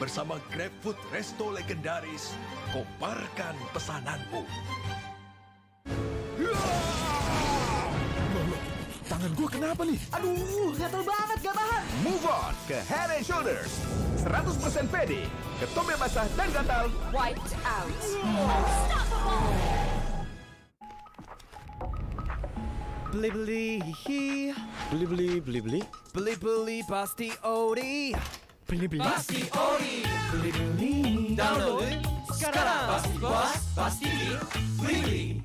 Bersama GrabFood Resto legendaris, koparkan pesananmu. Tangan gue kenapa nih? Aduh, gatel banget, gak tahan. Move on ke Head and Shoulders. 100% pede, ketombe basah dan gatal. Wiped out. Beli-beli, beli-beli, beli-beli pasti ori. Beli-beli Pasti ori. beli-beli. Download sekarang. Pasti puas, pasti beli.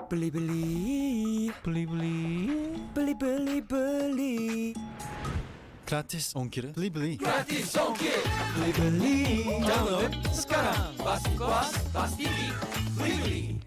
Beli-beli, beli-beli. Gratis ongkir. Beli-beli. Gratis ongkir. Beli-beli. Download sekarang. Pasti puas, pasti beli.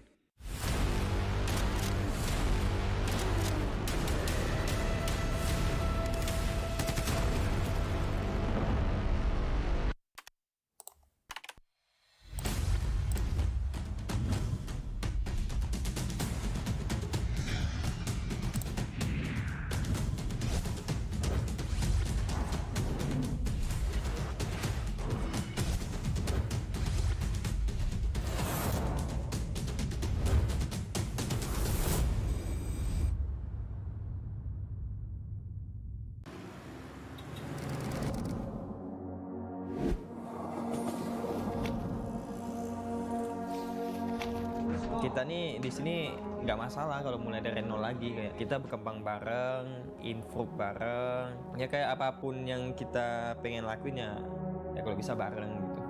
Kita nih di sini nggak masalah kalau mulai dari nol lagi, kayak kita berkembang bareng, improve bareng, ya kayak apapun yang kita pengen lakuin ya kalau bisa bareng gitu.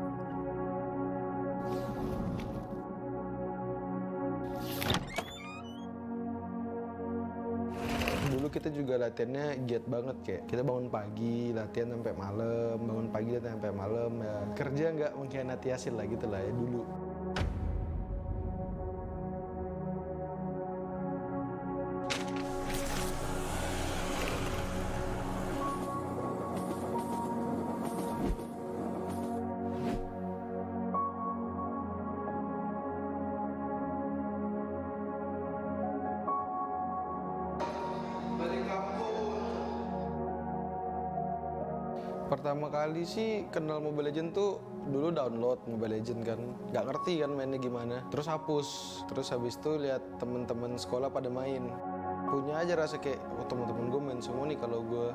Dulu kita juga latihannya giat banget, kayak kita bangun pagi latihan sampai malam, bangun pagi latihan sampai malam, ya kerja nggak mengkhianati hasil lah gitu lah ya dulu. Pertama kali sih kenal Mobile Legend tuh dulu download Mobile Legend kan, nggak ngerti kan mainnya gimana, terus hapus, terus habis itu lihat temen-temen sekolah pada main, punya aja rasa kayak oh temen-temen gue main semua nih, kalau gue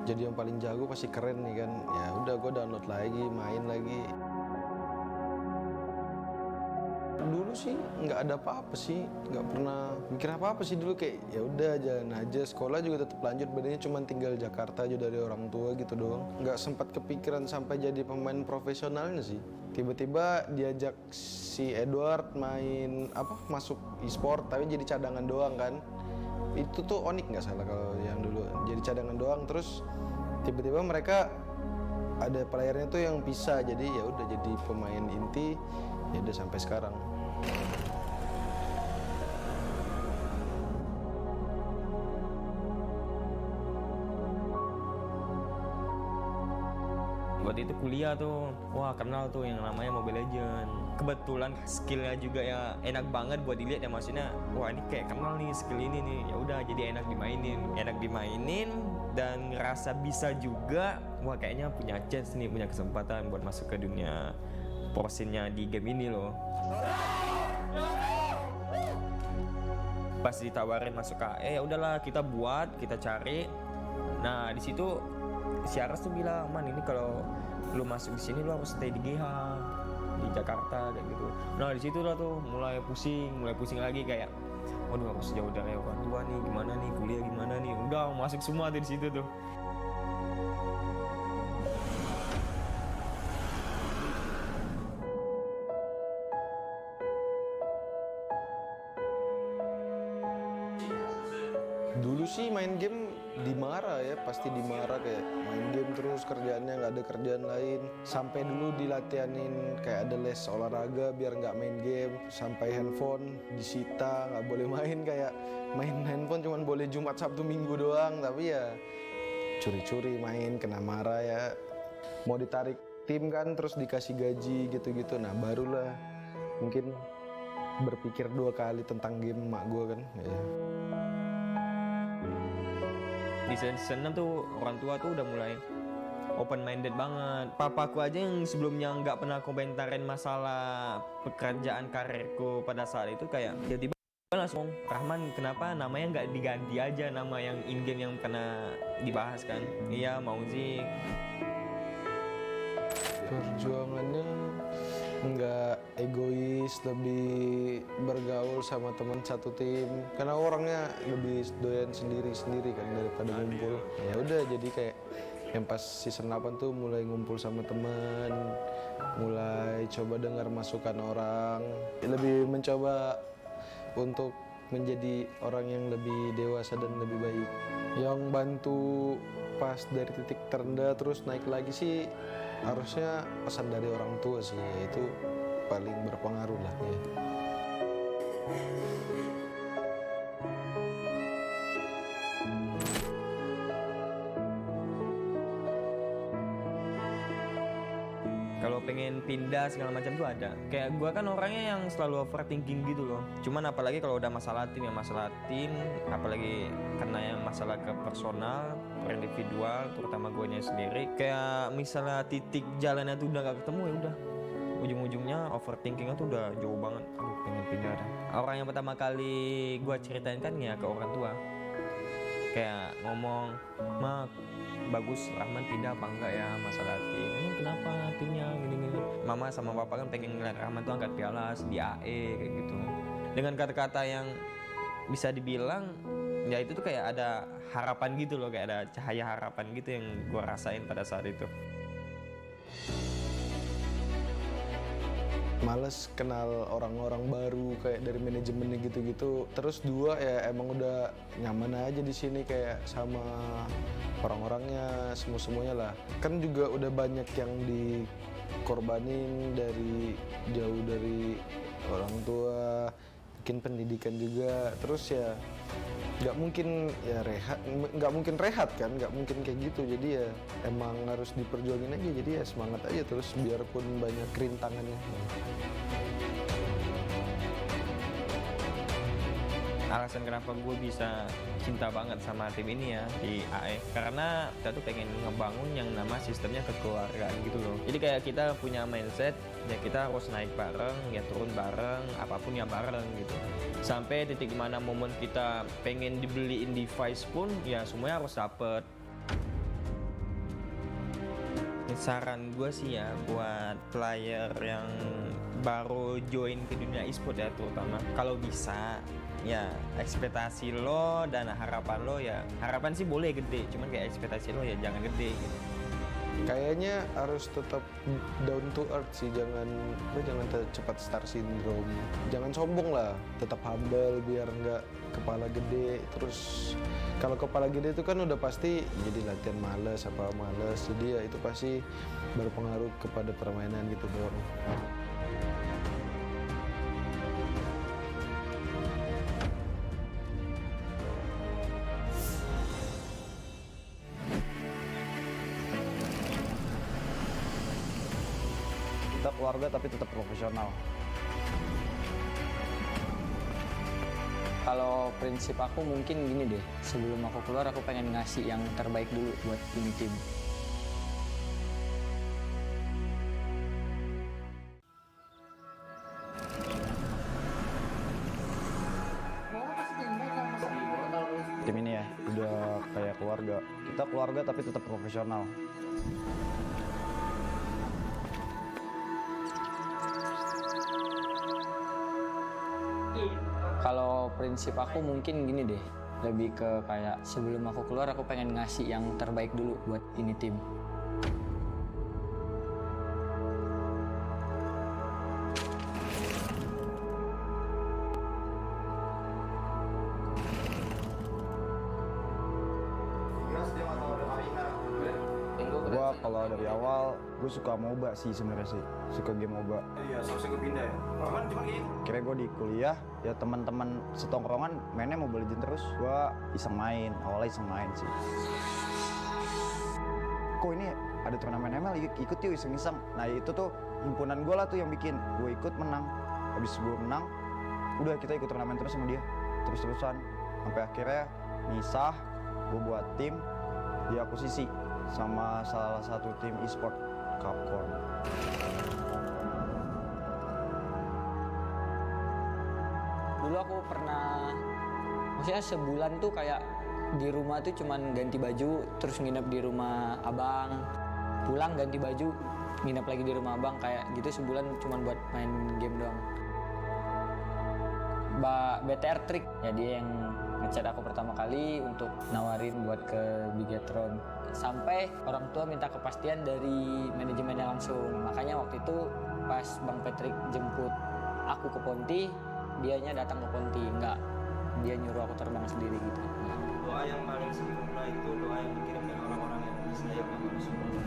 jadi yang paling jago pasti keren nih kan, ya udah gue download lagi, main lagi. Dulu sih nggak ada apa-apa sih, nggak pernah mikir apa-apa sih dulu, kayak ya udah jalan aja, sekolah juga tetap lanjut, bedanya cuma tinggal Jakarta aja dari orang tua gitu doang. Nggak sempat kepikiran sampai jadi pemain profesionalnya sih. Tiba-tiba diajak si Edward main masuk Esports tapi jadi cadangan doang kan. Itu tuh Onyx nggak salah kalau yang dulu, jadi cadangan doang, terus tiba-tiba mereka ada playernya tuh yang bisa, jadi ya udah jadi pemain inti, ya udah sampai sekarang. Waktu itu kuliah tuh, wah kenal tuh yang namanya Mobile Legend. Kebetulan skillnya juga ya enak banget buat dilihat ya, maksudnya wah ini kayak kenal nih skill ini nih, ya udah jadi enak dimainin dan ngerasa bisa juga, wah kayaknya punya chance nih, punya kesempatan buat masuk ke dunia pro-scene-nya di game ini loh. Pas ditawarin masuk KE, ya udahlah kita buat, kita cari. Nah di situ si Aras tuh bilang, man ini kalau lu masuk di sini lu harus stay di GH di Jakarta kayak gitu. Nah di situ lah tuh mulai pusing lagi, kayak waduh harus jauh dari orang tua nih, gimana nih kuliah gimana nih, udah masuk semua tuh di situ tuh. Dulu sih main game dimarah ya, pasti dimarah, kayak main game terus kerjaannya nggak ada kerjaan lain. Sampai dulu dilatihanin kayak ada les olahraga biar nggak main game. Sampai handphone disita, nggak boleh main, kayak main handphone cuman boleh Jumat, Sabtu, Minggu doang. Tapi ya curi-curi main, kena marah ya. Mau ditarik tim kan, terus dikasih gaji gitu-gitu. Nah barulah mungkin berpikir dua kali tentang game emak gue kan. Ya. Di season 6 tuh orang tua tuh udah mulai, open minded banget. Papaku aja yang sebelumnya nggak pernah komentarin masalah pekerjaan karirku pada saat itu kayak tiba-tiba langsung, Rahman kenapa namanya nggak diganti aja nama yang in game yang pernah dibahas kan? Iya mau sih. Perjuangannya nggak egois, lebih bergaul sama teman satu tim. Karena orangnya lebih doyan sendiri-sendiri kan daripada ngumpul. Ya udah jadi kayak yang pas season 8 tuh mulai ngumpul sama teman, mulai coba dengar masukan orang, lebih mencoba untuk menjadi orang yang lebih dewasa dan lebih baik. Yang bantu pas dari titik terendah terus naik lagi sih harusnya pesan dari orang tua sih, itu paling berpengaruh lah ya. Kalau pengen pindah segala macam tuh ada. Kayak gue kan orangnya yang selalu overthinking gitu loh. Cuman apalagi kalau udah masalah tim, apalagi karena yang masalah ke personal, per individual, terutama gue sendiri. Kayak misalnya titik jalannya tuh udah gak ketemu ya udah. Ujung-ujungnya overthinkingnya tuh udah jauh banget. Aduh pengen pindah dah. Orang yang pertama kali gue ceritain kan ya ke orang tua. Kayak ngomong, "Ma, bagus Rahman pindah apa enggak ya masalah tim? Emang kenapa timnya gini-gini?" Mama sama papa kan pengen ngeliat Rahman tuh angkat piala di AE kayak gitu. Dengan kata-kata yang bisa dibilang ya itu tuh kayak ada harapan gitu loh, kayak ada cahaya harapan gitu yang gue rasain pada saat itu. Males kenal orang-orang baru kayak dari manajemennya gitu-gitu. Terus dua ya emang udah nyaman aja di sini kayak sama orang-orangnya, semuanya lah. Kan juga udah banyak yang dikorbanin dari jauh dari orang tua, bikin pendidikan juga. Terus ya nggak mungkin ya rehat kan, nggak mungkin kayak gitu. Jadi ya emang harus diperjuangin aja, jadi ya semangat aja terus biarpun banyak rintangannya. Alasan kenapa gue bisa cinta banget sama tim ini ya di AE, karena kita tuh pengen ngebangun yang nama sistemnya kekeluargaan gitu loh. Jadi kayak kita punya mindset ya kita harus naik bareng, ya turun bareng, apapun ya bareng gitu. Sampai titik mana momen kita pengen dibeliin device pun ya semuanya harus dapet. Saran gue sih ya buat player yang baru join ke dunia e-sport ya, terutama kalau bisa ya ekspektasi lo dan harapan lo ya, harapan sih boleh gede, cuman kayak ekspektasi lo ya jangan gede gitu. Kayaknya harus tetap down to earth sih, jangan cepat star syndrome. Jangan sombong lah, tetap humble biar nggak kepala gede. Terus kalau kepala gede itu kan udah pasti jadi latihan males, jadi ya itu pasti berpengaruh kepada permainan gitu dong. Kita keluarga tapi tetap profesional. Kalau prinsip aku mungkin gini deh, sebelum aku keluar aku pengen ngasih yang terbaik dulu buat ini tim. Tim ini ya udah kayak keluarga. Kita keluarga tapi tetap profesional. Kalau prinsip aku mungkin gini deh, lebih ke kayak sebelum aku keluar aku pengen ngasih yang terbaik dulu buat ini tim. Gua kalau dari awal gue suka MOBA sih sebenarnya sih, suka game MOBA. Iya, seharusnya gue pindah ya. Cuman kayak gitu. Kira gue di kuliah ya teman-teman setongkrongan mainnya Mobile Legends terus, gue awalnya iseng main sih. Kok ini ada turnamen ML, ikut yuk iseng-iseng. Nah itu tuh himpunan gue lah tuh yang bikin, gue ikut menang. Habis gue menang, udah kita ikut turnamen terus sama dia, terus-terusan sampai akhirnya misah. Gue buat tim di akuisisi sama salah satu tim Esports Capcorn. Dulu aku pernah, maksudnya sebulan tuh kayak di rumah tuh cuman ganti baju, terus nginep di rumah abang, pulang ganti baju, nginep lagi di rumah abang, kayak gitu sebulan cuman buat main game doang. Mbak BTR Trik, ya dia yang ngechat aku pertama kali untuk nawarin buat ke Bigetron. Sampai orang tua minta kepastian dari manajemennya langsung. Makanya waktu itu pas Bang Patrick jemput aku ke Ponti, dianya datang ke Ponti, enggak, dia nyuruh aku terbang sendiri gitu. Doa yang paling sempurna itu doa yang dikirim dari orang-orang yang disayang sama Rasulullah.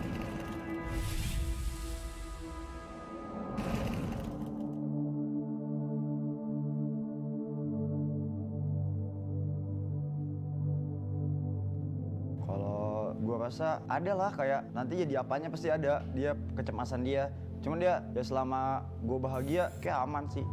Kalau gua rasa ada lah, kayak nanti jadi apanya pasti ada, dia kecemasan dia. Cuman dia ya selama gua bahagia kayak aman sih.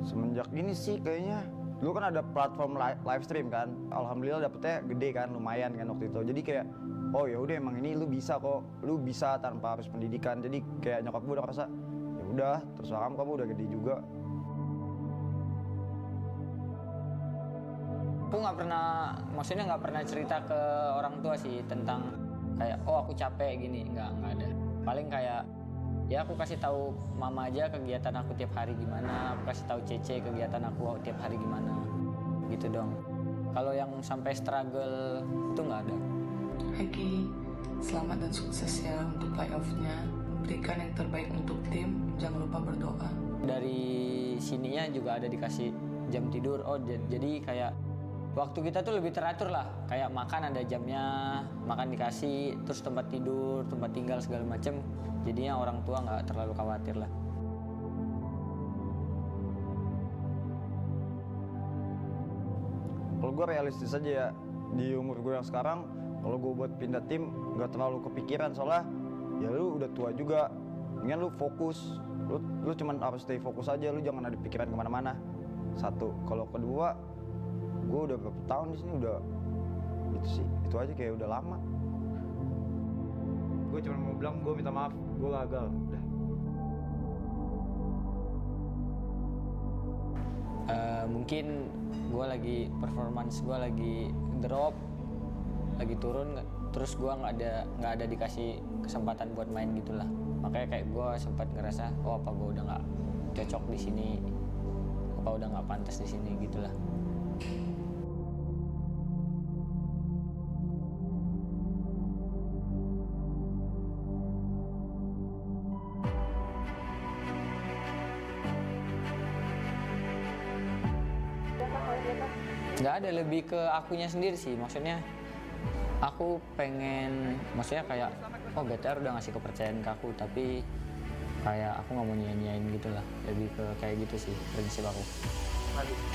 Semenjak ini sih kayaknya, dulu kan ada platform live stream kan, alhamdulillah dapetnya gede kan, lumayan kan waktu itu. Jadi kayak, oh ya udah emang ini lu bisa kok, lu bisa tanpa harus pendidikan. Jadi kayak nyokap gue udah ngerasa, ya udah terserah kamu udah gede juga. Aku nggak pernah, maksudnya nggak pernah cerita ke orang tua sih tentang kayak, oh aku capek gini, nggak ada. Paling kayak, ya aku kasih tahu mama aja kegiatan aku tiap hari gimana, aku kasih tahu Cece kegiatan aku tiap hari gimana, gitu dong. Kalau yang sampai struggle itu nggak ada. Egi, selamat dan sukses ya untuk playoff-nya. Berikan yang terbaik untuk tim, jangan lupa berdoa. Dari sininya juga ada dikasih jam tidur. Oh jadi kayak waktu kita tuh lebih teratur lah. Kayak makan ada jamnya, makan dikasih, terus tempat tidur, tempat tinggal segala macem. Jadinya orang tua nggak terlalu khawatir lah. Kalau gue realistis aja ya, di umur gue yang sekarang, kalau gue buat pindah tim nggak terlalu kepikiran, soalnya ya lu udah tua juga, mendingan lu fokus, lu cuman harus stay fokus aja, lu jangan ada pikiran kemana-mana. Satu, kalau kedua, gue udah berapa tahun di sini, udah gitu sih, itu aja kayak udah lama. Gue cuma mau bilang gue minta maaf, gue gagal, udah. Mungkin gue lagi performance gue lagi drop, lagi turun, terus gue nggak ada dikasih kesempatan buat main gitulah. Makanya kayak gue sempat ngerasa, oh apa gue udah nggak cocok di sini, apa udah nggak pantas di sini gitulah. Nggak ada, lebih ke akunya sendiri sih. Maksudnya aku pengen, maksudnya kayak, oh BTR udah ngasih kepercayaan ke aku, tapi kayak aku nggak mau nyanyiin gitu lah. Lebih ke kayak gitu sih prinsip aku.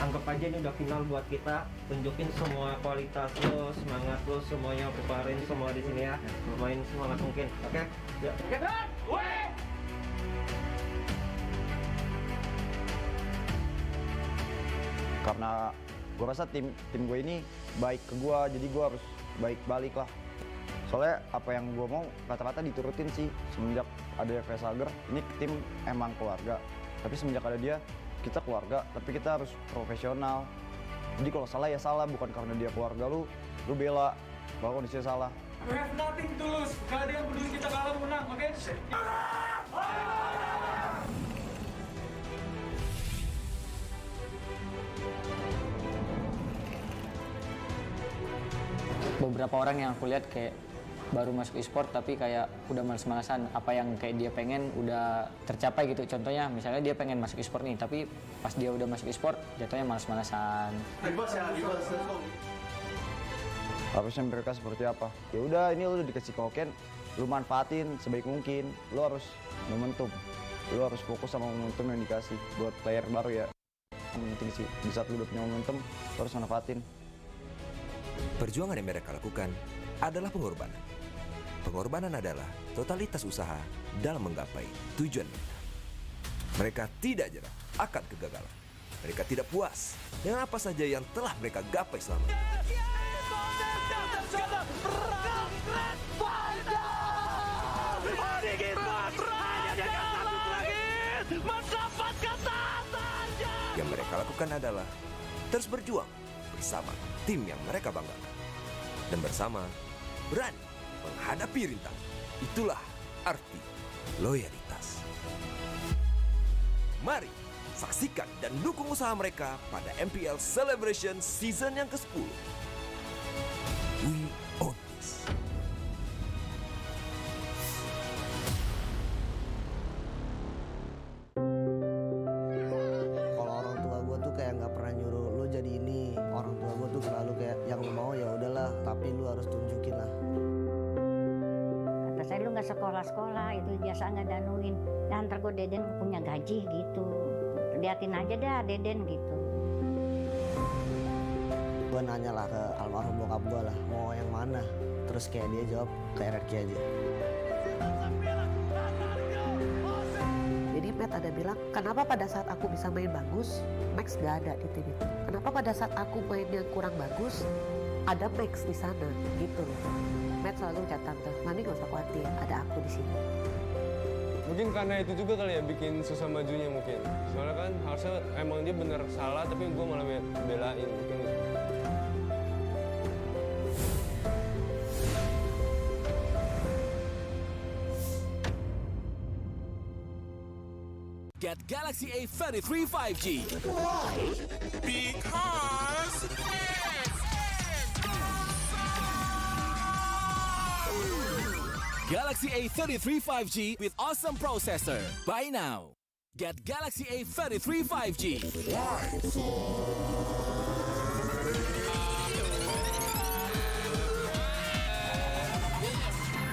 Anggap aja ini udah final buat kita. Tunjukin semua kualitas lo, semangat lo, semuanya preparein semua di sini ya. Main semangat mungkin, oke? Ya. Karena gue rasa tim gue ini baik ke gue, jadi gue harus baik balik lah. Soalnya apa yang gue mau rata-rata diturutin sih. Semenjak ada Vesager, ini tim emang keluarga. Tapi semenjak ada dia, kita keluarga, tapi kita harus profesional. Jadi kalau salah ya salah, bukan karena dia keluarga lu bela bahwa kondisinya salah. We have nothing to lose. Gak ada yang peduli kita kalah menang, oke? Beberapa orang yang aku lihat kayak baru masuk e-sport tapi kayak udah males-malesan, apa yang kayak dia pengen udah tercapai gitu. Contohnya misalnya dia pengen masuk e-sport nih, tapi pas dia udah masuk e-sport jatuhnya males-malesan. Harusnya mereka seperti apa? Ya udah, ini lu udah dikasih token, lu manfaatin sebaik mungkin. Lu harus momentum, lu harus fokus sama momentum yang dikasih buat player baru ya. Yang penting sih, di saat lu udah punya momentum, lu harus manfaatin. Perjuangan yang mereka lakukan adalah pengorbanan. Pengorbanan adalah totalitas usaha dalam menggapai tujuan mereka. Mereka tidak jerah akan kegagalan, mereka tidak puas dengan apa saja yang telah mereka gapai selama ini. Yang mereka lakukan adalah terus berjuang bersama tim yang mereka banggakan. Dan bersama berani menghadapi rintangan. Itulah arti loyalitas. Mari saksikan dan dukung usaha mereka pada MPL Celebration Season yang ke-10. We own this. Kalau orang tua gue tuh kayak nggak pernah nyuruh lo jadi ini. Orang tua gue tuh selalu kayak yang lo mau ya udahlah, tapi lo harus tunjukin lah. Kata saya, lu nggak sekolah-sekolah, itu biasa nggak danuin. Nah, ntar gue Deden punya gaji gitu. Liatin aja dah Deden gitu. Gue nanya lah ke almarhum bokap gue lah, mau yang mana? Terus kayak dia jawab ke RRQ aja. Jadi Matt ada bilang, kenapa pada saat aku bisa main bagus, Max gak ada di tim itu? Kenapa pada saat aku main yang kurang bagus, ada Max di sana, gitu loh. Matt selalu ucap tante, Mami gak usah khawatir, ada aku di sini. Mungkin karena itu juga kali ya bikin susah majunya mungkin. Soalnya kan harusnya emang dia bener salah, tapi gue malah belain mungkin. Get Galaxy A33 5G. Why? Because it's Galaxy A33 5G with awesome processor. Buy now. Get Galaxy A33 5G. why?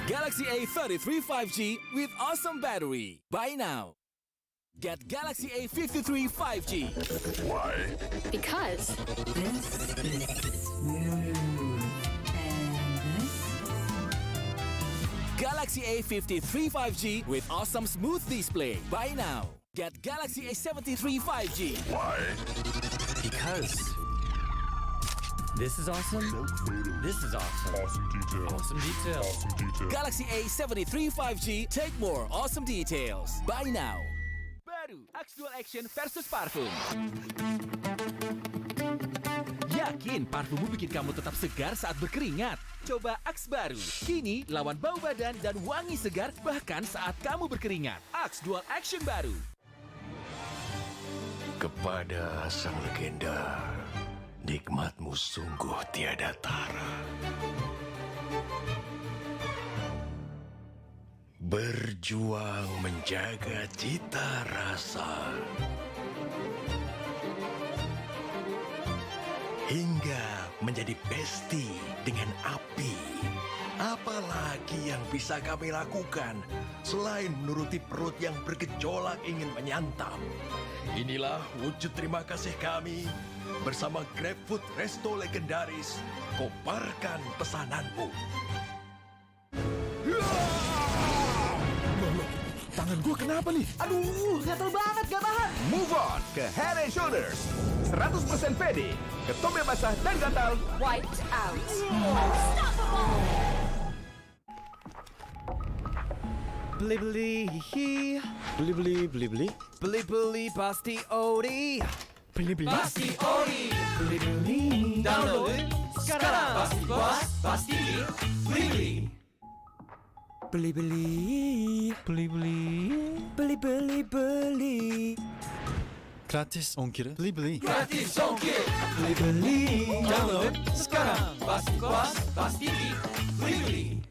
Galaxy A33 5G with awesome battery. Buy now. Get Galaxy A53 5G. Why? Because Galaxy A53 5G with awesome smooth display. Buy now. Get Galaxy A73 5G. Why? Because this is awesome. This is awesome. Awesome detail. Awesome detail. Awesome detail. Galaxy A73 5G. Take more awesome details. Buy now. Baru Axe Dual Action versus parfum. Yakin parfummu bikin kamu tetap segar saat berkeringat? Coba Axe baru. Kini lawan bau badan dan wangi segar bahkan saat kamu berkeringat. Axe Dual Action baru. Kepada sang legenda, nikmatmu sungguh tiada tara. Berjuang menjaga cita rasa hingga menjadi besti dengan api. Apalagi yang bisa kami lakukan selain menuruti perut yang bergejolak ingin menyantap? Inilah wujud terima kasih kami bersama GrabFood Resto Legendaris. Koparkan pesananmu. Tangan gue kenapa nih? Aduh, gatel banget, gak tahan. Move on ke Head and Shoulders. 100% pede, ketombe basah dan gatal. wiped out. Beli beli hihi. Beli beli beli beli. Beli beli pasti ori. Beli beli Pasti ori. beli beli. Download sekarang. Pasti puas, pasti beli. Beli beli. Beli beli. Beli beli beli. Gratis ongkir. Beli beli. Gratis ongkir. Beli beli. Download sekarang. Pasti puas, pasti beli.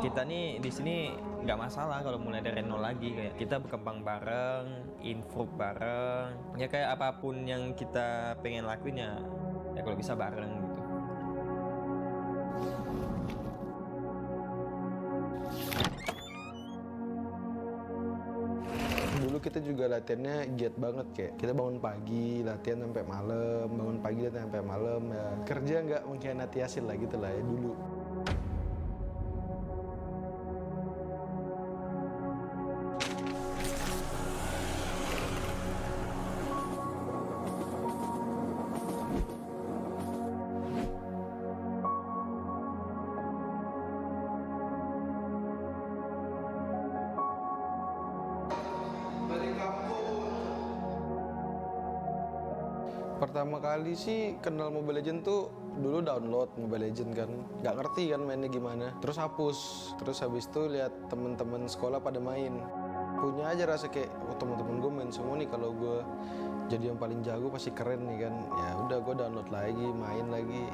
Kita nih di sini nggak masalah kalau mulai dari nol lagi, kayak kita berkembang bareng, improve bareng, ya kayak apapun yang kita pengen lakuin ya kalau bisa bareng gitu. Dulu kita juga latihannya giat banget, kayak kita bangun pagi latihan sampai malam, bangun pagi latihan sampai malam, ya kerja nggak mengkhianati hasil lah gitu lah ya dulu. Pertama kali sih kenal Mobile Legend tuh dulu download Mobile Legend kan, nggak ngerti kan mainnya gimana, terus hapus, terus habis itu lihat temen-temen sekolah pada main, punya aja rasa kayak oh temen-temen gue main semua nih, kalau gue jadi yang paling jago pasti keren nih kan, ya udah gue download lagi, main lagi.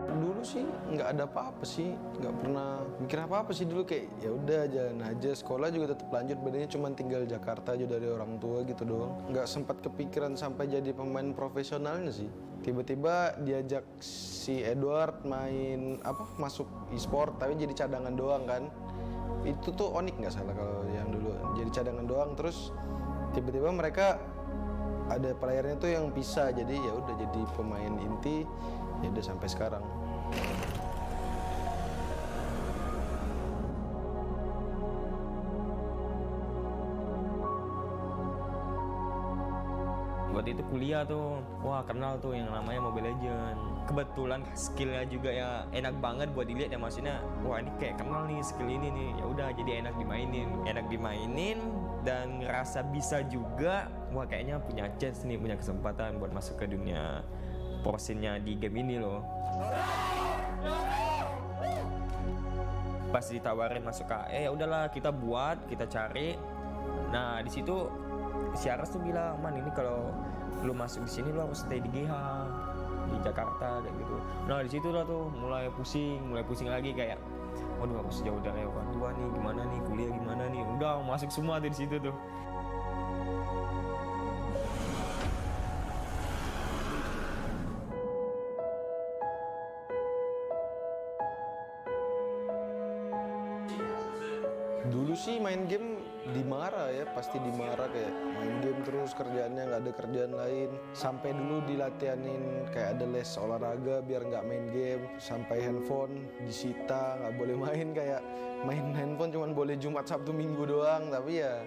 Dulu sih nggak ada apa-apa sih, nggak pernah mikir apa-apa sih dulu, kayak ya udah jalan aja, sekolah juga tetap lanjut, bedanya cuma tinggal Jakarta aja dari orang tua gitu doang. Nggak sempat kepikiran sampai jadi pemain profesionalnya sih. Tiba-tiba diajak si Edward main masuk Esports tapi jadi cadangan doang kan. Itu tuh Onyx nggak salah kalau yang dulu, jadi cadangan doang, terus tiba-tiba mereka ada playernya tuh yang bisa, jadi ya udah jadi pemain inti, ya udah sampai sekarang. Waktu itu kuliah tuh, wah kenal tuh yang namanya Mobile Legend. Kebetulan skillnya juga ya enak banget buat dilihat ya, maksudnya wah ini kayak kenal nih skill ini nih, ya udah jadi enak dimainin dan ngerasa bisa juga, wah kayaknya punya chance nih, punya kesempatan buat masuk ke dunia pro-scene-nya di game ini loh. Pas ditawarin masuk KE, ya udahlah kita buat, kita cari. Nah di situ si Aras tuh bilang, man ini kalau lu masuk di sini lu harus stay di GH di Jakarta kayak gitu. Nah di situ lah tuh mulai pusing lagi, kayak waduh harus jauh dari orang tua nih, gimana nih kuliah gimana nih, udah masuk semua tuh di situ tuh. Dulu sih main game dimarah ya, pasti dimarah, kayak main game terus kerjaannya nggak ada kerjaan lain. Sampai dulu dilatihanin kayak ada les olahraga biar nggak main game. Sampai handphone disita, nggak boleh main, kayak main handphone cuman boleh Jumat, Sabtu, Minggu doang. Tapi ya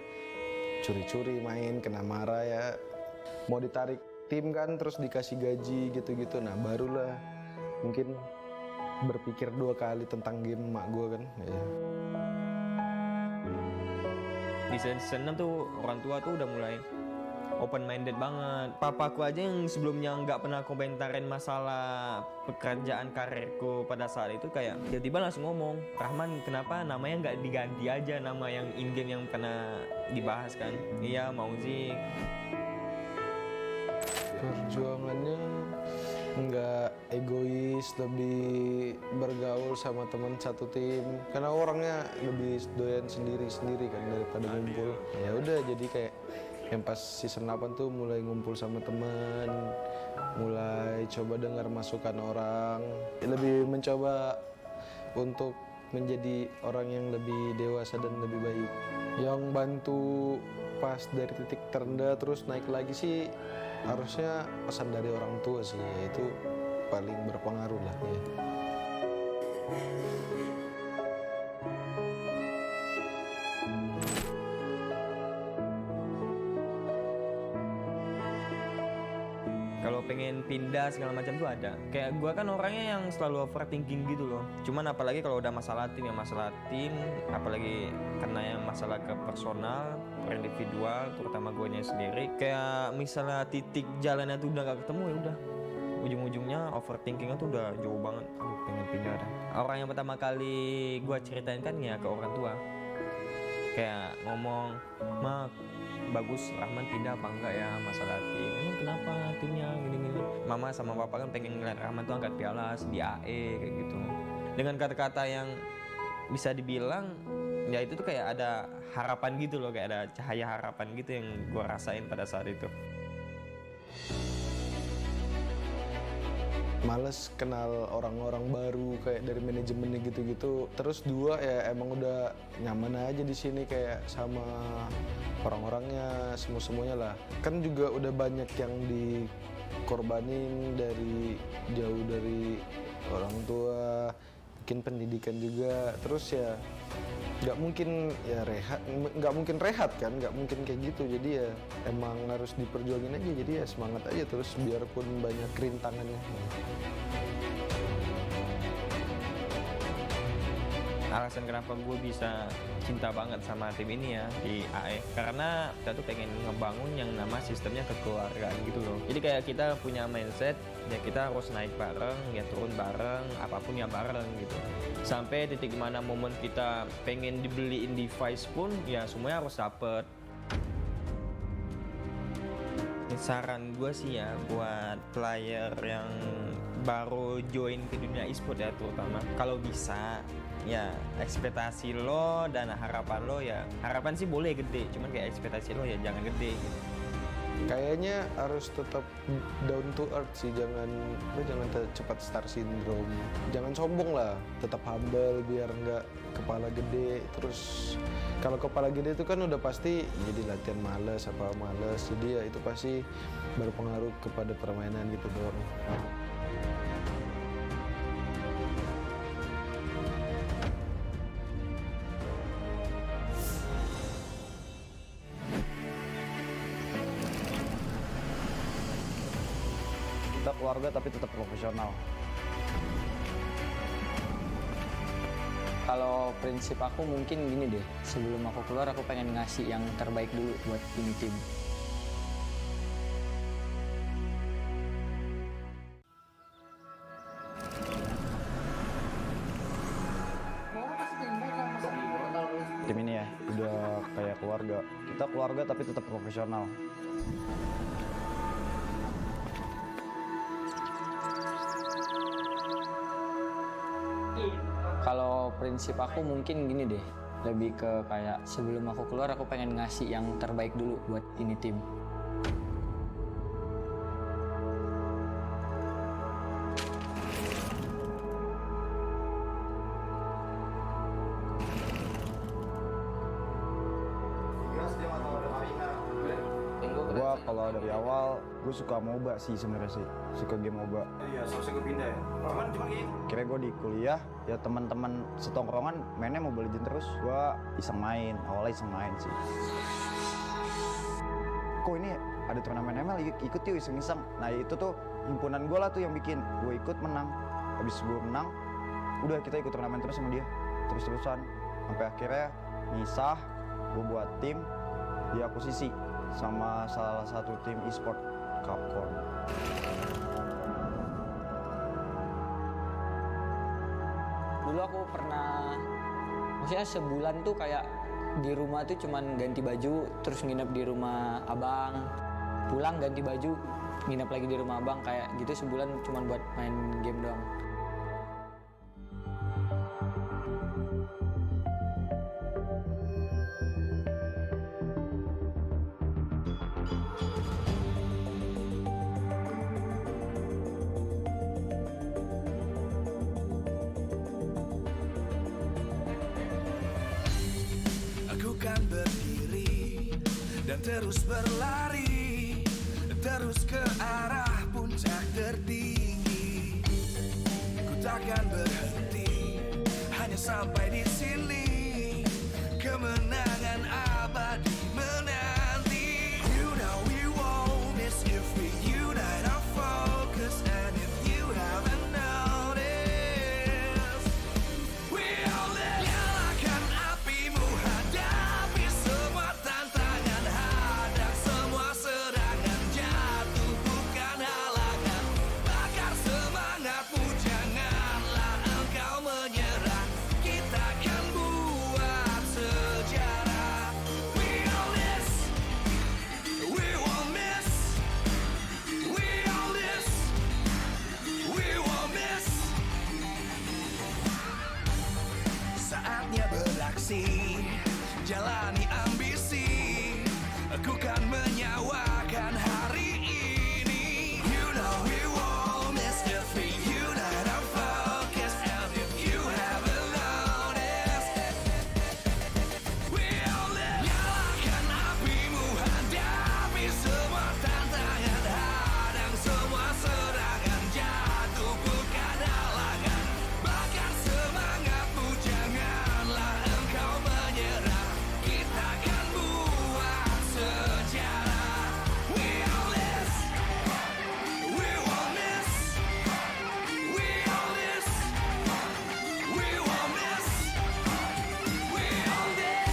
curi-curi main, kena marah ya. Mau ditarik tim kan, terus dikasih gaji gitu-gitu. Nah barulah mungkin berpikir 2 kali tentang game emak gue kan. Ya. Di season 6 tuh orang tua tuh udah mulai open minded banget. Papaku aja yang sebelumnya nggak pernah komentarin masalah pekerjaan karirku pada saat itu, kayak tiba-tiba langsung ngomong, Rahman kenapa namanya nggak diganti aja nama yang in game yang pernah dibahas kan. Iya mau sih. Perjuangannya nggak egois, lebih bergaul sama teman satu tim, karena orangnya lebih doyan sendiri kan daripada ngumpul. Ya udah jadi kayak yang pas season 8 tuh mulai ngumpul sama teman, mulai coba dengar masukan orang, lebih mencoba untuk menjadi orang yang lebih dewasa dan lebih baik. Yang bantu pas dari titik terendah terus naik lagi sih harusnya pesan dari orang tua sih, itu paling berpengaruh lah ya. Kalau pengen pindah segala macam tuh ada. Kayak gue kan orangnya yang selalu overthinking gitu loh. Cuman apalagi kalau udah masalah tim, apalagi karena yang masalah ke personal, per individual, terutama gue sendiri. Kayak misalnya titik jalannya tuh udah gak ketemu, ya udah. Ujung-ujungnya overthinkingnya tuh udah jauh banget. Aduh pengen pindah dah. Orang yang pertama kali gue ceritain kan ya ke orang tua. Kayak ngomong, Mak, bagus Rahman pindah apa enggak ya masalah tim. Emang kenapa timnya gini-gini. Mama sama papa kan pengen ngeliat Rahman tuh angkat piala di AE kayak gitu. dengan kata-kata yang bisa dibilang ya itu tuh kayak ada harapan gitu loh, kayak ada cahaya harapan gitu yang gue rasain pada saat itu. Males kenal orang-orang baru kayak dari manajemennya gitu-gitu. Terus dua ya emang udah nyaman aja di sini kayak sama orang-orangnya, semuanya lah. Kan juga udah banyak yang dikorbanin dari jauh dari orang tua, bikin pendidikan juga. Terus ya nggak mungkin ya rehat kan, nggak mungkin kayak gitu. Jadi ya emang harus diperjuangin aja, jadi ya semangat aja terus biarpun banyak rintangannya. Alasan kenapa gue bisa cinta banget sama tim ini ya di AE, karena kita tuh pengen ngebangun yang nama sistemnya kekeluargaan gitu loh. Jadi kayak kita punya mindset ya kita harus naik bareng, ya turun bareng, apapun ya bareng gitu. Sampai titik mana momen kita pengen dibeliin device pun ya semuanya harus dapet. Saran gue sih ya buat player yang baru join ke dunia e-sport ya, terutama kalau bisa ya ekspektasi lo dan harapan lo ya, harapan sih boleh gede, cuman kayak ekspektasi lo ya jangan gede gitu. Kayaknya harus tetap down to earth sih, jangan cepat star syndrome. Jangan sombong lah, tetap humble biar nggak kepala gede. Terus kalau kepala gede itu kan udah pasti jadi latihan males, jadi ya itu pasti berpengaruh kepada permainan gitu dong. Kita keluarga tapi tetap profesional. Kalau prinsip aku mungkin gini deh, sebelum aku keluar aku pengen ngasih yang terbaik dulu buat ini tim. Tim ini ya udah kayak keluarga. Kita keluarga tapi tetap profesional. Kalau prinsip aku mungkin gini deh, lebih ke kayak sebelum aku keluar aku pengen ngasih yang terbaik dulu buat ini tim. Gua kalau dari awal gue suka MOBA sih sebenarnya sih, suka game MOBA. Iya, selesai gue pindah ya. Cuman gitu. Kira gue di kuliah ya teman-teman setongkrongan mainnya Mobile Legends terus, gue awalnya iseng main sih. Kok ini ada turnamen ML, ikut yuk iseng-iseng. Nah itu tuh himpunan gue lah tuh yang bikin, gue ikut menang. Habis gue menang, udah kita ikut turnamen terus sama dia, terus-terusan. Sampai akhirnya misah, gue buat tim, diakuisisi sama salah satu tim e-sport, Capcom. Dulu aku pernah, maksudnya sebulan tuh kayak di rumah tuh cuman ganti baju, terus nginep di rumah abang, pulang ganti baju, nginep lagi di rumah abang, kayak gitu sebulan cuman buat main game doang. Terus berlari, terus ke arah puncak tertinggi. Ku takkan berhenti, hanya sampai di sini. Kemenangan abadi menanti. You know we won't miss if we unite our focus. And if you haven't noticed, we all live. Nyalakan apimu, hadapi semua tantangan. We beraksi, jalani ambisi. Aku kan menyawakan hari ini. You know we won't miss if we unite our focus. And if you haven't noticed, we all live. Nyalakan apimu, hadapi semua tantangan, hadang semua serangan, jatuh bukan halangan. Bakar semangatmu, janganlah engkau menyerah. Kita akan buat sejarah. We all this, we won't miss. We all this, we won't miss. We all this.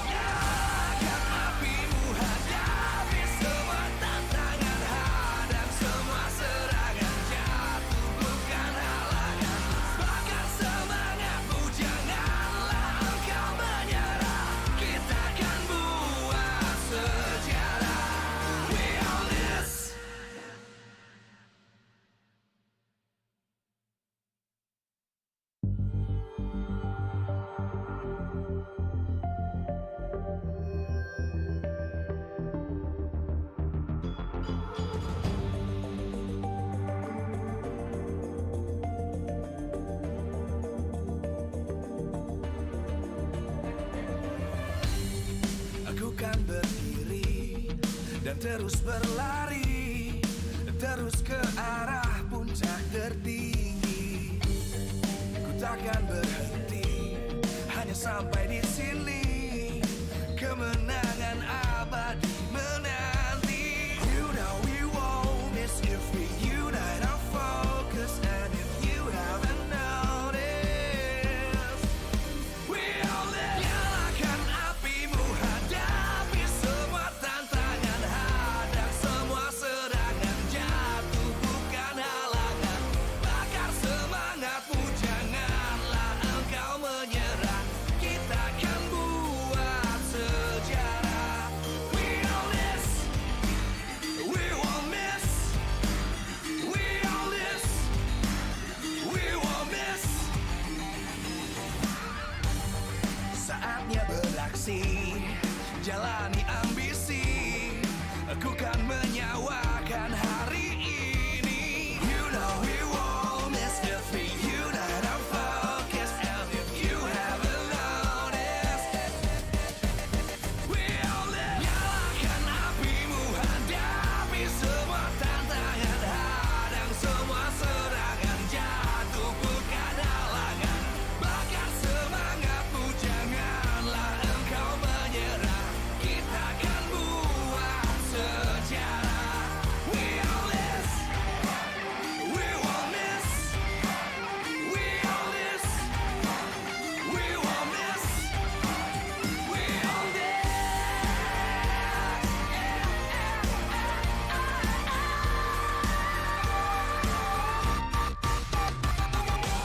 Nyalakan apimu, hadapi semua tantangan, hadang semua serangan, jatuh bukan halangan. Bakar semangatmu, janganlah engkau menyerah. Kita akan buat sejarah. We all this. Aku kan berdiri dan terus berlari, terus ke arah puncak tertinggi. Ku takkan berhenti, hanya sampai di sini. Kemenangan abadi menanti. You know we won't miss if we unite our focus. And if you haven't noticed, we all live. Nyalakan apimu, hadapi semua tantangan, hadang semua serangan, jatuh bukan halangan. Bakar semangatmu, janganlah engkau menyerah. Kita akan buat sejarah. We all this, we won't miss. We all this, we won't miss. Saatnya beraksi, jalani ambisi. Aku kan menyawakan hari ini. You know we won't miss if we unite our focus. And if you haven't noticed, we all live. Nyalakan apimu, hadapi semua tantangan, hadang semua serangan, jatuh bukan halangan. Bakar semangatmu, janganlah engkau menyerah. Kita akan buat sejarah. We all this, we won't miss. We all this, we won't miss. We all this.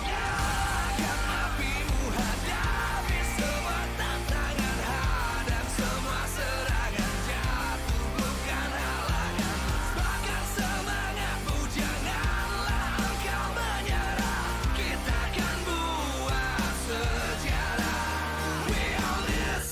Nyalakan apimu, hadapi semua tantangan, hadang semua serangan, jatuh bukan halangan. Bakar semangatmu, janganlah engkau menyerah. Kita akan buat sejarah. We all this.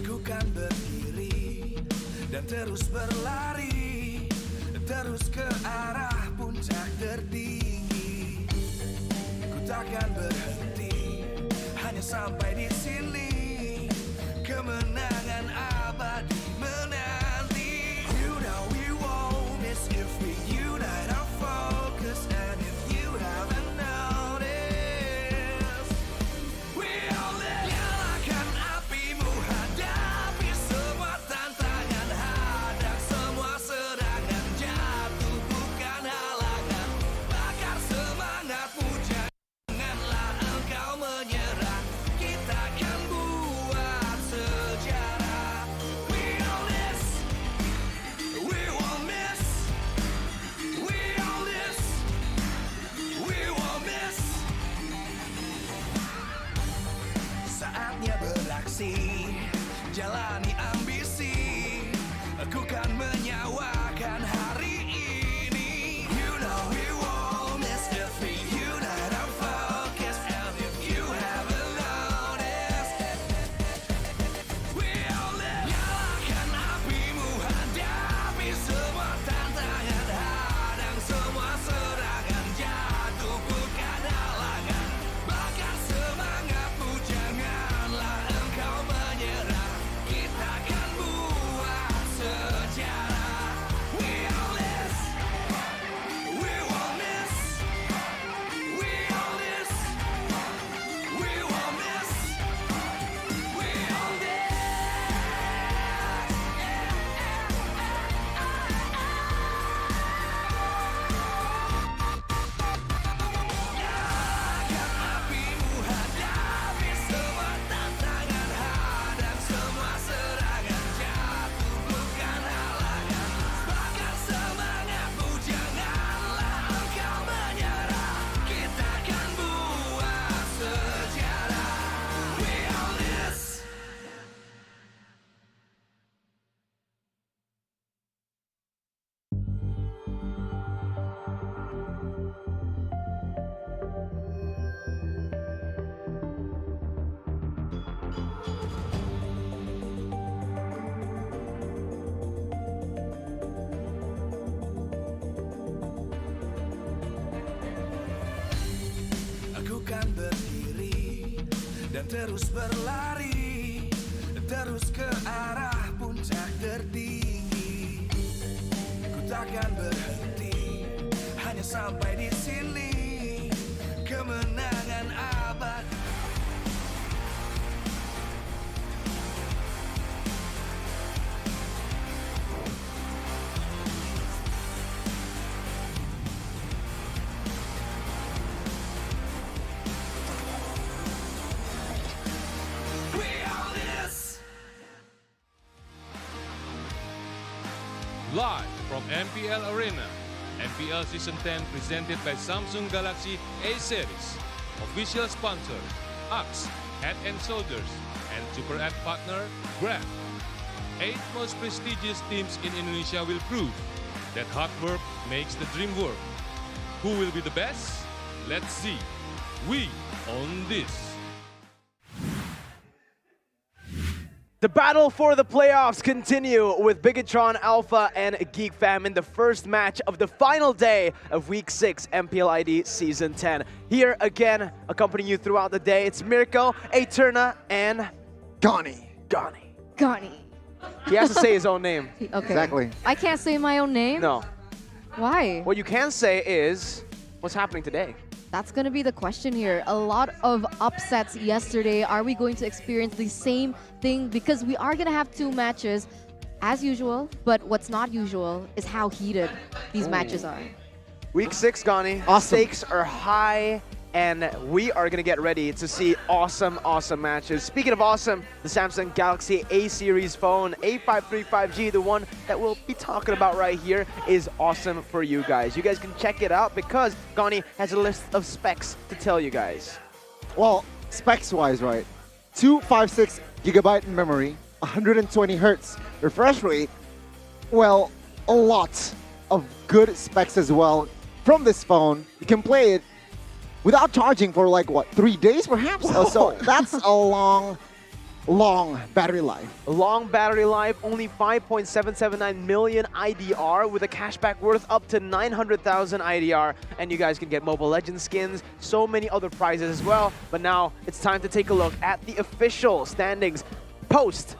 Aku kan berdiri dan terus berlari, terus ke arah puncak tertinggi. Ku takkan berhenti, hanya sampai di sini. Kemenangan abadi menanti. You know we won't miss if we unite our focus. And if you haven't noticed, we all live. Nyalakan apimu, hadapi semua tantangan, hadang semua serangan, jatuh bukan halangan. Bakar semangatmu, jangan dan terus berlari, terus ke arah puncak tertinggi. Ku takkan berhenti, hanya sampai di sini. Kemenangan abad. Live from MPL Arena, MPL Season 10 presented by Samsung Galaxy A Series. Official sponsor, Axe, Head and Shoulders, and Super App partner, Grab. 8 most prestigious teams in Indonesia will prove that hard work makes the dream work. Who will be the best? Let's see. We own this. The battle for the playoffs continue with Bigetron Alpha and Geek Fam in the first match of the final day of Week 6 MPL ID Season 10. Here again, accompanying you throughout the day, it's Mirko, Eterna, and Gani. He has to say his own name. Okay. Exactly. I can't say my own name? No. Why? What you can say is, what's happening today? That's going to be the question here. A lot of upsets yesterday. Are we going to experience the same thing? Because we are going to have 2 matches as usual, but what's not usual is how heated these matches are. Week 6, Gani. Awesome. Stakes are high, and we are going to get ready to see awesome matches. Speaking of awesome, the Samsung Galaxy A series phone, A535G, the one that we'll be talking about right here, is awesome for you guys. You guys can check it out because Gani has a list of specs to tell you guys. Well, specs-wise, right? 256 gigabyte in memory, 120 hertz refresh rate. Well, a lot of good specs as well from this phone. You can play it without charging for like, what, 3 days perhaps? So that's a long battery life. A long battery life, only 5.779 million IDR with a cashback worth up to 900,000 IDR. And you guys can get Mobile Legends skins, so many other prizes as well. But now it's time to take a look at the official standings post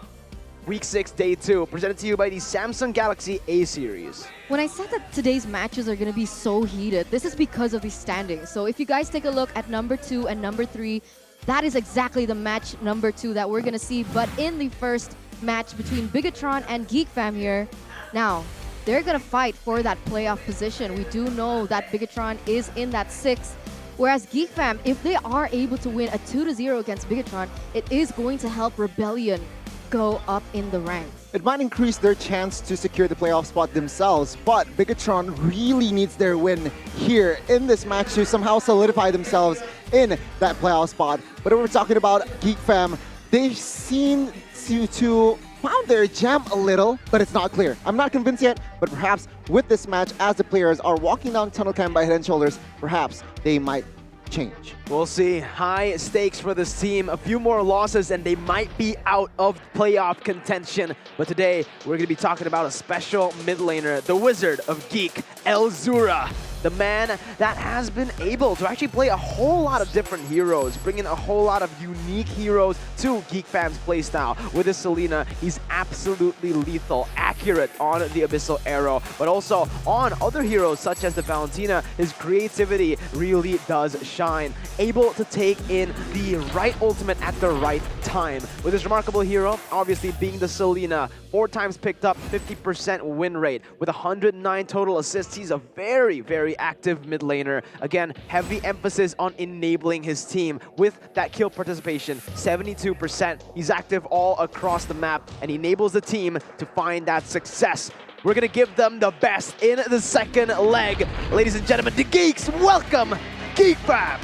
Week 6, Day 2, presented to you by the Samsung Galaxy A series. When I said that today's matches are going to be so heated, this is because of the standings. So if you guys take a look at number 2 and number 3, that is exactly the match number 2 that we're going to see. But in the first match between Bigetron and Geek Fam here, now, they're going to fight for that playoff position. We do know that Bigetron is in that 6th. Whereas Geek Fam, if they are able to win a 2-0 against Bigetron, it is going to help Rebellion go up in the ranks. It might increase their chance to secure the playoff spot themselves, but Bigetron really needs their win here in this match to somehow solidify themselves in that playoff spot. But if we're talking about Geek Fam, they've seen to found their jam a little, but it's not clear. I'm not convinced yet, but perhaps with this match, as the players are walking down tunnel cam by Head and Shoulders, perhaps they might change. We'll see. High stakes for this team. A few more losses and they might be out of playoff contention. But today, we're going to be talking about a special mid laner, the Wizard of Geek, Elzura. The man that has been able to actually play a whole lot of different heroes, bringing a whole lot of unique heroes to Geek Fam's playstyle. With his Selena, he's absolutely lethal, accurate on the Abyssal Arrow, but also on other heroes such as the Valentina, his creativity really does shine. Able to take in the right ultimate at the right time. With his remarkable hero, obviously being the Selena, 4 times picked up, 50% win rate. With 109 total assists, he's a very, very active mid laner. Again, heavy emphasis on enabling his team with that kill participation, 72%. He's active all across the map and enables the team to find that success. We're going to give them the best in the second leg. Ladies and gentlemen, the Geeks, welcome Geek Fam!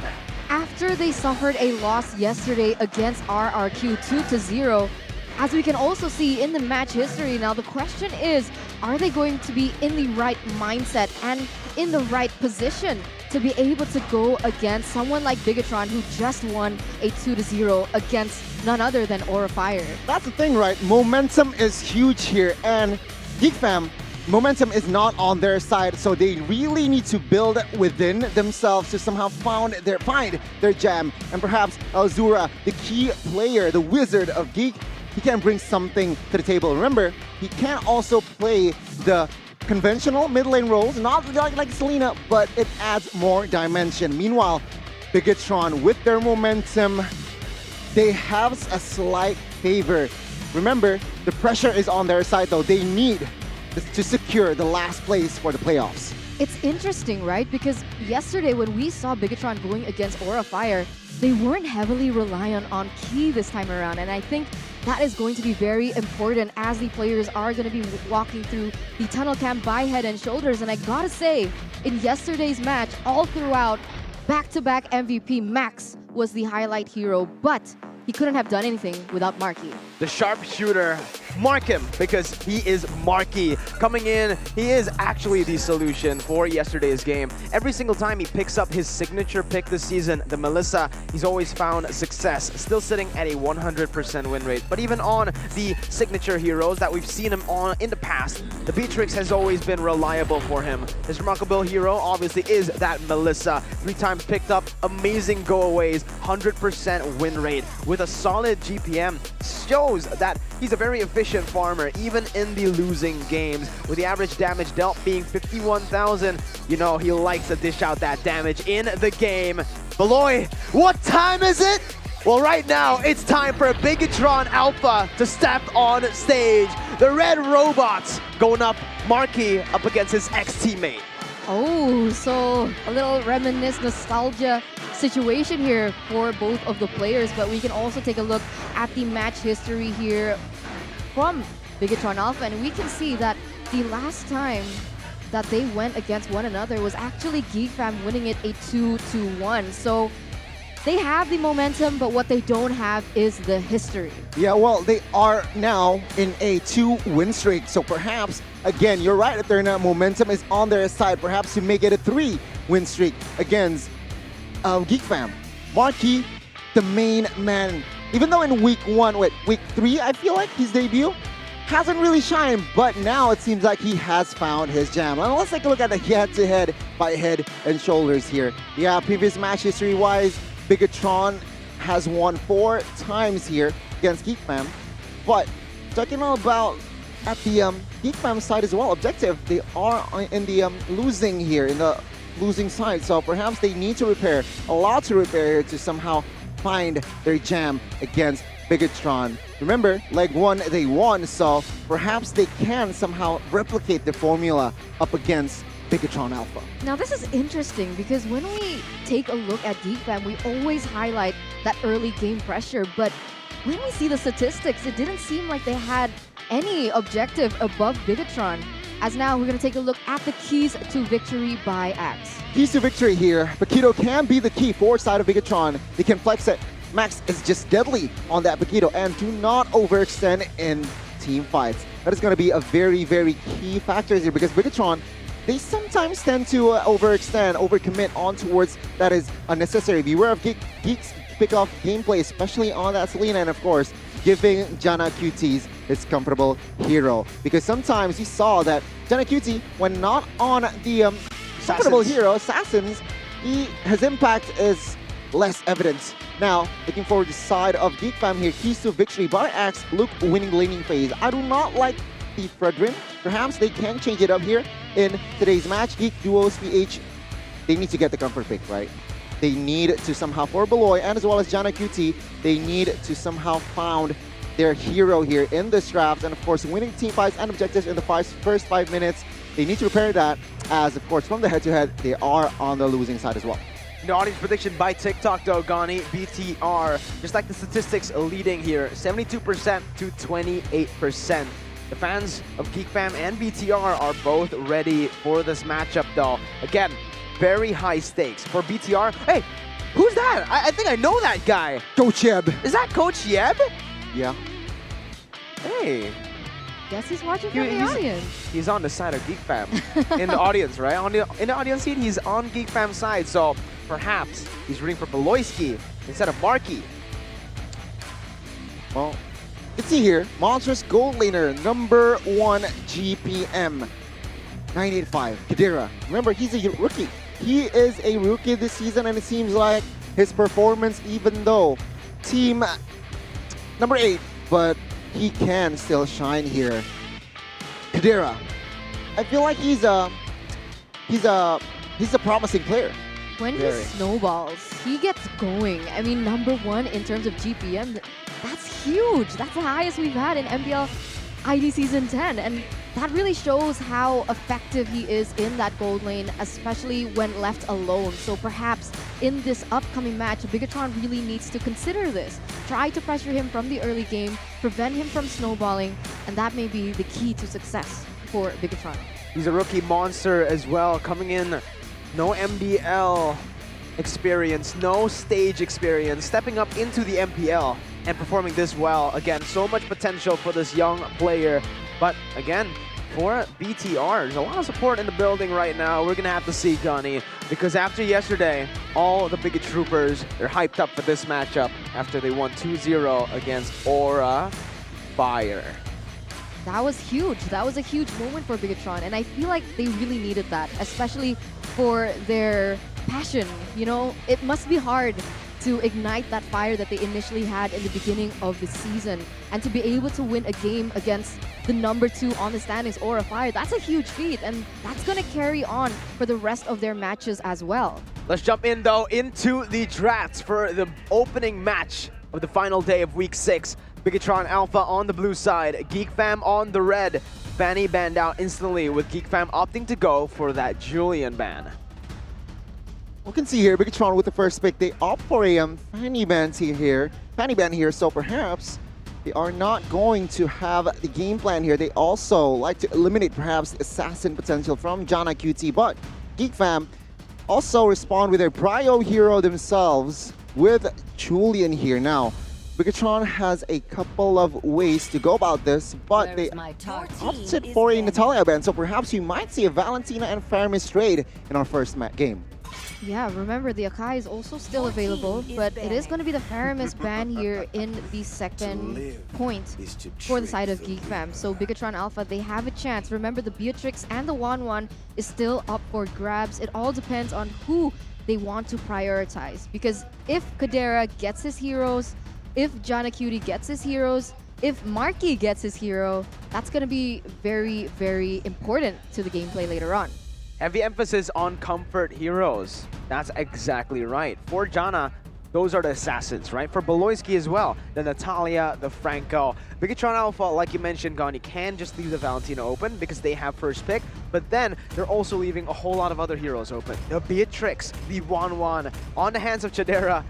After they suffered a loss yesterday against RRQ 2-0, as we can also see in the match history now, the question is, are they going to be in the right mindset and in the right position to be able to go against someone like Bigetron, who just won a 2-0 against none other than Aura Fire? That's the thing, right? Momentum is huge here, and Geek Fam momentum is not on their side, so they really need to build within themselves to somehow find their jam. And perhaps Elzura, the key player, the wizard of Geek, he can bring something to the table. Remember, he can also play the conventional mid lane roles, not like Selena, but it adds more dimension. Meanwhile, Bigetron, with their momentum, they have a slight favor. Remember, the pressure is on their side though. They need to secure the last place for the playoffs. It's interesting, right? Because yesterday when we saw Bigetron going against Aura Fire, they weren't heavily reliant on Key this time around. And I think that is going to be very important as the players are going to be walking through the tunnel camp by Head and Shoulders. And I gotta say, in yesterday's match, all throughout, back-to-back MVP, Max was the highlight hero, but he couldn't have done anything without Marky. The sharpshooter, mark him because he is Marky. Coming in, he is actually the solution for yesterday's game. Every single time he picks up his signature pick this season, the Melissa, he's always found success. Still sitting at a 100% win rate. But even on the signature heroes that we've seen him on in the past, the Beatrix has always been reliable for him. His remarkable hero obviously is that Melissa. 3 times picked up, amazing go-aways, 100% win rate with a solid GPM. Shows that he's a very efficient farmer, even in the losing games. With the average damage dealt being 51,000, you know, he likes to dish out that damage in the game. Beloy, what time is it? Well, right now, it's time for Bigetron Alpha to step on stage. The red robots going up, Marky up against his ex-teammate. Oh, so a little reminisce nostalgia situation here for both of the players, but we can also take a look at the match history here from Bigetron Alpha, and we can see that the last time that they went against one another was actually Geek Fam winning it a 2-1. So they have the momentum, but what they don't have is the history. Yeah, well, they are now in a 2-win streak, so perhaps, again, you're right, that their momentum is on their side. Perhaps to make it a 3-win streak against Geek Fam. Marky, the main man. Even though in week 3, I feel like his debut hasn't really shined, but now it seems like he has found his jam. And let's take a look at the head-to-head by Head and Shoulders here. Yeah, previous match history-wise, Bigetron has won 4 times here against Geek Fam. But talking about at the Geek Fam side as well, objective, they are in the losing here, in the losing side. So perhaps they need to repair, a lot to repair here to somehow find their jam against Bigetron. Remember, leg 1 they won, so perhaps they can somehow replicate the formula up against Bigetron Alpha. Now this is interesting because when we take a look at Geek Fam, we always highlight that early game pressure, but when we see the statistics, it didn't seem like they had any objective above Bigetron. As now, we're going to take a look at the keys to victory by Axe. Keys to victory here. Paquito can be the key forward side of Bigetron. They can flex it. Max is just deadly on that Paquito, and do not overextend in team fights. That is going to be a very, very key factor here because Bigetron, they sometimes tend to overextend, overcommit on towards that is unnecessary. Beware of Geek's pick-off gameplay, especially on that Selena, and of course, giving Jana QTs his comfortable hero. Because sometimes you saw that Jana QT, when not on the comfortable hero, Assassins, his impact is less evident. Now, looking forward to the side of Geek Fam here, keys to victory by Axe, Luke winning laning phase. I do not like the Fredrin. Perhaps they can change it up here in today's match. Geek Duos PH, they need to get the comfort pick, right? They need to somehow, for Beloy and as well as Jana QT, they need to somehow found their hero here in this draft. And of course, winning team fights and objectives in the first 5 minutes. They need to repair that as, of course, from the head-to-head, they are on the losing side as well. The audience prediction by TikTok, though, Gani, BTR, just like the statistics leading here, 72% to 28%. The fans of Geek Fam and BTR are both ready for this matchup, though. Again, very high stakes for BTR. Hey, who's that? I think I know that guy. Coach Yeb. Is that Coach Yeb? Yeah. Hey. Guess he's watching from the audience. He's on the side of Geek Fam. In the audience, right? In the audience seat, he's on Geek Fam's side, so perhaps he's rooting for Beloyski instead of Marky. Well, let's see here. Monstrous gold laner, number 1 GPM. 985, Kadira. Remember, he's a rookie. He is a rookie this season, and it seems like his performance, even though team number 8, but he can still shine here. Kadira, I feel like he's a promising player. When he snowballs, he gets going. I mean, #1 in terms of GPM, that's huge. That's the highest we've had in MPL ID Season 10. And that really shows how effective he is in that gold lane, especially when left alone. So perhaps in this upcoming match, Bigetron really needs to consider this. Try to pressure him from the early game, prevent him from snowballing, and that may be the key to success for Bigetron. He's a rookie monster as well, coming in, no MDL experience, no stage experience, stepping up into the MPL and performing this well. Again, so much potential for this young player. But again, for BTR, there's a lot of support in the building right now. We're gonna have to see, Gunny, because after yesterday, all the Biget Troopers, they're hyped up for this matchup after they won 2-0 against Aura Fire. That was huge. That was a huge moment for Bigetron, and I feel like they really needed that, especially for their passion. You know, it must be hard to ignite that fire that they initially had in the beginning of the season, and to be able to win a game against the #2 on the standings, Aura Fire. That's a huge feat, and that's going to carry on for the rest of their matches as well. Let's jump in, though, into the drafts for the opening match of the final day of Week 6. Bigetron Alpha on the blue side, Geek Fam on the red. Fanny banned out instantly, with Geek Fam opting to go for that Julian ban. We can see here, Bigetron with the first pick, they opt for a Fanny ban here, so perhaps they are not going to have the game plan here. They also like to eliminate perhaps the assassin potential from Jana QT, but Geek Fam also respond with their prio hero themselves with Julian here. Now, Bigetron has a couple of ways to go about this, but they opted for a Natalia ban, so perhaps we might see a Valentina and Fermis trade in our first game. Yeah, remember the Akai is also still available, but it is going to be the Fermis ban here in the second point for the side of Geek Fam. So Bigetron Alpha, they have a chance. Remember, the Beatrix and the Wanwan is still up for grabs. It all depends on who they want to prioritize, because if Kadera gets his heroes, if Jana Cutie gets his heroes, if Marky gets his hero, that's going to be very, very important to the gameplay later on. Heavy emphasis on comfort heroes. That's exactly right. For Jana, those are the assassins, right? For Beloyski as well, the Natalia, the Franco. Bigetron Alpha, like you mentioned, Gani, can just leave the Valentina open because they have first pick, but then they're also leaving a whole lot of other heroes open. The Beatrix, the Wanwan, on the hands of Chadera.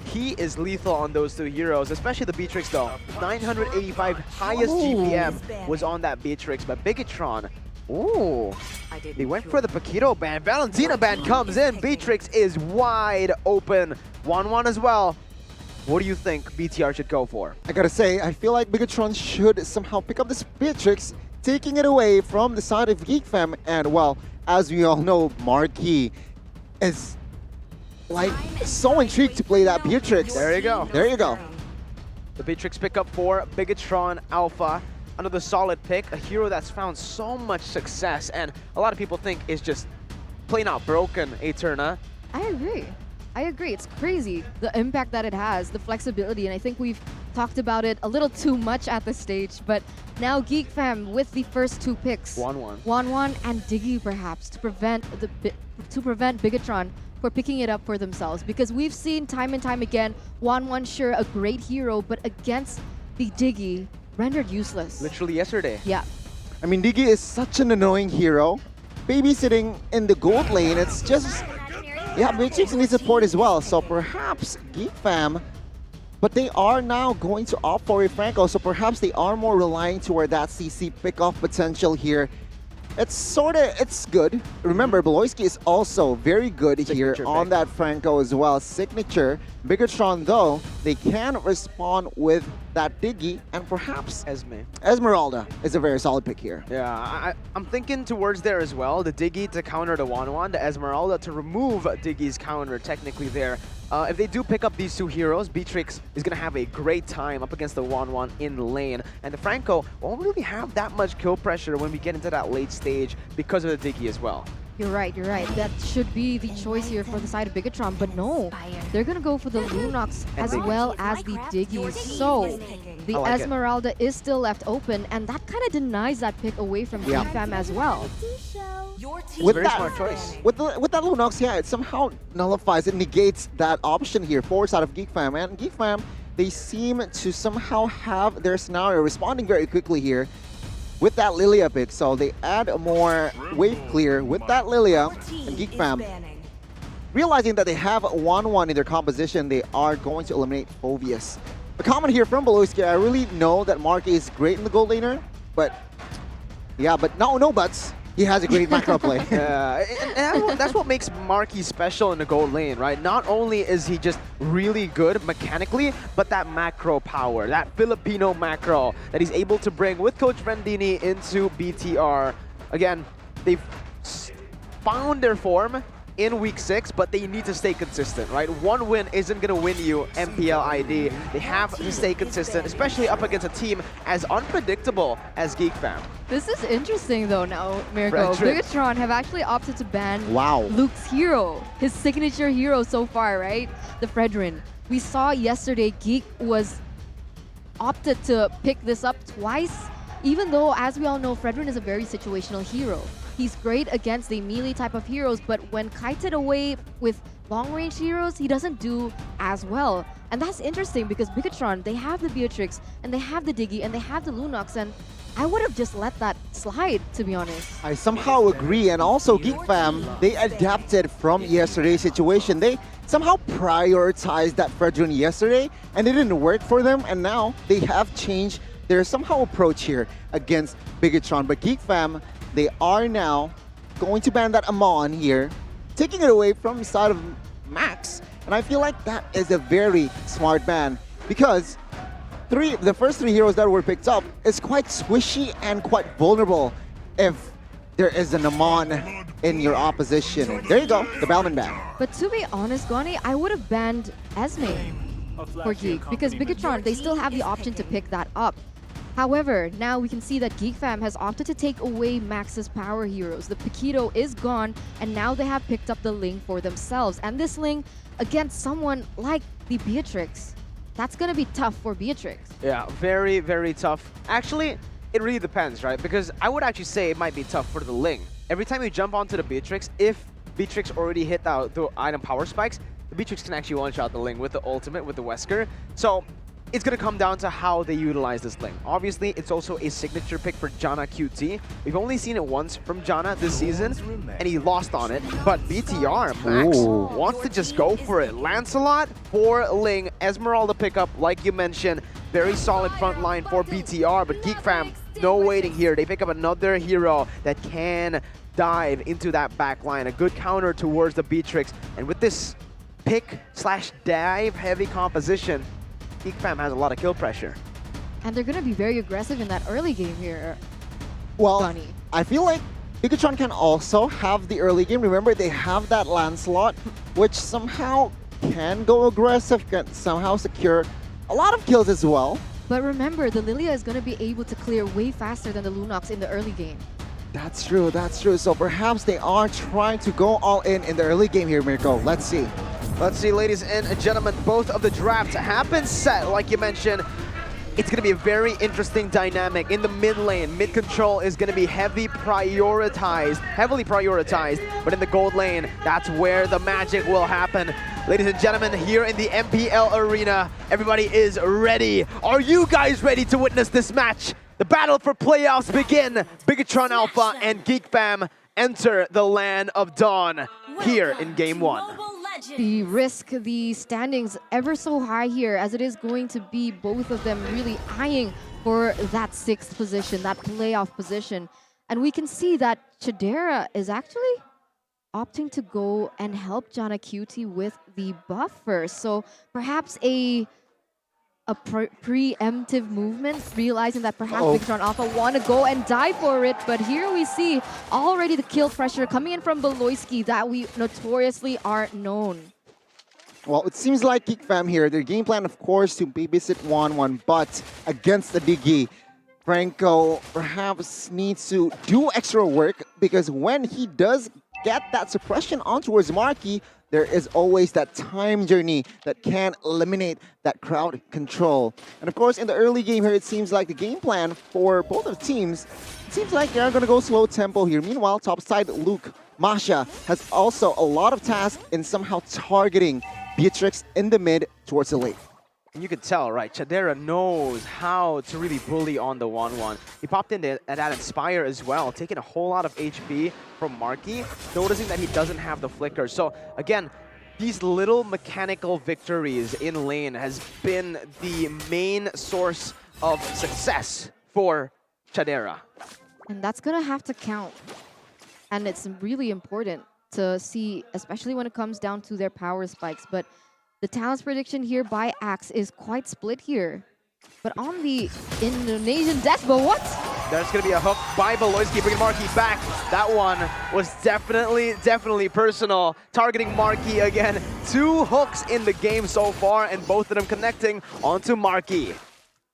He is lethal on those two heroes, especially the Beatrix though. 985 highest GPM was on that Beatrix, but Bigetron, ooh, they went for the Paquito ban. Valentina ban comes in. Beatrix is wide open. 1-1 as well. What do you think BTR should go for? I gotta say, I feel like Bigetron should somehow pick up this Beatrix, taking it away from the side of Geek Fam. And well, as we all know, Marquis is like so intrigued to play that Beatrix. There you go. There you go. The Beatrix pickup for Bigetron Alpha. Another solid pick, a hero that's found so much success and a lot of people think is just plain out broken, Eterna. I agree. It's crazy, the impact that it has, the flexibility, and I think we've talked about it a little too much at this stage, but now Geek Fam with the first two picks. 1-1 and Diggy perhaps to prevent Bigetron for picking it up for themselves, because we've seen time and time again, 1-1 sure a great hero, but against the Diggy, rendered useless. Literally yesterday. Yeah. I mean, Diggy is such an annoying hero. Babysitting in the gold lane, it's just... Yeah, Beatrix needs support as well, so perhaps Geek Fam, but they are now going to opt for a Franco, so perhaps they are more relying toward that CC pick-off potential here. It's good. Remember, Beloyski is also very good here on that Franco as well. Signature. Bigetron, though, they can respond with that Diggy, and perhaps Esme. Esmeralda is a very solid pick here. Yeah, I'm thinking towards there as well. The Diggy to counter the 1-1, the Esmeralda to remove Diggy's counter technically there. If they do pick up these two heroes, Beatrix is going to have a great time up against the 1-1 in lane. And the Franco won't really have that much kill pressure when we get into that late stage because of the Diggy as well. You're right. That should be the choice here for the side of Bigetron, but no. They're going to go for the Lunox as well as the Diggies. So the like Esmeralda is still left open, and that kind of denies that pick away from Yeah. Fam as well. With Very that, smart choice. With that Lunox, yeah, it somehow nullifies, it negates that option here for side of Geek Fam. And Geek Fam, they seem to somehow have their scenario responding very quickly here with that Lilia pick. So they add more wave clear with that Lilia, and Geek Fam, realizing that they have 1-1 in their composition, they are going to eliminate Phoveus. A comment here from Beloski, I really know that Marky is great in the gold laner, but yeah, but no buts. He has a great macro play. Yeah, and that's what makes Marky special in the gold lane, right? Not only is he just really good mechanically, but that macro power, that Filipino macro that he's able to bring with Coach Rendini into BTR. Again, they've found their form in week 6, but they need to stay consistent, right? One win isn't going to win you MPL ID. They have to stay consistent, especially up against a team as unpredictable as Geek Fam. This is interesting though now, Mirko. Frederick. Bigetron have actually opted to ban Wow. Luke's hero, his signature hero so far, right? The Fredrin. We saw yesterday Geek was opted to pick this up twice, even though, as we all know, Fredrin is a very situational hero. He's great against the melee type of heroes, but when kited away with long-range heroes, he doesn't do as well. And that's interesting because Bigetron, they have the Beatrix, and they have the Diggy, and they have the Lunox, and I would have just let that slide, to be honest. I somehow agree, and also Geek Fam, they adapted from yesterday's situation. They somehow prioritized that Fredrin yesterday, and it didn't work for them, and now they have changed their somehow approach here against Bigetron. But Geek Fam, they are now going to ban that Amon here, taking it away from the side of Max, and I feel like that is a very smart ban because the first 3 heroes that were picked up is quite squishy and quite vulnerable if there is an Amon in your opposition. There you go, the Bellman ban. But to be honest, Goni, I would have banned Esme for Geek because Bigetron, they still have the option to pick that up. However, now we can see that Geek Fam has opted to take away Max's power heroes. The Paquito is gone, and now they have picked up the Ling for themselves. And this Ling against someone like the Beatrix, that's going to be tough for Beatrix. Yeah, very, very tough. Actually, it really depends, right? Because I would actually say it might be tough for the Ling. Every time you jump onto the Beatrix, if Beatrix already hit the item power spikes, the Beatrix can actually one-shot the Ling with the ultimate, with the Wesker. So it's going to come down to how they utilize this Ling. Obviously, it's also a signature pick for Janna QT. We've only seen it once from Janna this season, and he lost on it. But BTR, Max, wants to just go for it. Lancelot for Ling. Esmeralda pickup, like you mentioned. Very solid front line for BTR, but Geek Fam, no waiting here. They pick up another hero that can dive into that back line. A good counter towards the Beatrix. And with this pick/dive heavy composition, Geek Fam has a lot of kill pressure. And they're going to be very aggressive in that early game here. Well, Goni. I feel like Bigetron can also have the early game. Remember, they have that Lancelot, which somehow can go aggressive, can somehow secure a lot of kills as well. But remember, the Lilia is going to be able to clear way faster than the Lunox in the early game. That's true, that's true. So perhaps they are trying to go all in the early game here, Mirko. Let's see. Let's see, ladies and gentlemen, both of the drafts have been set, like you mentioned. It's going to be a very interesting dynamic. In the mid lane, mid control is going to be heavily prioritized, but in the gold lane, that's where the magic will happen. Ladies and gentlemen, here in the MPL arena, everybody is ready. Are you guys ready to witness this match? The battle for playoffs begin. Bigetron Alpha and Geek Fam enter the land of Dawn here in Game 1. The risk, the standings ever so high here, as it is going to be both of them really eyeing for that 6th position, that playoff position. And we can see that Chidera is actually opting to go and help Janna QT with the buff first. So perhaps a a preemptive movement, realizing that perhaps Bigetron Alpha want to go and die for it. But here we see already the kill pressure coming in from Beloyski that we notoriously are known. Well, it seems like Geek Fam here, their game plan, of course, to babysit 1-1, but against the Diggy, Franco perhaps needs to do extra work because when he does get that suppression on towards Marky, there is always that time journey that can eliminate that crowd control. And of course, in the early game here, it seems like the game plan for both of the teams, it seems like they're going to go slow tempo here. Meanwhile, topside Luke, Masha has also a lot of tasks in somehow targeting Beatrix in the mid towards the late. And you can tell, right, Chadera knows how to really bully on the 1-1. He popped in at that Inspire as well, taking a whole lot of HP from Marky, noticing that he doesn't have the flicker. So again, these little mechanical victories in lane has been the main source of success for Chadera. And that's going to have to count. And it's really important to see, especially when it comes down to their power spikes. But the talents prediction here by Axe is quite split here. But on the Indonesian Despo, what? There's going to be a hook by Beloyski, bringing Marky back. That one was definitely personal. Targeting Marky again. 2 hooks in the game so far, and both of them connecting onto Marky.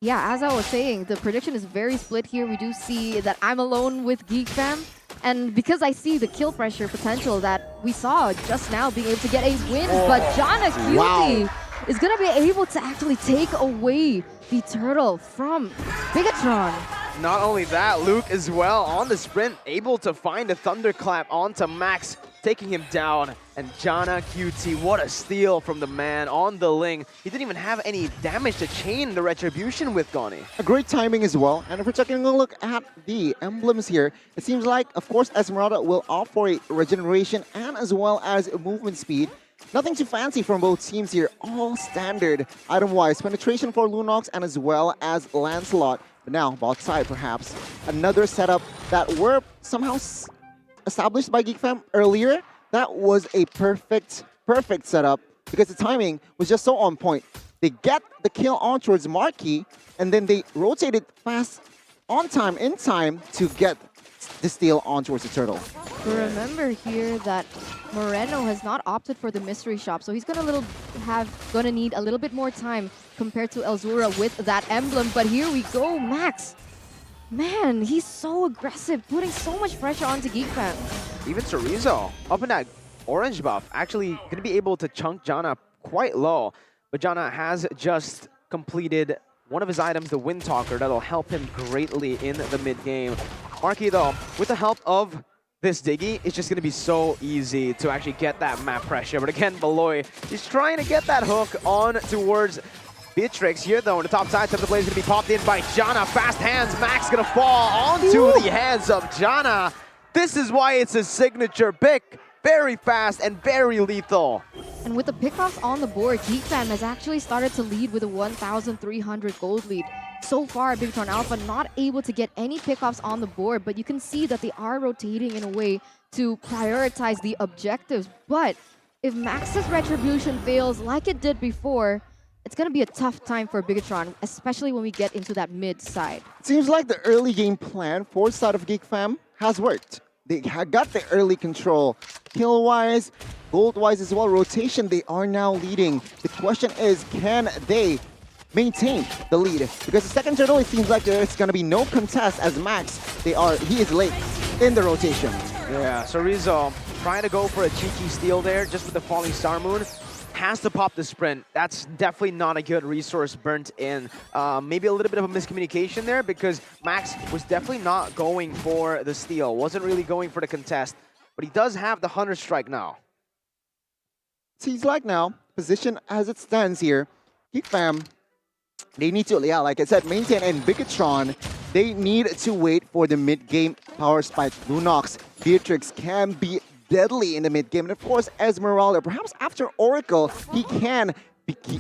Yeah, as I was saying, the prediction is very split here. We do see that I'm alone with Geek Fam. And because I see the kill pressure potential that we saw just now being able to get a win, but Jana Cutie is going to be able to actually take away the turtle from Bigetron. Not only that, Luke as well on the sprint, able to find a thunderclap onto Max, taking him down. And Jana QT, what a steal from the man on the Ling. He didn't even have any damage to chain the retribution with Goni. A great timing as well. And if we're taking a look at the emblems here, it seems like, of course, Esmeralda will opt for a regeneration and as well as movement speed. Nothing too fancy from both teams here. All standard item-wise. Penetration for Lunox and as well as Lancelot. But now, bot side perhaps. Another setup that were somehow established by Geek Fam earlier. That was a perfect setup because the timing was just so on point. They get the kill on towards Marky, and then they rotated fast on time, in time, to get the steal on towards the turtle. Remember here that Moreno has not opted for the mystery shop, so he's gonna need a little bit more time compared to Elzura with that emblem. But here we go, Max. Man, he's so aggressive, putting so much pressure onto Geek Fam. Even Chorizo, up in that orange buff, actually going to be able to chunk Jana quite low. But Jana has just completed one of his items, the Wind Talker, that'll help him greatly in the mid-game. Marky, though, with the help of this Diggy, it's just going to be so easy to actually get that map pressure. But again, Beloy, he's trying to get that hook on towards Beatrix. Here, though, on the top side, some of the blade is going to be popped in by Jana. Fast hands, Max going to fall onto the hands of Jana. This is why it's a signature pick. Very fast and very lethal. And with the pickoffs on the board, Geek Fam has actually started to lead with a 1,300 gold lead. So far, Bigetron Alpha not able to get any pickoffs on the board, but you can see that they are rotating in a way to prioritize the objectives. But if Max's retribution fails like it did before, it's going to be a tough time for Bigetron, especially when we get into that mid side. Seems like the early game plan for the side of Geek Fam has worked. They got the early control. Kill-wise, gold-wise as well, rotation, they are now leading. The question is, can they maintain the lead? Because the second turtle, it seems like there's going to be no contest as Max, he is late in the rotation. Yeah, so Rizzo trying to go for a cheeky steal there, just with the Falling Star Moon. Has to pop the sprint. That's definitely not a good resource burnt in. Maybe a little bit of a miscommunication there because Max was definitely not going for the steal. Wasn't really going for the contest. But he does have the Hunter Strike now. Seems like now, position as it stands here, Geek Fam, they need to, like I said, maintain, and Bigetron, they need to wait for the mid-game power spike. Lunox, Beatrix can be deadly in the mid-game. And of course, Esmeralda, perhaps after Oracle, he can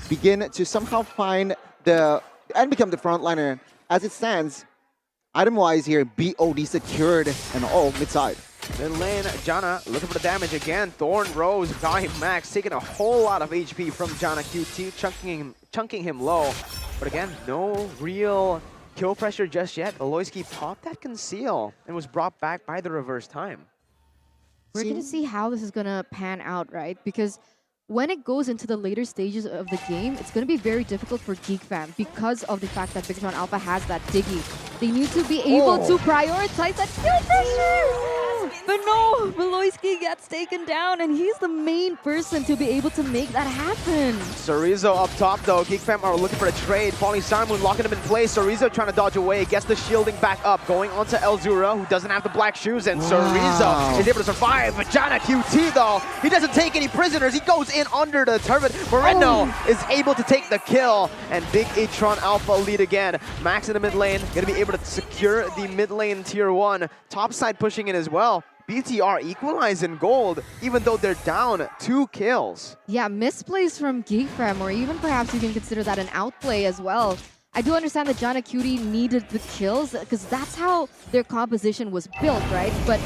begin to somehow find and become the frontliner. As it stands, item-wise here, BOD secured and all mid-side. Then lane, Jana looking for the damage again. Thorn Rose by Max, taking a whole lot of HP from Jana QT, chunking him low. But again, no real kill pressure just yet. Aloyski popped that conceal and was brought back by the reverse time. We're going to see how this is going to pan out, right? Because when it goes into the later stages of the game, it's going to be very difficult for Geek Fam because of the fact that Bigetron Alpha has that Diggy. They need to be able to prioritize that kill pressure! But no, Aloyski gets taken down, and he's the main person to be able to make that happen. Sorizo up top though. Geek Fam are looking for a trade. Falling Sarmoon locking him in place. Sorizo trying to dodge away. Gets the shielding back up. Going onto Elzura, who doesn't have the black shoes. And Sorizo is able to survive. Vagina QT though. He doesn't take any prisoners. He goes in under the turret. Moreno is able to take the kill. And Bigetron Alpha lead again. Max in the mid lane. Going to be able to secure the mid lane tier 1. Top side pushing in as well. BTR equalize in gold, even though they're down 2 kills. Yeah, misplays from Geek Fam, or even perhaps you can consider that an outplay as well. I do understand that Jana Cutie needed the kills, because that's how their composition was built, right? But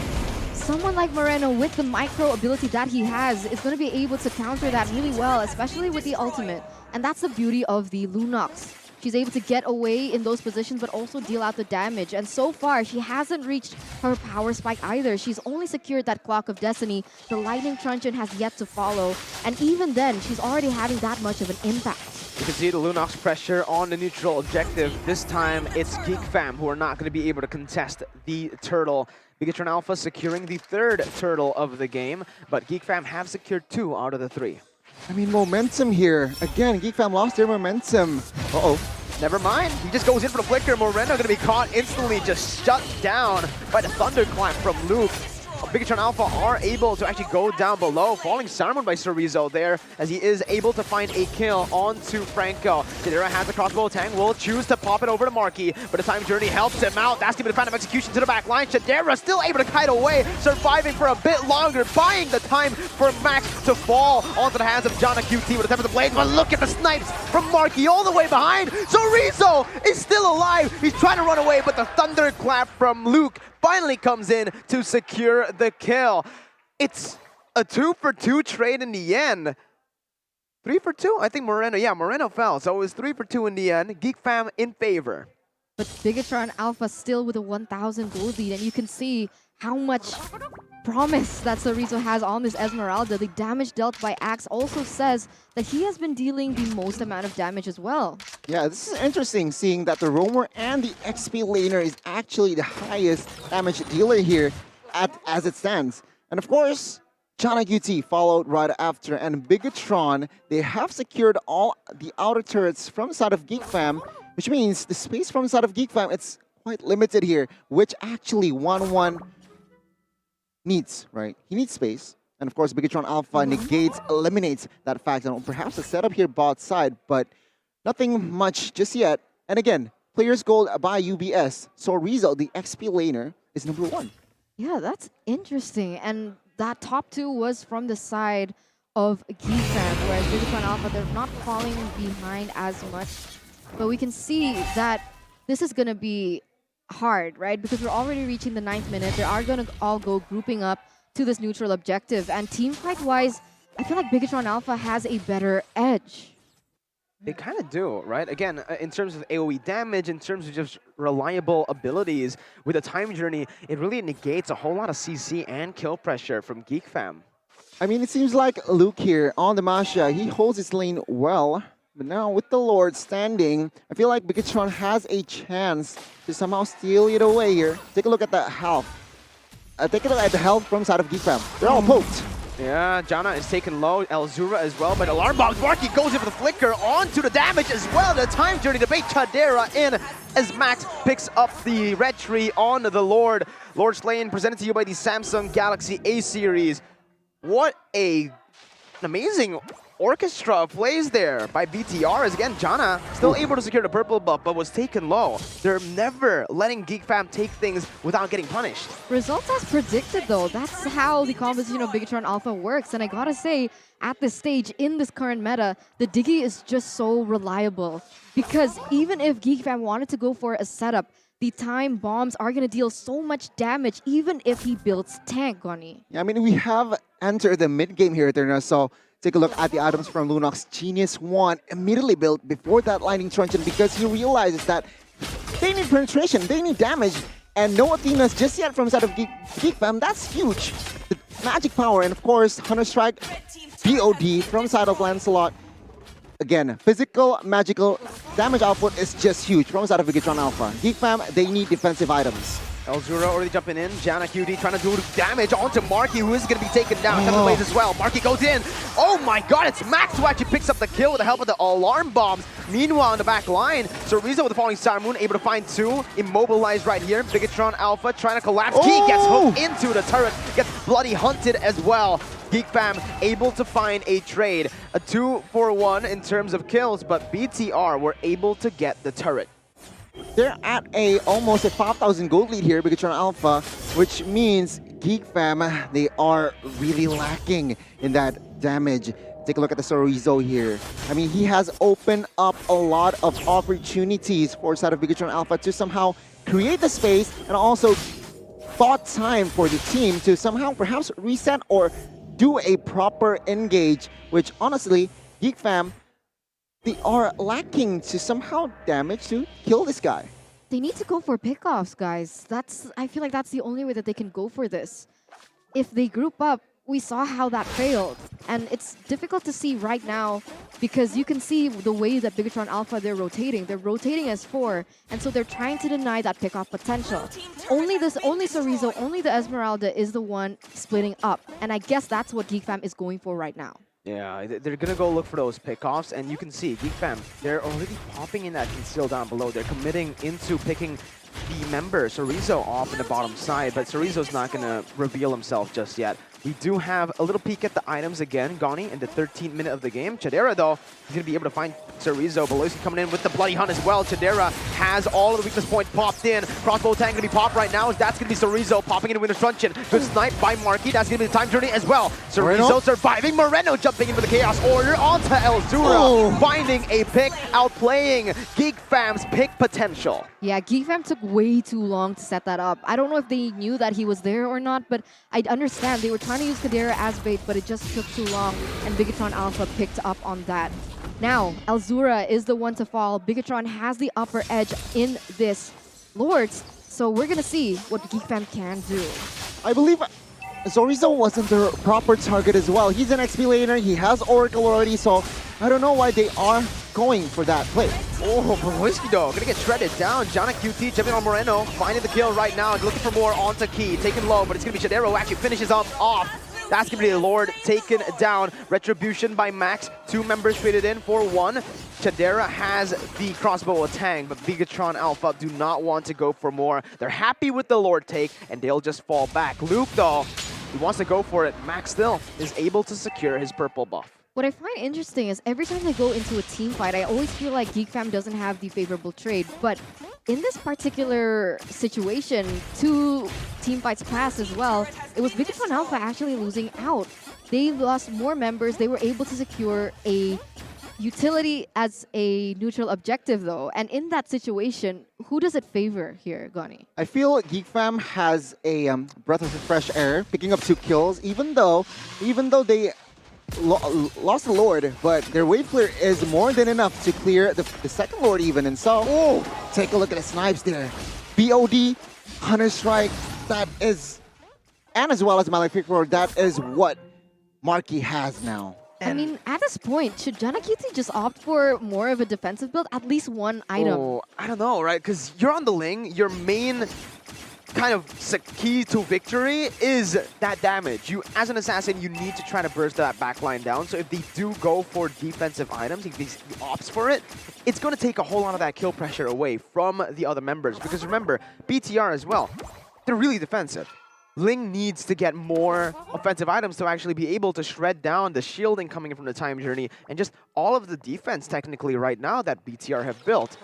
someone like Moreno, with the micro ability that he has, is going to be able to counter that really well, especially with the ultimate. And that's the beauty of the Lunox. She's able to get away in those positions, but also deal out the damage. And so far, she hasn't reached her power spike either. She's only secured that Clock of Destiny. The Lightning Truncheon has yet to follow. And even then, she's already having that much of an impact. You can see the Lunox pressure on the neutral objective. This time, it's Geek Fam who are not going to be able to contest the turtle. Bigetron Alpha securing the 3rd turtle of the game, but Geek Fam have secured 2 out of the 3. I mean, momentum here. Again, Geek Fam lost their momentum. Uh-oh. Never mind. He just goes in for the flicker. Moreno going to be caught instantly, just shut down by the thunderclap from Luke. Bigetron Alpha are able to actually go down below. Falling Sarmoon by Sorizo there, as he is able to find a kill onto Franco. Shadira has the crossbow. Tang will choose to pop it over to Marky, but the time journey helps him out. That's going to be the Phantom Execution to the back line. Shadira still able to kite away, surviving for a bit longer, buying the time for Max to fall onto the hands of Jana QT with the tip of the blade. But look at the snipes from Marky all the way behind. Sorizo is still alive. He's trying to run away, but the thunderclap from Luke finally comes in to secure the kill. It's a 2-for-2 trade in the end. 3-for-2? I think Moreno, yeah, Moreno fell. So it was 3-for-2 in the end. Geek Fam in favor. But Bigetron Alpha still with a 1,000 gold lead, and you can see how much promise that Sorizo has on this Esmeralda. The damage dealt by Axe also says that he has been dealing the most amount of damage as well. Yeah, this is interesting, seeing that the Roamer and the XP laner is actually the highest damage dealer here as it stands. And of course, Jana QT followed right after, and Bigetron, they have secured all the outer turrets from the side of Geek Fam, which means the space from the side of Geek Fam, it's quite limited here, which actually 1-1 needs, right? He needs space. And of course, Bigetron Alpha negates, eliminates that fact. And perhaps a setup here bot side, but nothing much just yet. And again, players gold by UBS. Sorizo, the XP laner, is number 1. Yeah, that's interesting. And that top 2 was from the side of Geek Fam, whereas Bigetron Alpha, they're not falling behind as much. But we can see that this is going to be hard, right? Because we're already reaching the 9th minute. They are going to all go grouping up to this neutral objective. And team fight-wise, I feel like Bigetron Alpha has a better edge. They kind of do, right? Again, in terms of AoE damage, in terms of just reliable abilities, with a time journey, it really negates a whole lot of CC and kill pressure from Geek Fam. I mean, it seems like Luke here on the Masha, he holds his lane well. But now with the Lord standing, I feel like Bigetron has a chance to somehow steal it away here. Take a look at the health. Take a look at the health from side of Geek Fam. They're all poked. Yeah, Jana is taken low, Elzura as well, but Alarm Box, Marky goes in for the flicker, onto the damage as well. The time journey to bait Chadera in as Max picks up the red tree on the Lord. Lord Slain presented to you by the Samsung Galaxy A series. What an amazing orchestra plays there by BTR, as again, Jana still able to secure the purple buff, but was taken low. They're never letting Geek Fam take things without getting punished. Results as predicted, though. That's how the composition of Bigetron Alpha works. And I gotta say, at this stage, in this current meta, the Diggy is just so reliable. Because even if Geek Fam wanted to go for a setup, the time bombs are gonna deal so much damage, even if he builds tank, Goni. Yeah, I mean, we have entered the mid game here, Eterna, so take a look at the items from Lunox. Genius 1 immediately built before that lightning truncheon because he realizes that they need penetration, they need damage, and no Athenas just yet from side of Geek Fam. That's huge. The magic power, and of course, Hunter Strike, BOD from side of Lancelot. Again, physical, magical damage output is just huge from side of Bigetron Alpha. Geek Fam, they need defensive items. Elzura already jumping in. Jana QD trying to do damage onto Marky, who is going to be taken down. Coming ways as well. Marky goes in. Oh my god, it's Max who actually picks up the kill with the help of the alarm bombs. Meanwhile, in the back line, Sorizo with the falling Star Moon, able to find two. Immobilized right here. Bigetron Alpha trying to collapse. Geek gets hooked into the turret. Gets bloody hunted as well. Geek Fam able to find a trade. A 2-for-1 in terms of kills, but BTR were able to get the turret. They're at almost a 5,000 gold lead here, Bigetron Alpha, which means Geek Fam, they are really lacking in that damage. Take a look at the Sorizo here. I mean, he has opened up a lot of opportunities for side of Bigetron Alpha to somehow create the space and also bought time for the team to somehow perhaps reset or do a proper engage, which honestly, Geek Fam, they are lacking to somehow damage to kill this guy. They need to go for pickoffs, guys. I feel like that's the only way that they can go for this. If they group up, we saw how that failed. And it's difficult to see right now because you can see the way that Bigetron Alpha, they're rotating. They're rotating as 4, and so they're trying to deny that pickoff potential. Only Sorizo, only the Esmeralda is the one splitting up. And I guess that's what Geek Fam is going for right now. Yeah, they're going to go look for those pickoffs, and you can see Geek Fam, they're already popping in that conceal down below. They're committing into picking the member, Sorizo, off in the bottom side, but Sorizo's not going to reveal himself just yet. We do have a little peek at the items again, Gani, in the 13th minute of the game. Chadera, though, he's going to be able to find Sorizo. Belosi coming in with the Bloody Hunt as well. Chadera has all of the weakness points popped in. Crossbow tank going to be popped right now. That's going to be Sorizo popping in with a truncheon. Good snipe by Marky. That's going to be the time journey as well. Sorizo surviving. Moreno jumping in with the Chaos Order onto Elzura. Finding a pick, outplaying Geek Fam's pick potential. Yeah, Geek Fam took way too long to set that up. I don't know if they knew that he was there or not, but I understand. They were trying to use Kadera as bait, but it just took too long, and Bigetron Alpha picked up on that. Now, Elzura is the one to fall. Bigetron has the upper edge in this Lords, so we're going to see what Geek Fam can do. I believe Sorizo wasn't the proper target as well. He's an XP laner, he has Oracle already, so I don't know why they are going for that play. Oh, but Whiskey Dog gonna get shredded down. Jana QT jumping on Moreno, finding the kill right now, looking for more onto Key, taken low, but it's gonna be Chadero who actually finishes off. That's gonna be the Lord taken down. Retribution by Max, 2 members traded in for 1. Chadera has the crossbow attack, but Bigetron Alpha do not want to go for more. They're happy with the Lord take, and they'll just fall back. Luke, though, he wants to go for it. Max still is able to secure his purple buff. What I find interesting is every time they go into a team fight, I always feel like Geek Fam doesn't have the favorable trade. But in this particular situation, 2 team fights passed as well, it was Bigetron Alpha actually losing out. They lost more members. They were able to secure a utility as a neutral objective, though. And in that situation, who does it favor here, Gani? I feel Geek Fam has a breath of fresh air, picking up 2 kills, even though they lost the Lord, but their wave clear is more than enough to clear the second Lord even. And so, take a look at the snipes there. BOD, Hunter Strike, that is, and as well as Malefic Roar, that is what Marky has now. I mean, at this point, should Jana QT just opt for more of a defensive build? At least 1 item. Oh, I don't know, right? Because you're on the Ling, your main kind of key to victory is that damage. You, as an assassin, you need to try to burst that backline down. So if they do go for defensive items, if he opts for it, it's going to take a whole lot of that kill pressure away from the other members. Because remember, BTR as well, they're really defensive. Ling needs to get more offensive items to actually be able to shred down the shielding coming from the time journey and just all of the defense technically right now that BTR have built.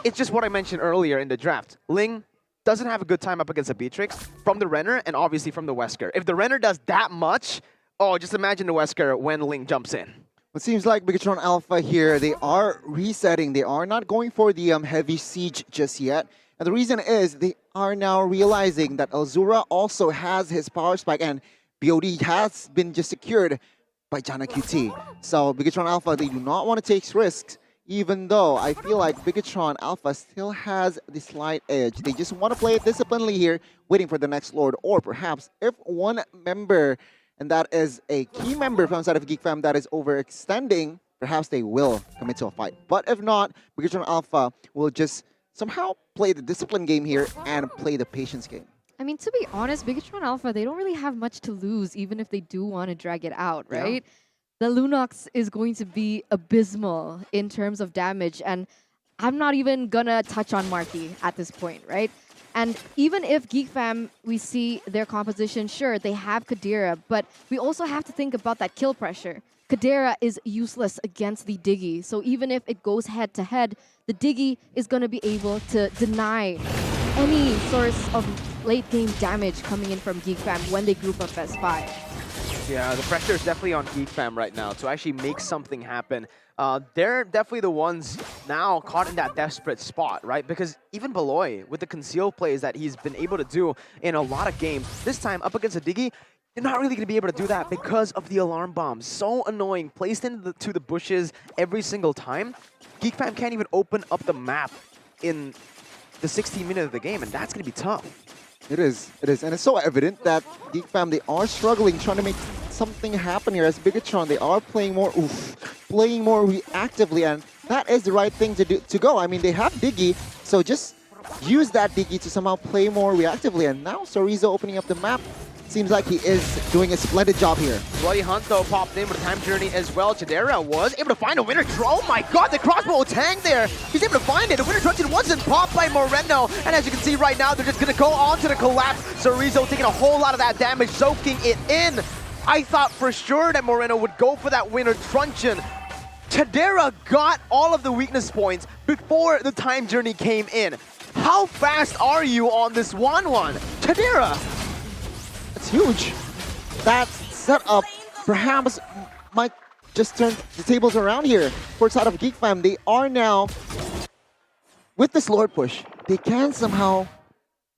It's just what I mentioned earlier in the draft. Ling doesn't have a good time up against a Beatrix from the Renner and obviously from the Wesker. If the Renner does that much, oh, just imagine the Wesker when Ling jumps in. It seems like Bigetron Alpha here, they are resetting. They are not going for the heavy siege just yet. And the reason is they are now realizing that Elzura also has his power spike and BOD has been just secured. by Jana QT. So Bigetron Alpha, they do not want to take risks, even though I feel like Bigetron Alpha still has the slight edge. They just want to play it disciplinedly here, waiting for the next Lord, or perhaps if one member, and that is a key member from side of Geek Fam, that is overextending, perhaps they will commit to a fight. But if not, Bigetron Alpha will just somehow play the discipline game here and play the patience game. I mean, to be honest, Bigetron Alpha, they don't really have much to lose, even if they do want to drag it out, right? The Lunox is going to be abysmal in terms of damage, and I'm not even gonna touch on Marky at this point, right? And even if Geek Fam, we see their composition, sure, they have Kadira, but we also have to think about that kill pressure. Kadira is useless against the Diggy, so even if it goes head-to-head, the Diggy is gonna be able to deny any source of late-game damage coming in from Geek Fam when they group up as 5. Yeah, the pressure is definitely on Geek Fam right now to actually make something happen. They're definitely the ones now caught in that desperate spot, right? Because even Beloy, with the conceal plays that he's been able to do in a lot of games, this time up against a Diggy, you're not really going to be able to do that because of the alarm bomb. So annoying, placed into the bushes every single time. Geek Fam can't even open up the map in the 16 minutes of the game, and that's going to be tough. It is, and it's so evident that Geek Fam, they are struggling, trying to make something happen here. As Bigetron, they are playing more reactively, and that is the right thing to go. I mean, they have Diggy, so just use that Diggy to somehow play more reactively. And now Sorizo opening up the map. Seems like he is doing a splendid job here. Bloody Hunt, though, popped in with a time journey as well. Chidera was able to find a winner. Oh my god, the crossbow tang there. He's able to find it. The winner truncheon wasn't popped by Moreno. And as you can see right now, they're just going to go on to the collapse. Sorizo taking a whole lot of that damage, soaking it in. I thought for sure that Moreno would go for that winner truncheon. Chidera got all of the weakness points before the time journey came in. How fast are you on this 1-1? Chidera! It's huge. That setup perhaps might just turn the tables around here for side of Geek Fam. They are now, with this Lord push, they can somehow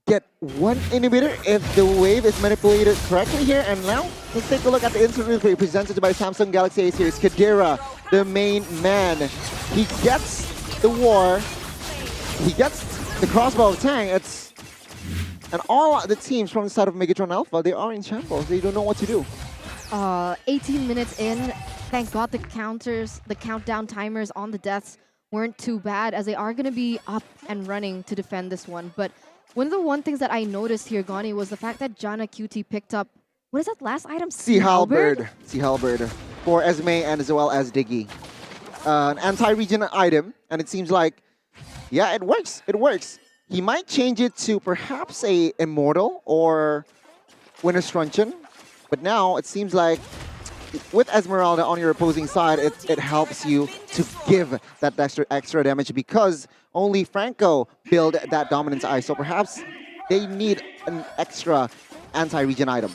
get one inhibitor if the wave is manipulated correctly here. And now, let's take a look at the instant replay presented by Samsung Galaxy A series. Kadira, the main man. He gets the war. He gets the crossbow of Tang. And all the teams from the side of Bigetron Alpha, they are in shambles. They don't know what to do. 18 minutes in, thank God the countdown timers on the deaths weren't too bad, as they are going to be up and running to defend this one. But one of the things that I noticed here, Gani, was the fact that Jana QT picked up, what is that last item? Sea Halberd for Esme and as well as Diggy. An anti-region item, and it seems like, yeah, it works. It works. He might change it to perhaps a Immortal or Winner's Truncheon, but now it seems like with Esmeralda on your opposing side, it helps you to give that extra damage because only Franco build that Dominance Eye, so perhaps they need an extra anti-region item.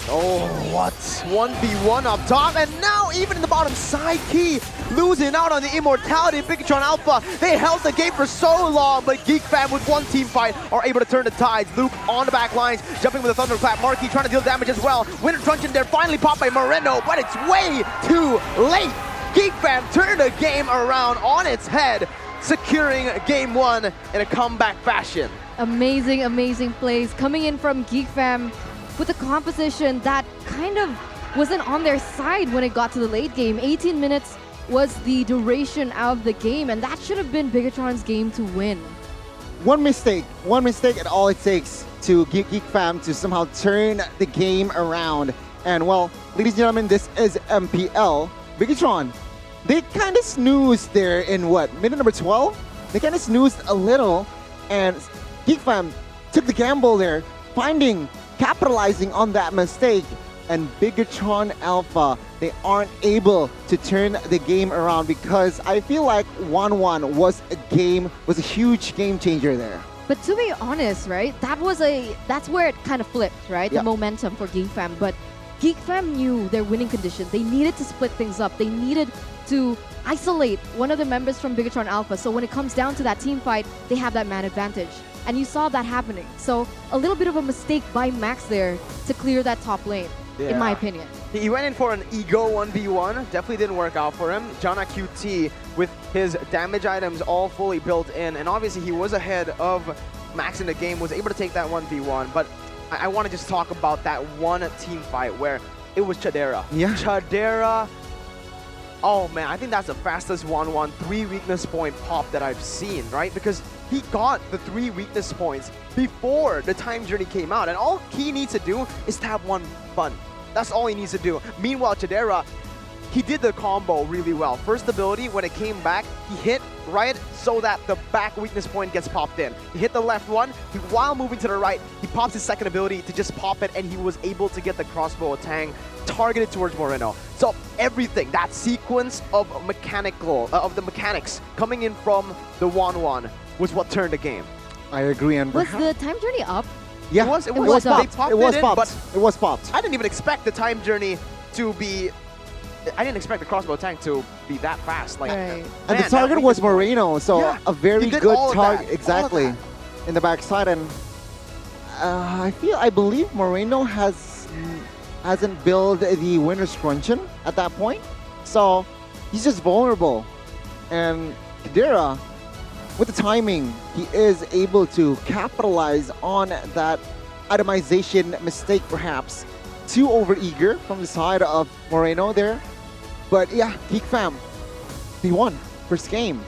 Oh, what? 1v1 up top, and now even in the bottom side, Key losing out on the immortality. Bigetron Alpha, they held the game for so long, but Geek Fam with one team fight are able to turn the tides. Luke on the back lines, jumping with a thunderclap. Marky trying to deal damage as well. Winner Truncheon there, finally popped by Moreno, but it's way too late. Geek Fam turned the game around on its head, securing game 1 in a comeback fashion. Amazing, amazing plays coming in from Geek Fam with a composition that kind of wasn't on their side when it got to the late game. 18 minutes was the duration of the game, and that should have been Bigetron's game to win. One mistake and all it takes to Geek Fam to somehow turn the game around. And well, ladies and gentlemen, this is MPL. Bigetron, they kind of snoozed there in what, minute number 12? They kind of snoozed a little, and Geek Fam took the gamble there, capitalizing on that mistake, and Bigetron Alpha, they aren't able to turn the game around because I feel like 1-1 was a huge game changer there. But to be honest, right, that's where it kind of flipped, right? Yeah. The momentum for Geek Fam. But Geek Fam knew their winning condition. They needed to split things up. They needed to isolate one of the members from Bigetron Alpha. So when it comes down to that team fight, they have that man advantage. And you saw that happening. So a little bit of a mistake by Max there to clear that top lane, in my opinion. He went in for an ego 1v1, definitely didn't work out for him. Jana QT with his damage items all fully built in, and obviously he was ahead of Max in the game, was able to take that 1v1, but I want to just talk about that one team fight where it was Chadera. Yeah. Chadera, oh man, I think that's the fastest 1-1 3 weakness point pop that I've seen, right? Because he got the 3 weakness points before the time journey came out, and all he needs to do is tap one button. That's all he needs to do. Meanwhile, Chadera, he did the combo really well. First ability, when it came back, he hit right so that the back weakness point gets popped in. He hit the left one, while moving to the right, he pops his second ability to just pop it, and he was able to get the crossbow tang targeted towards Moreno. So everything, that sequence of of the mechanics coming in from the 1-1 was what turned the game. I agree, and Was the time journey up? yeah, It was It popped was in, popped. I didn't even expect the time journey to be... I didn't expect the crossbow tank to be that fast. Like, And the target was Moreno, so Yeah, a very he did good all of target, that, exactly, in the backside. And I believe Moreno hasn't built the winner's truncheon at that point, so he's just vulnerable. And Chadera, with the timing, he is able to capitalize on that itemization mistake, perhaps too overeager from the side of Moreno there. But yeah, Geek Fam, they won first game.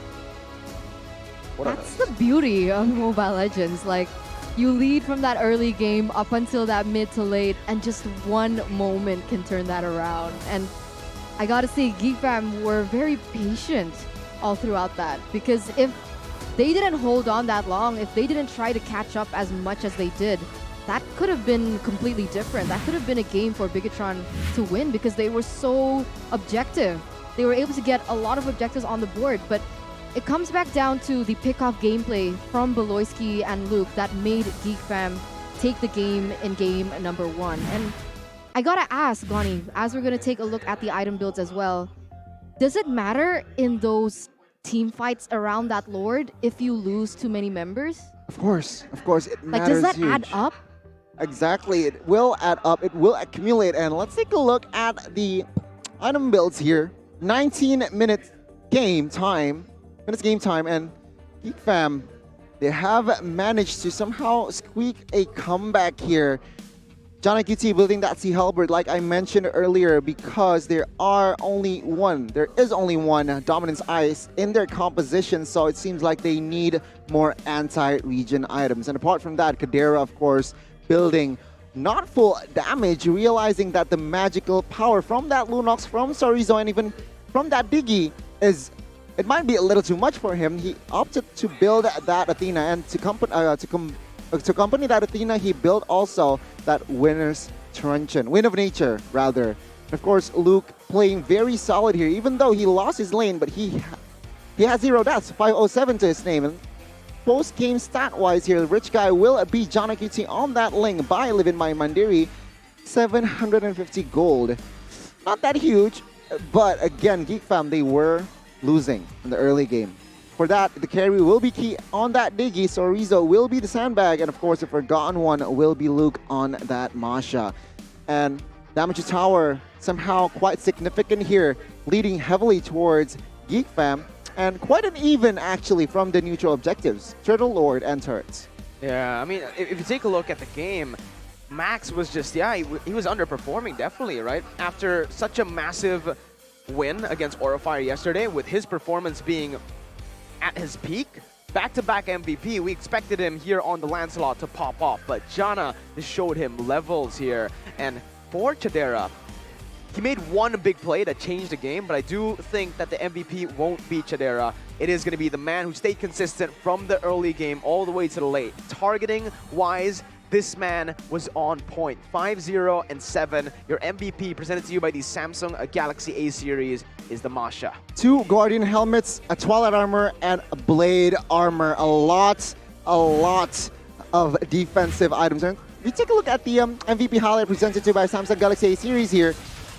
That's the beauty of Mobile Legends. Like, you lead from that early game up until that mid to late, and just one moment can turn that around. And I gotta say, Geek Fam were very patient all throughout that, because if they didn't hold on that long, if they didn't try to catch up as much as they did, that could have been completely different. That could have been a game for Bigetron to win, because they were so objective. They were able to get a lot of objectives on the board, but it comes back down to the pick-off gameplay from Beloyski and Luke that made Geek Fam take the game in game number 1. And I gotta ask, Gani, as we're gonna take a look at the item builds as well, does it matter in those team fights around that Lord if you lose too many members? Of course, it Like, matters does that huge. add up? Exactly, it will add up, it will accumulate. And let's take a look at the item builds here. 19-minute game time, and Geek Fam, they have managed to somehow squeak a comeback here. Jana QT building that Sea Halberd, like I mentioned earlier, because there is only one Dominance Ice in their composition, so it seems like they need more anti-region items. And apart from that, Chadera, of course, building not full damage, realizing that the magical power from that Lunox, from Sorizo, and even from that Diggy it might be a little too much for him. He opted to build that Athena, and to accompany that Athena, he built also that Winner's Truncheon, Wind of Nature, rather. Of course, Luke playing very solid here, even though he lost his lane, but he has 0 deaths, 507 to his name. And post-game stat-wise here, the rich guy will beat Jana QT on that lane by Livin by Mandiri, 750 gold. Not that huge, but again, Geek Fam, they were losing in the early game. For that, the carry will be key on that Diggy, Sorizo will be the sandbag, and of course the forgotten one will be Luke on that Masha. And damage to tower somehow quite significant here, leading heavily towards Geek Fam, and quite an even actually from the neutral objectives, Turtle Lord and turrets. Yeah, I mean, if you take a look at the game, Max was just, yeah, he was underperforming, definitely, right? After such a massive win against Aurafire yesterday, with his performance being at his peak, back-to-back MVP, we expected him here on the Lancelot to pop off, but Jana just showed him levels here. And for Chadera, he made one big play that changed the game, but I do think that the MVP won't be Chadera. It is going to be the man who stayed consistent from the early game all the way to the late. Targeting-wise, this man was on point. 5-0 and 7. Your MVP presented to you by the Samsung Galaxy A series is the Masha. 2 Guardian helmets, a Twilight armor, and a Blade armor. A lot of defensive items. And if you take a look at the MVP highlight presented to you by Samsung Galaxy A series here,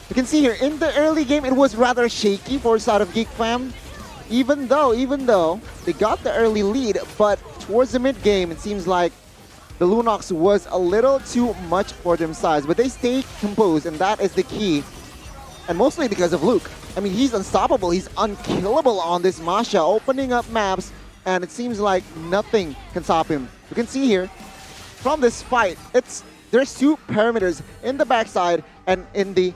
you can see here in the early game it was rather shaky for side of Geek Fam. Even though they got the early lead, but towards the mid game it seems like the Lunox was a little too much for them size, but they stayed composed, and that is the key and mostly because of Luke. I mean, he's unstoppable, he's unkillable on this Masha, opening up maps, and it seems like nothing can stop him. You can see here, from this fight, there's two perimeters in the backside and in the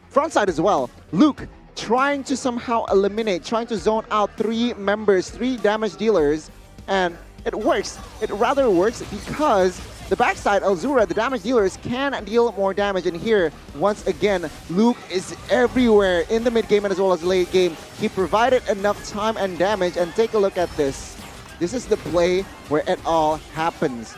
front side as well. Luke trying to somehow eliminate, trying to zone out 3 members, 3 damage dealers, and it works. It rather works because the backside, Elzura, the damage dealers, can deal more damage. And here, once again, Luke is everywhere in the mid game and as well as late game. He provided enough time and damage, and take a look at this. This is the play where it all happens.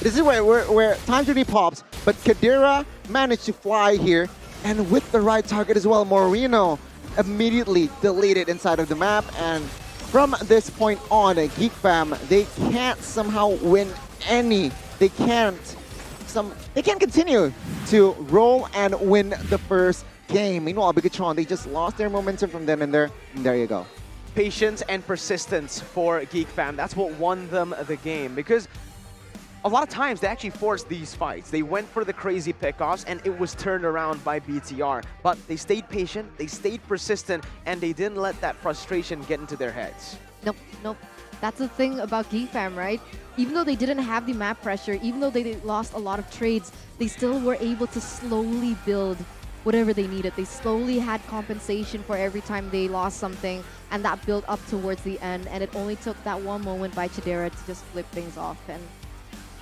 This is where time journey pops, but Kadira managed to fly here, and with the right target as well, Moreno immediately deleted inside of the map, and from this point on, Geek Fam, they can't somehow win any. They can't continue to roll and win the first game. Meanwhile, Bigetron, they just lost their momentum from then and there. And there you go. Patience and persistence for Geek Fam. That's what won them the game, because a lot of times they actually forced these fights. They went for the crazy pickoffs and it was turned around by BTR. But they stayed patient, they stayed persistent, and they didn't let that frustration get into their heads. Nope. That's the thing about Geek Fam, right? Even though they didn't have the map pressure, even though they lost a lot of trades, they still were able to slowly build whatever they needed. They slowly had compensation for every time they lost something, and that built up towards the end. And it only took that one moment by Chidera to just flip things off. And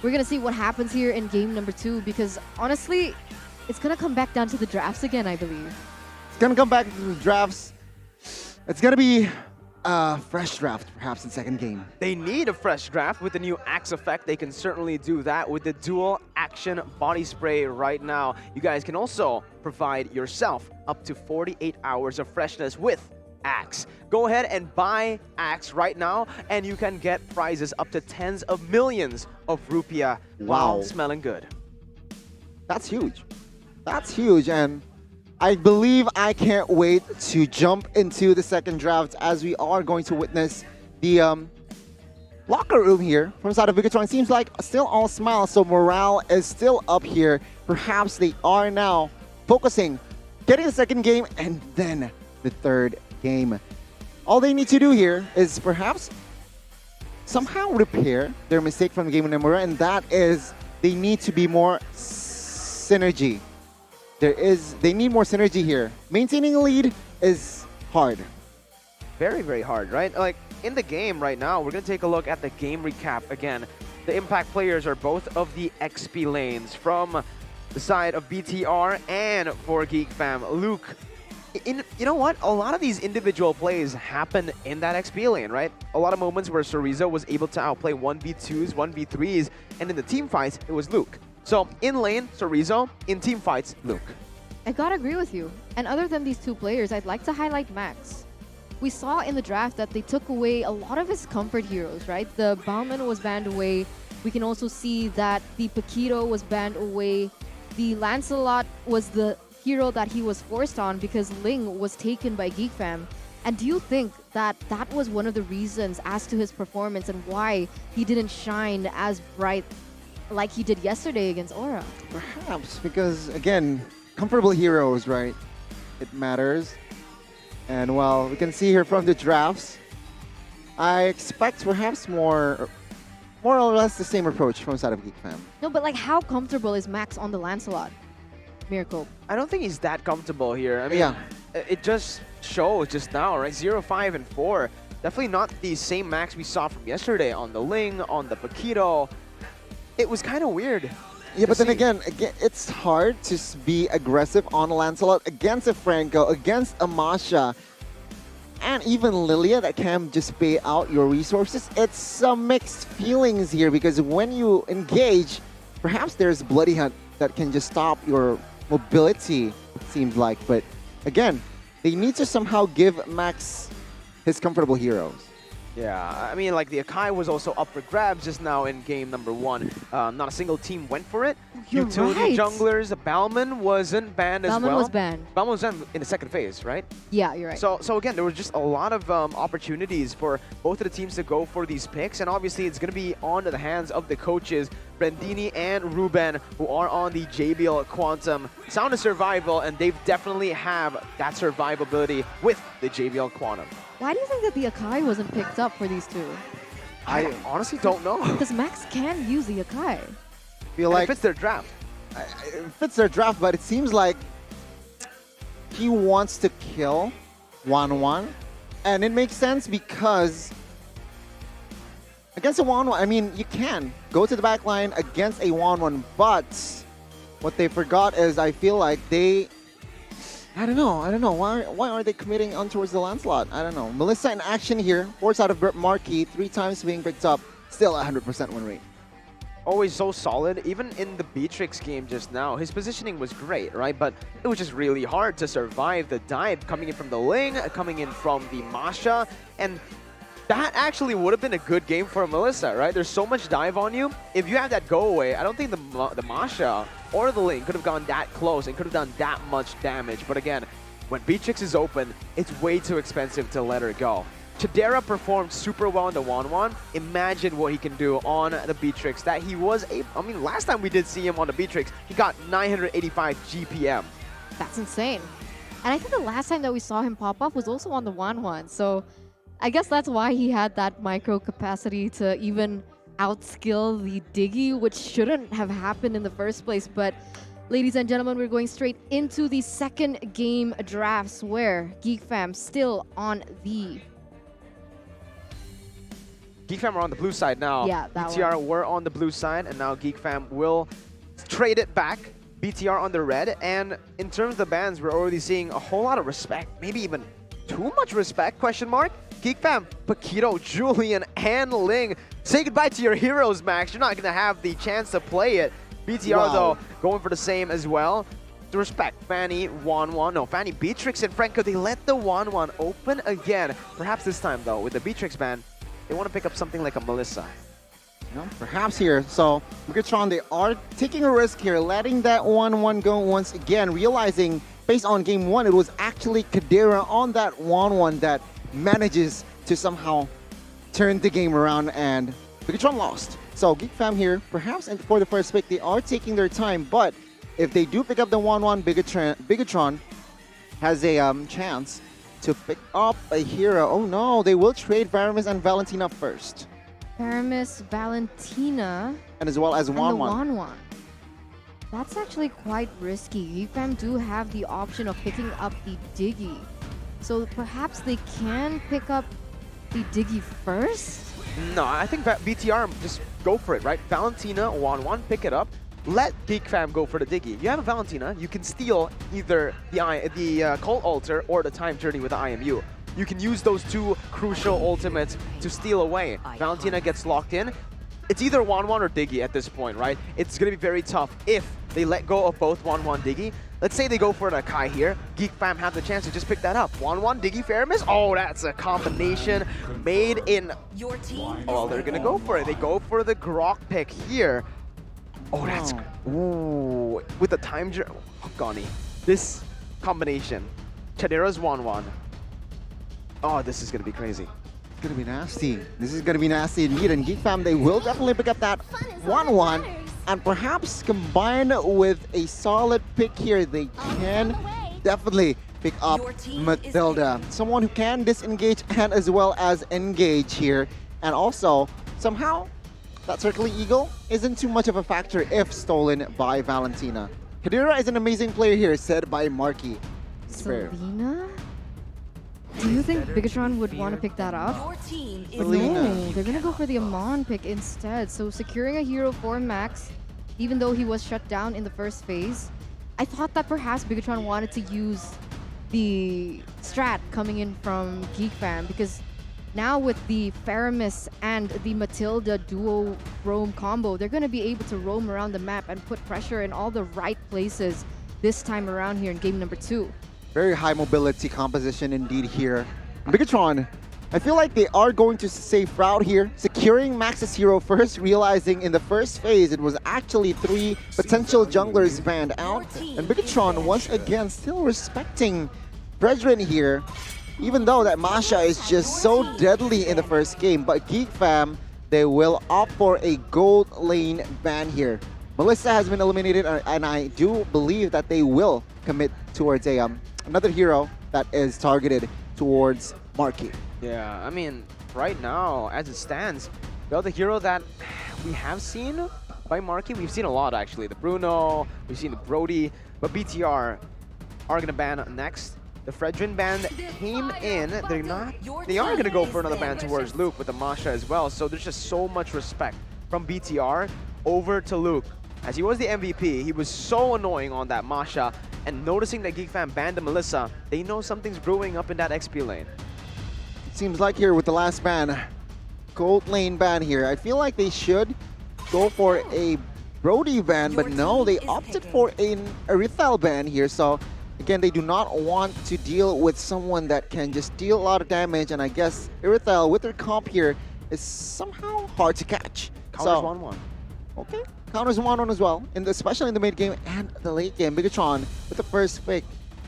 we're going to see what happens here in game number 2, because honestly, it's going to come back down to the drafts again, I believe. It's going to come back to the drafts. It's going to be a fresh draft, perhaps, in second game. They need a fresh draft. With the new Axe effect, they can certainly do that with the dual action body spray right now. You guys can also provide yourself up to 48 hours of freshness with Axe. Go ahead and buy Axe right now, and you can get prizes up to tens of millions of rupiah while smelling good. That's huge. That's huge, and I believe I can't wait to jump into the second draft, as we are going to witness the locker room here from the side of Bigetron. It seems like still all smiles, so morale is still up here. Perhaps they are now focusing, getting the second game, and then the third game. All they need to do here is perhaps somehow repair their mistake from the game of Nomura, and that is they need to be more synergy. They need more synergy here. Maintaining a lead is hard. Very, very hard, right? Like, in the game right now, we're going to take a look at the game recap again. The impact players are both of the XP lanes from the side of BTR and for Geek Fam. Luke, you know what? A lot of these individual plays happen in that XP lane, right? A lot of moments where Sorizo was able to outplay 1v2s, 1v3s, and in the team fights, it was Luke. So, in lane, Sorizo. In team fights, Luke. I gotta agree with you. And other than these two players, I'd like to highlight Max. We saw in the draft that they took away a lot of his comfort heroes, right? The Bauman was banned away. We can also see that the Paquito was banned away. The Lancelot was the hero that he was forced on because Ling was taken by Geek Fam. And do you think that that was one of the reasons as to his performance and why he didn't shine as bright like he did yesterday against Aura? Perhaps, because again, comfortable heroes, right? It matters. And well, we can see here from the drafts, I expect perhaps more or less the same approach from the side of Geek Fam. No, but like how comfortable is Max on the Lancelot? Miracle. I don't think he's that comfortable here. I mean, it just shows just now, right? 0, 5, and 4. Definitely not the same Max we saw from yesterday on the Ling, on the Paquito. It was kind of weird. Yeah, but then again, it's hard to be aggressive on Lancelot against a Franco, against a Masha, and even Lilia that can just pay out your resources. It's some mixed feelings here because when you engage, perhaps there's Bloody Hunt that can just stop your mobility, it seems like. But again, they need to somehow give Max his comfortable heroes. Yeah, I mean, like, the Akai was also up for grabs just now in game number 1. Not a single team went for it. Utility junglers, Bauman wasn't banned as well. Bauman was banned. Bauman was banned in the second phase, right? Yeah, you're right. So again, there was just a lot of opportunities for both of the teams to go for these picks, and obviously it's going to be on to the hands of the coaches Brandini and Ruben, who are on the JBL Quantum. Sound is survival, and they definitely have that survivability with the JBL Quantum. Why do you think that the Akai wasn't picked up for these two? I honestly don't know. Because Max can use the Akai. Feel like it fits their draft. It fits their draft, but it seems like he wants to kill 1-1. And it makes sense because against a 1-1, I mean, you can go to the back line against a 1-1, but what they forgot is I feel like I don't know. Why are they committing on towards the Lancelot? I don't know. Melissa in action here, force out of Marquis, 3 times being picked up, still 100% win rate. Always so solid. Even in the Beatrix game just now, his positioning was great, right? But it was just really hard to survive the dive coming in from the Ling, coming in from the Masha, and that actually would have been a good game for Melissa, right? There's so much dive on you. If you have that go away, I don't think the Masha or the Ling could have gone that close and could have done that much damage. But again, when Beatrix is open, it's way too expensive to let her go. Chidera performed super well in the 1-1. Imagine what he can do on the Beatrix. That he was I mean, last time we did see him on the Beatrix, he got 985 GPM. That's insane. And I think the last time that we saw him pop up was also on the 1-1. So I guess that's why he had that micro capacity to even outskill the Diggy, which shouldn't have happened in the first place. But ladies and gentlemen, we're going straight into the second game drafts where Geek Fam still on the... Geek Fam are on the blue side now. Yeah, that BTR were on the blue side, and now Geek Fam will trade it back. BTR on the red, and in terms of the bans, we're already seeing a whole lot of respect, maybe even too much respect, question mark. Geek Fam, Paquito, Julian, and Ling. Say goodbye to your heroes, Max. You're not going to have the chance to play it. BTR, though, going for the same as well. To respect, Fanny, 1-1. No, Fanny, Beatrix, and Franco, they let the 1-1 open again. Perhaps this time, though, with the Beatrix ban, they want to pick up something like a Melissa. Perhaps here. So, Bigetron, they are taking a risk here, letting that 1-1 go once again, realizing based on game 1, it was actually Kadira on that 1-1 that manages to somehow turn the game around, and Bigetron lost. So Geek Fam here, perhaps for the first pick, they are taking their time, but if they do pick up the 1-1, Bigetron has a chance to pick up a hero. Oh no, they will trade Varamis and Valentina first. Varamis, Valentina, and as well as 1-1. That's actually quite risky. Geek Fam do have the option of picking up the Diggy. So perhaps they can pick up the Diggy first? No, I think BTR just go for it, right? Valentina, 1-1, pick it up. Let Geek Fam go for the Diggy. You have a Valentina, you can steal either the Cult Altar or the Time Journey with the IMU. You can use those two crucial ultimates to steal away. Valentina gets locked in. It's either 1-1 or Diggy at this point, right? It's going to be very tough if they let go of both 1-1 Diggy. Let's say they go for an Akai here. Geek Fam have the chance to just pick that up. 1-1 Diggy Faramis. Oh, that's a combination made in... Your team. Oh, they're going to go for it. They go for the Grok pick here. Oh, that's... Ooh. With the time... Oh, Gani. This combination. Chadera's 1-1. Oh, this is going to be crazy. It's going to be nasty. This is going to be nasty indeed. And Geek Fam, they will definitely pick up that 1-1. And perhaps combined with a solid pick here, they can definitely pick up Matilda. Someone who can disengage and as well as engage here. And also, somehow, that Circling Eagle isn't too much of a factor if stolen by Valentina. Kadira is an amazing player here, said by Marky. Selena? Do you think Bigetron would want to pick that up? Your team is No, they're going to go for the Amon pick instead. So securing a hero for Max, even though he was shut down in the first phase. I thought that perhaps Bigetron wanted to use the strat coming in from Geek Fam, because now with the Faramis and the Matilda duo roam combo, they're going to be able to roam around the map and put pressure in all the right places this time around here in game number 2. Very high mobility composition indeed here. Bigetron, I feel like they are going to safe route here, securing Max's hero first, realizing in the first phase it was actually 3 potential junglers banned out. And Bigetron once again still respecting Brethren here, even though that Masha is just so deadly in the first game. But Geek Fam they will opt for a gold lane ban here. Melissa has been eliminated, and I do believe that they will commit towards a another hero that is targeted towards Marky. Yeah, I mean, right now, as it stands, the other hero that we have seen by Marky, we've seen a lot actually. The Bruno, we've seen the Brody, but BTR are gonna ban next. The Fredrin ban came in. They are gonna go for another ban towards Luke with the Masha as well. So there's just so much respect from BTR over to Luke. As he was the MVP, he was so annoying on that Masha, and noticing that Geek Fam banned the Melissa, they know something's brewing up in that XP lane. Seems like here with the last ban, gold lane ban here. I feel like they should go for a Brody ban, but no, they opted for an Arithal ban here. So again, they do not want to deal with someone that can just deal a lot of damage, and I guess Arithal with their comp here is somehow hard to catch. Counters 1-1. Okay, counters 1-1 as well, especially in the mid game and the late game. Bigetron with the first pick,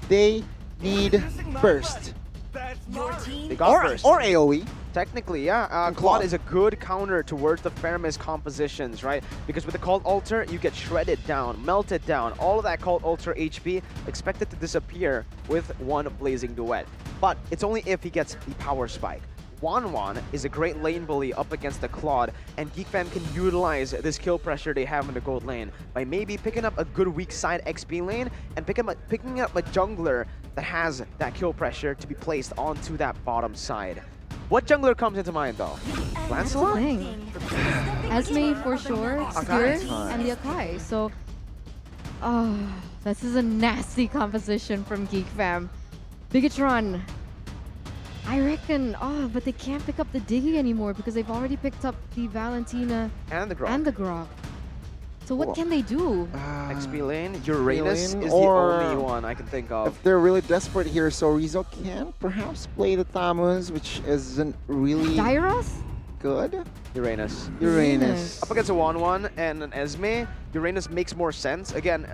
they need burst. They got burst. Or AoE. Technically, yeah. Claude is a good counter towards the Feramis compositions, right? Because with the Cult Altar, you get shredded down, melted down. All of that Cult Altar HP expected to disappear with one Blazing Duet. But it's only if he gets the Power Spike. Wanwan is a great lane bully up against the Claude, and Geek Fam can utilize this kill pressure they have in the gold lane by maybe picking up a good weak side XP lane and picking up a jungler that has that kill pressure to be placed onto that bottom side. What jungler comes into mind though? Lancelot? Esme for sure, Spirit, and the Akai. So, this is a nasty composition from Geek Fam. Bigetron, I reckon, but they can't pick up the Diggy anymore because they've already picked up the Valentina and the Grok. So what can they do? XP lane, Uranus is the only one I can think of. If they're really desperate here, so Rizzo can perhaps play the Thamus, which isn't really Dairos? good. Uranus. Up against a 1-1 and an Esme, Uranus makes more sense. Again,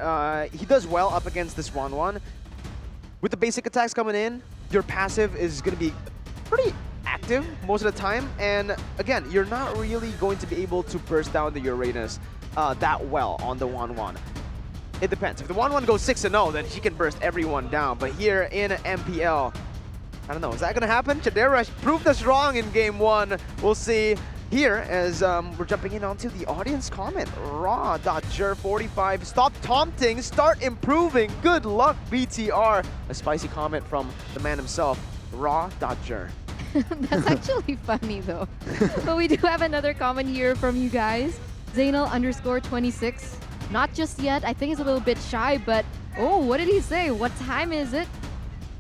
he does well up against this 1-1. With the basic attacks coming in, your passive is going to be pretty active most of the time. And again, you're not really going to be able to burst down the Uranus that well on the 1-1. It depends. If the 1-1 goes 6-0, then she can burst everyone down. But here in MPL, I don't know. Is that going to happen? Chadera proved us wrong in game 1. We'll see here as we're jumping in onto the audience comment. Raw.jer45. Stop taunting. Start improving. Good luck, BTR. A spicy comment from the man himself, Raw.jer. That's actually funny though. But we do have another comment here from you guys. Zainal_26. Not just yet. I think he's a little bit shy, but what did he say? What time is it?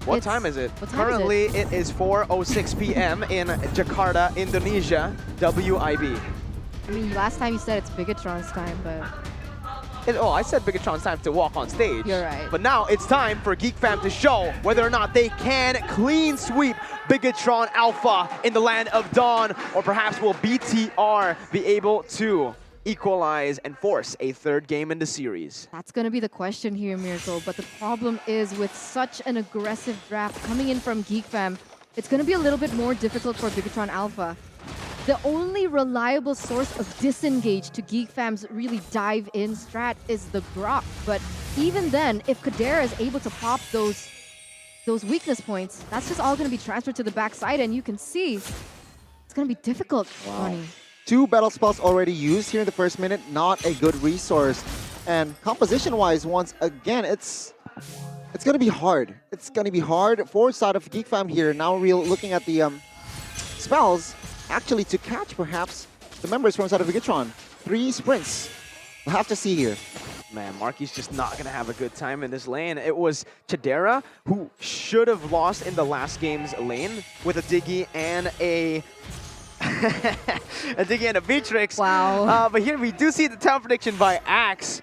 What time is it? Currently, it is 4:06 p.m. in Jakarta, Indonesia, WIB. I mean, last time you said it's Bigetron's time, but... I said Bigetron's time to walk on stage. You're right. But now it's time for Geek Fam to show whether or not they can clean sweep Bigetron Alpha in the land of Dawn, or perhaps will BTR be able to equalize and force a third game in the series? That's going to be the question here, Miracle. But the problem is with such an aggressive draft coming in from Geek Fam, it's going to be a little bit more difficult for Bigetron Alpha. The only reliable source of disengage to Geek Fam's really dive-in strat is the Grok. But even then, if Kadera is able to pop those weakness points, that's just all going to be transferred to the backside, and you can see it's going to be difficult, Ronnie. 2 battle spells already used here in the first minute, not a good resource. And composition-wise, once again, it's going to be hard. It's going to be hard for side of Geek Fam here. Now we're looking at the spells, actually to catch perhaps the members from side of Bigetron. 3 sprints. We'll have to see here. Man, Marky's just not going to have a good time in this lane. It was Chadera who should have lost in the last game's lane with a Diggy and a Diggy and a Beatrix. Wow. But here we do see the town prediction by Axe.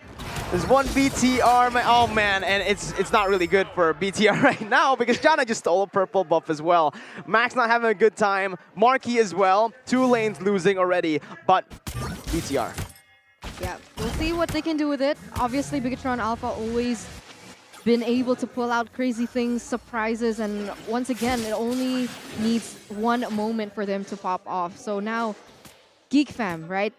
There's one BTR, oh man, and it's not really good for BTR right now because Jana just stole a purple buff as well. Max not having a good time, Marky as well. 2 lanes losing already, but BTR. Yeah, we'll see what they can do with it. Obviously, Bigetron Alpha always been able to pull out crazy things, surprises, and once again, it only needs one moment for them to pop off. So now, Geek fam, right?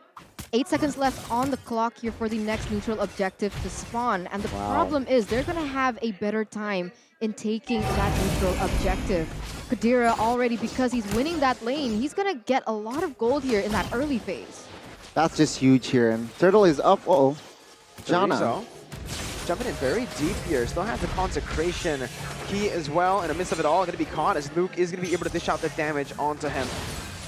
8 seconds left on the clock here for the next neutral objective to spawn. And the problem is they're going to have a better time in taking that neutral objective. Kadira already, because he's winning that lane, he's going to get a lot of gold here in that early phase. That's just huge here. And Turtle is up. Uh-oh. Jana. Jumping in very deep here. Still has the consecration key as well. In the midst of it all, going to be caught as Luke is going to be able to dish out the damage onto him.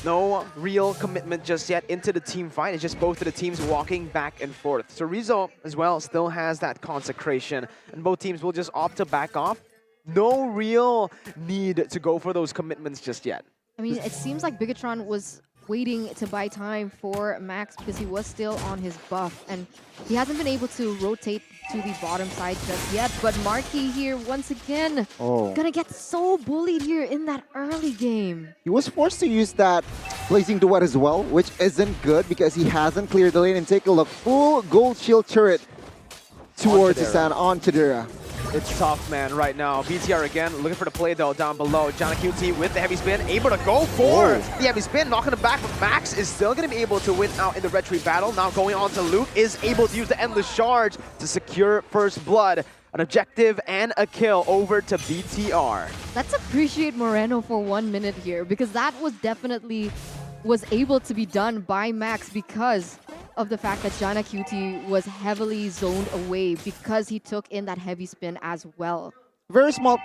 No real commitment just yet into the team fight. It's just both of the teams walking back and forth. So Rizzo as well still has that consecration. And both teams will just opt to back off. No real need to go for those commitments just yet. I mean, it seems like Bigetron was waiting to buy time for Max because he was still on his buff. And he hasn't been able to rotate to the bottom side just yet. But Marky here, once again, gonna get so bullied here in that early game. He was forced to use that blazing duet as well, which isn't good because he hasn't cleared the lane. And take a look, full gold shield turret towards the sand on Tadira. It's tough, man, right now. BTR again, looking for the play, though, down below. Jana QT with the heavy spin, able to go for the heavy spin, knocking him back, but Max is still going to be able to win out in the retreat battle. Now going on to Luke, is able to use the Endless Charge to secure first blood. An objective and a kill over to BTR. Let's appreciate Moreno for 1 minute here, because that was definitely able to be done by Max because of the fact that Jana QT was heavily zoned away because he took in that heavy spin as well. Very small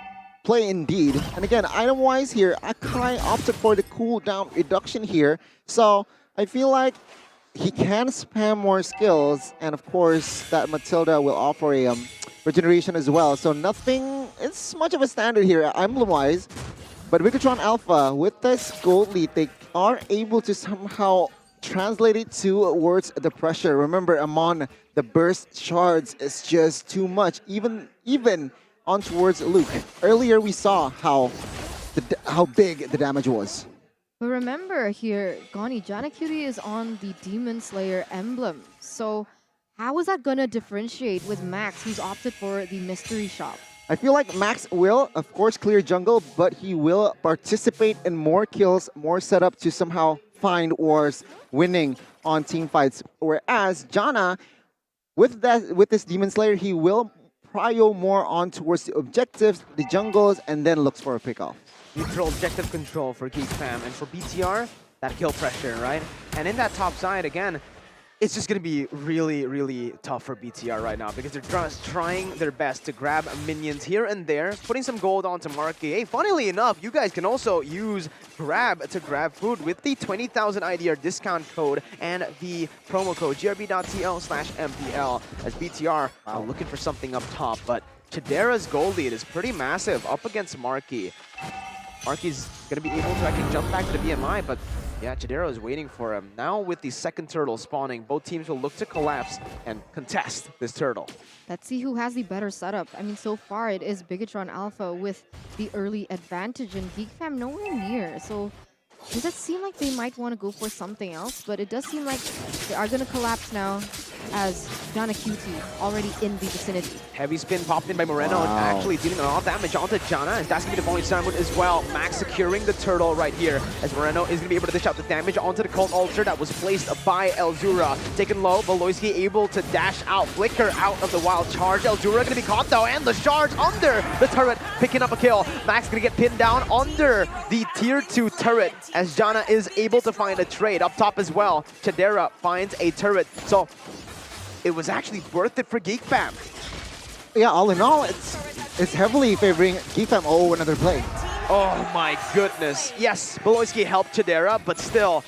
play indeed. And again, item-wise here, Akai opted for the cooldown reduction here. So I feel like he can spam more skills. And of course, that Matilda will offer a regeneration as well. So nothing is much of a standard here, emblem-wise. But Bigetron Alpha, with this gold lead, they are able to somehow translate it towards the pressure. Remember, Amon, the burst shards is just too much, even on towards Luke. Earlier, we saw how big the damage was. But remember here, Goni, Jana QT is on the Demon Slayer emblem. So how is that going to differentiate with Max, who's opted for the mystery shop? I feel like Max will, of course, clear jungle, but he will participate in more kills, more setup to somehow find wars winning on team fights. Whereas Jana, with this Demon Slayer, he will prio more on towards the objectives, the jungles, and then looks for a pickoff. Neutral objective control for Geek fam, and for BTR, that kill pressure, right? And in that top side, again, it's just going to be really, really tough for BTR right now because they're just trying their best to grab minions here and there, putting some gold onto Marky. Hey, funnily enough, you guys can also use Grab to grab food with the 20,000 IDR discount code and the promo code grb.tl/MPL as BTR are looking for something up top, but Chidera's gold lead is pretty massive up against Marky. Marky's going to be able to actually jump back to the BMI, but yeah, Chidera is waiting for him. Now with the second turtle spawning, both teams will look to collapse and contest this turtle. Let's see who has the better setup. I mean, so far it is Bigetron Alpha with the early advantage and Geek fam nowhere near. So does it seem like they might want to go for something else? But it does seem like they are going to collapse now as Jana QT already in the vicinity. Heavy spin popped in by Moreno, actually dealing a lot of damage onto Jana, and that's going to be the falling Sunwood as well. Max securing the turtle right here, as Moreno is going to be able to dish out the damage onto the Cult Altar that was placed by Elzura. Taken low, Voloisky able to dash out, flicker out of the wild charge. Elzura going to be caught though, and the charge under the turret, picking up a kill. Max going to get pinned down under the tier 2 turret, as Jana is able to find a trade up top as well. Chidera finds a turret, so it was actually worth it for Geek fam. Yeah, all in all, it's heavily favoring Geek fam. Oh, another play. Oh my goodness. Yes, Voloisky helped Chidera, but still,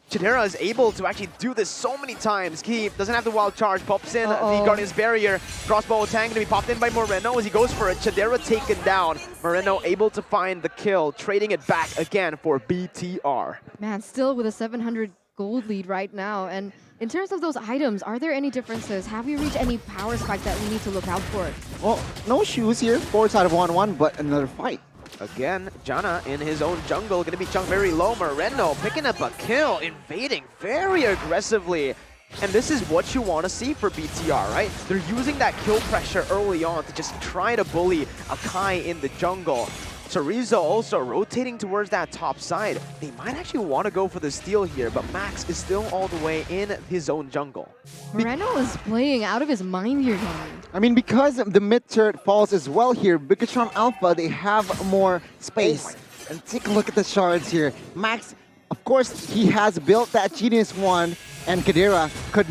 Chidera is able to actually do this so many times. He doesn't have the wild charge, pops in the Guardian's Barrier. Crossbow attack going to be popped in by Moreno as he goes for it. Chidera taken down. Moreno able to find the kill, trading it back again for BTR. Man, still with a 700 gold lead right now. And in terms of those items, are there any differences? Have you reached any power spike that we need to look out for? Well, no shoes here. 4 out of 1-1, but another fight. Again, Jana in his own jungle, going to be chunked very low. Moreno picking up a kill, invading very aggressively. And this is what you want to see for BTR, right? They're using that kill pressure early on to just try to bully Akai in the jungle. Chorizo also rotating towards that top side. They might actually want to go for the steal here, but Max is still all the way in his own jungle. Moreno is playing out of his mind here, Johnny. I mean, because the mid turret falls as well here, Bigetron Alpha, they have more space. And take a look at the shards here. Max, of course, he has built that Genius Wand, and Kadira could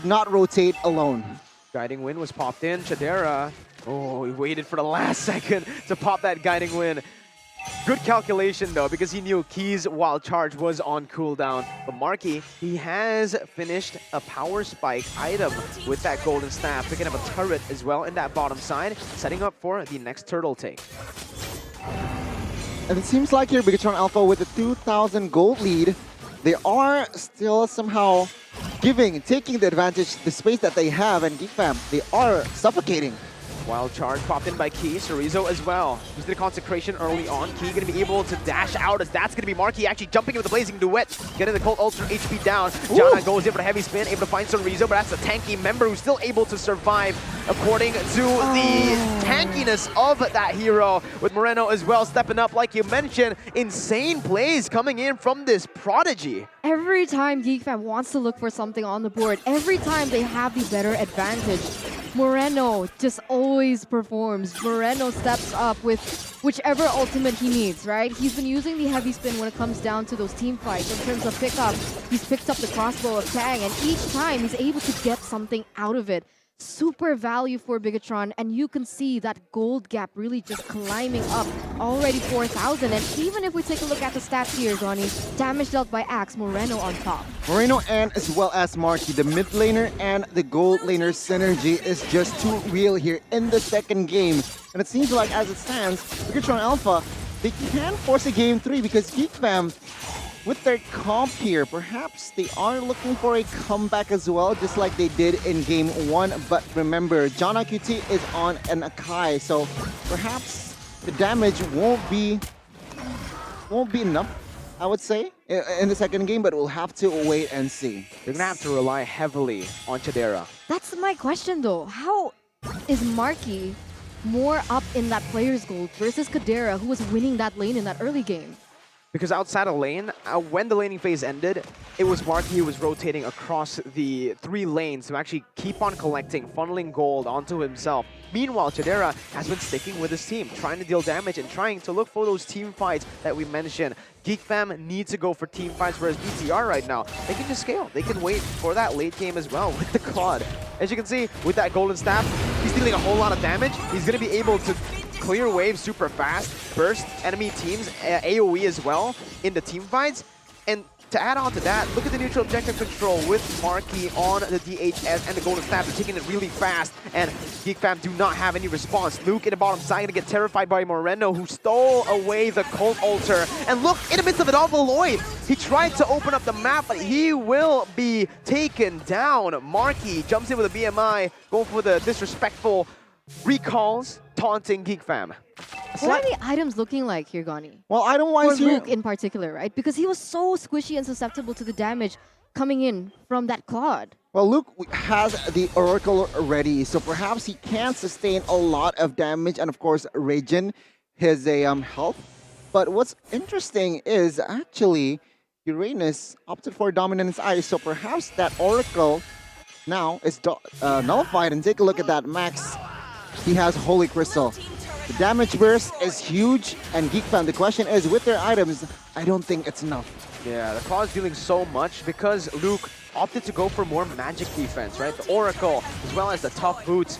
not rotate alone. Guiding Wind was popped in. Chadera, oh, he waited for the last second to pop that Guiding Wind. Good calculation though, because he knew Key's Wild Charge was on cooldown. But Marky, he has finished a Power Spike item with that Golden Staff, picking up a turret as well in that bottom side, setting up for the next turtle take. And it seems like here, Bigetron Alpha with a 2,000 gold lead, they are still somehow taking the advantage, the space that they have, and Geek Fam, they are suffocating. Wild Charge popped in by Key, Chorizo as well. Used the Consecration early on. Key going to be able to dash out, as that's going to be Marky actually jumping in with the Blazing Duet, getting the Cold Ultra HP down. Jana goes in for the heavy spin, able to find Chorizo, but that's a tanky member who's still able to survive according to the tankiness of that hero, with Moreno as well stepping up like you mentioned. Insane plays coming in from this Prodigy. Every time Geek Fam wants to look for something on the board, every time they have the better advantage, Moreno just always performs. Moreno steps up with whichever ultimate he needs, right? He's been using the heavy spin when it comes down to those team fights. In terms of pickup, he's picked up the crossbow of Tang, and each time he's able to get something out of it. Super value for Bigetron, and you can see that gold gap really just climbing up, already 4,000. And even if we take a look at the stats here, Ronnie, damage dealt by Axe, Moreno on top. Moreno and as well as Marky, the mid laner and the gold laner synergy is just too real here in the second game. And it seems like as it stands, Bigetron Alpha, they can force a game 3 because Geek Fam, with their comp here, perhaps they are looking for a comeback as well, just like they did in game 1. But remember, Jana QT is on an Akai, so perhaps the damage won't be enough, I would say, in the second game, but we'll have to wait and see. They're gonna have to rely heavily on Chadera. That's my question though. How is Marky more up in that player's gold versus Kadera, who was winning that lane in that early game? Because outside of lane, when the laning phase ended, it was Marky who was rotating across the 3 lanes to actually keep on collecting, funneling gold onto himself. Meanwhile, Chadera has been sticking with his team, trying to deal damage and trying to look for those team fights that we mentioned. Geek Fam needs to go for team fights, whereas BTR right now, they can just scale. They can wait for that late game as well with the Claude. As you can see, with that Golden Staff, he's dealing a whole lot of damage. He's going to be able to clear waves super fast, burst enemy teams, AoE as well in the team fights. And to add on to that, look at the neutral objective control with Marky on the DHS and the Golden Staff. They're taking it really fast, and Geek Fam do not have any response. Luke in the bottom side gonna get terrified by Moreno, who stole away the Cold Altar. And look, in the midst of it all, Lloyd, he tried to open up the map, but he will be taken down. Marky jumps in with a BMI, going for the disrespectful recalls, taunting Geek Fam. What are the items looking like here, Gani? Well, item-wise for here, Luke in particular, right? Because he was so squishy and susceptible to the damage coming in from that Claude. well, Luke has the Oracle ready, so perhaps he can sustain a lot of damage, and of course, regen his health. But what's interesting is actually Uranus opted for Dominance Eye, so perhaps that Oracle now is nullified. And take a look at that, Max. He has Holy Crystal. The damage burst is huge, and Geek Fam, the question is, with their items, I don't think it's enough. Yeah, the Claw is dealing so much because Luke opted to go for more magic defense, right? The Oracle, as well as the tough boots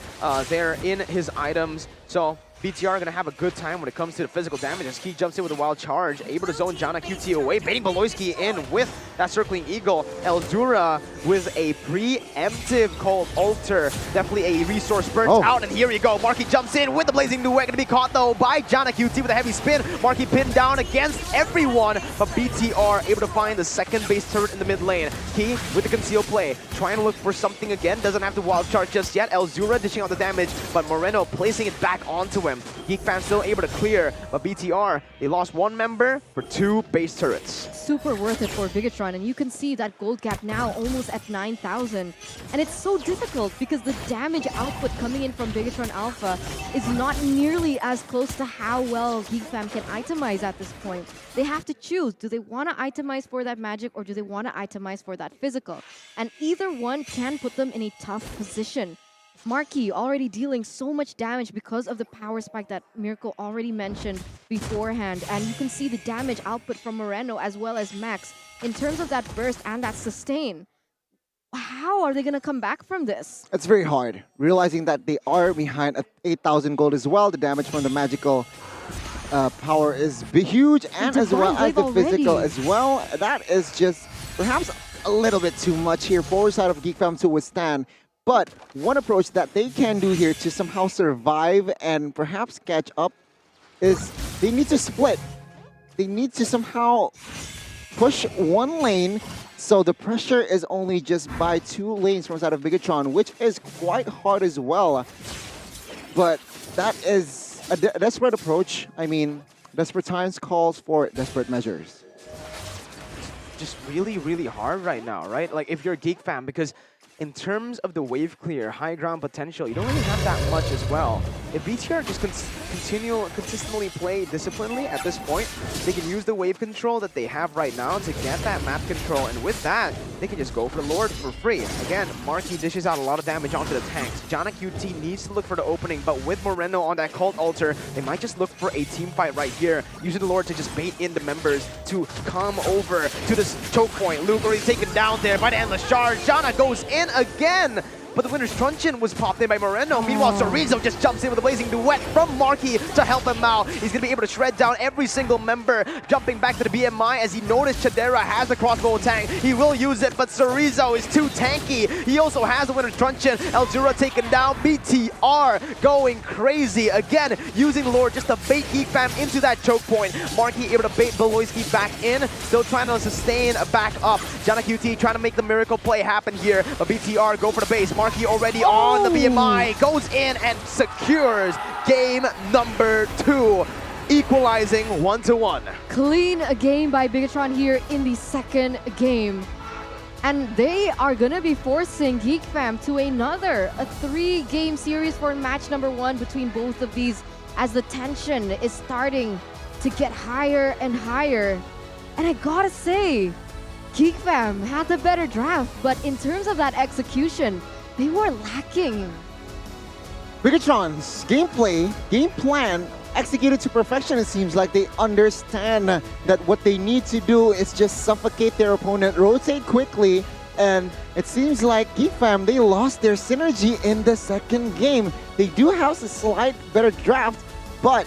there in his items. So BTR are going to have a good time when it comes to the physical damage as Key jumps in with a wild charge, able to zone Jana QT away, baiting Beloyski in with that circling eagle. Eldura with a preemptive Cold Altar, definitely a resource burnt out, and here we go. Marky jumps in with the Blazing Duet, going to be caught though by Jana QT with a heavy spin. Marky pinned down against everyone, but BTR able to find the second base turret in the mid lane. Key with the conceal play, trying to look for something again, doesn't have to wild charge just yet. Eldura dishing out the damage, but Moreno placing it back onto it. him. Geek Fam still able to clear, but BTR, they lost 1 member for 2 base turrets. Super worth it for Bigetron, and you can see that gold gap now almost at 9,000. And it's so difficult because the damage output coming in from Bigetron Alpha is not nearly as close to how well Geek Fam can itemize at this point. They have to choose. Do they want to itemize for that magic, or do they want to itemize for that physical? And either one can put them in a tough position. Marquis already dealing so much damage because of the power spike that Mirko already mentioned beforehand. And you can see the damage output from Moreno as well as Max in terms of that burst and that sustain. How are they going to come back from this? It's very hard, realizing that they are behind at 8,000 gold as well. The damage from the magical power is huge, and as well as the physical as well. That is just perhaps a little bit too much here for side of Geek Fam to withstand. But one approach that they can do here to somehow survive and perhaps catch up is they need to split. They need to somehow push one lane, so the pressure is only just by 2 lanes from side of Bigetron, which is quite hard as well. But that is a desperate approach. I mean, desperate times calls for desperate measures. Just really, really hard right now, right? Like if you're a Geek Fam, because in terms of the wave clear, high ground potential, you don't really have that much as well. If BTR just consistently play disciplinedly at this point, they can use the wave control that they have right now to get that map control, and with that, they can just go for the Lord for free. Again, Marquis dishes out a lot of damage onto the tanks. Jana QT needs to look for the opening, but with Moreno on that cult altar, they might just look for a team fight right here, using the Lord to just bait in the members to come over to this choke point. Luke already taken down there by the Endless Charge. Jana goes in again, but the winner's truncheon was popped in by Moreno. Meanwhile, Chorizo just jumps in with a blazing duet from Marquis to help him out. He's going to be able to shred down every single member, jumping back to the BMI as he noticed Chadera has the crossbow tank. He will use it, but Chorizo is too tanky. He also has the winner's truncheon. Eldura taken down. BTR going crazy. Again, using Lord just to bait Geek Fam into that choke point. Marquis able to bait Beloyski back in, still trying to sustain back up. Jana QT trying to make the miracle play happen here, but BTR go for the base. Marquis already on the BMI, goes in and secures game number 2, equalizing 1-1. Clean a game by Bigetron here in the second game. And they are going to be forcing Geek Fam to a 3-game series for match number 1 between both of these, as the tension is starting to get higher and higher. And I gotta say, Geek Fam had the better draft, but in terms of that execution, they were lacking. Bigetron's gameplay, game plan, executed to perfection. It seems like they understand that what they need to do is just suffocate their opponent, rotate quickly, and it seems like Geek Fam, they lost their synergy in the second game. They do have a slight better draft, but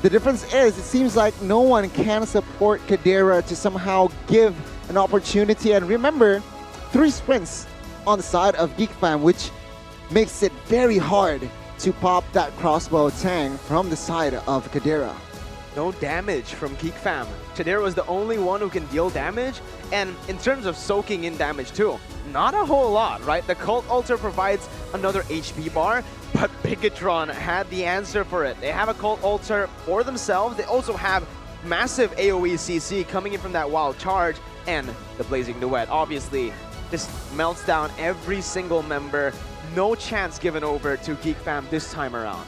the difference is it seems like no one can support Kadera to somehow give an opportunity. And remember, 3 sprints on the side of Geek Fam, which makes it very hard to pop that crossbow tank from the side of Kadera. No damage from Geek Fam. Chadera was the only one who can deal damage, and in terms of soaking in damage too, not a whole lot, right? The Cult Altar provides another HP bar, but Bigetron had the answer for it. They have a Cult Altar for themselves. They also have massive AoE CC coming in from that wild charge, and the Blazing Duet obviously just melts down every single member. No chance given over to Geek Fam this time around.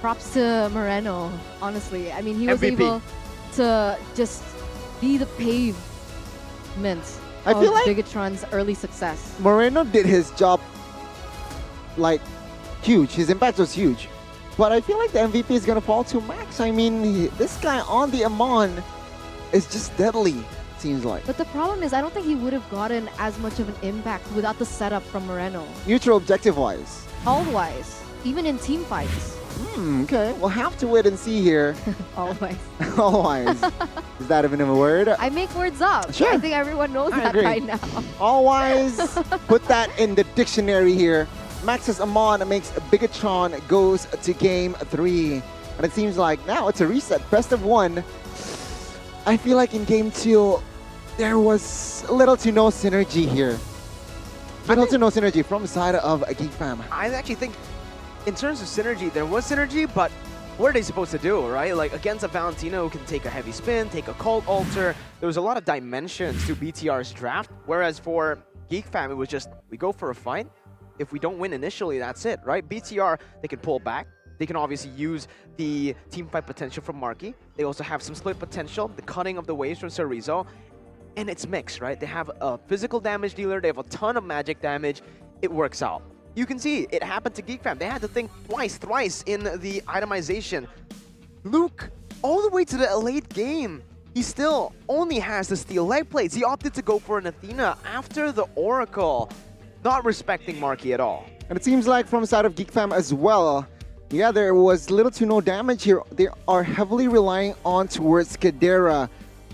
Props to Moreno, honestly. I mean, he was MVP. able to just be the pavement I of feel like Bigetron's early success. Moreno did his job like huge. His impact was huge. But I feel like the MVP is going to fall to Max. I mean, this guy on the Amon is just deadly, seems like. But the problem is, I don't think he would have gotten as much of an impact without the setup from Moreno. Neutral objective-wise. All-wise, even in team fights. Okay, we'll have to wait and see here. Always. Always. Is that even a word? I make words up. Sure. I think everyone knows I that agree. right now. Always. Put that in the dictionary here. Max's Amon makes Bigetron goes to game 3. And it seems like now it's a reset. Best of 1. I feel like in game 2, there was little to no synergy here. Little to no synergy from the side of Geek Fam. I actually think in terms of synergy, there was synergy, but what are they supposed to do, right? Like, against a Valentino who can take a heavy spin, take a Cult Alter, there was a lot of dimensions to BTR's draft, whereas for Geek Fam, it was just, we go for a fight. If we don't win initially, that's it, right? BTR, they can pull back. They can obviously use the team fight potential from Marky. They also have some split potential, the cutting of the waves from Cerezo, and it's mixed, right? They have a physical damage dealer, they have a ton of magic damage. It works out. You can see it happened to Geek Fam. They had to think twice, thrice in the itemization. Luke, all the way to the late game, he still only has the steel leg plates. He opted to go for an Athena after the Oracle, not respecting Marky at all. And it seems like from the side of Geek Fam as well, yeah, there was little to no damage here. They are heavily relying on towards Kadera.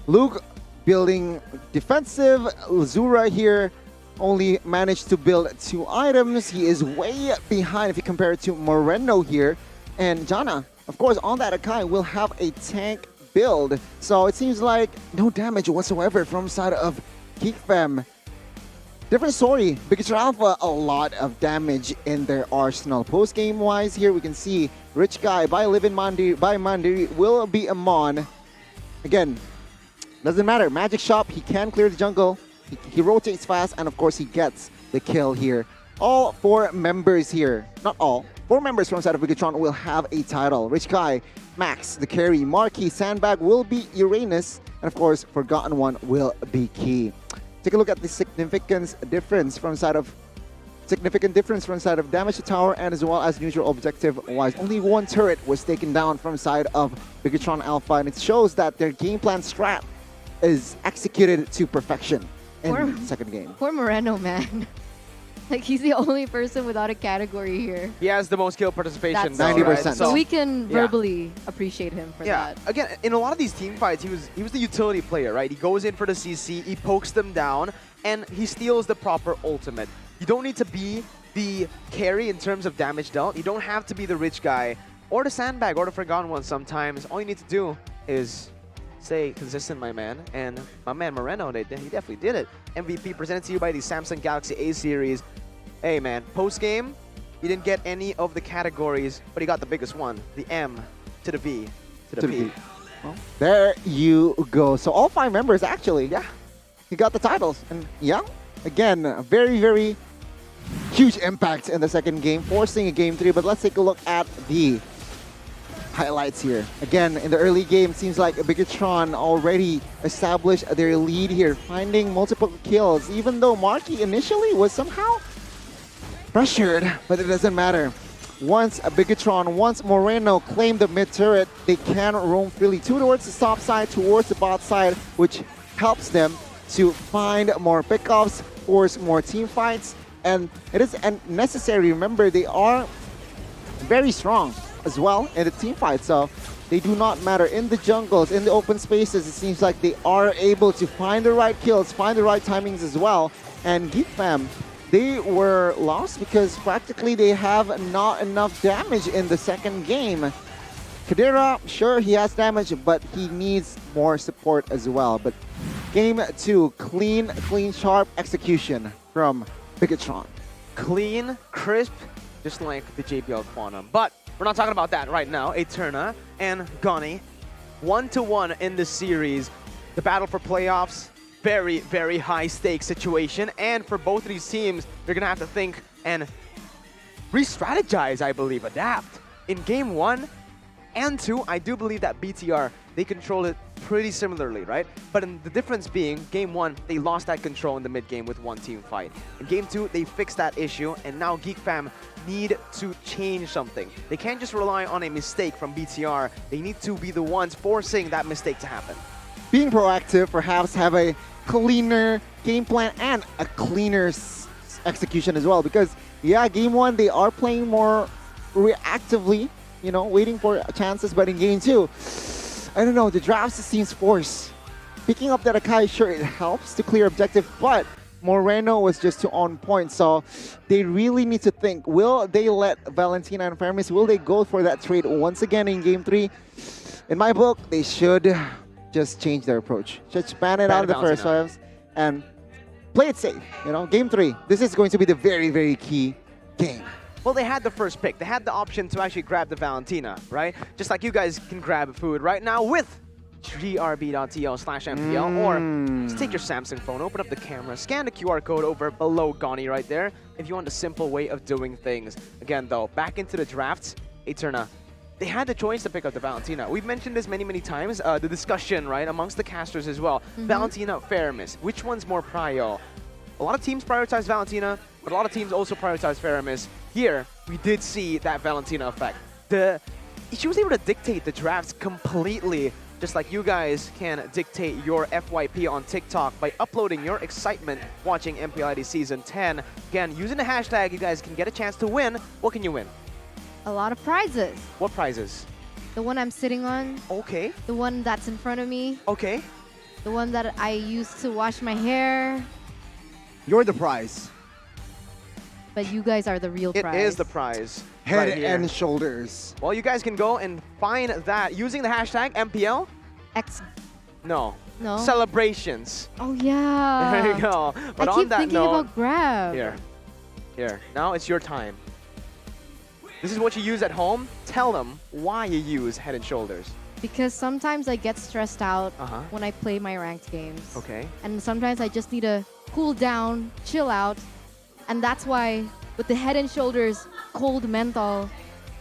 Luke building defensive. Zura here only managed to build 2 items. He is way behind if you compare it to Moreno here. And Jana, of course, on that Akai will have a tank build. So it seems like no damage whatsoever from the side of Geek Fam. Different story. Bigetron Alpha, a lot of damage in their arsenal. Post-game wise here, we can see Rich Guy by Mandiri will be a Mon. Again, doesn't matter. Magic Shop, he can clear the jungle. He rotates fast, and of course he gets the kill here. All 4 members here, not all, 4 members from side of Bigetron will have a title. Rich Guy, Max, the carry, Marky, Sandbag will be Uranus, and of course Forgotten One will be Key. Take a look at the significant difference from side of damage to tower and as well as neutral objective wise. Only 1 turret was taken down from side of Bigetron Alpha, and it shows that their game plan strat is executed to perfection in the second game. Poor Moreno, man. Like, he's the only person without a category here. He has the most kill participation. That's 90%. Right? So we can verbally appreciate him for that. Again, in a lot of these team fights, he was the utility player, right? He goes in for the CC, he pokes them down, and he steals the proper ultimate. You don't need to be the carry in terms of damage dealt. You don't have to be the Rich Guy or the Sandbag or the Forgotten One sometimes. All you need to do is stay consistent, my man. And my man Moreno, he definitely did it. MVP presented to you by the Samsung Galaxy A series. Hey man, post-game, he didn't get any of the categories, but he got the biggest one, the M to the V to the P. Well, there you go. So all 5 members actually, he got the titles. And yeah, again, a very, very huge impact in the second game, forcing a game 3. But let's take a look at the highlights here. Again, in the early game, it seems like Bigetron already established their lead here, finding multiple kills, even though Marky initially was somehow pressured, but it doesn't matter. Once Moreno claimed the mid turret, they can roam freely towards the top side, towards the bot side, which helps them to find more pickoffs, force more team fights, and it is necessary. Remember, they are very strong as well in the team fight, so they do not matter. In the jungles, in the open spaces, it seems like they are able to find the right kills, find the right timings as well. And Geek Fam, they were lost because practically they have not enough damage in the second game. Kadera, sure, he has damage, but he needs more support as well. But game 2, clean, sharp execution from Bigetron. Clean, crisp, just like the JBL Quantum. But we're not talking about that right now. Eterna and Gonny, 1-1 in the series. The battle for playoffs, very, very high stakes situation. And for both of these teams, they're going to have to think and re-strategize, I believe, adapt. In game 1 and 2, I do believe that BTR, they control it pretty similarly, right? But in the difference being, game 1, they lost that control in the mid game with one team fight. In game 2, they fixed that issue, and now Geek Fam need to change something. They can't just rely on a mistake from BTR. They need to be the ones forcing that mistake to happen. Being proactive, perhaps have a cleaner game plan and a cleaner execution as well. Because, yeah, game 1, they are playing more reactively, you know, waiting for chances. But in game 2, I don't know, the drafts seems forced. Picking up that Akai, sure, it helps to clear objective, but Moreno was just too on point. So they really need to think, will they let Valentina and Fermis, will they go for that trade once again in game 3? In my book, they should just change their approach. Just ban it out of the first 5 and play it safe. You know, game 3, this is going to be the very, very key game. Well, they had the first pick. They had the option to actually grab the Valentina, right? Just like you guys can grab food right now with grb.tl/MPL, or just take your Samsung phone, open up the camera, scan the QR code over below Gani right there if you want a simple way of doing things. Again, though, back into the drafts, Eterna, they had the choice to pick up the Valentina. We've mentioned this many, many times, the discussion, right, amongst the casters as well. Valentina, Faramis, which one's more prio? A lot of teams prioritize Valentina, but a lot of teams also prioritize Faramis. Here, we did see that Valentina effect. She was able to dictate the drafts completely, just like you guys can dictate your FYP on TikTok by uploading your excitement watching MPL ID Season 10. Again, using the hashtag, you guys can get a chance to win. What can you win? A lot of prizes. What prizes? The one I'm sitting on. Okay. The one that's in front of me. Okay. The one that I used to wash my hair. You're the prize. But you guys are the real prize. It is the prize. Head right here. and shoulders. Well, you guys can go and find that using the hashtag MPL. No. No. Celebrations. Oh, yeah. There you go. But I on keep that thinking note, about Grab. Here. Now it's your time. This is what you use at home. Tell them why you use Head and Shoulders. Because sometimes I get stressed out when I play my ranked games. Okay. And sometimes I just need to cool down, chill out. And that's why with the Head and Shoulders cold menthol,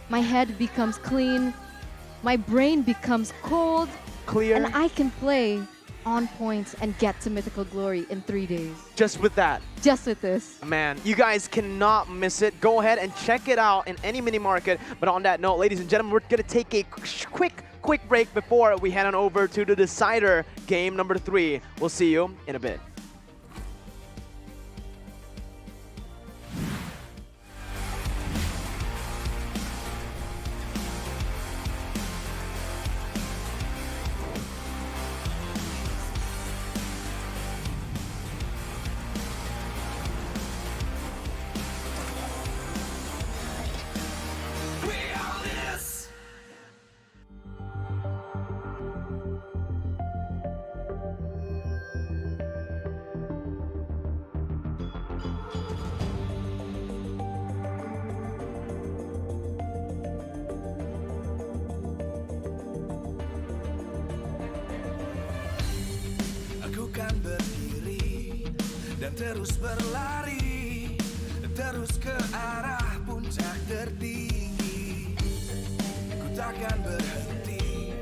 my head becomes clean, my brain becomes cold, clear, and I can play on point and get to Mythical Glory in 3 days. Just with that. Just with this. Man, you guys cannot miss it. Go ahead and check it out in any mini market. But on that note, ladies and gentlemen, we're going to take a quick break before we head on over to the decider game number 3. We'll see you in a bit. Aku kan berdiri dan terus berlari, terus ke arah puncak tertinggi. Ku takkan berhenti,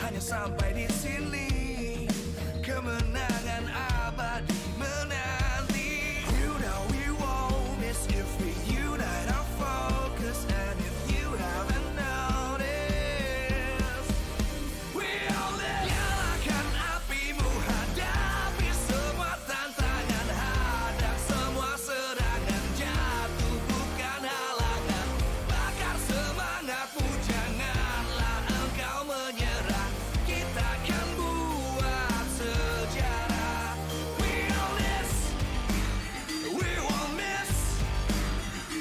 hanya sampai di sini. Kemenangan abadi menanti. You know we won't miss if we unite our focus, and if you haven't noticed, we all live. Nyalakan apimu, hadapi semua tantangan, hadang semua serangan, jatuh bukan halangan. Bakar semangatmu, janganlah engkau menyerah. Kita akan buat sejarah. We all this, we won't miss.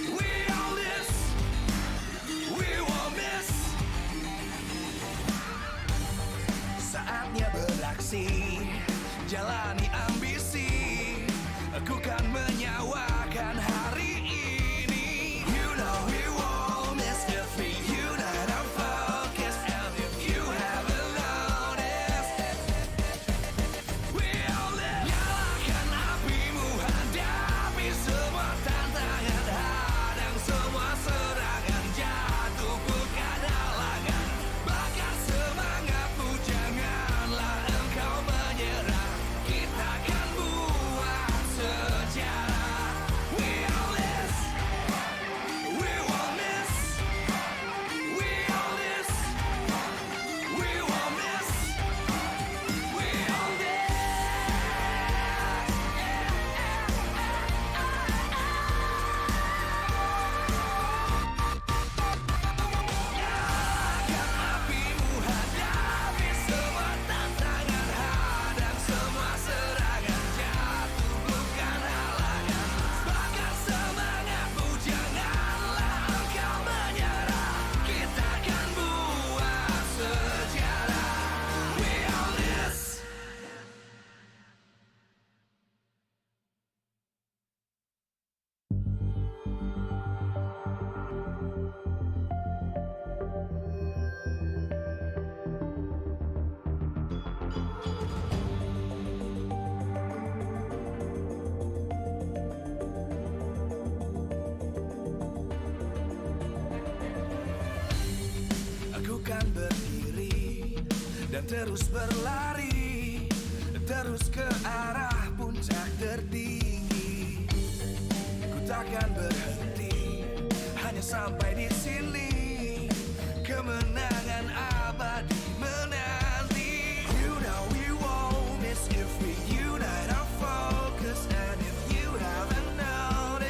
We all this, we won't miss. Saatnya beraksi, jalani ambisi. Aku kan menyawakan hari ini. You know we won't miss if we unite our focus, and if you haven't noticed, we all live. Nyalakan apimu, hadapi semua tantangan, hadang semua serangan, jatuh bukan halangan. Bakar semangatmu, janganlah engkau menyerah. Kita akan dan terus berlari, terus ke arah puncak tertinggi. Ku takkan berhenti, hanya sampai di sini. Kemenangan abadi menanti. You know we won't miss if we unite our focus. And if you haven't noticed,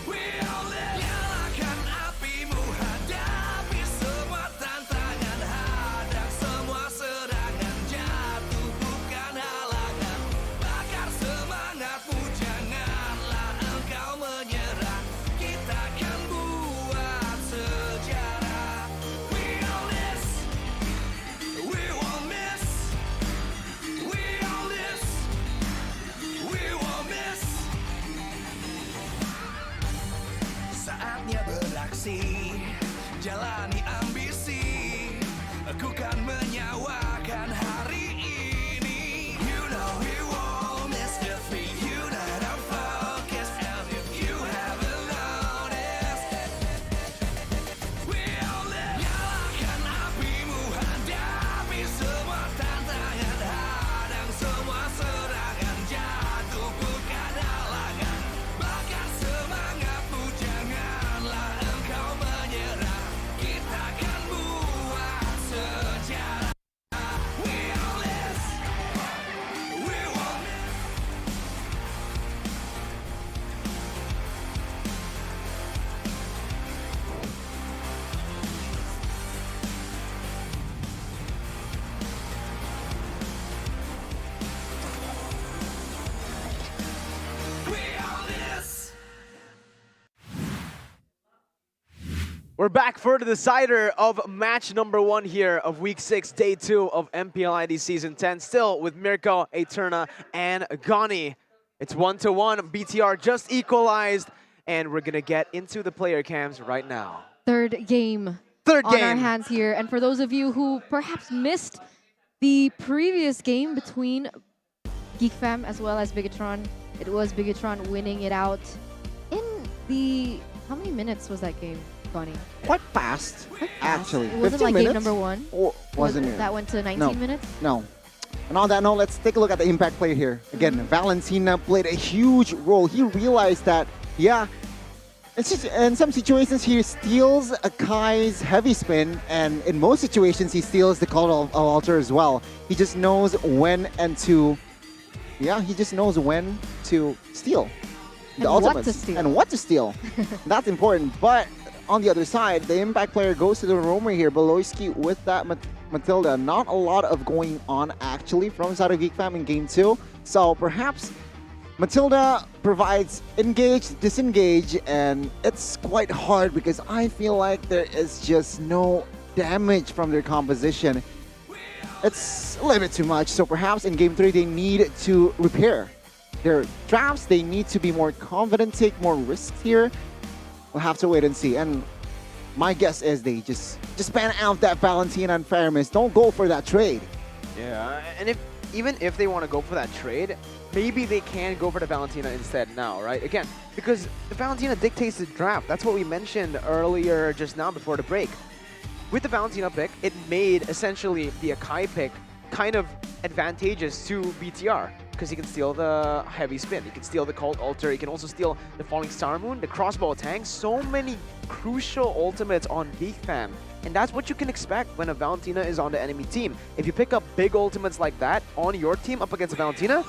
we all live. Nyalakan apimu, hadapi semua tantangan, hadang semua serangan, jatuh bukan halangan. Bakar semangatmu, janganlah engkau menyerah. Kita akan buat sejarah. We all this, we won't miss. We all this, we won't miss. Saatnya beraksi, jalani ambisi. Aku kan menyawakan hari ini. You know we won't miss if we unite our focus. And if you haven't noticed, we all live. Nyalakan apimu, hadapi semua tantangan, hadang semua serangan, jatuh bukan halangan. Bakar semangatmu, janganlah engkau menyerah. Kita akan buat sejarah. We all this, we won't miss. We all this. We're back for the decider of match number 1 here of week 6, day 2 of MPL ID season 10. Still with Mirko, Eterna, and Gani. It's 1-1. BTR just equalized, and we're gonna get into the player cams right now. Third game Third on our game. hands here. And for those of you who perhaps missed the previous game between Geek Fam as well as Bigetron, it was Bigetron winning it out in the... How many minutes was that game, Bonnie? Quite fast, actually. It wasn't 15 like minutes? game number 1? Or wasn't it? That went to 19 No. minutes? No. And on that note, let's take a look at the impact player here. Again, Valentina played a huge role. He realized that, yeah, it's just, in some situations he steals Akai's heavy spin, and in most situations he steals the call of altar as well. He just knows when and to, yeah, he just knows when to steal the And what ultimates to steal. and what to steal. That's important. But on the other side, the impact player goes to the roamer here. Beloyski with that Matilda. Not a lot of going on actually from side of Geek Fam in game 2. So perhaps Matilda provides engage, disengage, and it's quite hard because I feel like there is just no damage from their composition. It's a little bit too much. So perhaps in game 3 they need to repair their traps. They need to be more confident, take more risks here. We'll have to wait and see. And my guess is they just ban out that Valentina and Fairness. Don't go for that trade. Yeah, and even if they want to go for that trade, maybe they can go for the Valentina instead now, right? Again, because the Valentina dictates the draft. That's what we mentioned earlier just now before the break. With the Valentina pick, it made essentially the Akai pick kind of advantageous to BTR because he can steal the heavy spin, he can steal the Cold Altar, he can also steal the Falling Star Moon, the Crossbow Tank, so many crucial ultimates on Geek Fam. And that's what you can expect when a Valentina is on the enemy team. If you pick up big ultimates like that on your team up against a Valentina,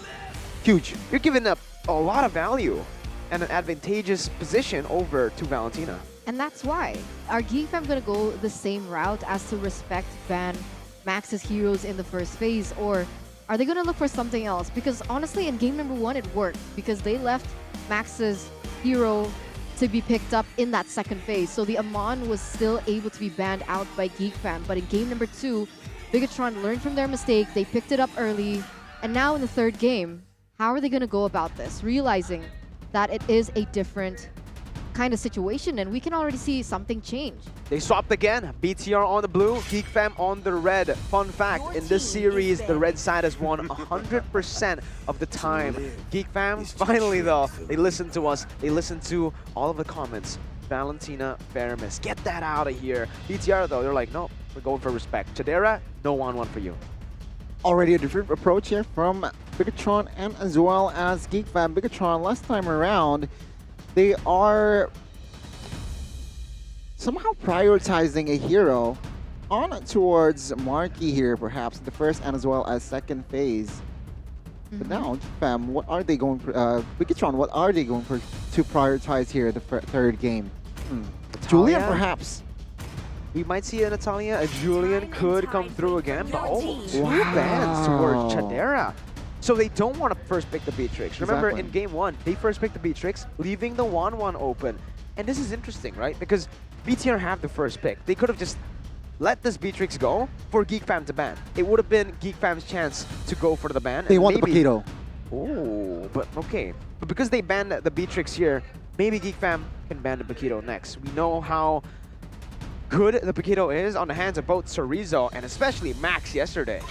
huge. You're giving up a lot of value and an advantageous position over to Valentina. And that's why. Are Geek Fam going to go the same route as to respect ban Max's heroes in the first phase, or are they going to look for something else? Because honestly, in game number 1, it worked because they left Max's hero to be picked up in that second phase. So the Amon was still able to be banned out by Geek Fam. But in game number 2, Bigetron learned from their mistake. They picked it up early. And now in the third game, how are they going to go about this? Realizing that it is a different kind of situation, and we can already see something change. They swapped again. BTR on the blue, Geek Fam on the red. Fun fact, in this series, the red side has won 100% of the time. Geek Fam, finally though, they listened to us. They listened to all of the comments. Valentina, Faramis, get that out of here. BTR though, they're like, no, we're going for respect. Chadera, no 1-1 for you. Already a different approach here from Bigetron and as well as Geek Fam. Bigetron last time around, they are somehow prioritizing a hero on towards Marky here, perhaps in the first and as well as second phase. But now, Geek Fam, what are they going for? Bigetron, what are they going for to prioritize here the third game? Julian, perhaps. We might see a Natalia, a Julian could come through again, but two bans towards Chadera. So they don't want to first pick the Beatrix. Remember, in game 1, they first picked the Beatrix, leaving the 1-1 open. And this is interesting, right? Because BTR have the first pick. They could have just let this Beatrix go for Geek Fam to ban. It would have been Geek Fam's chance to go for the ban. They want the Paquito. Oh, but okay. But because they banned the Beatrix here, maybe Geek Fam can ban the Paquito next. We know how good the Paquito is on the hands of both Chorizo and especially Max yesterday.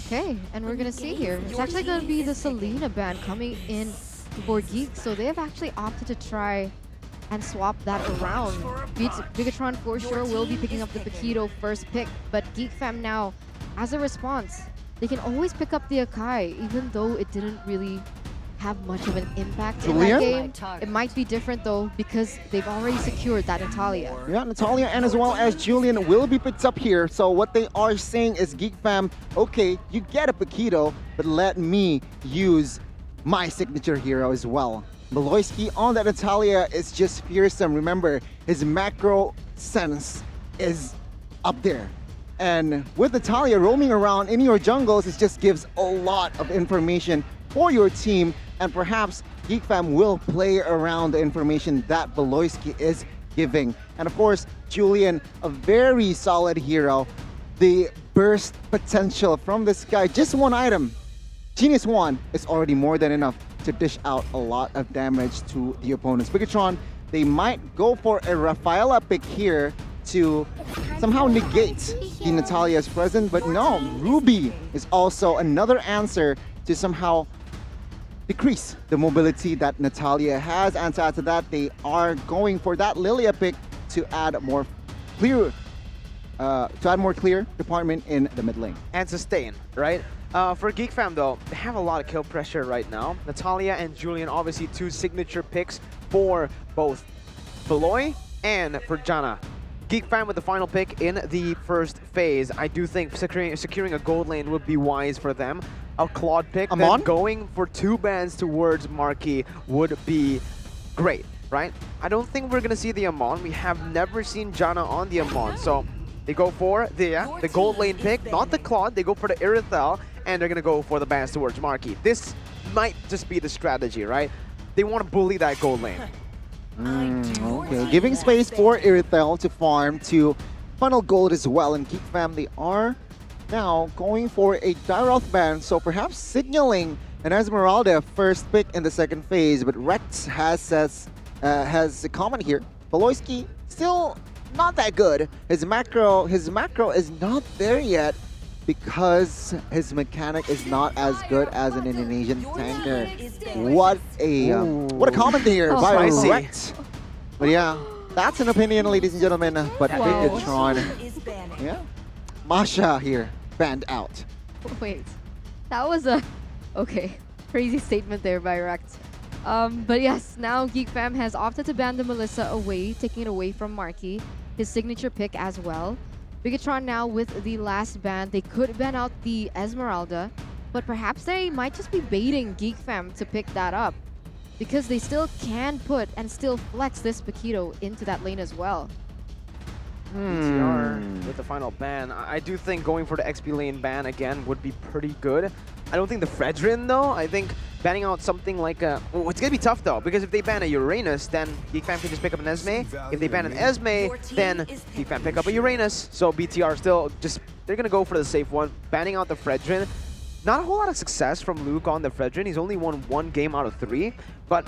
Okay, and we're gonna see here. It's actually gonna be the Selena ban coming in for Geek, so they have actually opted to try and swap that around. Bigetron for sure will be picking up the Paquito first pick, but Geek Fam now, as a response, they can always pick up the Akai, even though it didn't really have much of an impact in that game. It might be different though, because they've already secured that Natalia. Yeah, Natalia and as well as Julian will be picked up here. So what they are saying is, Geek Fam, okay, you get a Paquito, but let me use my signature hero as well. Maloyski on that Natalia is just fearsome. Remember, his macro sense is up there. And with Natalia roaming around in your jungles, it just gives a lot of information for your team, and perhaps Geek Fam will play around the information that Beloyski is giving. And of course, Julian, a very solid hero. The burst potential from this guy, just one item, Genius 1, is already more than enough to dish out a lot of damage to the opponents. Bigetron, they might go for a Rafaela pick here to somehow negate the Natalia's presence, but no, Ruby is also another answer to somehow decrease the mobility that Natalia has. And to add to that, they are going for that Lilia pick to add more clear department in the mid lane. And sustain, right? For Geek Fam though, they have a lot of kill pressure right now. Natalia and Julian, obviously two signature picks for both Beloy and for Janna. Geek Fam with the final pick in the first phase. I do think securing a gold lane would be wise for them. A Claude pick, then going for 2 bans towards Marquee would be great, right? I don't think we're gonna see the Amon. We have never seen Janna on the Amon, so they go for the gold lane pick, not the Claude. They go for the Irithel, and they're gonna go for the bans towards Marquee. This might just be the strategy, right? They want to bully that gold lane. Okay, giving space for Irithel to farm to funnel gold as well. And Geek Fam, they are now going for a Dyrolf ban, so perhaps signaling an Esmeralda first pick in the second phase. But Rex has a comment here. Beloyski still not that good. His macro is not there yet because his mechanic is not as good as an Indonesian tanker. What a comment here by Rex. But yeah, that's an opinion, ladies and gentlemen. But Bigetron, yeah, Masha here banned out. Wait, that was a crazy statement there by Rex. But yes, now Geek Fam has opted to ban the Melissa away, taking it away from Marky, his signature pick as well. Bigetron now with the last ban, they could ban out the Esmeralda, but perhaps they might just be baiting Geek Fam to pick that up, because they still can put and still flex this Paquito into that lane as well. BTR with the final ban. I do think going for the XP lane ban again would be pretty good. I don't think the Fredrin though. I think banning out something like a... Well, it's going to be tough though, because if they ban a Uranus, then Geek Fam can just pick up an Esme. If they ban an Esme, then Geek Fam pick up a Uranus. So BTR still just... They're going to go for the safe one, banning out the Fredrin. Not a whole lot of success from Luke on the Fredrin. He's only won 1 game out of 3, but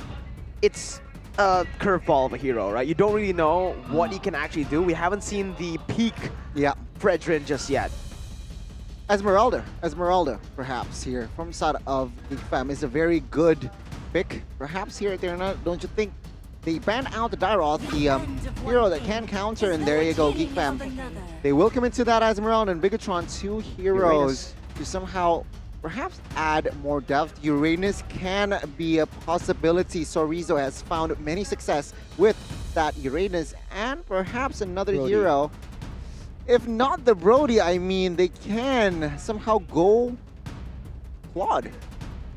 it's a curveball of a hero, right? You don't really know what he can actually do. We haven't seen the peak Fredrin just yet. Esmeralda, perhaps here from side of Geek Fam is a very good pick. Perhaps here, don't you think? they banned out the Dairoth, the hero that can counter, and there you go, Geek Fam. They will come into that Esmeralda and Bigetron, 2 heroes to somehow perhaps add more depth. Uranus can be a possibility. Sorizo has found many success with that Uranus and perhaps another hero. If not the Brody, I mean, they can somehow go Claude.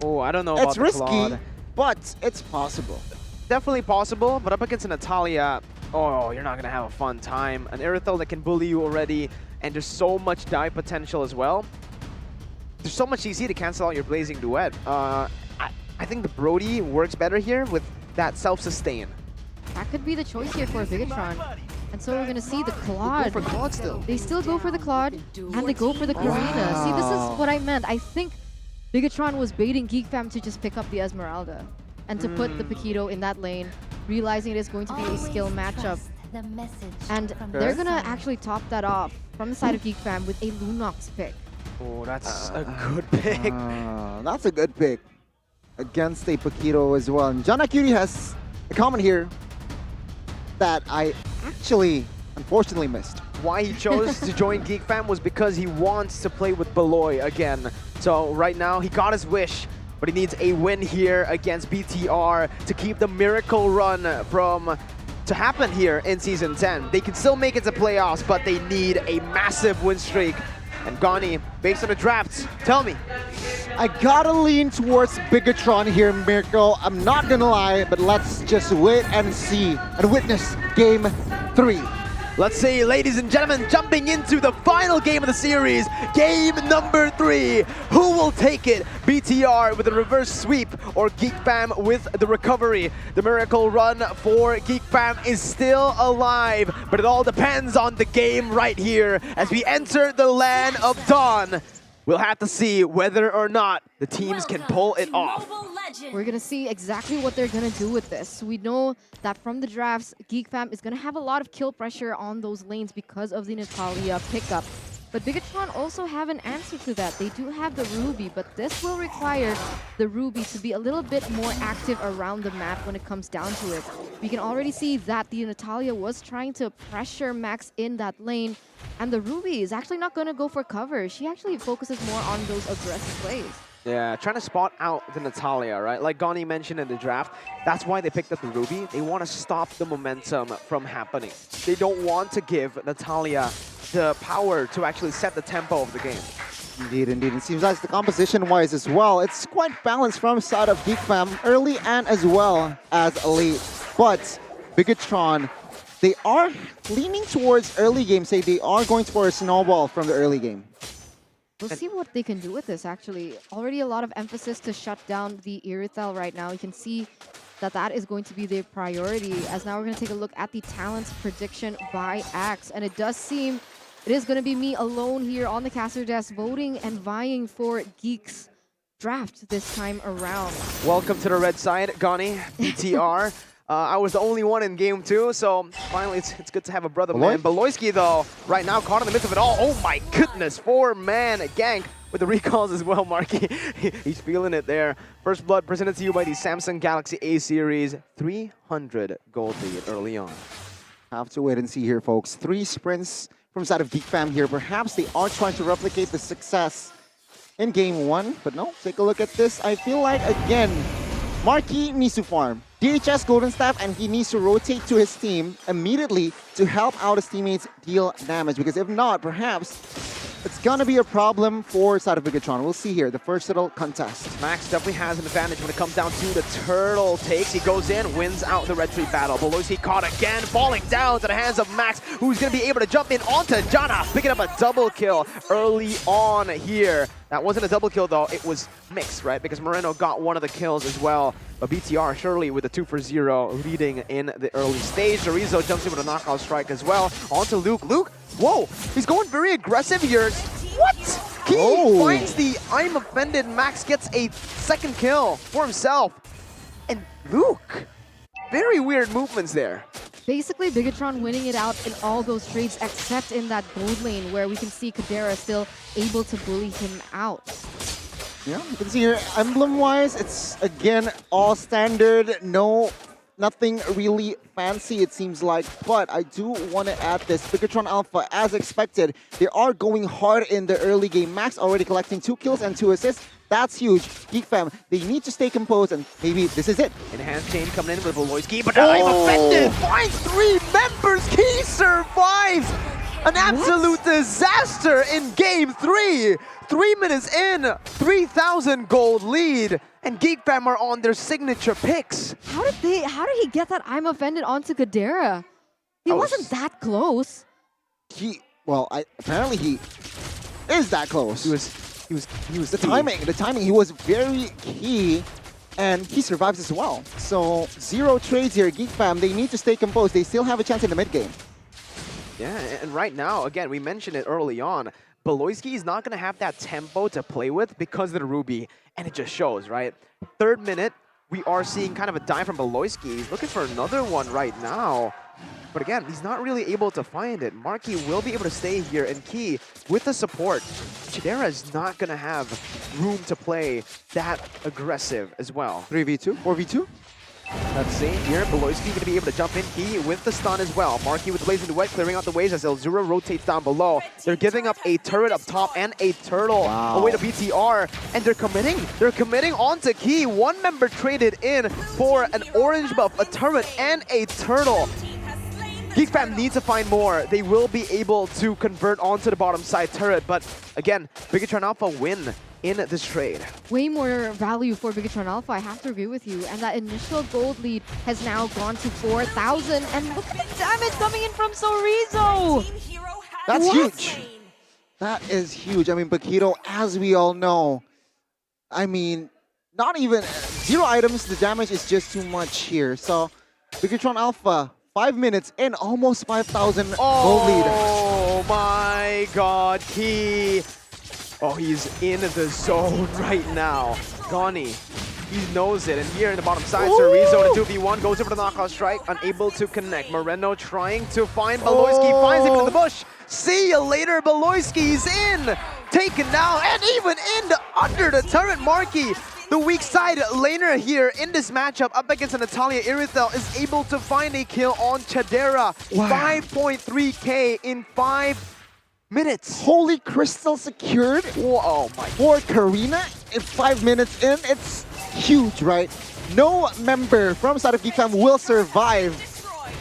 Oh, I don't know about It's the risky, Claude. but it's possible. Definitely possible, but up against a Natalia, oh, you're not going to have a fun time. An Irithel that can bully you already, and there's so much die potential as well. There's so much easy to cancel out your Blazing Duet. I think the Brody works better here with that self-sustain. That could be the choice here for Bigetron. And so we're going to see the Claude. They go for Claude still. They still go for the Claude, and they go for the Karina. See, this is what I meant. I think Bigetron was baiting Geek Fam to just pick up the Esmeralda and to put the Paquito in that lane, realizing it is going to be a skill matchup. And they're going to actually top that off from the side of Geek Fam with a Lunox pick. Oh, that's a good pick. That's a good pick against a Paquito as well. And Jana Cutie has a comment here that I actually, unfortunately, missed. Why he chose to join Geek Fam was because he wants to play with Beloy again. So right now, he got his wish, but he needs a win here against BTR to keep the miracle run to happen here in Season 10. They can still make it to playoffs, but they need a massive win streak. And Gani, based on the drafts, tell me. I gotta lean towards Bigetron here, Miracle. I'm not gonna lie, but let's just wait and see and witness Game 3. Let's see, ladies and gentlemen, jumping into the final game of the series, game number 3. Who will take it? BTR with a reverse sweep or Geek Fam with the recovery? The miracle run for Geek Fam is still alive, but it all depends on the game right here as we enter the land of Dawn. We'll have to see whether or not the teams can pull it off. We're going to see exactly what they're going to do with this. We know that from the drafts, Geek Fam is going to have a lot of kill pressure on those lanes because of the Natalia pickup. But Bigetron also have an answer to that. They do have the Ruby, but this will require the Ruby to be a little bit more active around the map when it comes down to it. We can already see that the Natalia was trying to pressure Max in that lane, and the Ruby is actually not going to go for cover. She actually focuses more on those aggressive plays. Yeah, trying to spot out the Natalia, right? Like Gani mentioned in the draft, that's why they picked up the Ruby. They want to stop the momentum from happening. They don't want to give Natalia the power to actually set the tempo of the game. Indeed, indeed. It seems like the composition-wise as well, it's quite balanced from side of Geek Fam, early and as well as late. But Bigetron, they are leaning towards early game, say they are going for a snowball from the early game. We'll see what they can do with this, actually. Already a lot of emphasis to shut down the Irithel right now. You can see that that is going to be their priority, as now we're going to take a look at the talents prediction by Axe. And it does seem it is going to be me alone here on the caster desk voting and vying for Geek's draft this time around. Welcome to the red side, Gani, BTR. I was the only one in game 2, so finally it's good to have a brother, man. Beloyski, though, right now caught in the midst of it all. Oh my goodness, 4-man gank with the recalls as well, Marky. He's feeling it there. First blood presented to you by the Samsung Galaxy A series. 300 gold lead early on. Have to wait and see here, folks. 3 sprints from side of Geek Fam here. Perhaps they are trying to replicate the success in game 1, but no, take a look at this. I feel like, again, Marky needs to farm DHS Golden Staff, and he needs to rotate to his team immediately to help out his teammates deal damage, because if not, perhaps it's gonna be a problem for side of Bigetron. We'll see here, the first little contest. Max definitely has an advantage when it comes down to the turtle takes. He goes in, wins out the red tree battle. Beloyski caught again, falling down to the hands of Max, who's gonna be able to jump in onto Jana, picking up a double kill early on here. That wasn't a double kill though, it was mixed, right? Because Moreno got one of the kills as well. But BTR surely with a 2-for-0 leading in the early stage. Sorizo jumps in with a knockout strike as well. Onto Luke. Luke, whoa, he's going very aggressive here. What? He finds the I'm offended. Max gets a second kill for himself. And Luke, very weird movements there. Basically, Bigetron winning it out in all those trades except in that gold lane where we can see Kadera still able to bully him out. Yeah, you can see here, emblem-wise, it's, again, all standard, no Nothing really fancy, it seems like, but I do want to add this. Bigetron Alpha, as expected, they are going hard in the early game. Max already collecting 2 kills and 2 assists. That's huge. Geek fam, they need to stay composed, and maybe this is it. Enhanced chain coming in with Voloisky, but now I'm offended. Finds 3 members. He survives. An absolute disaster in game 3. 3 minutes in, 3,000 gold lead, and Geek fam are on their signature picks. How did he get that I'm offended onto Kadera? He wasn't that close. Apparently he is that close. He was the timing. He was very key, and he survives as well. So 0 trades here, Geek fam. They need to stay composed. They still have a chance in the mid game. Yeah, and right now, again, we mentioned it early on, Voloisky is not going to have that tempo to play with because of the Ruby, and it just shows, right? 3rd minute, we are seeing kind of a dive from Voloisky. He's looking for another one right now. But again, he's not really able to find it. Marky will be able to stay here, and Key, with the support, Chidera is not going to have room to play that aggressive as well. 3v2? 4v2? Let's see here, Voloisky going to be able to jump in. Key with the stun as well. Marky with the Blazing Duet clearing out the waves as Elzura rotates down below. They're giving up a turret up top and a turtle away to BTR, and they're committing. They're committing onto Key. 1 member traded in for an orange buff, a turret, and a turtle. Geek fam need to find more. They will be able to convert onto the bottom side turret, but again, Bigetron Alpha win in this trade. Way more value for Bigetron Alpha, I have to agree with you. And that initial gold lead has now gone to 4,000. And look at the damage coming in from Sorizo! That's huge. That is huge. I mean, Bakito, as we all know, I mean, not even 0 items, the damage is just too much here. So, Bigetron Alpha, 5 minutes in, almost 5,000 gold lead. Oh my god, Key. Oh, he's in the zone right now. Gani, he knows it. And here in the bottom side, Sorizo in a 2v1 goes over the knockout strike, unable to connect. Moreno trying to find Voloisky, finds him in the bush. See you later, Voloisky's in. Taken down, and even under the turret. Marky, the weak side laner here in this matchup up against Natalia Irithel, is able to find a kill on Chidera. 5.3k in 5 minutes. Holy Crystal secured. Oh my. For Karina, in 5 minutes in, it's huge, right? No member from side of Geek fam will survive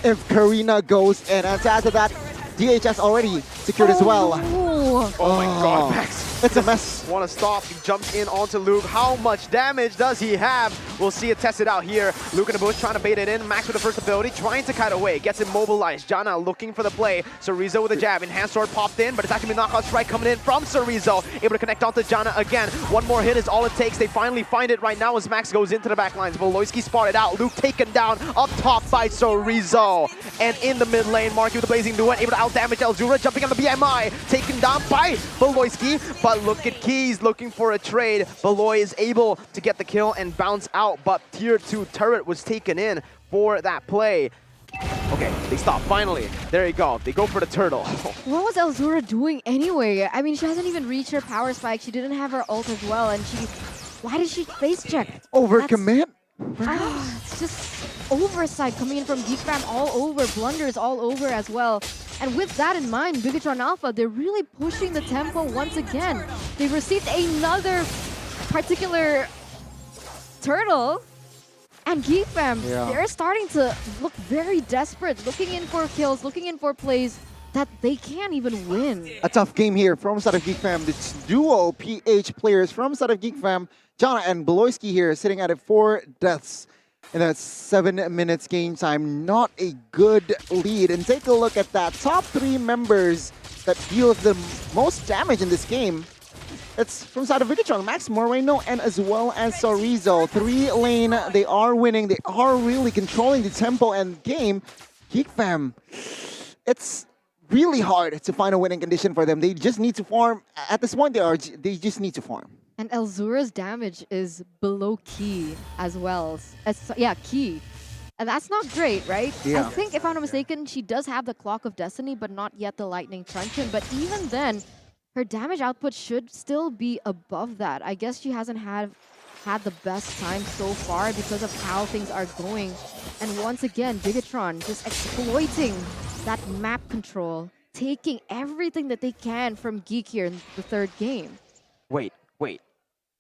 if Karina goes in. And to add to that, DHS already secured as well. Oh my god, Max. It's a mess. Want to stop. He jumps in onto Luke. How much damage does he have? We'll see it tested out here. Luke in the bush trying to bait it in. Max with the first ability, trying to kite away. Gets immobilized. Jana looking for the play. Sorizo with a jab. Enhanced sword popped in, but it's actually a knockout strike coming in from Sorizo. Able to connect onto Jana again. 1 more hit is all it takes. They finally find it right now as Max goes into the back lines. Voloisky spotted out. Luke taken down up top by Sorizo. And in the mid lane, Marky with the Blazing Duet, able to out-damage Elzura, jumping on the BMI. Taken down by Voloisky. But look at Keys looking for a trade. Valoy is able to get the kill and bounce out, but tier 2 turret was taken in for that play. Okay, they stop finally. There you go. They go for the turtle. What was Elzura doing anyway? I mean, she hasn't even reached her power spike. She didn't have her ult as well, and why did she face check? Overcommit? It's just oversight coming in from Geek fam all over, blunders all over as well. And with that in mind, Bigetron Alpha, they're really pushing the tempo once again. They received another particular turtle. And Geek fam, they're starting to look very desperate, looking in for kills, looking in for plays that they can't even win. A tough game here from side of Geek fam. This duo PH players from side of Geek fam, Jana and Voloisky here, sitting at 4 deaths in that 7 minutes game time. Not a good lead. And take a look at that. Top 3 members that deal the most damage in this game. It's from side of Bigetron, Max Moreno and as well as Sorizo. 3 lane, they are winning. They are really controlling the tempo and game. Geek fam, it's really hard to find a winning condition for them. They just need to farm. At this point, they just need to farm. And Elzura's damage is below key as well. Key. And that's not great, right? Yeah. I think, if I'm not mistaken, she does have the Clock of Destiny, but not yet the Lightning Truncheon. But even then, her damage output should still be above that. I guess she hasn't had the best time so far because of how things are going And once again, Bigetron just exploiting that map control, taking everything that they can from Geek here in the third game. Wait.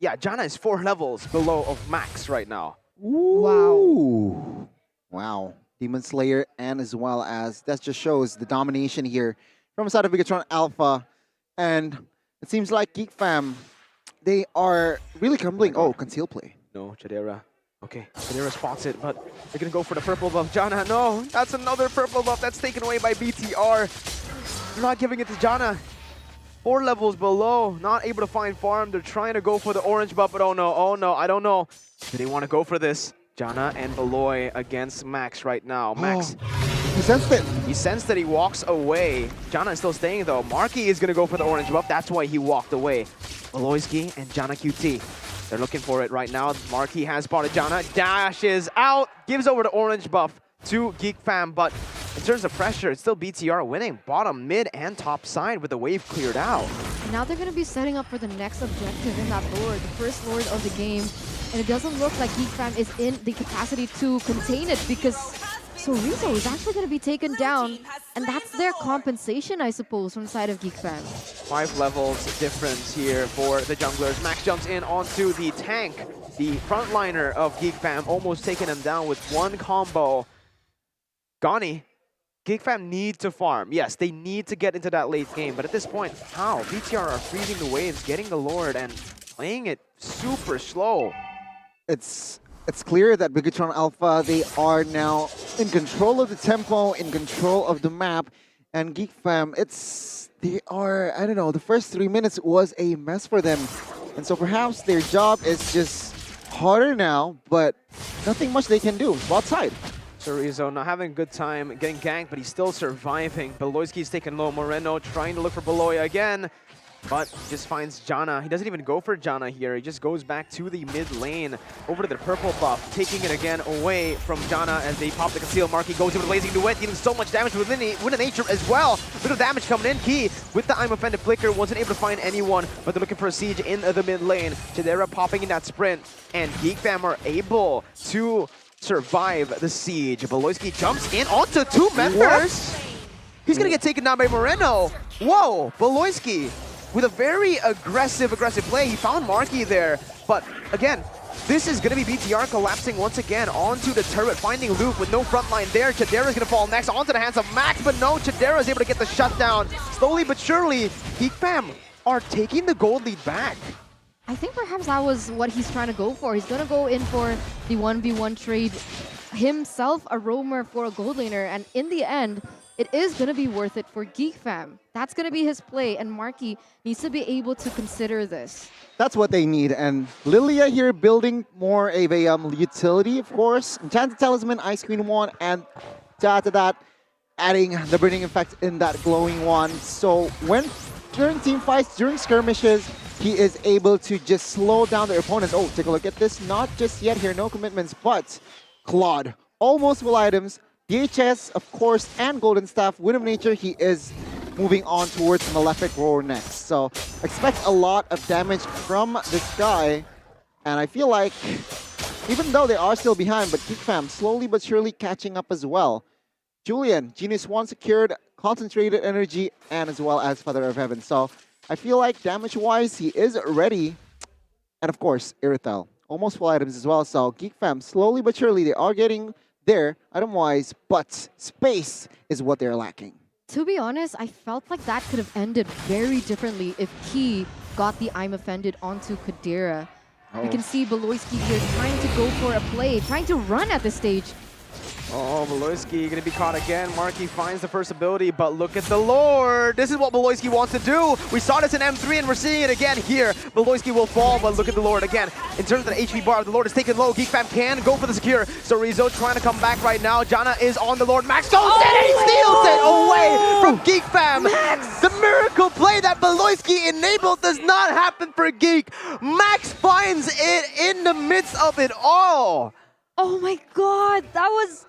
Yeah, Janna is 4 levels below of Max right now. Wow. Wow. Demon Slayer and as well as that just shows the domination here from the side of Bigetron Alpha. And it seems like Geek Fam, they are really crumbling. Oh, conceal play. No, Chadera. Okay, Chadera spots it, but they're gonna go for the purple buff. Janna, no, that's another purple buff that's taken away by BTR. They're not giving it to Janna. 4 levels below, not able to find farm. They're trying to go for the orange buff, but oh no, I don't know. Do they want to go for this? Janna and Beloy against Max right now. Max. He sensed it. He sensed that he walks away. Janna is still staying though. Marky is gonna go for the orange buff. That's why he walked away. Beloyski and Janna QT. They're looking for it right now. Marky has spotted Janna. Dashes out. Gives over the orange buff to Geek Fam, but in terms of pressure, it's still BTR winning bottom, mid, and top side with the wave cleared out. Now they're going to be setting up for the next objective in that Lord, the first Lord of the game. And it doesn't look like Geek Fam is in the capacity to contain it because Sorizo is actually going to be taken down. And that's their compensation, I suppose, from the side of Geek Fam. 5 levels difference here for the junglers. Max jumps in onto the tank. The frontliner of Geek Fam almost taking him down with 1 combo. Gani. Geek Fam need to farm. Yes, they need to get into that late game, but at this point, how? BTR are freezing the waves, getting the Lord, and playing it super slow. It's clear that Bigetron Alpha, they are now in control of the tempo, in control of the map, and Geek Fam, they are, I don't know, the first 3 minutes was a mess for them. And so perhaps their job is just harder now, but nothing much they can do. Bot side. Sorizo not having a good time getting ganked, but he's still surviving. Beloyski's taking low. Moreno trying to look for Beloy again, but just finds Janna. He doesn't even go for Janna here. He just goes back to the mid lane, over to the purple buff, taking it again away from Janna as they pop the conceal. Marky goes into Blazing Duet, dealing so much damage with the nature as well. Bit of damage coming in. Key with the I'm Offended flicker, wasn't able to find anyone, but they're looking for a siege in the mid lane. Chidera popping in that sprint, and Geek Fam are able to survive the siege. Beloyski jumps in onto 2 members. What? He's gonna get taken down by Moreno. Whoa, Beloyski with a very aggressive play. He found Marky there, but again, this is gonna be BTR collapsing once again onto the turret, finding Luke with no front line there. Chidera's gonna fall next onto the hands of Max, but no, Chidera is able to get the shutdown. Slowly but surely, Geek Fam are taking the gold lead back. I think perhaps that was what he's trying to go for. He's going to go in for the 1v1 trade himself, a roamer for a gold laner, and in the end, it is going to be worth it for Geek Fam. That's going to be his play, and Marky needs to be able to consider this. That's what they need, and Lilia here building more of a utility, of course. Enchanted Talisman, Ice Queen Wand, and to that, adding the Burning Effect in that glowing wand. So when during team fights, during skirmishes, he is able to just slow down their opponents. Oh, take a look at this. Not just yet here, no commitments, but Claude, almost full items. DHS, of course, and Golden Staff. Wind of Nature, he is moving on towards Malefic Roar next. So expect a lot of damage from this guy. And I feel like, even though they are still behind, but Geek Fam slowly but surely catching up as well. Julian, Genius Wand secured, Concentrated Energy, and as well as Father of Heaven. So I feel like damage-wise, he is ready. And of course, Irithel. Almost full items as well. So Geek Fam, slowly but surely, they are getting there item-wise, but space is what they're lacking. To be honest, I felt like that could have ended very differently if Key got the I'm Offended onto Kadira. You can see Beloyski here trying to go for a play, trying to run at this stage. Oh, Beloyski gonna be caught again. Marky finds the first ability, but look at the Lord. This is what Beloyski wants to do. We saw this in M3 and we're seeing it again here. Beloyski will fall, but look at the Lord again. In terms of the HP bar, the Lord is taken low. Geek Fam can go for the secure. So Rizzo trying to come back right now. Janna is on the Lord. Max goes in and he steals it away from Geek Fam. Max! The miracle play that Beloyski enabled does not happen for Geek. Max finds it in the midst of it all. Oh my god, that was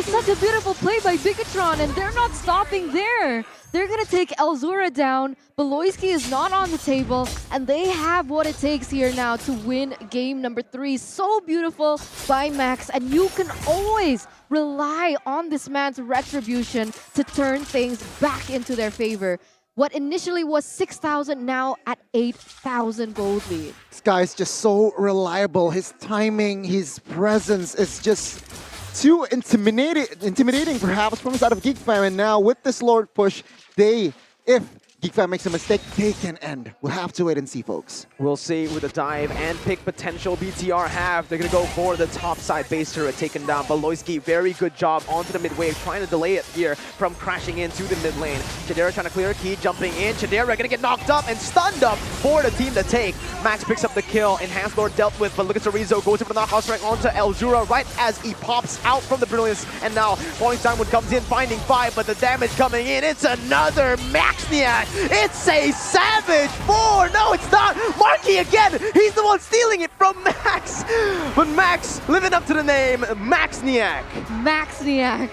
such a beautiful play by Bigetron, and they're not stopping there. They're gonna take Elzura down. Beloyski is not on the table, and they have what it takes here now to win game number 3. So beautiful by Max, and you can always rely on this man's retribution to turn things back into their favor. What initially was 6,000, now at 8,000 gold lead. This guy's just so reliable. His timing, his presence is just too intimidating perhaps from the side of Geek Fam. And now with this Lord push, if Geek Fam makes a mistake, they can end. We'll have to wait and see, folks. We'll see with the dive and pick potential BTR have. They're going to go for the top side base turret taken down. Beloyski, very good job onto the mid wave, trying to delay it here from crashing into the mid lane. Chidera trying to clear a key, jumping in. Chidera going to get knocked up and stunned up for the team to take. Max picks up the kill. Enhanced Lord dealt with, but look at Sorizo, goes in for the knockout strike onto Elzura right as he pops out from the Brilliance. And now Falling Diamond comes in, finding 5, but the damage coming in. It's another Maxniak. It's a Savage 4. No, it's not. Marky again. He's the one stealing it from Max. But Max living up to the name, Maxniak. Maxniak.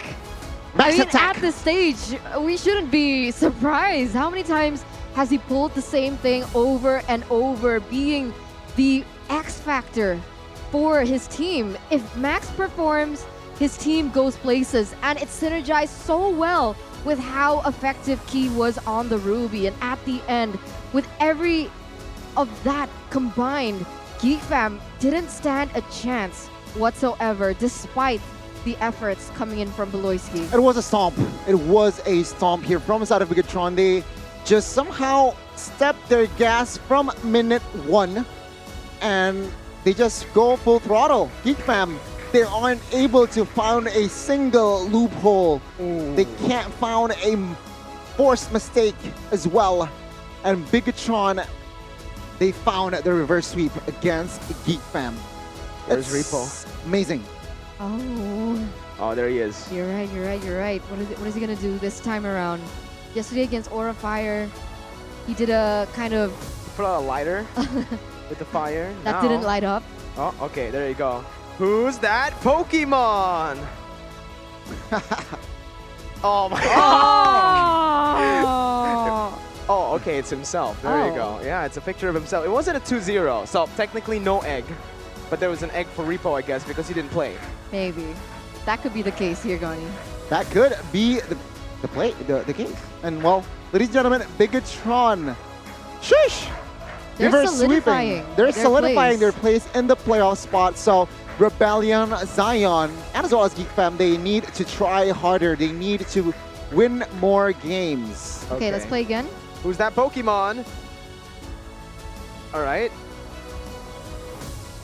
Max I mean, attack. at this stage, we shouldn't be surprised. How many times has he pulled the same thing over and over, being the X factor for his team? If Max performs, his team goes places, and it synergized so well with how effective Key was on the Ruby. And at the end, with every of that combined, Geek Fam didn't stand a chance whatsoever, despite the efforts coming in from Beloyski. It was a stomp. It was a stomp here from the side of Bigetron. They just somehow stepped their gas from minute 1, and they just go full throttle. Geek Fam, they aren't able to find a single loophole. They can't find a forced mistake as well. And Bigetron, they found the reverse sweep against Geek Fam. Where's It's Repo? Amazing. Oh, there he is. You're right. What is he gonna do this time around? Yesterday against Aura Fire, he did a kind of... Put out a lighter with the fire. That Now- didn't light up. Oh, okay, there you go. Who's that Pokemon? Oh my god! Oh, okay, it's himself. There you go. Yeah, it's a picture of himself. It wasn't a 2-0, so technically no egg. But there was an egg for Repo, I guess, because he didn't play. Maybe. That could be the case here, Goni. That could be the case. And well, ladies and gentlemen, Bigetron. Shush! They're Reverse solidifying sweeping. They're their solidifying place. their place in the playoff spot. So Rebellion, Zion, and as well as Geek Fam, they need to try harder. They need to win more games. Okay, let's play again. Who's that Pokemon? All right.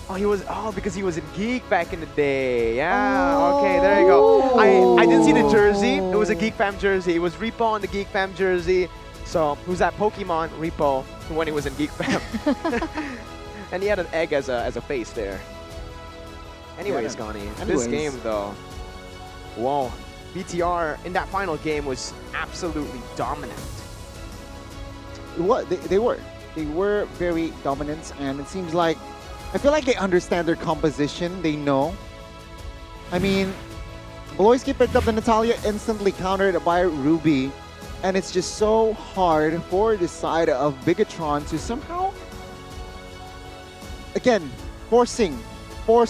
Oh, because he was in Geek back in the day. Yeah, okay, there you go. I didn't see the jersey. It was a Geek Fam jersey. It was Repo on the Geek Fam jersey. So, who's that Pokemon? Repo, when he was in Geek Fam. And he had an egg as a face there. Anyways, Goni, this game though, whoa. BTR in that final game was absolutely dominant. What they were. They were very dominant, and it seems like I feel like they understand their composition. They know. I mean, Beloyski picked up the Natalia, instantly countered by Ruby, and it's just so hard for the side of Bigetron to somehow, again, force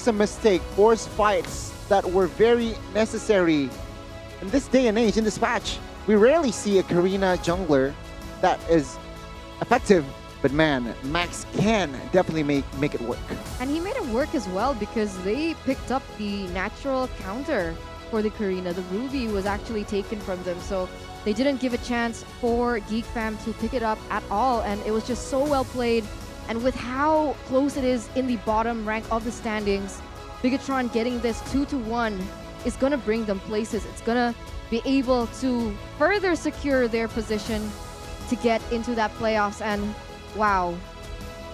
a mistake, force fights that were very necessary. In this day and age, in this patch, we rarely see a Karina jungler that is effective, but man, Max can definitely make it work. And he made it work as well because they picked up the natural counter for the Karina. The Ruby was actually taken from them, so they didn't give a chance for Geek Fam to pick it up at all, and it was just so well played. And with how close it is in the bottom rank of the standings, Bigetron getting this 2-1 is going to bring them places. It's going to be able to further secure their position to get into that playoffs. And wow,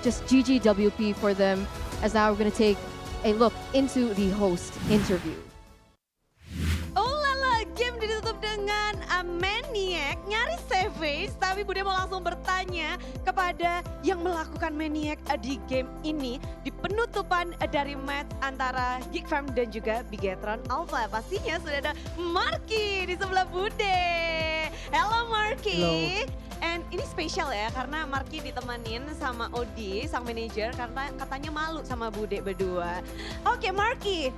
just GGWP for them, as now we're going to take a look into the host interview. Game ditutup dengan Maniac, nyaris savage, tapi Bude mau langsung bertanya kepada yang melakukan Maniac di game ini di penutupan dari match antara Geek Fam dan juga Bigetron Alpha. Pastinya sudah ada Marky di sebelah Bude. Hello Marky. And ini spesial ya karena Marky ditemenin sama Odi, sang manajer karena katanya malu sama Bude berdua. Oke Marky,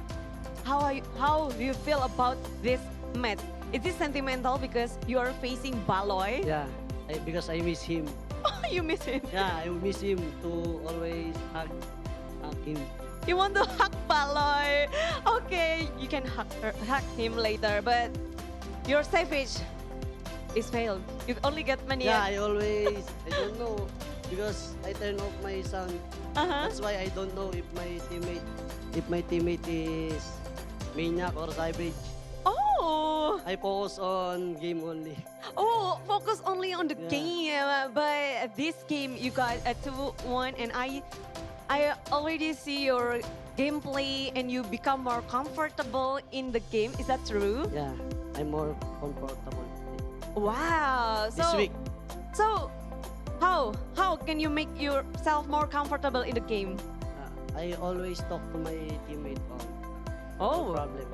how do you feel about this match? Is it sentimental because you are facing Baloy? Yeah, because I miss him. Oh, you miss him? Yeah, I miss him to always hug him. You want to hug Baloy? Okay, you can hug him later, but your savage is failed. You only get maniac. Yeah, I don't know, because I turn off my sound. That's why I don't know if my teammate is maniac or savage. Oh! I focus on game only. Oh, focus only on the game. But this game you got a 2-1 and I already see your gameplay and you become more comfortable in the game. Is that true? Yeah, I'm more comfortable. Wow. This week. So how can you make yourself more comfortable in the game? I always talk to my teammate. Oh. No problem.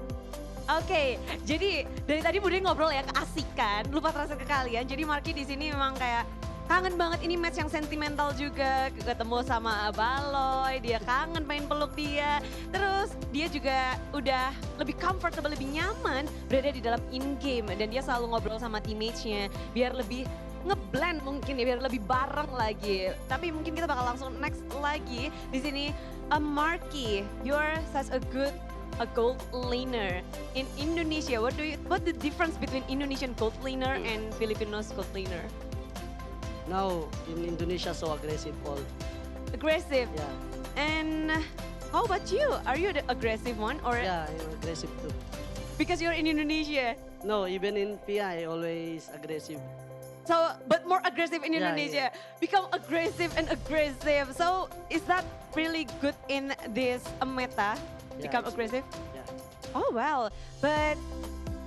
Oke, jadi dari tadi Bude ngobrol ya keasikan, lupa terasa ke kalian. Jadi Marky di sini memang kayak kangen banget, ini match yang sentimental juga, ketemu sama Baloy, dia kangen main peluk dia. Terus dia juga udah lebih comfortable, lebih nyaman berada di dalam in-game. Dan dia selalu ngobrol sama teammates-nya biar lebih ngeblend mungkin ya, biar lebih bareng lagi. Tapi mungkin kita bakal langsung next lagi. Di sini Marky, you're such a gold laner in Indonesia. What the difference between Indonesian gold laner and Filipinos gold laner? Now in Indonesia so aggressive all. Aggressive? Yeah. And how about you? Are you the aggressive one or? Yeah, I'm aggressive too. Because you're in Indonesia? No, even in PI always aggressive. So, but more aggressive in Yeah, Indonesia. Become aggressive and aggressive. So, is that really good in this meta? Become aggressive? Yeah. Oh well, but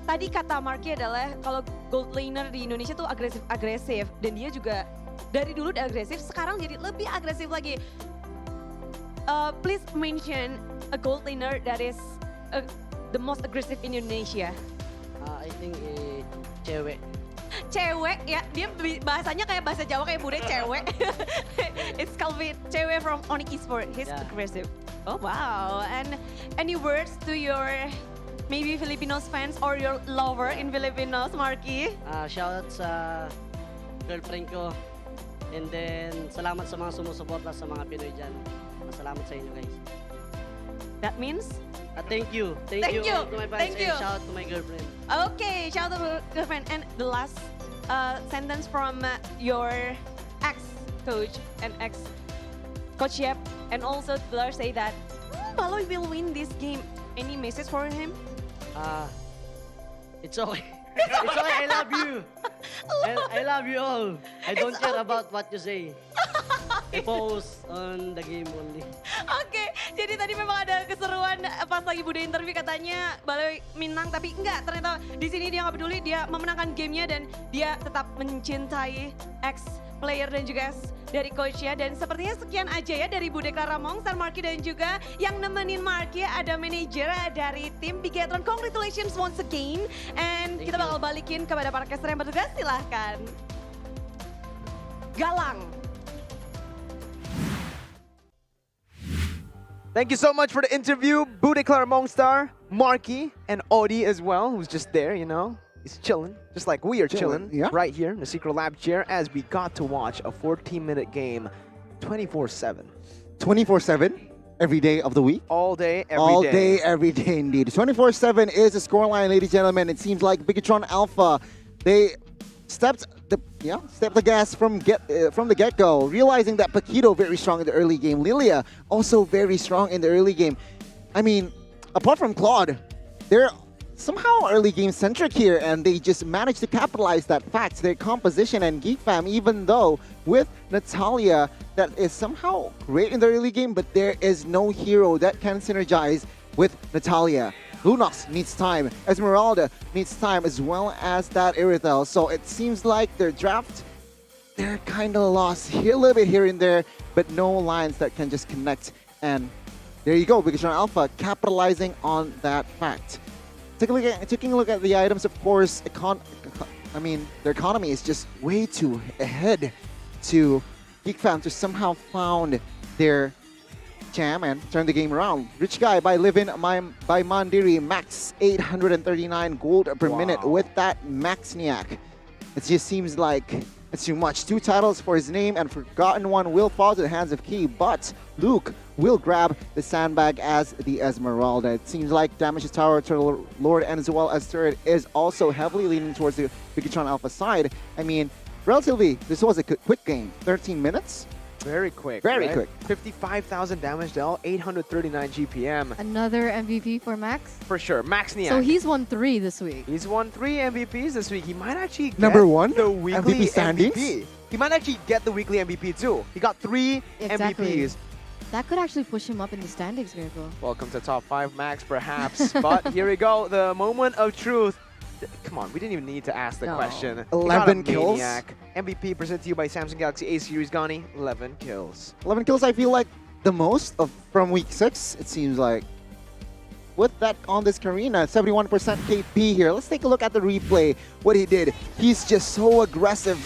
tadi kata Marky adalah kalau gold laner di Indonesia tuh agresif dan dia juga dari dulu udah agresif, sekarang jadi lebih agresif lagi. Please mention a gold laner that is the most aggressive in Indonesia. I think cewek. Cewek ya, dia bahasanya kayak bahasa Jawa kayak Bude cewek. It's called cewek from Esports. He's aggressive. Oh wow, and any words to your maybe Filipinos fans or your lover in Filipinos, Marky? Shout out sa girlfriend ko. And then salamat sa mga sumusuporta sa mga Pinoy dyan. Salamat sa inyo guys. That means? Thank you. Thank you to my fans and shout out to my girlfriend. Okay, shout out to girlfriend. And the last sentence from your ex-coach and ex-coach Yep. And also Blur say that Baloy will win this game. Any message for him? It's okay. It's okay, I love you. I love you all. I don't care about what you say. I focus on the game only. Oke, jadi tadi memang ada keseruan pas lagi Bude interview katanya Baloy menang tapi enggak, ternyata di sini dia nggak peduli, dia memenangkan gamenya dan dia tetap mencintai ex-player dan juga dari coachnya. Dan sepertinya sekian aja ya dari Bude Clara Mongstar, Marky dan juga yang nemenin Marky ada manajer dari tim Bigetron. Congratulations once again. And kita bakal balikin kepada para caster yang bertugas, silahkan. Galang. Thank you so much for the interview, Bigetron Mongstar, Marky, and Odi as well, who's just there, you know. He's chilling, just like we are chilling right here in the Secret Lab chair as we got to watch a 14-minute game 24/7. 24/7? Every day of the week? All day, every day. All day, every day indeed. 24/7 is the scoreline, ladies and gentlemen. It seems like Bigetron Alpha, they stepped the gas from the get-go, realizing that Paquito very strong in the early game. Lilia also very strong in the early game. I mean, apart from Claude, they're somehow early game centric here, and they just managed to capitalize that fact. Their composition and Geek fam, even though with Natalia that is somehow great in the early game, but there is no hero that can synergize with Natalia. Lunox needs time, Esmeralda needs time, as well as that Irithel. So it seems like their draft, they're kind of lost here, a little bit here and there, but no lines that can just connect. And there you go, Bigetron Alpha capitalizing on that fact. Taking a look at the items, of course, I mean, their economy is just way too ahead to Geek Fam to somehow found their jam and turn the game around. Rich Guy by Livin by Mandiri, max 839 gold per minute with that Maxniak. It just seems like it's too much. 2 titles for his name, and Forgotten One will fall to the hands of Key, but Luke will grab the sandbag as the Esmeralda. It seems like Damage Tower, Turtle Lord, and as well as Turret is also heavily leaning towards the Bigetron Alpha side. I mean, relatively, this was a quick game. 13 minutes? Very quick. Very quick. 55,000 damage dealt, 839 GPM. Another MVP for Max? For sure. Maxniak. So he's won 3 this week. He's won 3 MVPs this week. He might actually get Number 1 the weekly MVP standings? MVP. He might actually get the weekly MVP too. He got 3 MVPs. That could actually push him up in the standings, Miracle. Welcome to top 5 Max, perhaps. But here we go. The moment of truth. Come on, we didn't even need to ask the question. 11 kills. Maniac. MVP presented to you by Samsung Galaxy A series, Gani. 11 kills. 11 kills, I feel like the most from week 6, it seems like. With that on this Karina, 71% KP here. Let's take a look at the replay, what he did. He's just so aggressive.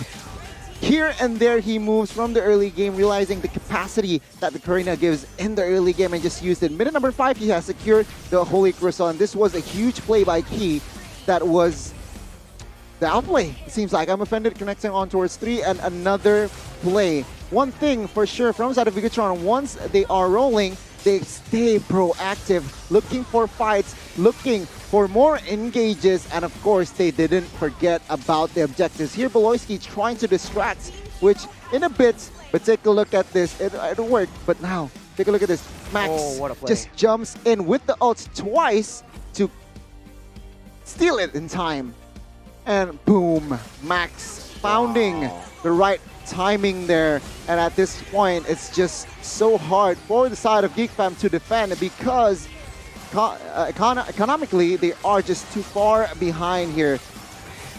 Here and there he moves from the early game, realizing the capacity that the Karina gives in the early game and just used it. Minute number 5, he has secured the Holy Crystal, and this was a huge play by Key. That was the outplay. It seems like I'm offended connecting on towards 3 and another play. One thing for sure from side of Bigetron, once they are rolling, they stay proactive, looking for fights, looking for more engages, and of course they didn't forget about the objectives. Here Beloyski trying to distract, which in a bit, but take a look at this. It'll work, but now take a look at this. Max what a play. just jumps in with the ult twice to steal it in time. And boom, Max founding the right timing there. And at this point, it's just so hard for the side of Geek Fam to defend because economically, they are just too far behind here.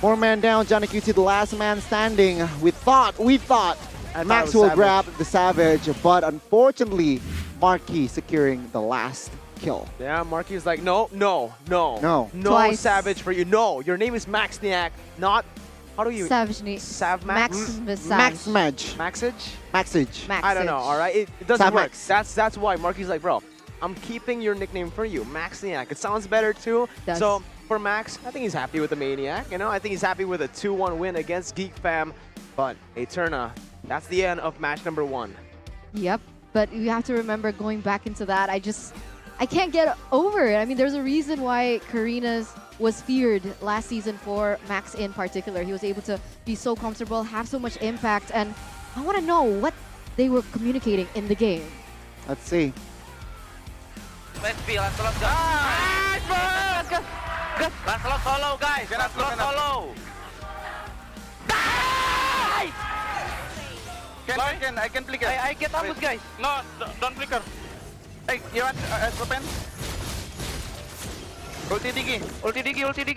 4 man down, Johnny QT, the last man standing. We thought and Max will grab the Savage, but unfortunately, Marquis securing the last kill. Yeah, Marky is like, no Twice. Savage for you. No, your name is Maxniak, not, how do you? Savage. Savmax? Maxmage. Maxage? Maxage. I don't know, all right? It doesn't work. Savmax. That's why Marky's like, bro, I'm keeping your nickname for you, Maxniak. It sounds better too. Does. So for Max, I think he's happy with the Maniac. You know, I think he's happy with a 2-1 win against Geek Fam. But Eterna, that's the end of match number 1. Yep, but you have to remember going back into that, I can't get over it. I mean, there's a reason why Karina's was feared last season for Max in particular. He was able to be so comfortable, have so much impact, and I want to know what they were communicating in the game. Let's see. Let's be Lancelot guys. Let's go. Lancelot solo guys. Lancelot solo. Die! I can flicker. I get ambush guys. No, don't flicker. Hey, you want open? Ulti digi.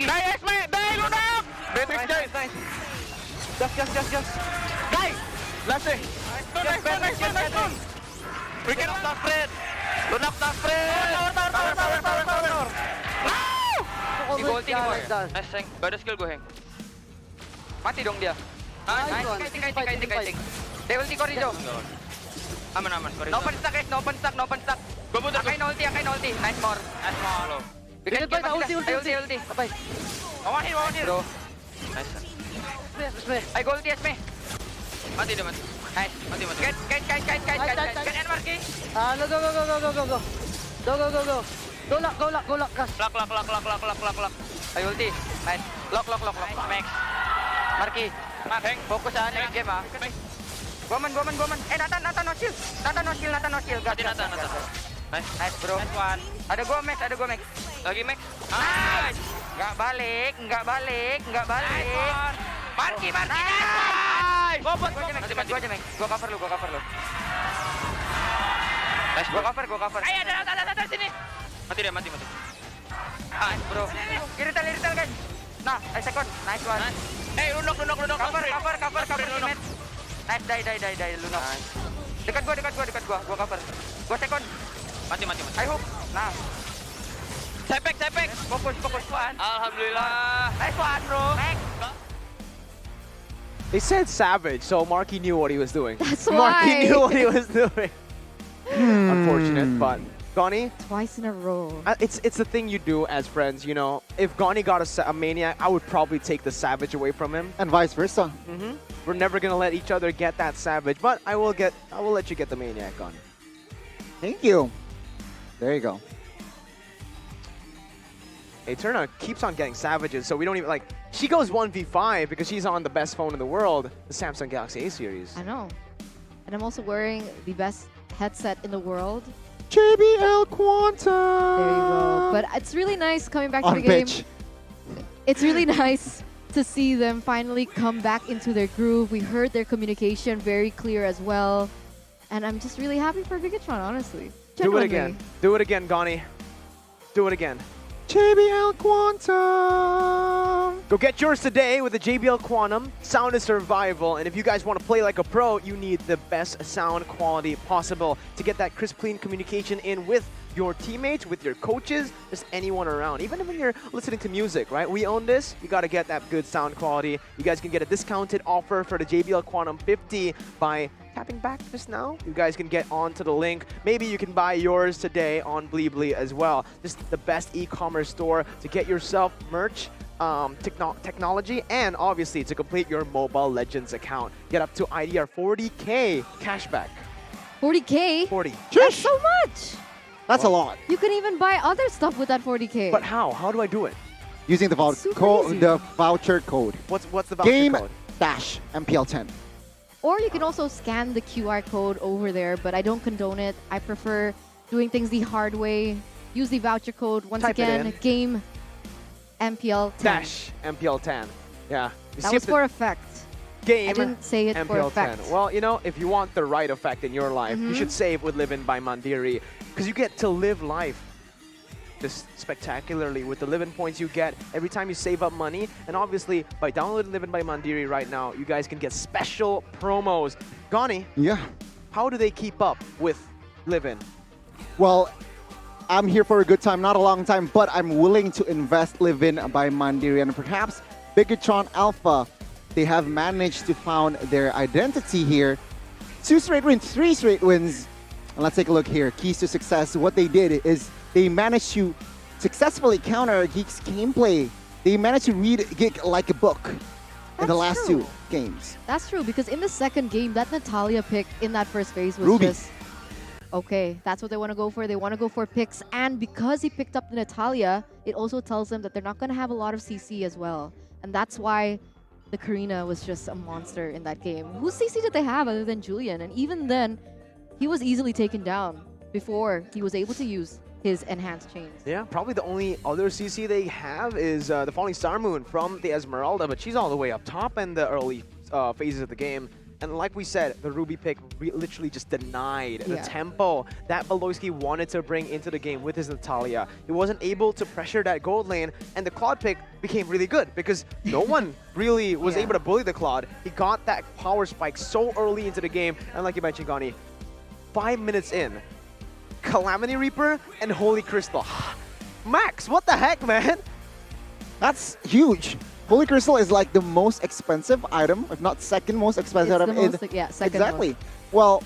Die Esme, die lunak. Beatrix guys. Just. Die. Last day. Nice. We can up spread. Lunak tak spread. Tower. Di ulti. Nice, Heng. Gak ada skill gue, Heng. Mati dong dia. Nice, kiting. Dia ulti kori, Jo. Aman. No open stack, guys. No open stack. Gue butuh. Akain ulti. Nice more. Lo. Bikin ulti. Apa? Bawa here. Bro. Nice. Ayo go ulti, Esme. Mati dia. Nice. Mati. Get and Marky. Go lock. Gas. Lock. Ayo ulti. Nice. Lock. Max. Marky. Heng. Fokus aja next game ah. Goman. Nathan no shield. Gas. Nice bro. Nice one. Ada gua Max. Lagi Max. Nice. Enggak balik. Marky. Nice. Gua aja Max. Gua cover lu. Nice, gua cover. Ayo ada sini. Mati. Nice bro. Irrital guys. Nah, second. Nice one. Hey, lunok. Cover ultimate. Nice, die, lunok. Nice. Dekat gua. Gua cover. Gua second. Mati. I hope. Nah. Sepek. Fokus one. Alhamdulillah. Nice one, bro. Next. They said Savage, so Marky knew what he was doing. That's Marky why. knew what he was doing. Unfortunate, but Goni, Twice in a row. it's the thing you do as friends, you know. If Goni got a Maniac, I would probably take the Savage away from him. And vice versa. We're never gonna let each other get that Savage, but I will let you get the Maniac, Goni. Thank you. There you go. Eterna keeps on getting Savages, so we don't even like. She goes 1v5 because she's on the best phone in the world, the Samsung Galaxy A series. I know. And I'm also wearing the best headset in the world. JBL Quantum. There you go. But it's really nice coming back to On the game. pitch. It's really nice to see them finally come back into their groove. We heard their communication very clear as well. And I'm just really happy for Bigetron, honestly. Do it Genuinely. again. Do it again, Goni. Do it again. JBL Quantum. Go get yours today with the JBL Quantum. Sound is survival, and if you guys want to play like a pro, you need the best sound quality possible to get that crisp, clean communication in with your teammates, with your coaches, just anyone around. Even when you're listening to music, right? We own this. You got to get that good sound quality. You guys can get a discounted offer for the JBL Quantum 50 by tapping back just now. You guys can get onto the link. Maybe you can buy yours today on Bleebly as well. Just the best e-commerce store to get yourself merch, technology, and obviously to complete your Mobile Legends account. Get up to IDR 40K cashback. 40K? 40. That's so much! That's a lot. You can even buy other stuff with that 40K. But how? How do I do it? Using the voucher code. What's the voucher Game code? dash MPL 10. Or you can also scan the QR code over there, but I don't condone it. I prefer doing things the hard way. Use the voucher code. Once Type it again, in. game MPL 10. Dash MPL 10. Yeah. You That see was if the for effect. game I didn't say it for MPL effect. 10. Well, you know, if you want the right effect in your life, you should save with Live In by Mandiri, because you get to live life just spectacularly with the Live-In points you get every time you save up money. And obviously, by downloading Live-In by Mandiri right now, you guys can get special promos. Goni, yeah, how do they keep up with Live-In? Well, I'm here for a good time, not a long time, but I'm willing to invest Live-In by Mandiri. And perhaps Bigetron Alpha, they have managed to found their identity here. 2 straight wins, 3 straight wins. And let's take a look here. Keys to success. What they did is they managed to successfully counter Geek's gameplay. They managed to read Geek like a book in the last true. 2 games. That's true, because in the second game, that Natalia pick in that first phase was Ruby. just, okay, that's what they want to go for. They want to go for picks. And because he picked up the Natalia, it also tells them that they're not going to have a lot of CC as well. And that's why the Karina was just a monster in that game. Whose CC did they have other than Julian? And even then, he was easily taken down before he was able to use his enhanced chains. Yeah, probably the only other CC they have is the Falling Star Moon from the Esmeralda, but she's all the way up top in the early phases of the game. And like we said, the Ruby pick literally just denied the tempo that Beloyski wanted to bring into the game with his Natalia. He wasn't able to pressure that gold lane, and the Claude pick became really good because no one really was able to bully the Claude. He got that power spike so early into the game, and like you mentioned, Gani, 5 minutes in, Calamity Reaper and Holy Crystal. Max, what the heck, man? That's huge. Holy Crystal is like the most expensive item, if not second most expensive It's item. the most, yeah, second exactly. most. Well,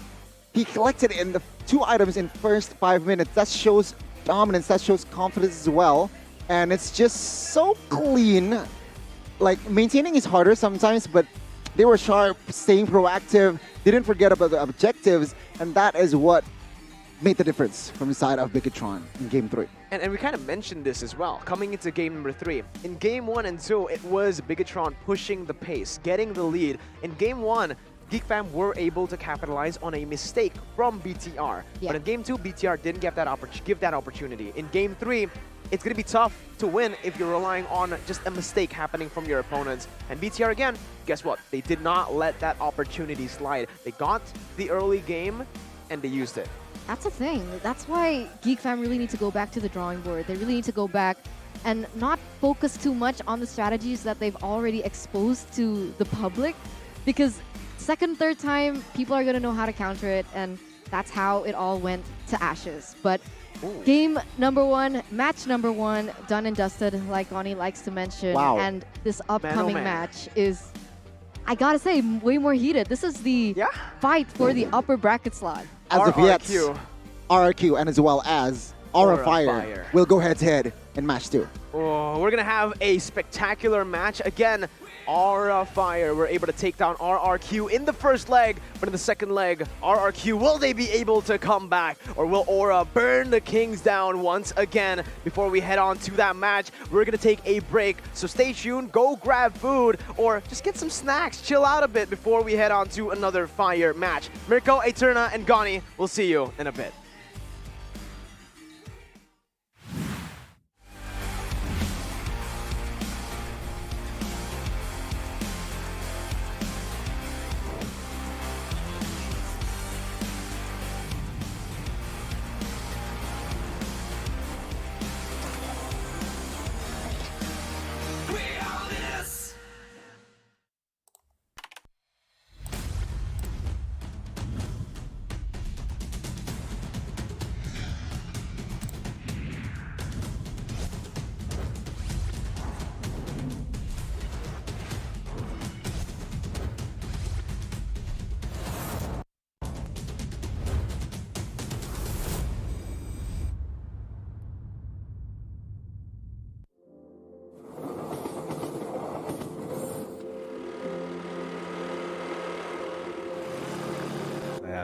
he collected in the 2 items in first 5 minutes. That shows dominance. That shows confidence as well. And it's just so clean. Like, maintaining is harder sometimes, but they were sharp, staying proactive. They didn't forget about the objectives, and that is what made the difference from the side of Bigetron in Game 3. And we kind of mentioned this as well, coming into game number 3. In game 1 and 2, it was Bigetron pushing the pace, getting the lead. In game 1, Geek Fam were able to capitalize on a mistake from BTR. Yeah. But in game 2, BTR didn't give that opportunity. In game 3, it's going to be tough to win if you're relying on just a mistake happening from your opponents. And BTR, again, guess what? They did not let that opportunity slide. They got the early game, and they used it. That's the thing. That's why Geek Fam really need to go back to the drawing board. They really need to go back and not focus too much on the strategies that they've already exposed to the public, because second, third time, people are going to know how to counter it, and that's how it all went to ashes. But game number 1, match number 1, done and dusted, like Gani likes to mention. Wow. And this upcoming man. match is I gotta say, way more heated. This is the fight for the upper bracket slot. As of yet, RRQ. RRQ and as well as Aura Fire Fire. will go head-to-head in match 2. Oh, we're gonna have a spectacular match. Again, Aura Fire were able to take down RRQ in the first leg, but in the second leg, RRQ, will they be able to come back? Or will Aura burn the Kings down once again? Before we head on to that match, we're gonna take a break. So stay tuned, go grab food, or just get some snacks, chill out a bit before we head on to another Fire match. Mirko, Eterna, and Gani, we'll see you in a bit.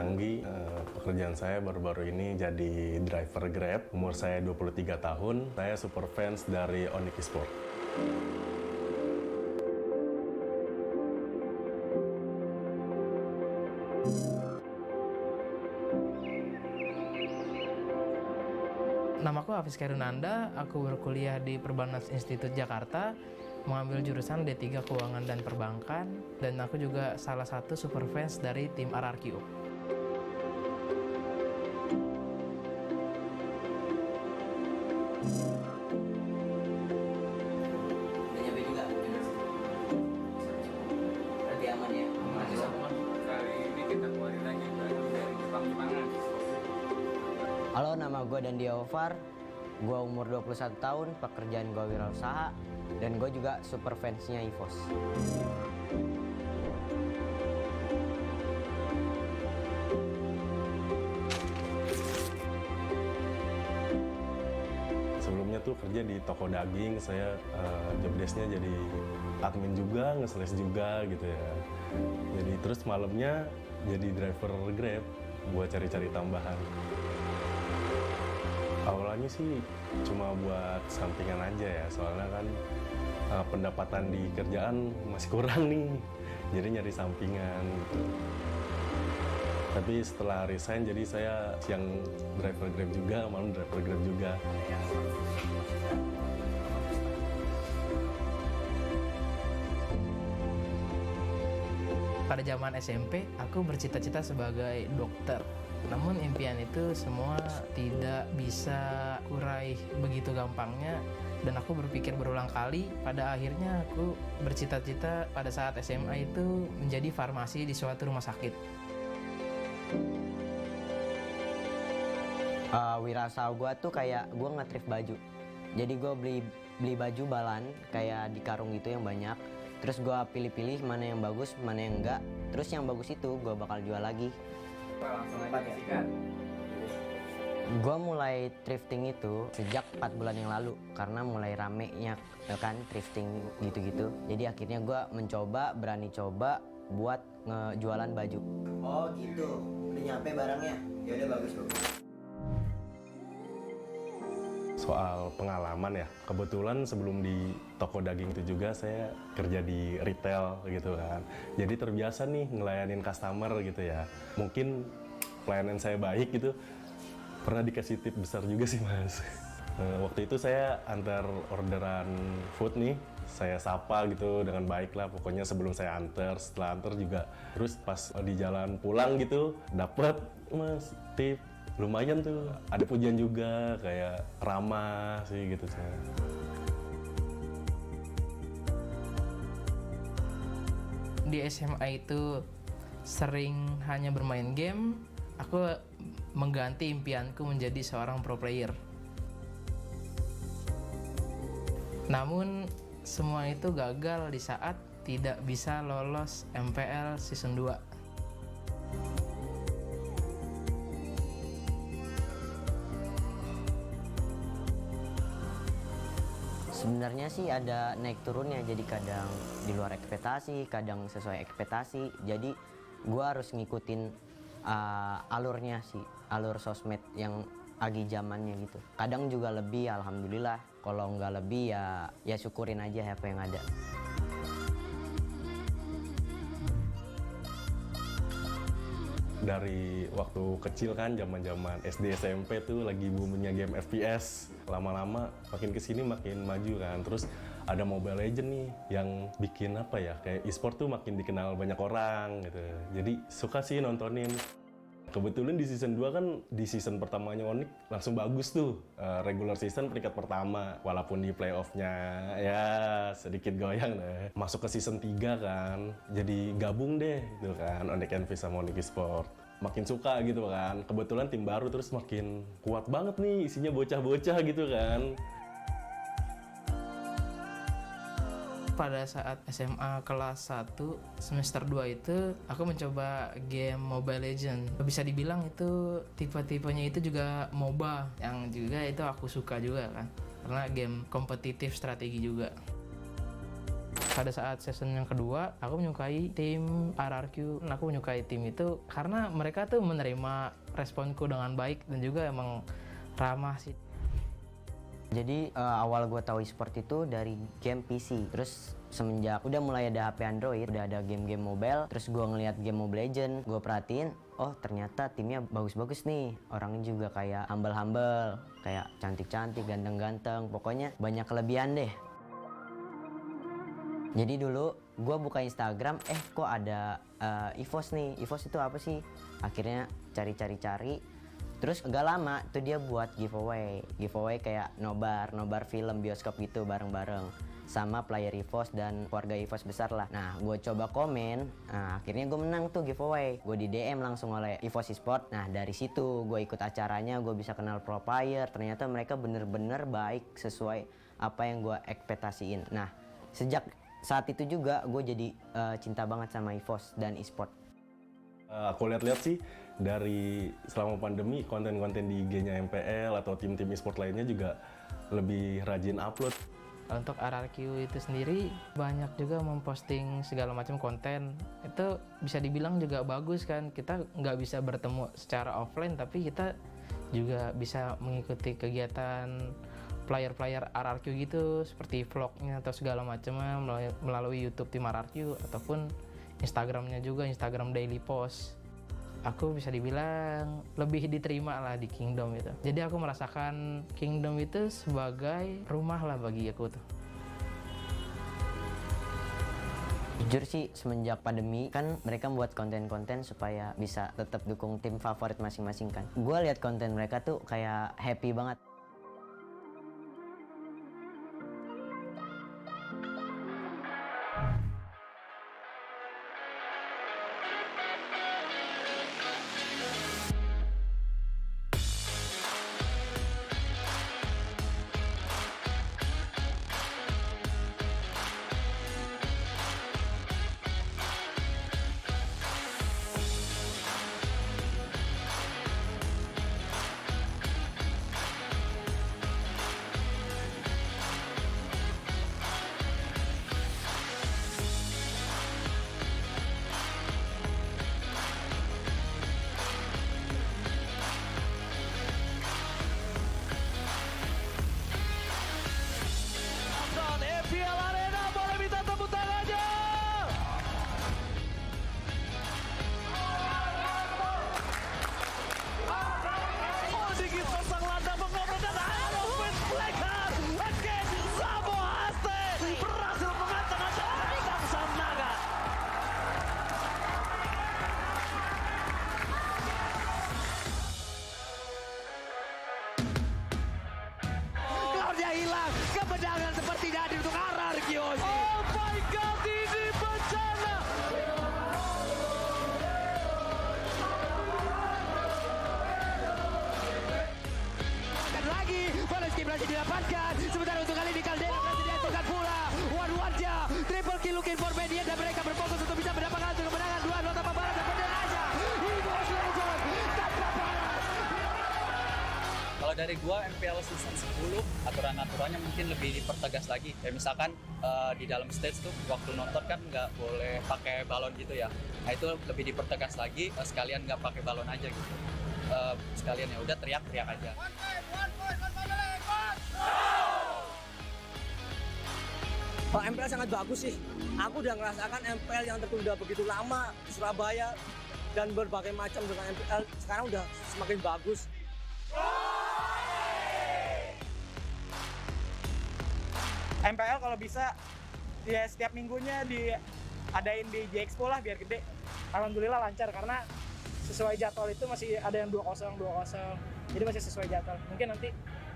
Anggi, pekerjaan saya baru-baru ini jadi driver Grab. Umur saya 23 tahun. Saya super fans dari Esports. Namaku Hafiz Kairunanda, aku berkuliah di Perbanas Institut Jakarta, mengambil jurusan D3 Keuangan dan Perbankan, dan aku juga salah satu super fans dari tim RRQ. Halo, nama gue Dandia Ovar, gue umur 21 tahun, pekerjaan gue wirausaha, dan gue juga super fansnya EVOS. Sebelumnya tuh kerja di toko daging, saya job desk-nya jadi admin juga, nge-slash juga gitu ya. Jadi terus malamnya jadi driver Grab buat cari-cari tambahan. Awalnya sih cuma buat sampingan aja ya, soalnya kan pendapatan di kerjaan masih kurang nih, jadi nyari sampingan gitu. Tapi setelah resign, jadi saya siang driver Grab juga, malam driver Grab juga. Pada zaman SMP, aku bercita-cita sebagai dokter. Namun impian itu semua tidak bisa kurai begitu gampangnya, dan aku berpikir berulang kali. Pada akhirnya aku bercita-cita pada saat SMA itu menjadi farmasi di suatu rumah sakit. Wirausaha gue tuh kayak gue nge-thrift baju. Jadi gue beli baju balan kayak di karung gitu yang banyak. Terus gue pilih-pilih mana yang bagus, mana yang enggak. Terus yang bagus itu gue bakal jual lagi. Langsung aja sikat. Gue mulai thrifting itu sejak 4 bulan yang lalu karena mulai ramenya kan thrifting gitu-gitu. Jadi akhirnya gue berani coba buat ngejualan baju. Oh gitu, udah nyampe barangnya? Ya udah bagus bro. Soal pengalaman ya, kebetulan sebelum di toko daging itu juga saya kerja di retail gitu kan. Jadi terbiasa nih ngelayanin customer gitu ya. Mungkin pelayanan saya baik gitu, pernah dikasih tip besar juga sih mas. Waktu itu saya antar orderan food nih, saya sapa gitu dengan baik lah pokoknya sebelum saya antar, setelah antar juga. Terus pas di jalan pulang gitu, dapet mas tip. Lumayan tuh, ada pujian juga, kayak ramah sih gitu saya. Di SMA itu sering hanya bermain game, aku mengganti impianku menjadi seorang pro player. Namun semua itu gagal di saat tidak bisa lolos MPL Season 2. Sebenarnya sih ada naik turunnya, jadi kadang di luar ekspektasi, kadang sesuai ekspektasi. Jadi gue harus ngikutin alurnya sih, alur sosmed yang lagi zamannya gitu. Kadang juga lebih, alhamdulillah. Kalau nggak lebih ya syukurin aja apa yang ada. Dari waktu kecil kan, zaman-zaman SD SMP tuh lagi boomnya game FPS. Lama-lama makin kesini makin maju kan. Terus ada Mobile Legends nih yang bikin apa ya, kayak e-sport tuh makin dikenal banyak orang gitu. Jadi suka sih nontonin. Kebetulan di season 2 kan, di season pertamanya Onyx langsung bagus tuh. Regular season peringkat pertama, walaupun di playoff-nya ya sedikit goyang deh. Masuk ke season 3 kan, jadi gabung deh gitu kan, Onyx NV sama Onyx Esports. Makin suka gitu kan, kebetulan tim baru terus makin kuat banget nih, isinya bocah-bocah gitu kan. Pada saat SMA kelas 1 semester 2 itu aku mencoba game Mobile Legends. Bisa dibilang itu tipe-tipenya itu juga MOBA, yang juga itu aku suka juga kan, karena game kompetitif strategi juga. Pada saat season yang kedua, aku menyukai tim RRQ. Aku menyukai tim itu karena mereka tuh menerima responku dengan baik dan juga emang ramah sih. Jadi awal gue tahu e-sport itu dari game PC. Terus semenjak udah mulai ada HP Android, udah ada game-game mobile. Terus gue ngeliat game Mobile Legends, gue perhatiin, oh ternyata timnya bagus-bagus nih. Orangnya juga kayak humble-humble, kayak cantik-cantik, ganteng-ganteng. Pokoknya banyak kelebihan deh. Jadi dulu gue buka Instagram, kok ada EVOS nih. EVOS itu apa sih? Akhirnya cari-cari. Terus gak lama tuh dia buat giveaway kayak nobar film bioskop gitu bareng-bareng sama player EVOS dan keluarga EVOS besar lah. Nah, gue coba komen, akhirnya gue menang tuh giveaway. Gue di DM langsung oleh EVOS Esports. Nah, dari situ gue ikut acaranya, gue bisa kenal pro player. Ternyata mereka bener-bener baik sesuai apa yang gue ekspektasiin. Nah, sejak saat itu juga gue jadi cinta banget sama EVOS dan Esports. Aku lihat-lihat sih dari selama pandemi, konten-konten di IG-nya MPL atau tim-tim e-sport lainnya juga lebih rajin upload. Untuk RRQ itu sendiri banyak juga memposting segala macam konten. Itu bisa dibilang juga bagus kan. Kita nggak bisa bertemu secara offline, tapi kita juga bisa mengikuti kegiatan player-player RRQ gitu, seperti vlognya atau segala macamnya melalui YouTube tim RRQ ataupun Instagramnya juga, Instagram daily post. Aku bisa dibilang lebih diterima lah di Kingdom itu. Jadi aku merasakan Kingdom itu sebagai rumah lah bagi aku tuh. Jujur sih semenjak pandemi kan mereka buat konten-konten supaya bisa tetap dukung tim favorit masing-masing kan. Gue lihat konten mereka tuh kayak happy banget. MPL Arena, boleh minta tepuk tangannya? Sedikit pasang landa mengobrol dan arrow with Blackheart again, Sabo Haste berhasil mengatakan bintang sang naga. Cloud-nya hilang, kemenangan seperti hadir untuk RRQ Hoshi. Oh my god, ini bencana. Dan lagi, bonus game lagi didapatkan. Sementara untuk kali ini Caldera berhasil dihancurkan pula. One-one-nya, triple kill looking for media dan mereka berfokus untuk bisa mendapatkan kemenangan 2-0 tanpa balas dan benar aja. Esports Legend tanpa balas. Kalau dari gua MPL season 10 aturan-aturannya mungkin lebih dipertegas lagi. Kayak misalkan di dalam stage tuh waktu nonton kan nggak boleh pakai balon gitu ya. Nah itu lebih dipertegas lagi, sekalian nggak pakai balon aja gitu. Sekalian ya udah teriak-teriak aja. MPL sangat bagus sih. Aku udah ngerasakan MPL yang tertunda begitu lama di Surabaya dan berbagai macam dengan MPL sekarang udah semakin bagus. MPL kalau bisa ya setiap minggunya diadain di Expo lah biar gede. Alhamdulillah lancar karena sesuai jadwal itu masih ada yang 2-0. Jadi masih sesuai jadwal. Mungkin nanti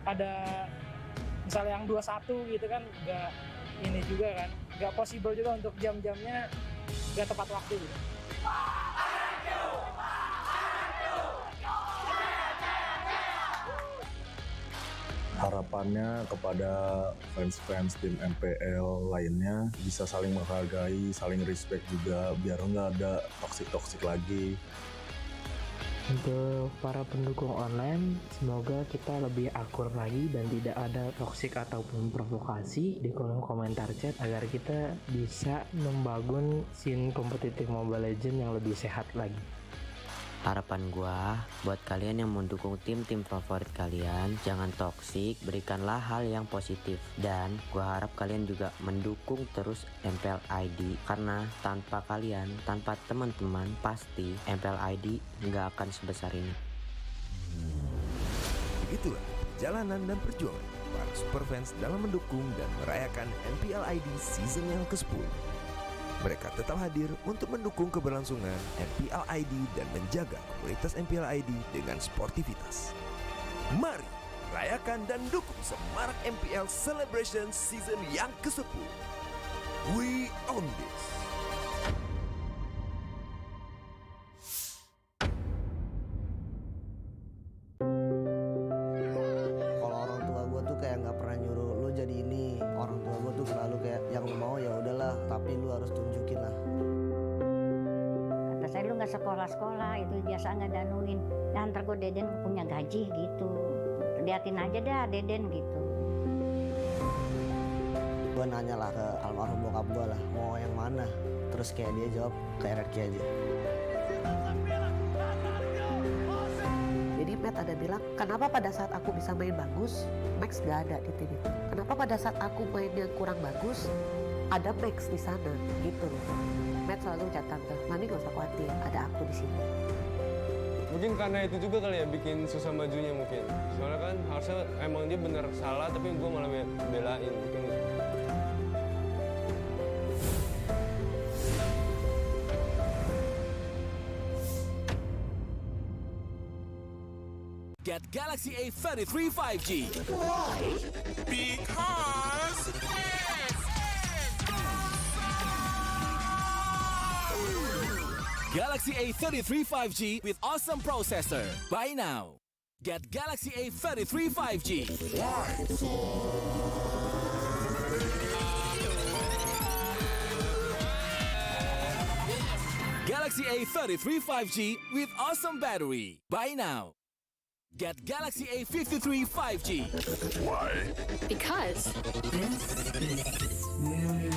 ada misalnya yang 2-1 gitu kan nggak ini juga kan. Nggak possible juga untuk jam-jamnya nggak tepat waktu gitu. Harapannya kepada fans-fans tim MPL lainnya bisa saling menghargai, saling respect juga, biar nggak ada toksik-toksik lagi. Untuk para pendukung online, semoga kita lebih akur lagi dan tidak ada toksik ataupun provokasi di kolom komentar chat agar kita bisa membangun scene kompetitif Mobile Legends yang lebih sehat lagi. Harapan gua buat kalian yang mendukung tim-tim favorit kalian, jangan toksik, berikanlah hal yang positif. Dan gua harap kalian juga mendukung terus MPL ID, karena tanpa kalian, tanpa teman-teman, pasti MPL ID nggak akan sebesar ini. Begitulah perjalanan dan perjuangan para superfans dalam mendukung dan merayakan MPL ID season yang ke-10. Mereka tetap hadir untuk mendukung keberlangsungan MPL ID dan menjaga komunitas MPL ID dengan sportivitas. Mari rayakan dan dukung semarak MPL Celebration Season yang ke-10. We own this! Kalau orang tua gue tuh kayak nggak pernah nyuruh lu jadi ini. Orang tua gue tuh selalu kayak yang lu mau ya udahlah, tapi lu harus tunjukin lah. Kata saya lu nggak sekolah-sekolah itu biasa nggak danuin. Dan ntar gue Deden punya gaji gitu. Liatin aja dah Deden gitu. Gue nanya lah ke almarhum bokap gue lah, mau yang mana? Terus kayak dia jawab ke RRQ aja. Jadi Matt ada bilang, kenapa pada saat aku bisa main bagus, Max gak ada di tim itu? Kenapa pada saat aku main yang kurang bagus, ada Max di sana, gitu loh. Matt selalu ucap tante, Mami gak usah khawatir, ada aku di sini. Mungkin karena itu juga kali ya bikin susah majunya mungkin. Soalnya kan harusnya emang dia bener salah, tapi gue malah belain mungkin. Get Galaxy A33 5G. Why? Because Galaxy A33 5G with awesome processor. Buy now. Get Galaxy A33 5G. Why? Galaxy A33 5G with awesome battery. Buy now. Get Galaxy A53 5G. Why? Because this is smooth.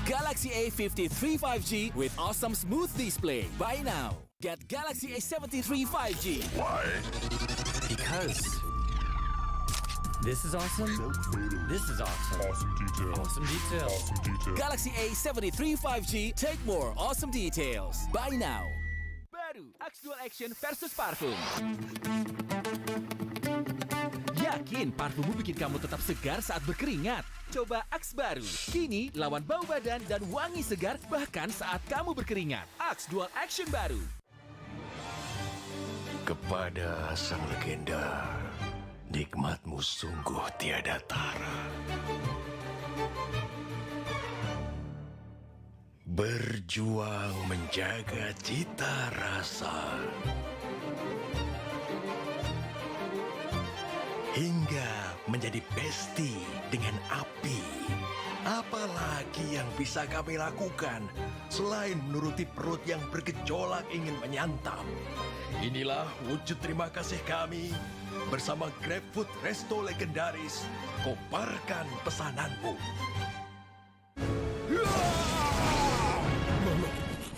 Galaxy A53 5G with awesome smooth display. Buy now. Get Galaxy A73 5G. Why? Because this is awesome. This is awesome. Awesome details. Awesome details. Awesome details. Galaxy A73 5G. Take more awesome details. Buy now. Baru Axe Dual Action versus parfum. Yakin parfummu bikin kamu tetap segar saat berkeringat? Coba Axe baru. Kini lawan bau badan dan wangi segar bahkan saat kamu berkeringat. Axe Dual Action baru. Kepada sang legenda, nikmatmu sungguh tiada tara. Berjuang menjaga cita rasa hingga menjadi bestie dengan api. Apalagi yang bisa kami lakukan selain menuruti perut yang bergejolak ingin menyantap? Inilah wujud terima kasih kami bersama GrabFood Resto Legendaris. Koparkan pesananmu.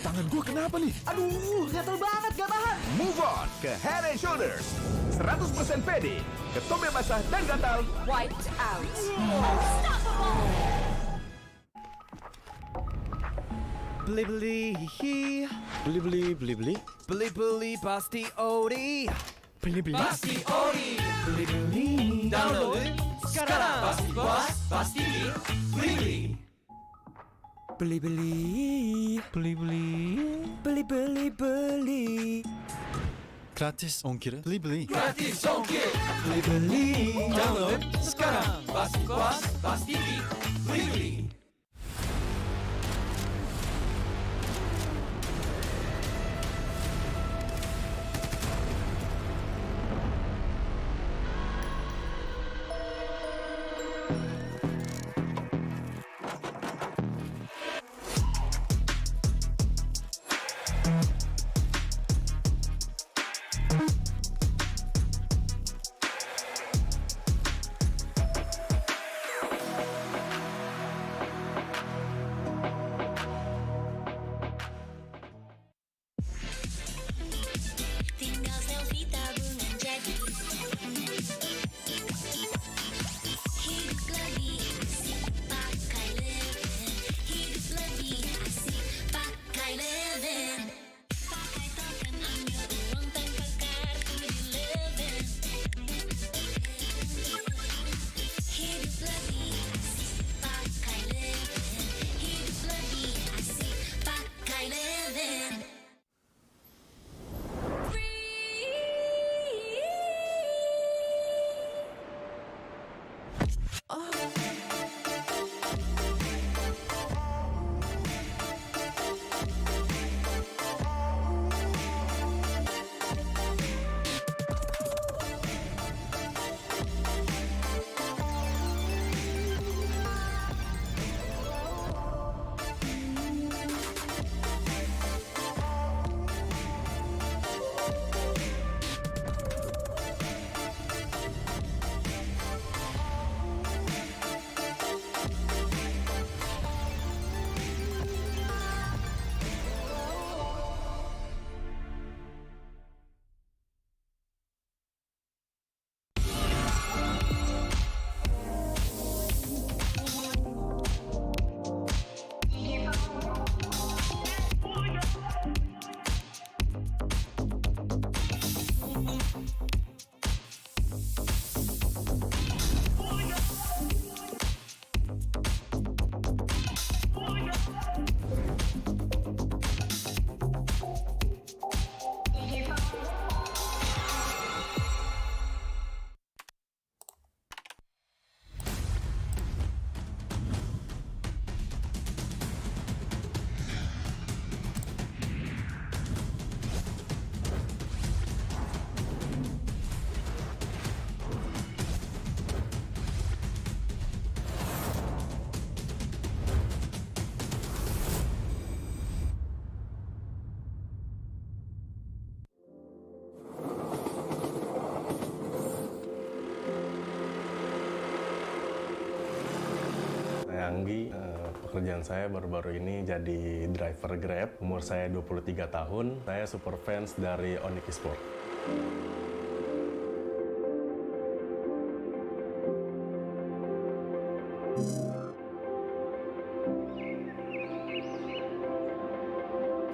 Tangan gue kenapa nih? Aduh, gatel banget, gak tahan. Move on ke Head and Shoulders. 100% pede, ketombe basah dan gatal. Wiped out. Beli-beli, beli-beli, beli-beli pasti ori. Beli-beli Pasti ori. Beli-beli, Download sekarang. Pasti puas, pasti beli. beli-beli, beli-beli. Gratis ongkir, beli-beli. Gratis ongkir. Beli-beli, Download sekarang. Pasti puas, pasti beli. Anggi, pekerjaan saya baru-baru ini jadi driver Grab. Umur saya 23 tahun. Saya super fans dari Esports.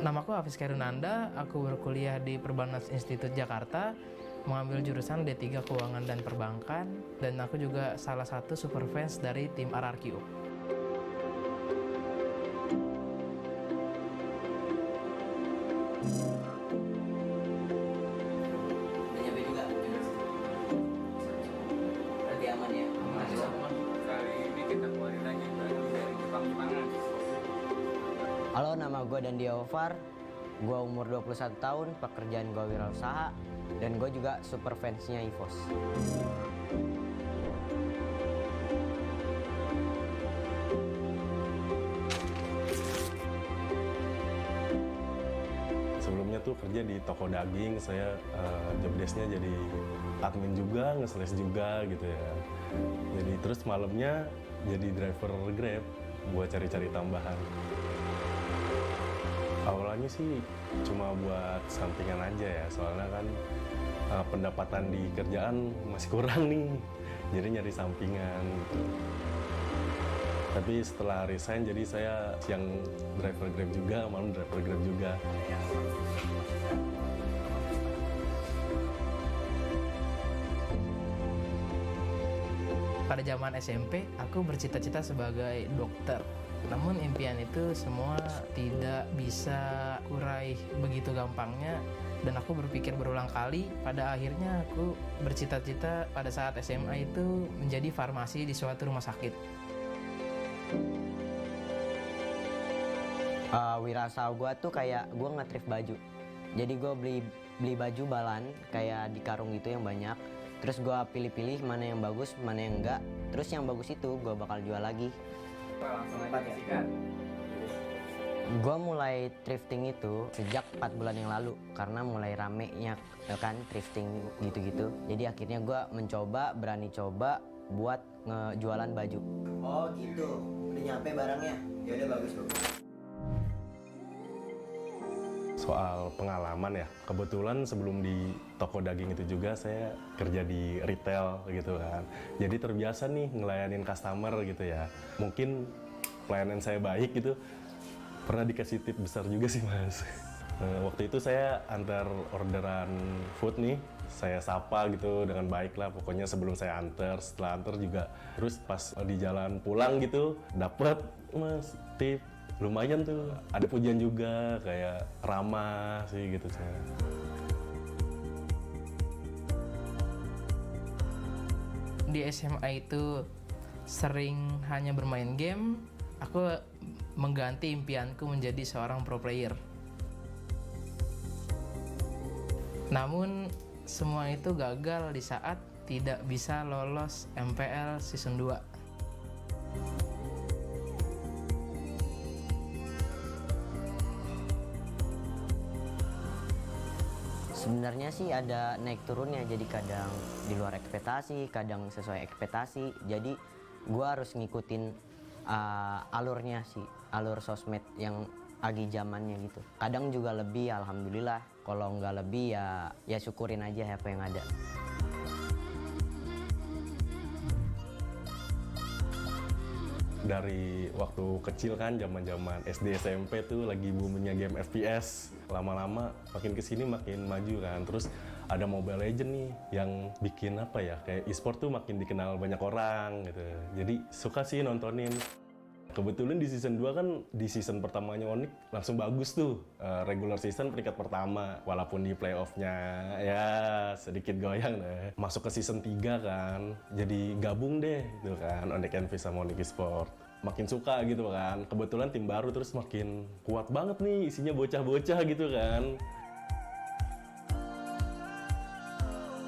Namaku Hafiz Kairunanda, aku berkuliah di Perbanas Institut Jakarta, mengambil jurusan D3 Keuangan dan Perbankan, dan aku juga salah satu super fans dari tim RRQ. Halo, nama gue Dandio Ovar, gue umur 21 tahun, pekerjaan gue wirausaha, dan gue juga super fansnya EVOS. tuh kerja di toko daging, saya job desk-nya jadi admin juga, nge-sales juga gitu ya. Jadi terus malamnya jadi driver Grab buat cari-cari tambahan. Awalnya sih cuma buat sampingan aja ya, soalnya kan pendapatan di kerjaan masih kurang nih, jadi nyari sampingan gitu. Tapi setelah resign, jadi saya siang driver Grab juga, malam driver Grab juga. Pada zaman SMP, aku bercita-cita sebagai dokter. Namun impian itu semua tidak bisa kuraih begitu gampangnya, dan aku berpikir berulang kali. Pada akhirnya aku bercita-cita pada saat SMA itu menjadi farmasi di suatu rumah sakit. Wirausaha gue tuh kayak gue nge-thrift baju. Jadi gue beli baju balan kayak di karung gitu yang banyak. Terus gue pilih-pilih mana yang bagus, mana yang enggak. Terus yang bagus itu gue bakal jual lagi. Gue mulai thrifting itu sejak 4 bulan yang lalu karena mulai ramenya kan thrifting gitu-gitu. Jadi akhirnya gue berani coba buat ngejualan baju. Oh gitu, udah nyampe barangnya? Ya udah bagus. Soal pengalaman ya, kebetulan sebelum di toko daging itu juga saya kerja di retail gitu kan. Jadi terbiasa nih ngelayanin customer gitu ya. Mungkin pelayanan saya baik gitu, pernah dikasih tip besar juga sih mas. Waktu itu saya antar orderan food nih, saya sapa gitu dengan baik lah pokoknya sebelum saya antar, setelah antar juga. Terus pas di jalan pulang gitu, dapet mas tip. Lumayan tuh, ada pujian juga, kayak ramah sih gitu saya. Di SMA itu sering hanya bermain game, aku mengganti impianku menjadi seorang pro player. Namun semua itu gagal di saat tidak bisa lolos MPL Season 2. Sebenarnya sih ada naik turunnya, jadi kadang di luar ekspektasi, kadang sesuai ekspektasi. Jadi gue harus ngikutin alurnya sih, alur sosmed yang lagi zamannya gitu. Kadang juga lebih, alhamdulillah. Kalau nggak lebih ya syukurin aja apa yang ada. Dari waktu kecil kan, zaman SD SMP tuh lagi boomingnya game FPS. Lama-lama makin kesini makin maju kan. Terus ada Mobile Legend nih yang bikin apa ya, kayak Esports tuh makin dikenal banyak orang gitu. Jadi suka sih nontonin. Kebetulan di season 2 kan, di season pertamanya Onyx langsung bagus tuh. Regular season peringkat pertama, walaupun di playoff-nya ya sedikit goyang deh. Masuk ke season 3 kan, jadi gabung deh gitu kan, Onyx NV sama Onyx Esports. Makin suka gitu kan, kebetulan tim baru terus makin kuat banget nih, isinya bocah-bocah gitu kan.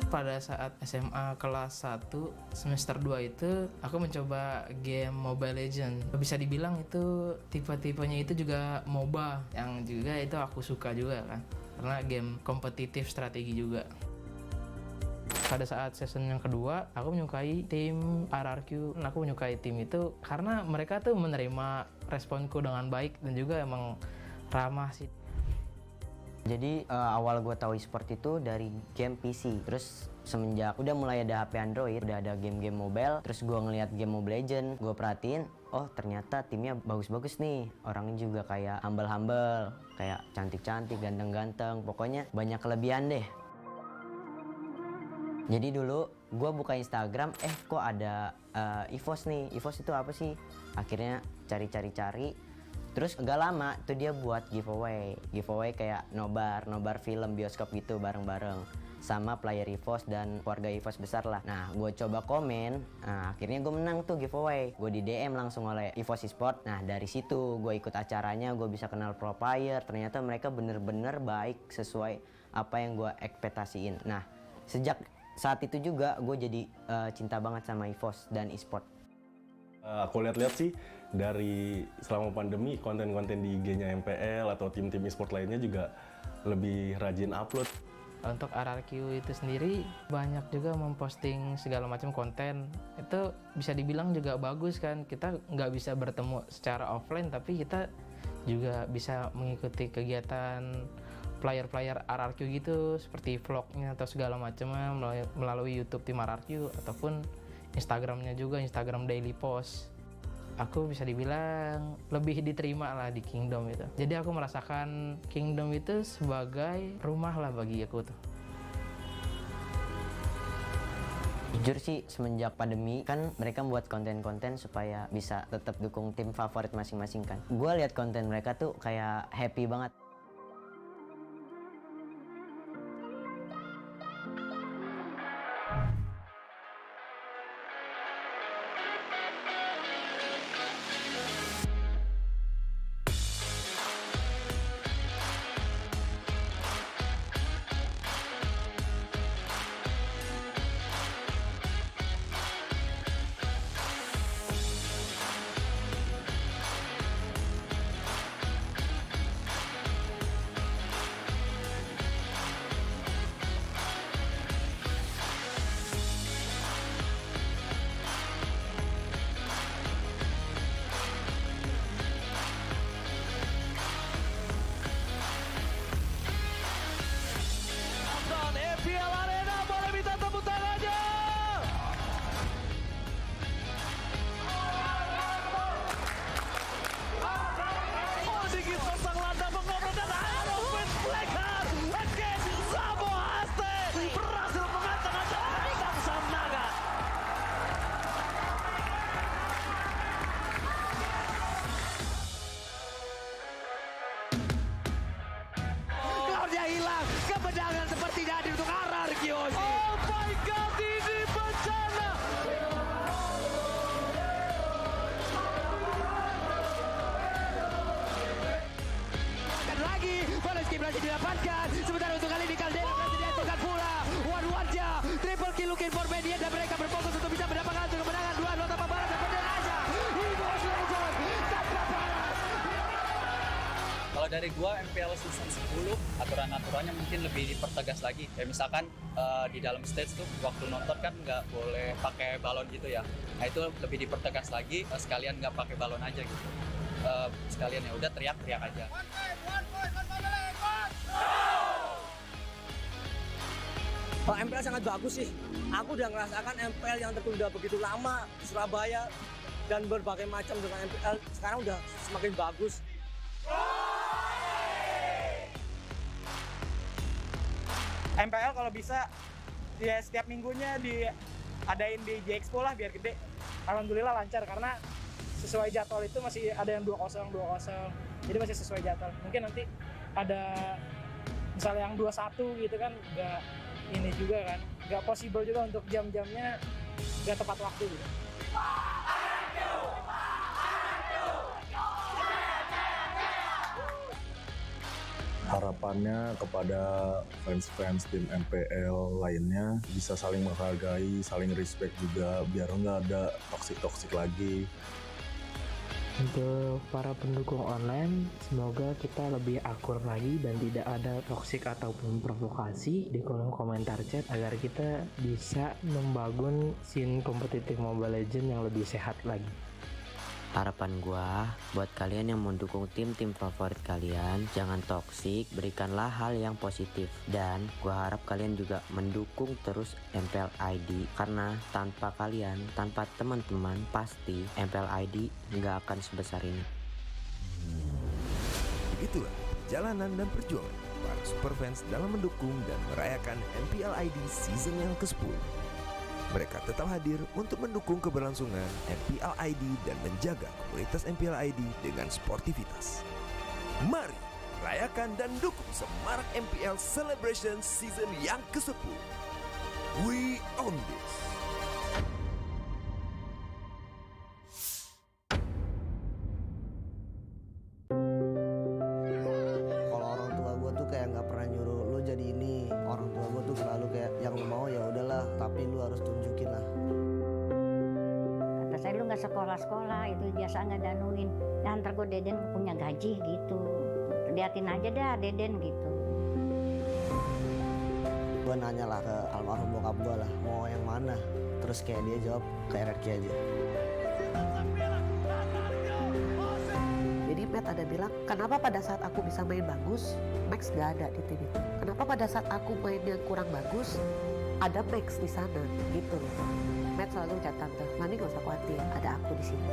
Pada saat SMA kelas 1 semester 2 itu aku mencoba game Mobile Legend. Bisa dibilang itu tipe-tipenya itu juga MOBA, yang juga itu aku suka juga kan, karena game kompetitif strategi juga. Pada saat season yang kedua, aku menyukai tim RRQ. Aku menyukai tim itu karena mereka tuh menerima responku dengan baik dan juga emang ramah sih. Jadi awal gue tahu e-sport itu dari game PC. Terus semenjak udah mulai ada HP Android, udah ada game-game mobile. Terus gue ngeliat game Mobile Legend, gue perhatiin, oh ternyata timnya bagus-bagus nih. Orangnya juga kayak humble-humble, kayak cantik-cantik, ganteng-ganteng. Pokoknya banyak kelebihan deh. Jadi dulu gue buka Instagram, kok ada EVOS nih. EVOS itu apa sih? Akhirnya cari-cari. Terus gak lama tuh dia buat giveaway kayak nobar film bioskop gitu bareng-bareng sama player EVOS dan keluarga EVOS besar lah. Nah gue coba komen, akhirnya gue menang tuh giveaway. Gue di DM langsung oleh EVOS Esports. Nah dari situ gue ikut acaranya, gue bisa kenal pro player. Ternyata mereka bener-bener baik sesuai apa yang gue ekspektasiin. Nah sejak saat itu juga gue jadi cinta banget sama EVOS dan Esports. Aku lihat-lihat sih dari selama pandemi konten-konten di IG-nya MPL atau tim-tim e-sport lainnya juga lebih rajin upload. Untuk RRQ itu sendiri banyak juga memposting segala macam konten. Itu bisa dibilang juga bagus kan. Kita nggak bisa bertemu secara offline, tapi kita juga bisa mengikuti kegiatan player-player RRQ gitu, seperti vlognya atau segala macamnya melalui YouTube tim RRQ ataupun Instagramnya juga, Instagram daily post. Aku bisa dibilang lebih diterima lah di Kingdom itu. Jadi aku merasakan Kingdom itu sebagai rumah lah bagi aku tuh. Jujur sih semenjak pandemi kan mereka membuat konten-konten supaya bisa tetap dukung tim favorit masing-masing kan. Gue lihat konten mereka tuh kayak happy banget. MPL Arena, boleh minta tepuk tangannya. Hoshi pasang landa mengobrol dan Aerofit Blacker. Again, Sabo Haste berhasil mengatakan bintang Sam Naga. Cloudnya hilang, kemenangan seperti hadir untuk RRQ. Oh my god, ini bencana. Dan lagi, Valeski berhasil didapatkan. Sementara untuk kali ini Caldera berhasil dihancurkan pula. One-one-nya, triple kill looking for media dan mereka berfokus untuk bisa mendapatkan kemenangan 2-2 tanpa balas dan benda aja. Eagles Legend tanpa balas. Kalau dari gua MPL season 10 aturan-aturannya mungkin lebih dipertegas lagi. Kayak misalkan di dalam stage tuh waktu nonton kan nggak boleh pakai balon gitu ya. Nah itu lebih dipertegas lagi, sekalian nggak pakai balon aja gitu. Sekalian ya udah teriak-teriak aja. MPL sangat bagus sih. Aku udah ngerasakan MPL yang tertunda begitu lama di Surabaya dan berbagai macam dengan MPL sekarang udah semakin bagus. MPL kalau bisa ya setiap minggunya diadain di Expo lah biar gede. Alhamdulillah lancar karena sesuai jadwal itu masih ada yang 2-0. Jadi masih sesuai jadwal. Mungkin nanti ada misalnya yang 2-1 gitu kan nggak ini juga kan. Nggak possible juga untuk jam-jamnya nggak tepat waktu gitu. Harapannya kepada fans-fans tim MPL lainnya bisa saling menghargai, saling respect juga biar nggak ada toksik-toksik lagi. Untuk para pendukung online, semoga kita lebih akur lagi dan tidak ada toksik ataupun provokasi di kolom komentar chat agar kita bisa membangun scene kompetitif Mobile Legends yang lebih sehat lagi. Harapan gua buat kalian yang mendukung tim-tim favorit kalian, jangan toksik, berikanlah hal yang positif. Dan gua harap kalian juga mendukung terus MPL ID, karena tanpa kalian, tanpa teman-teman, pasti MPL ID nggak akan sebesar ini. Begitulah perjalanan dan perjuangan para superfans dalam mendukung dan merayakan MPL ID season yang ke-10. Mereka tetap hadir untuk mendukung keberlangsungan MPL ID dan menjaga komunitas MPL ID dengan sportivitas. Mari rayakan dan dukung semarak MPL Celebration Season yang ke-10. We own this! Kalau orang tua gue tuh kayak nggak pernah nyuruh lo jadi ini. Orang tua gue tuh selalu kayak yang lo mau ya udahlah, tapi lo harus tunjukin lah. Kata saya lu nggak sekolah-sekolah itu biasa nggak danuin. Dan ntar gue Deden punya gaji gitu. Liatin aja dah Deden gitu. Gue nanya lah ke almarhum bokap gue lah, mau yang mana? Terus kayak dia jawab ke RRQ aja. Jadi Matt ada bilang, kenapa pada saat aku bisa main bagus, Max gak ada di tim itu? Kenapa pada saat aku main yang kurang bagus, ada Max di sana, gitu loh. Matt selalu ucap tante, Mani gak usah khawatir, ada aku di sini.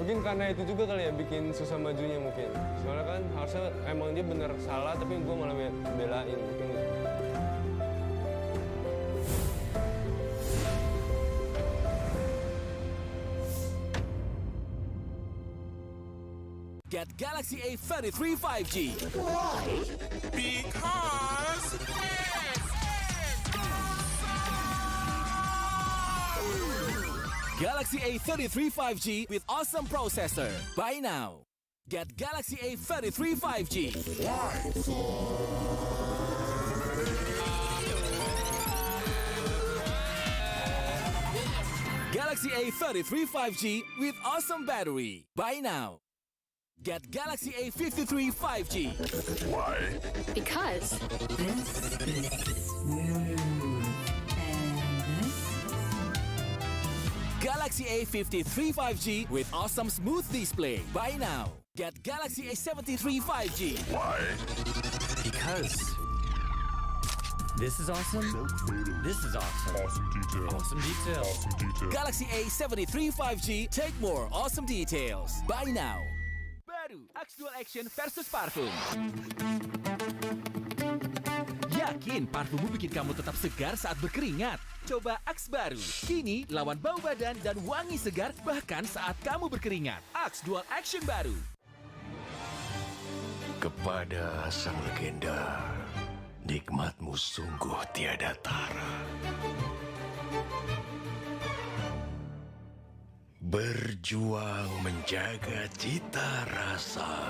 Mungkin karena itu juga kali ya bikin susah majunya mungkin. Soalnya kan harusnya emang dia bener salah tapi gue malah belain mungkin. Get Galaxy A33 5G. Why? Because Galaxy A33 5G with awesome processor. Buy now. Get Galaxy A33 5G. Galaxy A33 5G with awesome battery. Buy now. Get Galaxy A53 5G. Why? Because this is smooth. Galaxy A53 5G with awesome smooth display. Buy now. Get Galaxy A73 5G. Why? Because this is awesome. This is awesome. Awesome details. Awesome details. Awesome details. Galaxy A73 5G. Take more awesome details. Buy now. Baru Axe Dual Action versus parfum. Yakin parfummu bikin kamu tetap segar saat berkeringat? Coba Axe baru. Kini lawan bau badan dan wangi segar bahkan saat kamu berkeringat. Axe Dual Action baru. Kepada sang legenda, nikmatmu sungguh tiada tara. Berjuang menjaga cita rasa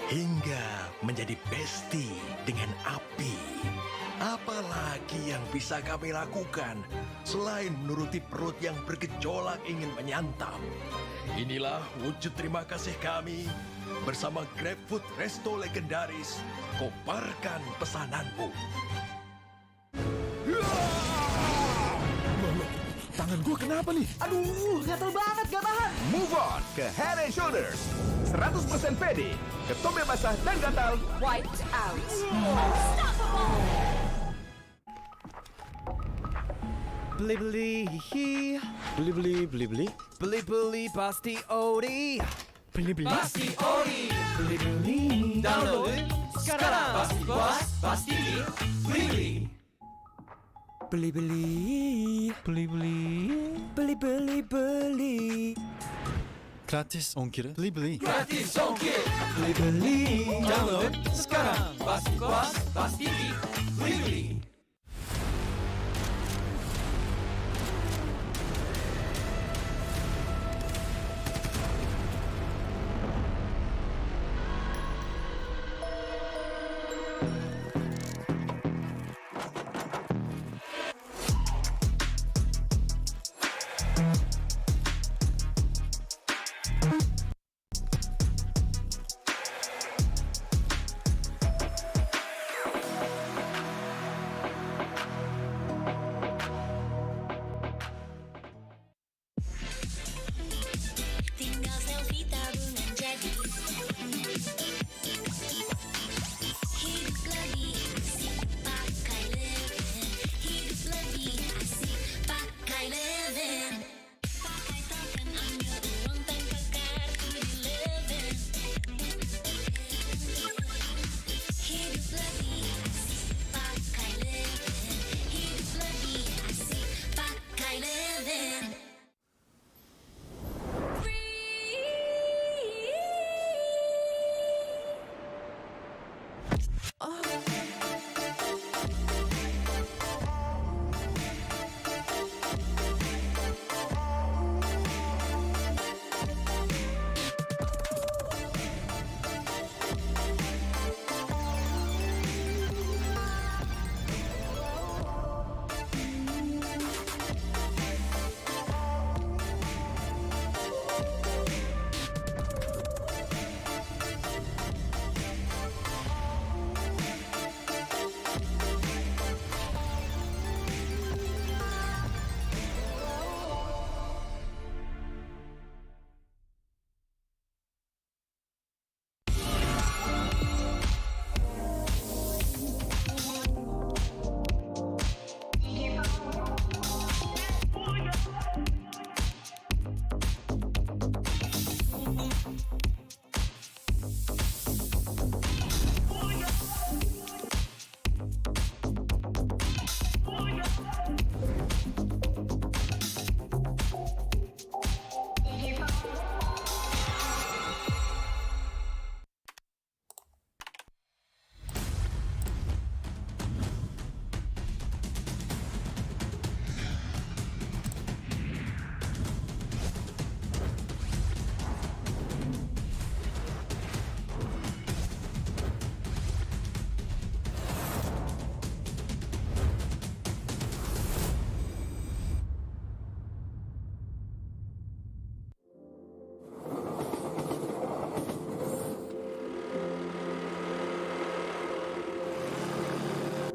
hingga menjadi besti dengan api. Apalagi yang bisa kami lakukan selain menuruti perut yang bergejolak ingin menyantap? Inilah wujud terima kasih kami bersama GrabFood Resto Legendaris. Koparkan pesananmu. Tangan gue kenapa nih? Aduh, gatel banget, gak tahan. Move on ke Head and Shoulders. 100% pede, ketombe basah dan gatal. Wiped out. Beli pasti ori. Pasti ori. Download sekarang. Pasti beli. Beli. Gratis ongkir. Beli. Gratis ongkir. Beli. Download sekarang. Pasti beli. Tinggal selfie tabungan jadi. Hidup lagi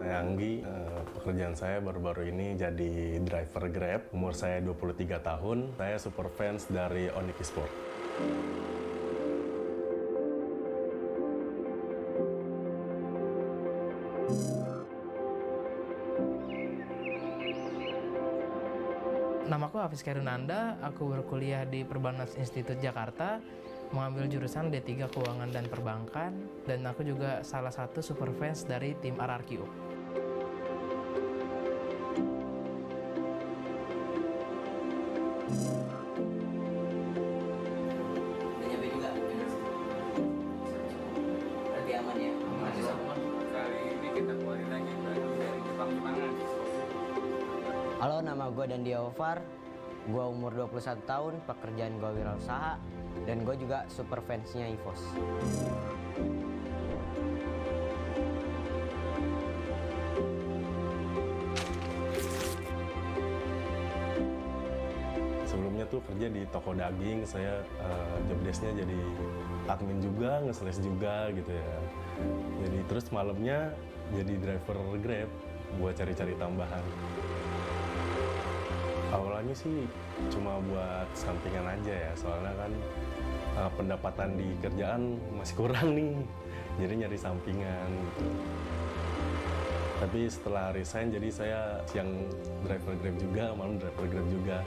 saya Anggi. Pekerjaan saya baru-baru ini jadi driver Grab. Umur saya 23 tahun. Saya super fans dari Esports. Namaku Hafiz Kairunanda, aku berkuliah di Perbanas Institut Jakarta, mengambil jurusan D3 Keuangan dan Perbankan, dan aku juga salah satu super fans dari tim RRQ. Halo, nama gue Dandia Ovar. Gue umur 21 tahun, pekerjaan gue wirausaha, dan gue juga super fansnya EVOS. Sebelumnya tuh kerja di toko daging, saya jobdesknya jadi admin juga, nge-sales juga gitu ya. Jadi terus malamnya jadi driver Grab buat cari-cari tambahan. Awalnya sih cuma buat sampingan aja ya, soalnya kan pendapatan di kerjaan masih kurang nih, jadi nyari sampingan gitu. Tapi setelah resign, jadi saya siang driver Grab juga, malam driver Grab juga.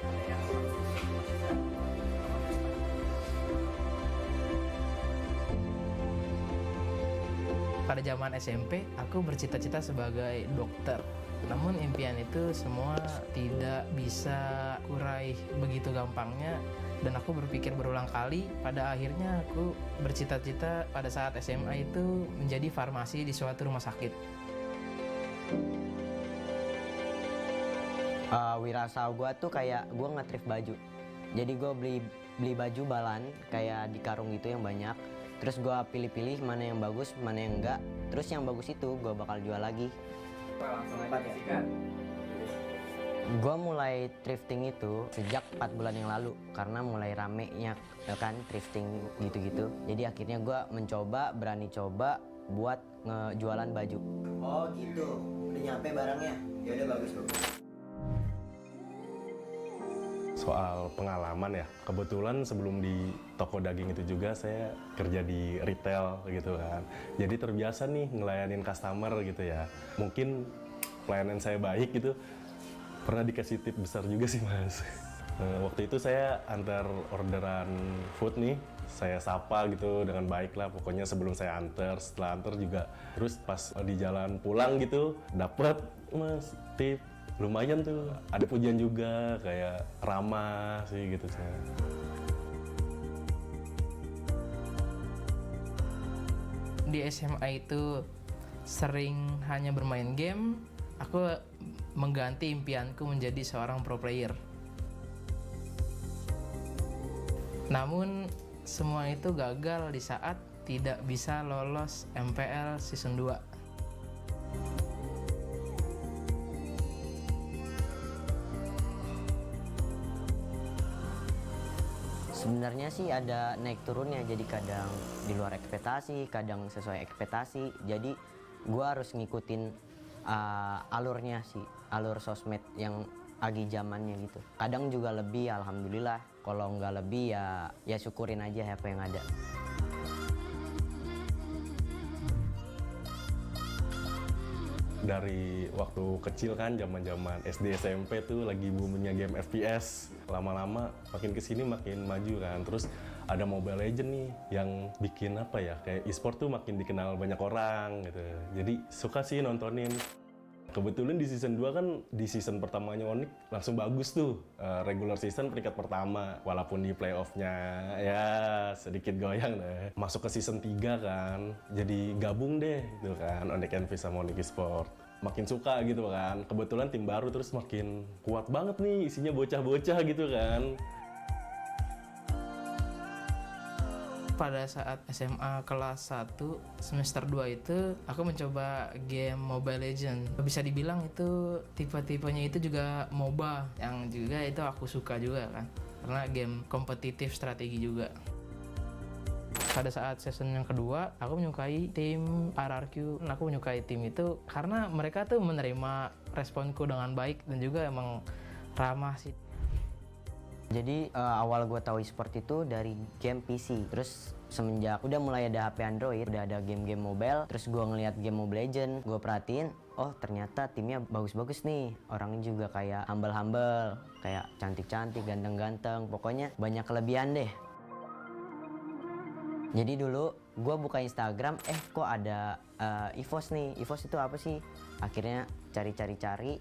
Pada zaman SMP, aku bercita-cita sebagai dokter. Namun impian itu semua tidak bisa kuraih begitu gampangnya, dan aku berpikir berulang kali. Pada akhirnya aku bercita-cita pada saat SMA itu menjadi farmasi di suatu rumah sakit. Wirausaha gue tuh kayak gue nge-thrift baju. Jadi gue beli baju balan kayak di karung gitu yang banyak. Terus gue pilih-pilih mana yang bagus, mana yang enggak. Terus yang bagus itu gue bakal jual lagi. Gue mulai thrifting itu sejak 4 bulan yang lalu karena mulai ramenya kan thrifting gitu-gitu. Jadi akhirnya gue berani coba buat ngejualan baju. Oh gitu, udah nyampe barangnya? Ya udah bagus. Soal pengalaman ya, kebetulan sebelum di toko daging itu juga saya kerja di retail gitu kan. Jadi terbiasa nih ngelayanin customer gitu ya. Mungkin pelayanan saya baik gitu, pernah dikasih tip besar juga sih mas. Waktu itu saya antar orderan food nih, saya sapa gitu dengan baik lah pokoknya sebelum saya antar, setelah antar juga. Terus pas di jalan pulang gitu, dapet mas tip. Lumayan tuh, ada pujian juga, kayak ramah sih gitu saya. Di SMA itu sering hanya bermain game, aku mengganti impianku menjadi seorang pro player. Namun semua itu gagal di saat tidak bisa lolos MPL Season 2. Sebenarnya sih ada naik turunnya, jadi kadang di luar ekspektasi, kadang sesuai ekspektasi. Jadi gue harus ngikutin alurnya sih, alur sosmed yang lagi zamannya gitu. Kadang juga lebih, alhamdulillah. Kalau nggak lebih ya syukurin aja apa yang ada. Dari waktu kecil kan, zaman-zaman SD SMP tuh lagi boomingnya game FPS. Lama-lama makin kesini makin maju kan. Terus ada Mobile Legend nih yang bikin apa ya, kayak e-sport tuh makin dikenal banyak orang gitu. Jadi suka sih nontonin. Kebetulan di season 2 kan, di season pertamanya Onyx langsung bagus tuh. Regular season peringkat pertama, walaupun di playoff-nya ya sedikit goyang deh. Masuk ke season 3 kan, jadi gabung deh gitu kan, Onyx NV sama Onyx Esports. Makin suka gitu kan, kebetulan tim baru terus makin kuat banget nih, isinya bocah-bocah gitu kan. Pada saat SMA kelas 1 semester 2 itu aku mencoba game Mobile Legend. Bisa dibilang itu tipe-tipenya itu juga MOBA, yang juga itu aku suka juga kan, karena game kompetitif strategi juga. Pada saat season yang kedua, aku menyukai tim RRQ. Aku menyukai tim itu karena mereka tuh menerima responku dengan baik dan juga emang ramah sih. Jadi awal gue tahu e-sport itu dari game PC. Terus semenjak udah mulai ada HP Android, udah ada game-game mobile. Terus gue ngeliat game Mobile Legends, gue perhatiin, oh ternyata timnya bagus-bagus nih. Orangnya juga kayak humble-humble, kayak cantik-cantik, ganteng-ganteng. Pokoknya banyak kelebihan deh. Jadi dulu gue buka Instagram, kok ada EVOS nih. EVOS itu apa sih? Akhirnya cari-cari.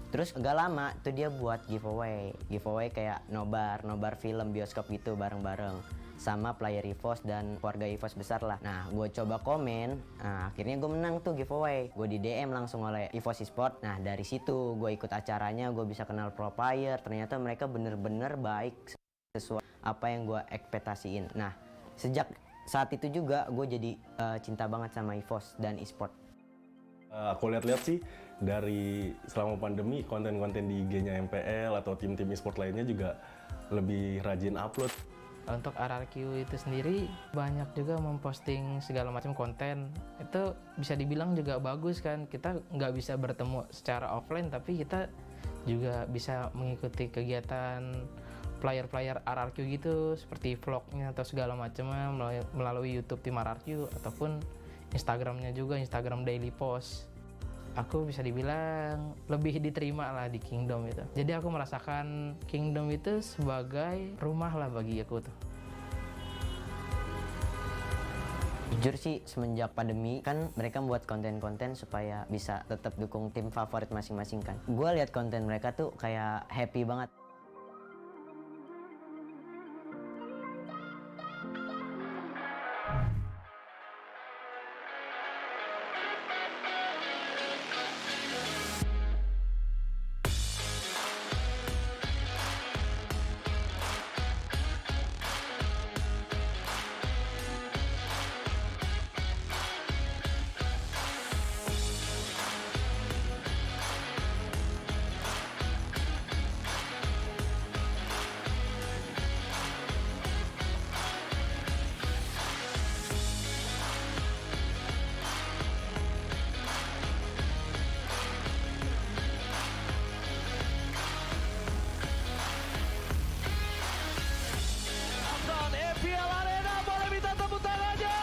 Terus gak lama tuh dia buat giveaway kayak nobar film bioskop gitu bareng-bareng sama player EVOS dan keluarga EVOS besar lah. Nah, gue coba komen, akhirnya gue menang tuh giveaway. Gue di DM langsung oleh EVOS Esports. Nah, dari situ gue ikut acaranya, gue bisa kenal pro player. Ternyata mereka bener-bener baik sesuai apa yang gue ekspektasiin. Nah, sejak saat itu juga gue jadi cinta banget sama EVOS dan Esports. Aku lihat-lihat sih dari selama pandemi konten-konten di IG-nya MPL atau tim-tim e-sport lainnya juga lebih rajin upload. Untuk RRQ itu sendiri banyak juga memposting segala macam konten. Itu bisa dibilang juga bagus kan. Kita nggak bisa bertemu secara offline tapi kita juga bisa mengikuti kegiatan player-player RRQ gitu seperti vlognya atau segala macamnya melalui YouTube tim RRQ ataupun Instagramnya juga, Instagram daily post. Aku bisa dibilang lebih diterima lah di Kingdom itu. Jadi aku merasakan Kingdom itu sebagai rumah lah bagi aku tuh. Jujur sih semenjak pandemi kan mereka membuat konten-konten supaya bisa tetap dukung tim favorit masing-masing kan. Gue lihat konten mereka tuh kayak happy banget. MPL Arena, boleh minta tepuk tangannya?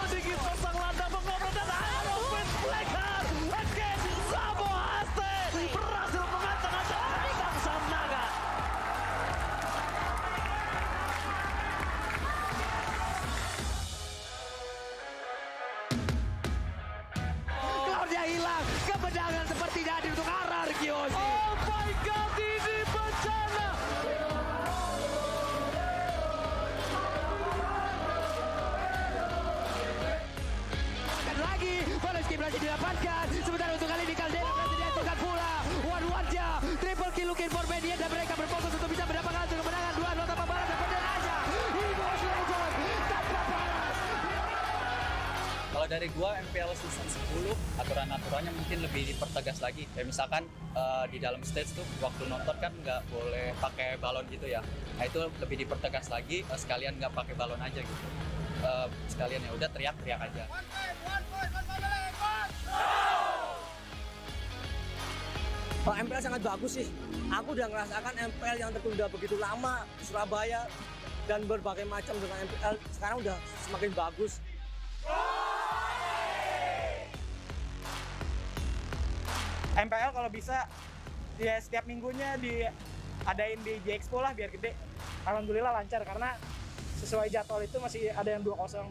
Dikit pasang landa mengobrol dan Aerofit Blacker again Sabo Haste berhasil mengacak-acak bintang Sam Naga. Cloudnya hilang, kemenangan seperti jadi untuk RRQ. Oh my god, ini bencana. Dan lagi, bonus game lagi didapatkan. Sementara untuk kali ini Caldera berhasil dihancurkan pula. One-one-nya, triple kill looking for Media dan mereka berfokus untuk bisa mendapatkan kemenangan 2-0 tanpa balas dan benar aja. Esports Legend tanpa balas. Kalau dari gua MPL season 10 aturan-aturannya mungkin lebih dipertegas lagi. Kayak misalkan di dalam stage tuh waktu nonton kan nggak boleh pakai balon gitu ya. Nah itu lebih dipertegas lagi, sekalian nggak pakai balon aja gitu. Sekalian ya udah teriak-teriak aja. MPL sangat bagus sih. Aku udah ngerasakan MPL yang tertunda begitu lama di Surabaya dan berbagai macam dengan MPL sekarang udah semakin bagus. MPL kalau bisa ya setiap minggunya diadain di Expo lah biar gede. Alhamdulillah lancar karena sesuai jadwal itu masih ada yang 2-0.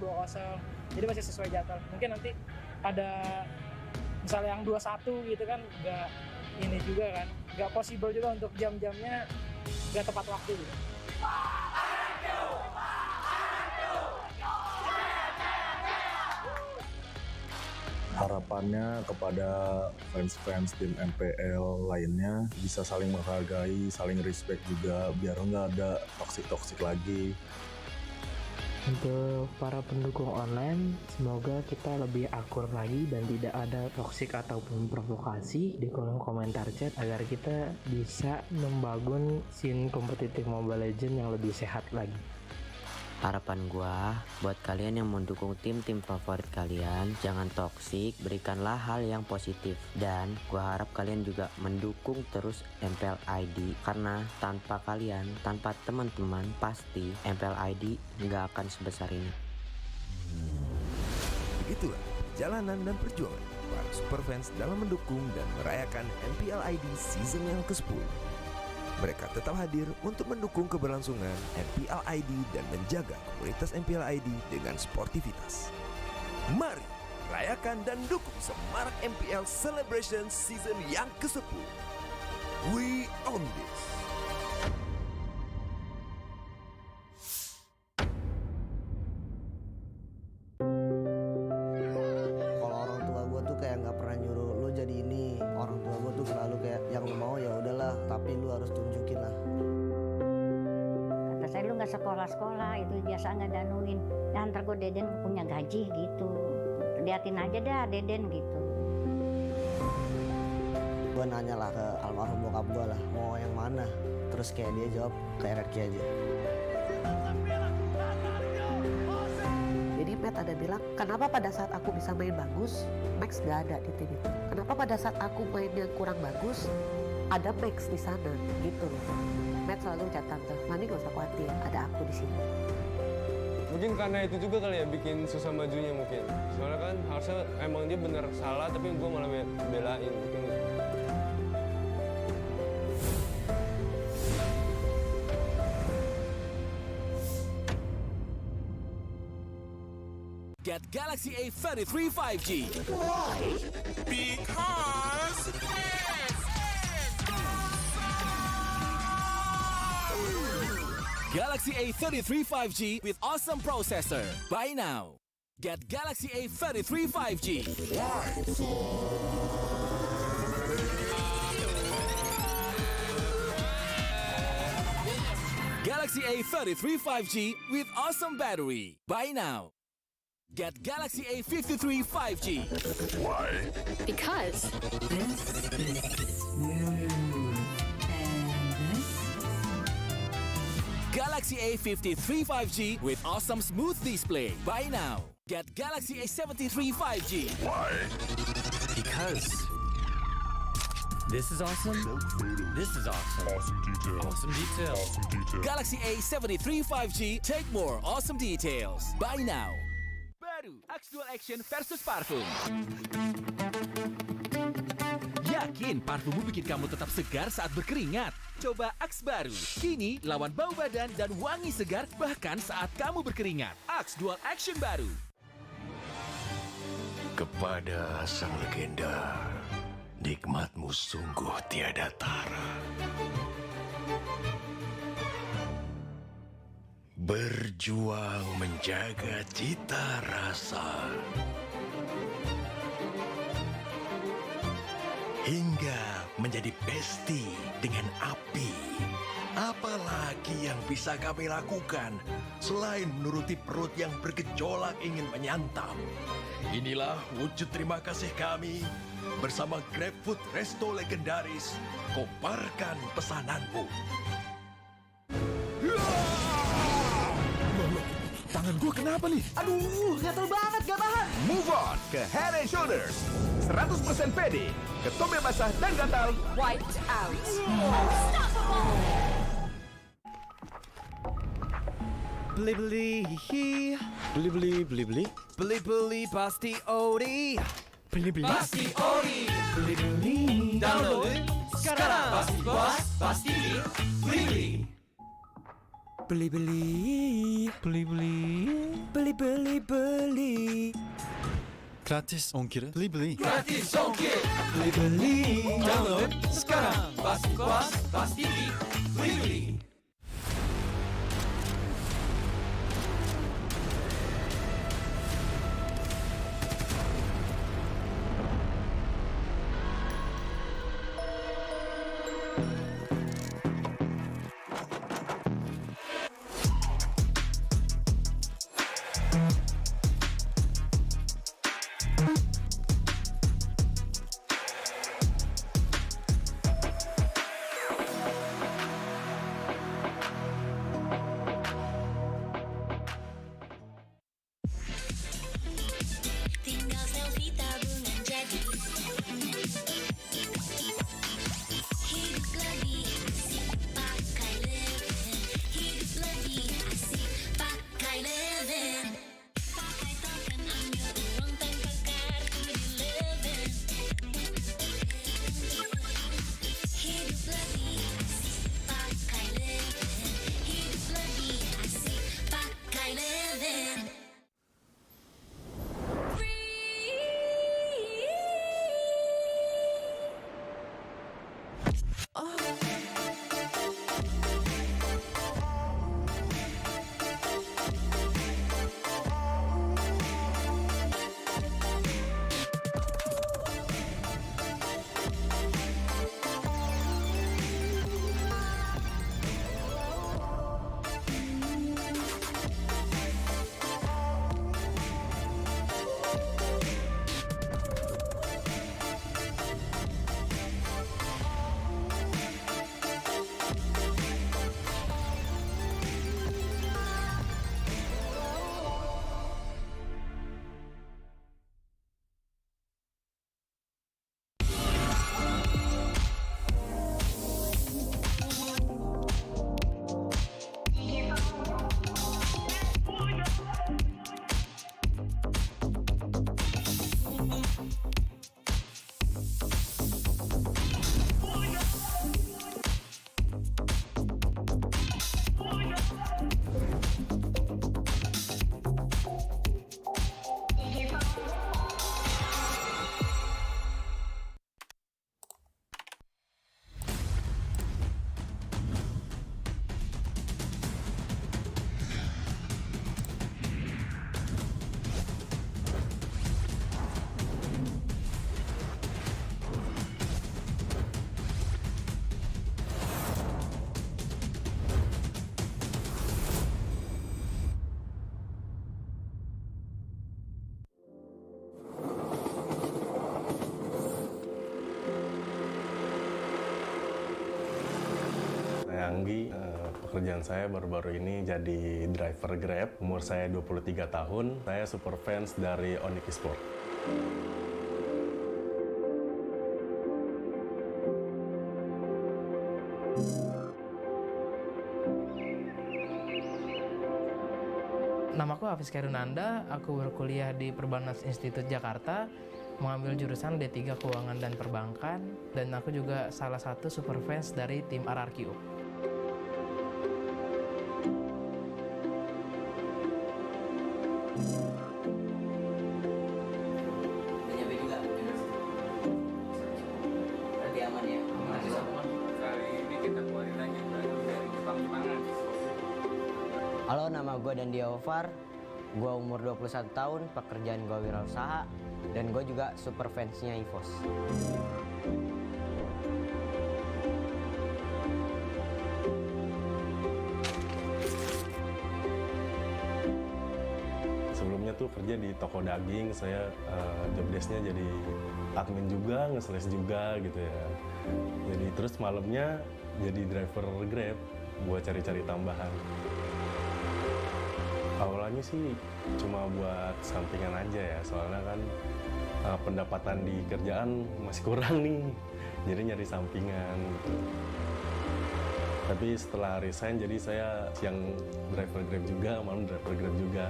Jadi masih sesuai jadwal. Mungkin nanti ada misalnya yang 2-1 gitu kan nggak ini juga kan. Nggak possible juga untuk jam-jamnya nggak tepat waktu gitu. Harapannya kepada fans-fans tim MPL lainnya bisa saling menghargai, saling respect juga biar nggak ada toksik-toksik lagi. Untuk para pendukung online, semoga kita lebih akur lagi dan tidak ada toksik ataupun provokasi di kolom komentar chat agar kita bisa membangun scene kompetitif Mobile Legends yang lebih sehat lagi. Harapan gua buat kalian yang mendukung tim-tim favorit kalian, jangan toksik, berikanlah hal yang positif. Dan gua harap kalian juga mendukung terus MPL ID, karena tanpa kalian, tanpa teman-teman, pasti MPL ID nggak akan sebesar ini. Begitulah perjalanan dan perjuangan para superfans dalam mendukung dan merayakan MPL ID season yang ke-10. Mereka tetap hadir untuk mendukung keberlangsungan MPL ID dan menjaga komunitas MPL ID dengan sportivitas. Mari rayakan dan dukung semarak MPL Celebration season yang ke-10. We own this. Kalau orang tua gue tuh kayak nggak pernah nyuruh lo jadi ini. Orang tua gue tuh selalu kayak yang lo mau ya udahlah, tapi lo harus tunjukin lah. Kata saya lu nggak sekolah-sekolah, itu biasa nggak danuin. Dan ntar gue Deden punya gaji gitu. Liatin aja dah Deden gitu. Gue nanya lah ke almarhum bokap gue lah, mau yang mana? Terus kayak dia jawab kayak Redki aja. Jadi Matt ada bilang, kenapa pada saat aku bisa main bagus, Max gak ada di tim itu? Kenapa pada saat aku main yang kurang bagus, ada Max di sana gitu loh. Matt selalu ucap tante, Mami gak usah khawatir, ada aku di sini. Mungkin karena itu juga kali ya bikin susah majunya mungkin. Soalnya kan harusnya emang dia bener salah, tapi gue malah belain mungkin. Get Galaxy A33 5G. Why? Because Galaxy A33 5G with awesome processor. Buy now. Get Galaxy A33 5G. Galaxy A33 5G with awesome battery. Buy now. Get Galaxy A53 5G. Why? Because this is smooth. Galaxy A53 5G with awesome smooth display. Buy now. Get Galaxy A73 5G. Why? Because this is awesome. This is awesome. Awesome detail. Awesome detail. Awesome detail. Galaxy A73 5G. Take more awesome details. Buy now. Baru Axe Dual Action versus Parfum. Yakin parfummu bikin kamu tetap segar saat berkeringat? Coba Axe baru. Kini lawan bau badan dan wangi segar bahkan saat kamu berkeringat. Axe Dual Action baru. Kepada sang legenda, nikmatmu sungguh tiada tara. Berjuang menjaga cita rasa hingga menjadi besti dengan api. Apalagi yang bisa kami lakukan selain menuruti perut yang bergejolak ingin menyantap? Inilah wujud terima kasih kami bersama GrabFood Resto legendaris. Koparkan pesananmu. Tangan gue kenapa nih? Aduh, gatel banget, gak tahan. Move on ke Head and Shoulders. 100% pede, ketombe basah dan gatal. Wiped out. Beli-beli, hihi. Beli-beli. Beli-beli pasti ori. Beli-beli. Pasti ori. Beli-beli. Download sekarang. Pasti puas, pasti beli. Beli-beli. Beli-beli. Beli-beli. Gratis ongkir. Beli-beli. Gratis ongkir. Beli. Download sekarang. Pasti puas, pasti beli. pekerjaan saya baru-baru ini jadi driver Grab. Umur saya 23 tahun. Saya super fans dari Esports. Namaku Hafiz Kairunanda, aku berkuliah di Perbanas Institut Jakarta, mengambil jurusan D3 Keuangan dan Perbankan, dan aku juga salah satu super fans dari tim RRQ. Halo, nama gue dan dia Ovar. Gue umur 21 tahun, pekerjaan gue wirausaha, dan gue juga super fansnya EVOS. Sebelumnya tuh kerja di toko daging, saya job desk-nya jadi admin juga, nge-sales juga gitu ya. Jadi terus malamnya jadi driver Grab buat cari-cari tambahan. Awalnya sih cuma buat sampingan aja ya, soalnya kan pendapatan di kerjaan masih kurang nih, jadi nyari sampingan gitu. Tapi setelah resign, jadi saya siang driver Grab juga, malam driver Grab juga.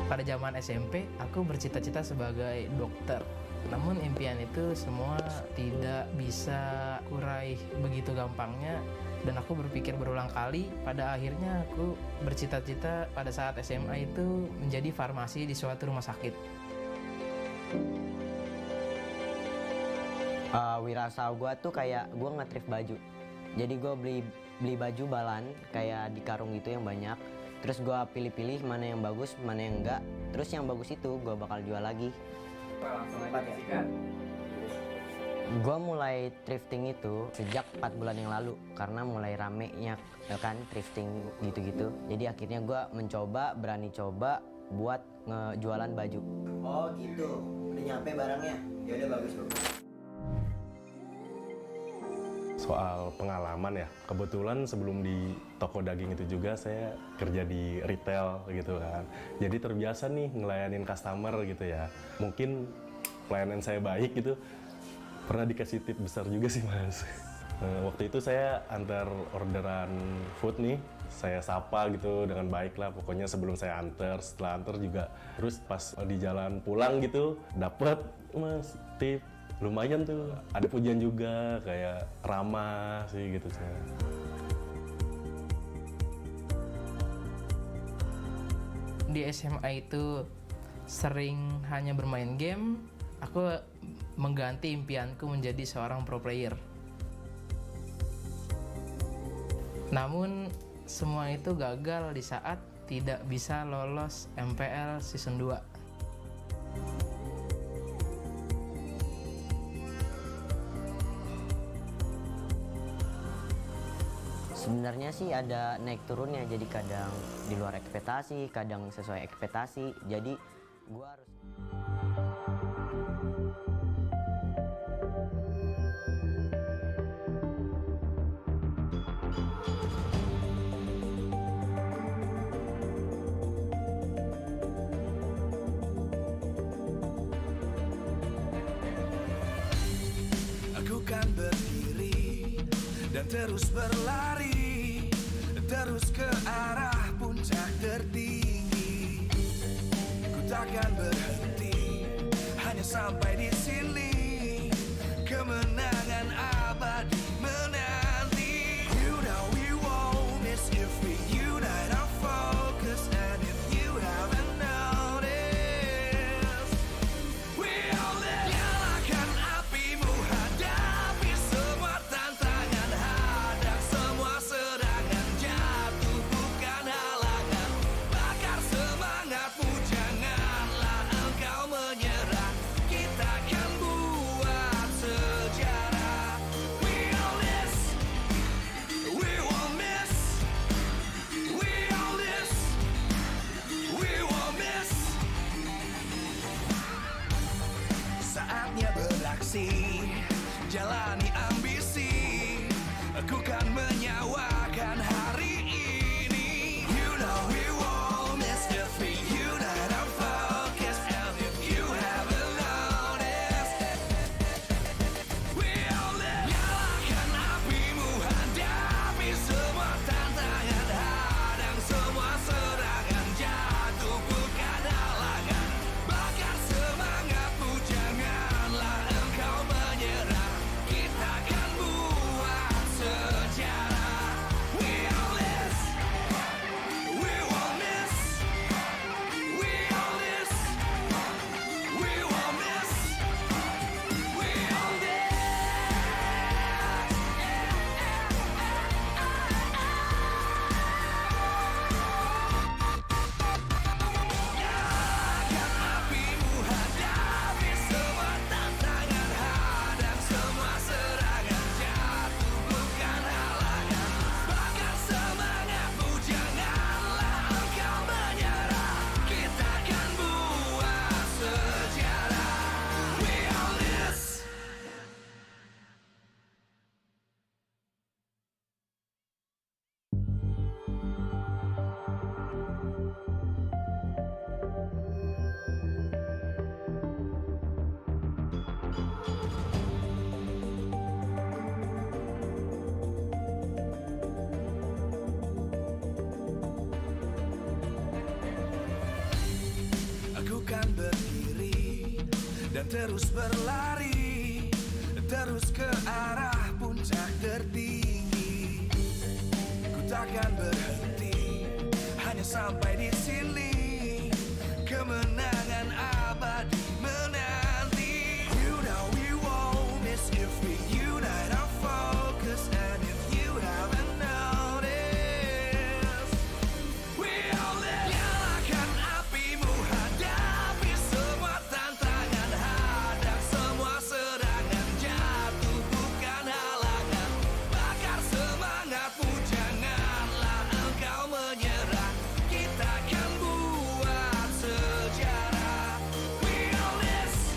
Pada zaman SMP, aku bercita-cita sebagai dokter. Namun impian itu semua tidak bisa kuraih begitu gampangnya, dan aku berpikir berulang kali. Pada akhirnya aku bercita-cita pada saat SMA itu menjadi farmasi di suatu rumah sakit. Wirausaha gue tuh kayak gue nge-thrift baju. Jadi gue beli baju balan kayak di karung gitu yang banyak. Terus gue pilih-pilih mana yang bagus, mana yang enggak. Terus yang bagus itu gue bakal jual lagi. Langsung aja sikat. Gue mulai thrifting itu sejak 4 bulan yang lalu. Karena mulai ramenya kan thrifting gitu-gitu. Jadi akhirnya gue berani coba buat ngejualan baju. Oh gitu, udah nyampe barangnya? Ya udah bagus. Soal pengalaman ya, kebetulan sebelum di toko daging itu juga saya kerja di retail gitu kan. Jadi terbiasa nih ngelayanin customer gitu ya. Mungkin pelayanan saya baik gitu, pernah dikasih tip besar juga sih mas. Waktu itu saya antar orderan food nih, saya sapa gitu dengan baik lah pokoknya sebelum saya antar, setelah antar juga. Terus pas di jalan pulang gitu, dapet mas tip. Lumayan tuh, ada pujian juga, kayak ramah sih gitu saya. Di SMA itu sering hanya bermain game, aku mengganti impianku menjadi seorang pro player. Namun semua itu gagal di saat tidak bisa lolos MPL Season 2. Sebenarnya sih ada naik turunnya, jadi kadang di luar ekspektasi, kadang sesuai ekspektasi. Jadi gua harus Aku kan berdiri dan terus berlari, terus ke arah puncak tertinggi. Ku takkan berhenti, hanya sampai di sini. Kemenangan abadi menanti. You know we won't miss if we unite our focus. And if you haven't noticed, we all nyalakan apimu, hadapi semua tantangan, hadap semua serangan, jatuh bukan halangan, bakar semangatmu, janganlah engkau menyerah, kita akan buat sejarah. beraksi, jalani ambisi, aku kan menyawakan hari ini. You know we won't miss if we unite our focus. And if you haven't noticed, we'll live. Nyalakan apimu, hadapi semua tantangan, hadang semua serangan, jatuh bukan halangan. Bakar semangatmu, janganlah engkau menyerah. Kita akan buat sejarah. We all this, we won't miss. We all this, we won't miss. We all this. Nyalakan apimu, hadapi semua tantangan, hadang semua serangan, jatuh bukan halangan. Bakar semangatmu, janganlah engkau menyerah. Kita akan buat sejarah. We all this. Aku kan berdiri dan terus berlari, terus ke arah puncak tertinggi. Ku takkan berhenti, hanya sampai di sini. Kemenangan abadi menanti. You know we won't miss if we unite our focus. And if you haven't noticed, we all live. Nyalakan apimu, hadapi semua tantangan, hadang semua serangan, jatuh bukan halangan. Bakar semangatmu, janganlah engkau menyerah. Kita akan buat sejarah. We all this,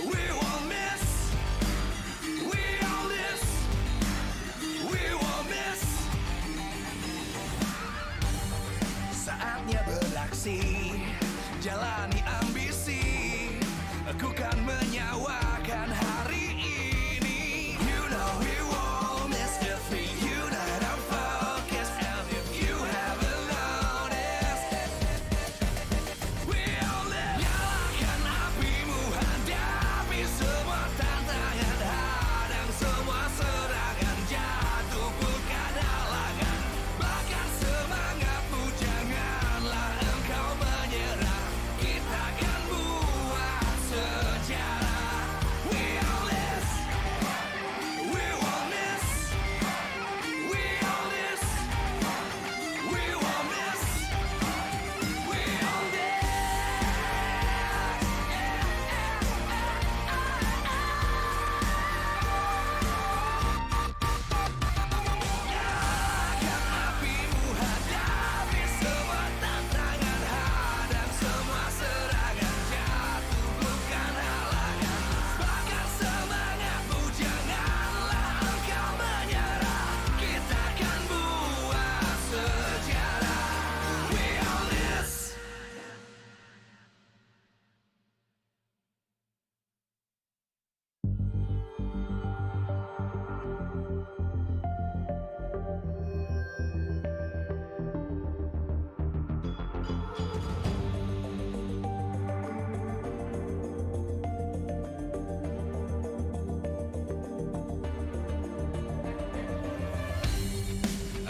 we won't miss. We all this, we won't miss. Saatnya beraksi, jalani ambisi, aku kan menyawakan hari ini. You know we won't miss if we unite our focus. And if you haven't noticed, we all live. Nyalakan apimu, hadapi semua tantangan, hadang semua serangan, jatuh bukan halangan. Bakar semangatmu, janganlah engkau menyerah. Kita akan buat sejarah. We all this, we won't miss. We all this, we won't miss. We all this. Nyalakan apimu, hadapi semua tantangan, hadang semua serangan, jatuh bukan halangan. Bakar semangatmu, janganlah engkau menyerah. Kita akan buat sejarah. We all this.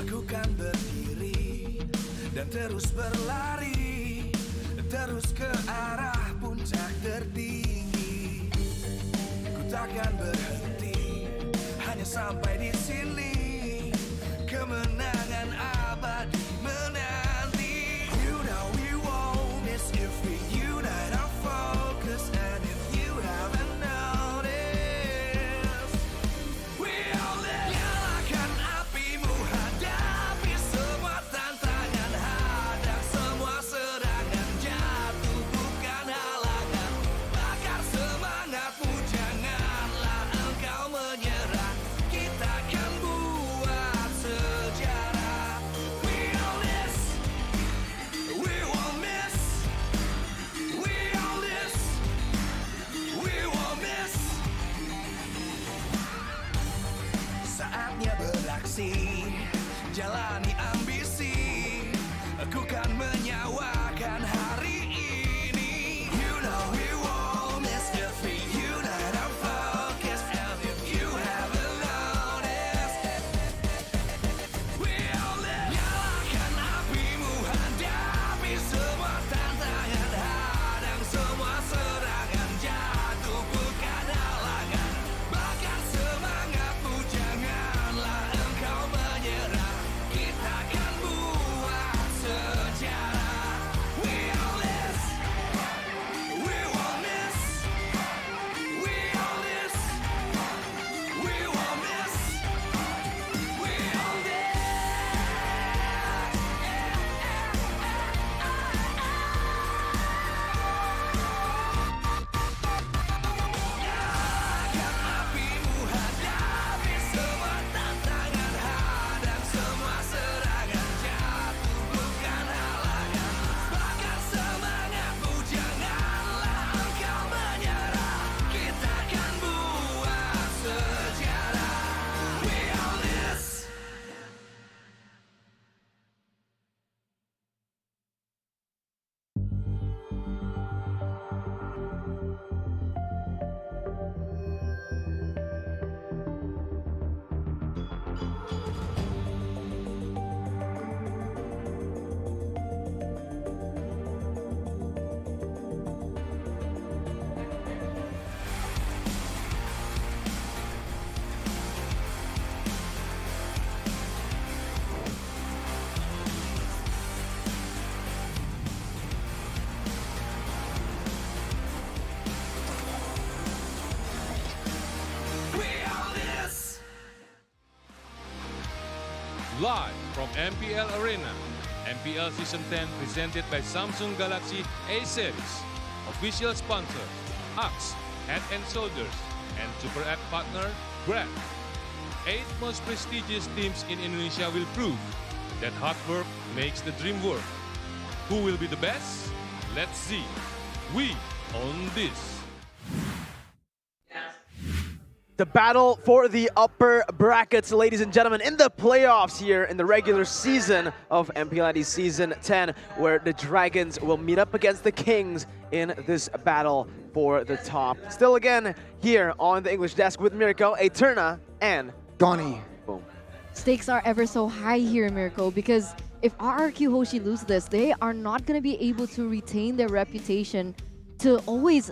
Aku kan berdiri dan terus berlari, terus ke arah puncak tertinggi. Ku takkan berhenti, hanya sampai di sini. Kemenangan abadi menanti. You know we won't miss if we unite our focus. And if you haven't noticed, we all live. Nyalakan apimu, hadapi semua tantangan, hadang semua serangan, jatuh bukan halangan. Bakar semangatmu, jangan ambisi, jalani ambisi. Aku kan menyawakan hari ini. You know we won't miss the free. You know I'm focused. And if you haven't noticed, we all live. Nyalakan apimu, hadapi semua tantangan, hadang semua serangan, jatuh bukan halangan. Bakar semangatmu, janganlah engkau menyerah. Kita akan buat sejarah. We all this, we won't miss. We all this, we won't miss. We all this. Nyalakan apimu, hadapi semua tantangan, hadang semua serangan, jatuh bukan halangan. Bakar semangatmu, janganlah engkau menyerah. Kita akan buat sejarah. We all this. Live from MPL Arena, MPL Season 10 presented by Samsung Galaxy A Series. Official sponsor, Axe, Head and Shoulders, and Super App partner, Grab. 8 most prestigious teams in Indonesia will prove that hard work makes the dream work. Who will be the best? Let's see. We own this. The battle for the upper brackets, ladies and gentlemen, in the playoffs here in the regular season of MPL ID Season 10, where the Dragons will meet up against the Kings in this battle for the top. Still again, here on the English desk with Mirko, Eterna, and Donnie. Boom. Stakes are ever so high here, Mirko, because if RRQ Hoshi lose this, they are not going to be able to retain their reputation to always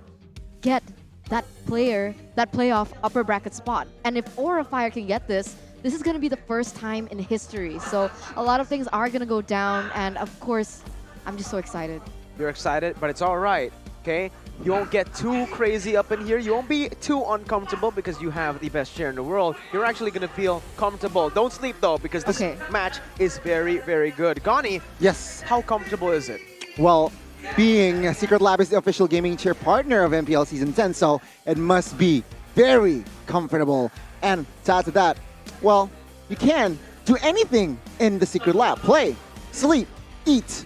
get that playoff upper bracket spot. And if Aura Fire can get this, this is going to be the first time in history. So a lot of things are going to go down, and of course, I'm just so excited. You're excited, but it's all right, okay? You won't get too crazy up in here. You won't be too uncomfortable because you have the best chair in the world. You're actually going to feel comfortable. Don't sleep, though, because this match is very, very good. Gani, yes. How comfortable is it? Well, being Secret Lab is the official gaming chair partner of MPL Season 10, so it must be very comfortable. And to add to that, well, you can do anything in the Secret Lab. Play, sleep, eat,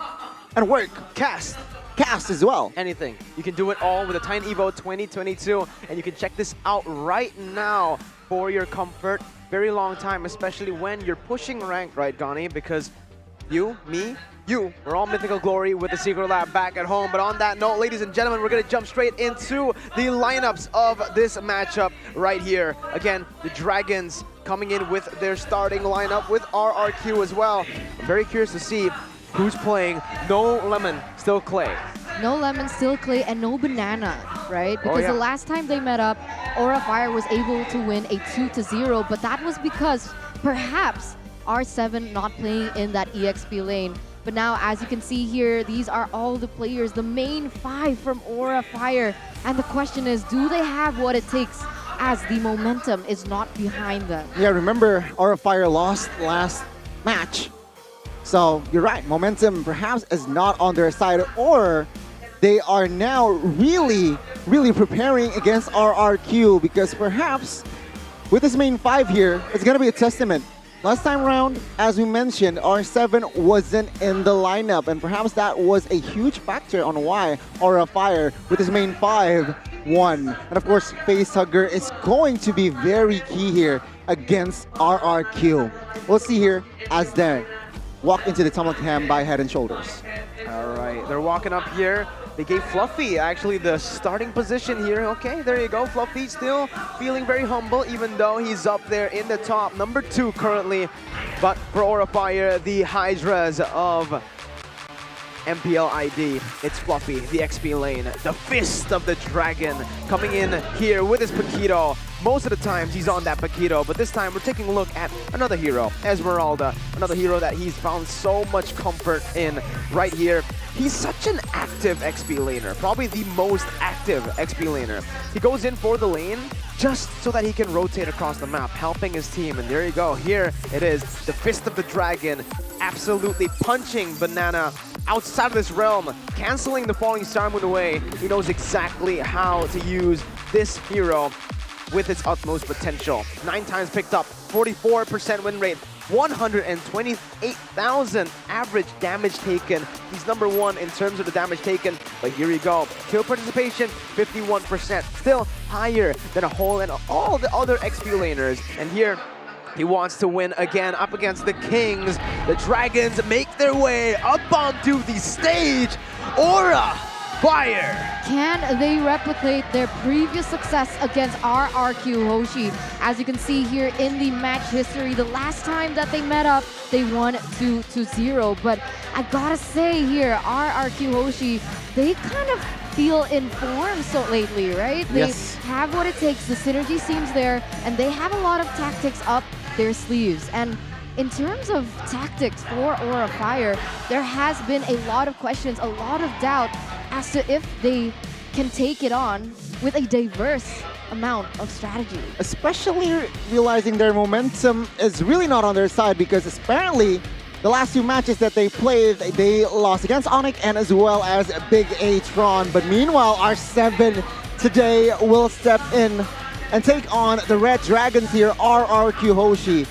and work. Cast as well. Anything. You can do it all with a Tiny Evo 2022, and you can check this out right now for your comfort. Very long time, especially when you're pushing rank, right, Gani? Because you, me, we're all Mythical Glory with the Secret Lab back at home. But on that note, ladies and gentlemen, we're going to jump straight into the lineups of this matchup right here. Again, the Dragons coming in with their starting lineup with RRQ as well. I'm very curious to see who's playing. No Lemon, still Clay. No Lemon, still Clay, and no Banana, right? Because the last time they met up, Aura Fire was able to win a 2-0, but that was because perhaps R7 not playing in that EXP lane. But now, as you can see here, these are all the players, the main 5 from Aura Fire. And the question is, do they have what it takes as the momentum is not behind them? Yeah, remember, Aura Fire lost last match. So you're right, momentum perhaps is not on their side, or they are now really preparing against RRQ, because perhaps with this main 5 here, it's going to be a testament. Last time around, as we mentioned, R7 wasn't in the lineup, and perhaps that was a huge factor on why Aura Fire, with his main 5, won. And of course, Facehugger is going to be very key here against RRQ. we'll see here as they walk into the tunnel cam by Head and Shoulders. All right, they're walking up here. They gave Fluffy actually the starting position here. Okay, there you go. Fluffy still feeling very humble, even though he's up there in the top, number 2 currently. But for Aura Fire, the Hydras of MPL ID, it's Fluffy, the XP lane, the Fist of the Dragon, coming in here with his Paquito. Most of the times he's on that Paquito, but this time we're taking a look at another hero, Esmeralda, another hero that he's found so much comfort in right here. He's such an active XP laner, probably the most active XP laner. He goes in for the lane just so that he can rotate across the map, helping his team. And there you go, here it is, the Fist of the Dragon, absolutely punching Banana outside of this realm, canceling the Falling Star Moon away. He knows exactly how to use this hero with its utmost potential. 9 times picked up, 44% win rate, 128,000 average damage taken. He's number 1 in terms of the damage taken, but here you go. Kill participation, 51%, still higher than a whole and all the other XP laners. And here, he wants to win again up against the Kings. The Dragons make their way up onto the stage. Aura Fire! Can they replicate their previous success against RRQ Hoshi? As you can see here in the match history, the last time that they met up, they won 2-0. But I gotta say here, RRQ Hoshi, they kind of feel in form so lately, right? They have what it takes, the synergy seems there, and they have a lot of tactics up their sleeves. And in terms of tactics for Aura Fire, there has been a lot of questions, a lot of doubt as to if they can take it on with a diverse amount of strategy. Especially realizing their momentum is really not on their side, because apparently the last 2 matches that they played, they lost against Onyx and as well as Bigetron. But meanwhile, R7 today will step in and take on the Red Dragons here, RRQ Hoshi. A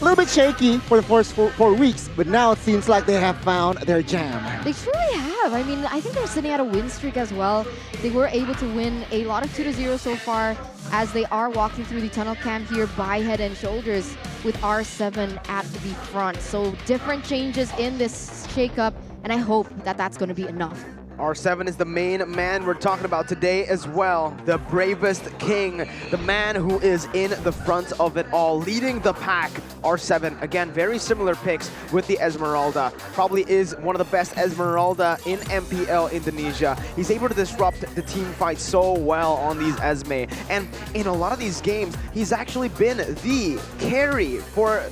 little bit shaky for the first 4 weeks, but now it seems like they have found their jam. They truly have. I mean, I think they're sitting at a win streak as well. They were able to win a lot of 2-0 so far, as they are walking through the tunnel cam here by Head and Shoulders with R7 at the front. So different changes in this shakeup, and I hope that that's going to be enough. R7 is the main man we're talking about today as well. The bravest king, the man who is in the front of it all, leading the pack. R7, again, very similar picks with the Esmeralda. Probably is one of the best Esmeralda in MPL Indonesia. He's able to disrupt the team fight so well on these Esme. And in a lot of these games, he's actually been the carry for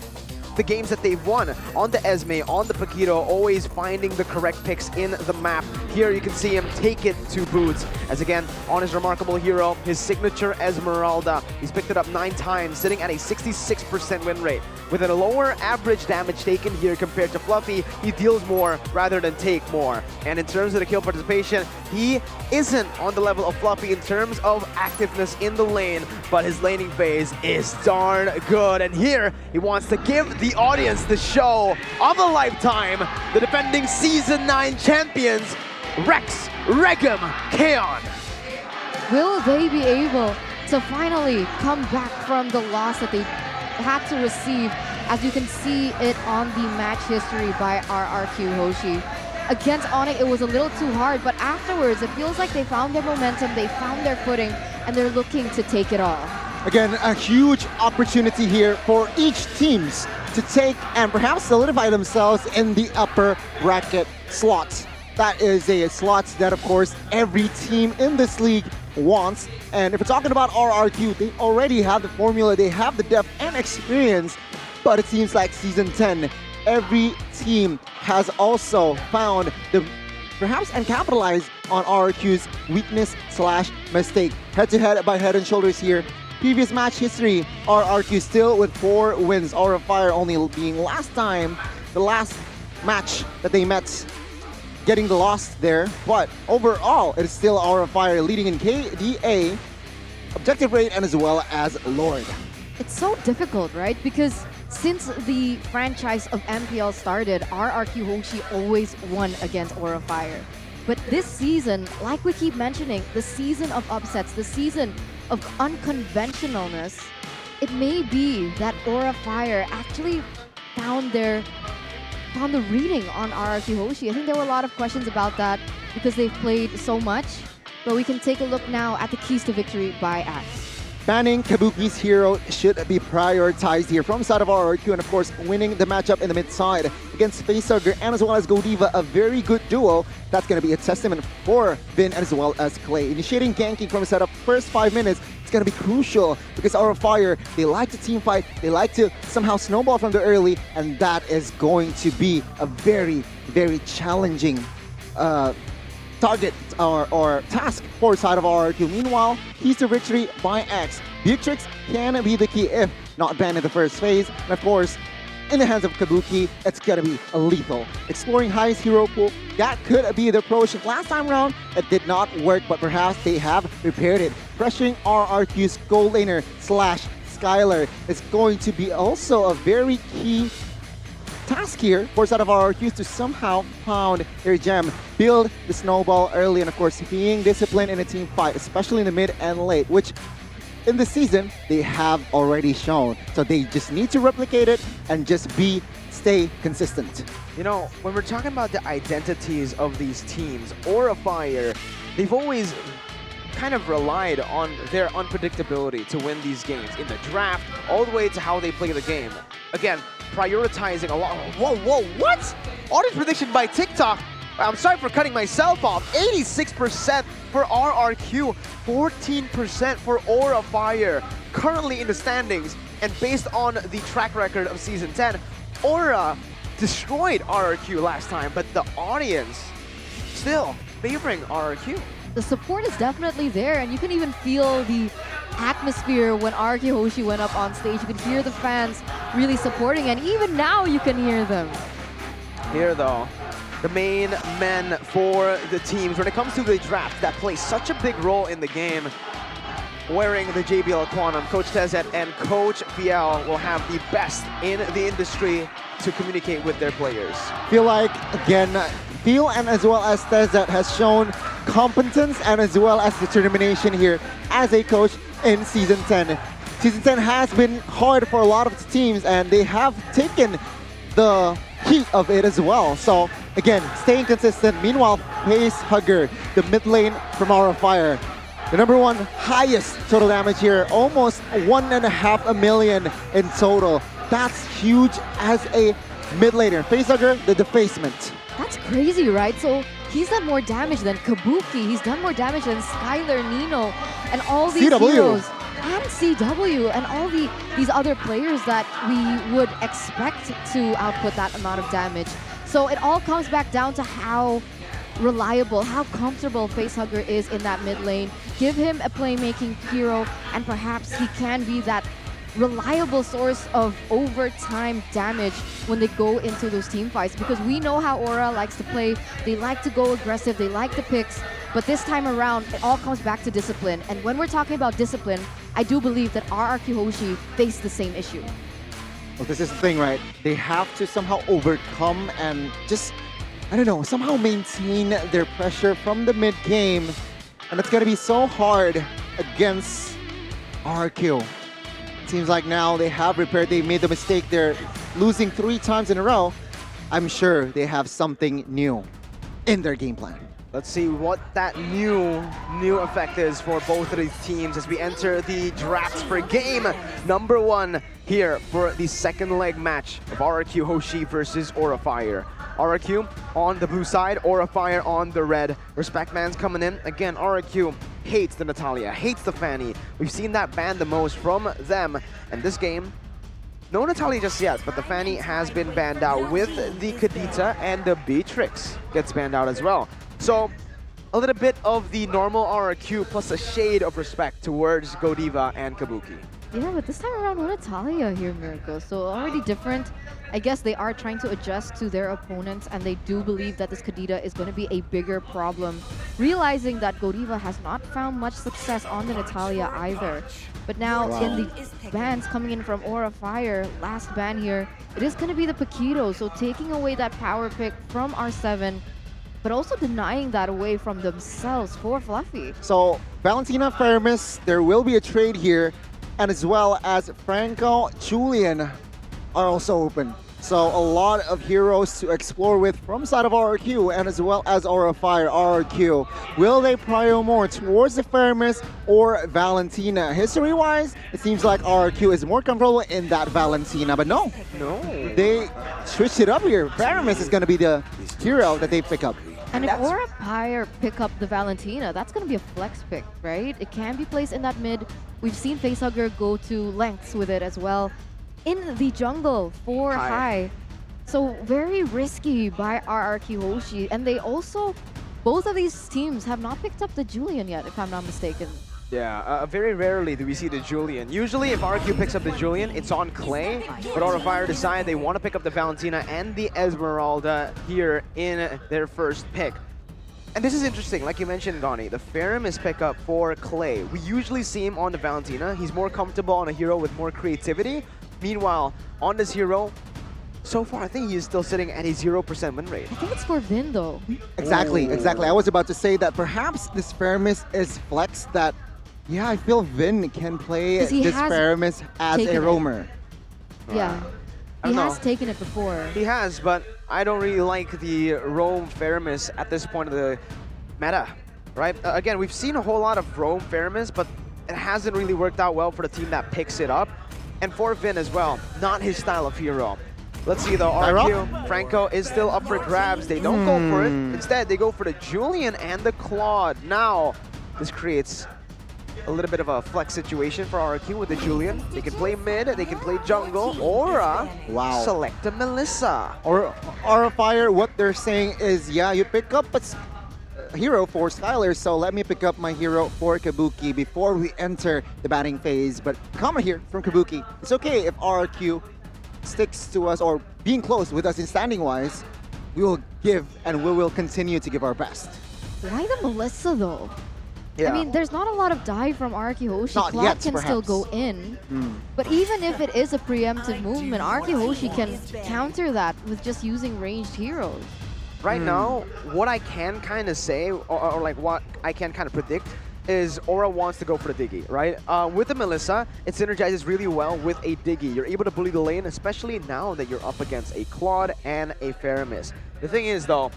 the games that they've won on the Esme, on the Paquito, always finding the correct picks in the map. Here you can see him take it to Boots. As again, on his remarkable hero, his signature Esmeralda, he's picked it up 9 times, sitting at a 66% win rate. With a lower average damage taken here compared to Fluffy, he deals more rather than take more. And in terms of the kill participation, he isn't on the level of Fluffy in terms of activeness in the lane, but his laning phase is darn good. And here, he wants to give the audience the show of a lifetime, the defending Season 9 champions, Rex Regum Kaon. Will they be able to finally come back from the loss that they had to receive, as you can see it on the match history by RRQ Hoshi? Against Onyx, it was a little too hard, but afterwards, it feels like they found their momentum, they found their footing, and they're looking to take it all. Again, a huge opportunity here for each teams to take and perhaps solidify themselves in the upper bracket slots. That is a slot that, of course, every team in this league wants. And if we're talking about RRQ, they already have the formula, they have the depth and experience, but it seems like Season 10, every team has also found the perhaps and capitalized on RRQ's weakness/mistake. Head-to-head by Head and Shoulders here. Previous match history, RRQ still with 4 wins. Aura Fire only being the last match that they met, getting the loss there. But overall, it is still Aura Fire leading in KDA, objective rate, and as well as Lord. It's so difficult, right? Because since the franchise of MPL started, RRQ Hoshi always won against Aura Fire. But this season, like we keep mentioning, the season of upsets, the season of unconventionalness, it may be that Aura Fire actually found the reading on RRQ Hoshi. I think there were a lot of questions about that because they've played so much, but we can take a look now at the keys to victory by Axe. Banning Kabuki's hero should be prioritized here from side of RRQ, and of course winning the matchup in the mid side against Facehugger and as well as Godiva, a very good duo. That's going to be a testament for Vin as well as Clay. Initiating ganking from the setup first 5 minutes, it's going to be crucial because Aura Fire, they like to team fight, they like to somehow snowball from the early, and that is going to be a very, very challenging target or task for side of RRQ. Meanwhile, keys to victory by X. Beatrix can be the key if not banned in the first phase. And of course, in the hands of Kabuki, it's gonna be lethal. Exploring highest hero pool, that could be the approach. Last time around, it did not work, but perhaps they have repaired it. Pressuring RRQ's gold laner / Skylar is going to be also a very key task here for side of RRQs to somehow pound their gem, build the snowball early, and of course being disciplined in a team fight, especially in the mid and late, which in the season they have already shown. So they just need to replicate it and just stay consistent. You know, when we're talking about the identities of these teams, Aura Fire, they've always kind of relied on their unpredictability to win these games in the draft, all the way to how they play the game. Again, prioritizing a lot. Whoa, what? Audience prediction by TikTok. I'm sorry for cutting myself off. 86% for RRQ, 14% for Aura Fire. Currently in the standings, and based on the track record of Season 10, Aura destroyed RRQ last time, but the audience still favoring RRQ. The support is definitely there, and you can even feel the atmosphere when RRQ Hoshi went up on stage. You could hear the fans really supporting, and even now you can hear them. Here though, the main men for the teams when it comes to the draft that play such a big role in the game, wearing the JBL Quantum, Coach Tezet and Coach VL will have the best in the industry to communicate with their players. Feel like, again, Phil and as well as Tezet has shown competence and as well as determination here as a coach in Season 10. Season 10 has been hard for a lot of the teams, and they have taken the heat of it as well. So again, staying consistent. Meanwhile, Facehugger, the mid lane from Aura Fire, the #1 highest total damage here, almost 1.5 million in total. That's huge as a mid laner. Facehugger, the defacement. That's crazy, right? So he's done more damage than Kabuki. He's done more damage than Skylar, Nino, and all these heroes. And CW, and all these other players that we would expect to output that amount of damage. So it all comes back down to how reliable, how comfortable Facehugger is in that mid lane. Give him a playmaking hero, and perhaps he can be that reliable source of overtime damage when they go into those team fights, because we know how Aura likes to play. They like to go aggressive, they like the picks, but this time around it all comes back to discipline. And when we're talking about discipline, I do believe that RRQ Hoshi face the same issue. Well, this is the thing, right? They have to somehow overcome and just, I don't know, somehow maintain their pressure from the mid game, and it's gonna be so hard against RRQ. Seems like now they have repaired. They made the mistake. They're losing 3 times in a row. I'm sure they have something new in their game plan. Let's see what that new effect is for both of these teams as we enter the drafts for game #1 here for the second leg match of RRQ Hoshi versus Aura Fire. RRQ on the blue side, Aura Fire on the red. Respect bans coming in. Again, RRQ hates the Natalia, hates the Fanny. We've seen that ban the most from them. And this game, no Natalia just yet, but the Fanny has been banned out with the Kadita, and the Beatrix gets banned out as well. So a little bit of the normal RRQ plus a shade of respect towards Godiva and Kabuki. Yeah, but this time around, no Natalia here, Miracle. So already different. I guess they are trying to adjust to their opponents, and they do believe that this Kadita is going to be a bigger problem, realizing that Godiva has not found much success on the Natalia either. But now in the bans coming in from Aura Fire, last ban here, it is going to be the Paquito. So taking away that power pick from R7, but also denying that away from themselves for Fluffy. So Valentina Fermis, there will be a trade here. and as well as Franco, Julian are also open. So a lot of heroes to explore with from side of RRQ and as well as Aura Fire RRQ. Will they prio more towards the Feramis or Valentina? History-wise, it seems like RRQ is more comfortable in that Valentina, but no. They switched it up here. Feramis is going to be the hero that they pick up. And if Aura Fire pick up the Valentina, that's going to be a flex pick, right? It can be placed in that mid. We've seen Facehugger go to lengths with it as well. In the jungle for high. So very risky by RRQ Hoshi. And they also, both of these teams have not picked up the Julian yet, if I'm not mistaken. Yeah, very rarely do we see the Julian. Usually if RQ picks up the Julian, it's on Clay, but Aura Fire decide they want to pick up the Valentina and the Esmeralda here in their first pick. And this is interesting, like you mentioned, Donnie, the Feramis pickup for Clay. We usually see him on the Valentina. He's more comfortable on a hero with more creativity. Meanwhile, on this hero, so far I think he is still sitting at a 0% win rate. I think it's for Vin though. Exactly. I was about to say that perhaps this Feramis is flex that, yeah, I feel Vin can play this Feramis as a roamer. Yeah, he has taken it before. He has, but I don't really like the roam Feramis at this point of the meta, right? Again, we've seen a whole lot of roam Feramis, but it hasn't really worked out well for the team that picks it up. And for Vin as well, not his style of hero. Let's see though, RQ, Franco is still up for grabs. They don't go for it. Instead, they go for the Julian and the Claude. Now, this creates a little bit of a flex situation for RQ with the Julian. They can play mid, they can play jungle, Aura, select a Melissa. Or Aura Fire, what they're saying is, yeah, you pick up a hero for Skylar, so let me pick up my hero for Kabuki before we enter the batting phase. But comment here from Kabuki. It's okay if RQ sticks to us or being close with us in standing wise. We will give and we will continue to give our best. Why the Melissa though? Yeah. I mean, there's not a lot of dive from RQ Hoshi. Not Claude yet, can perhaps. still go in. But even if it is a preemptive movement, RQ Hoshi can counter that with just using ranged heroes. Right now, what I can kind of say, or like what I can kind of predict, is Aura wants to go for the Diggy, right? With the Melissa, it synergizes really well with a Diggy. You're able to bully the lane, especially now that you're up against a Claude and a Feramis. The thing is, though,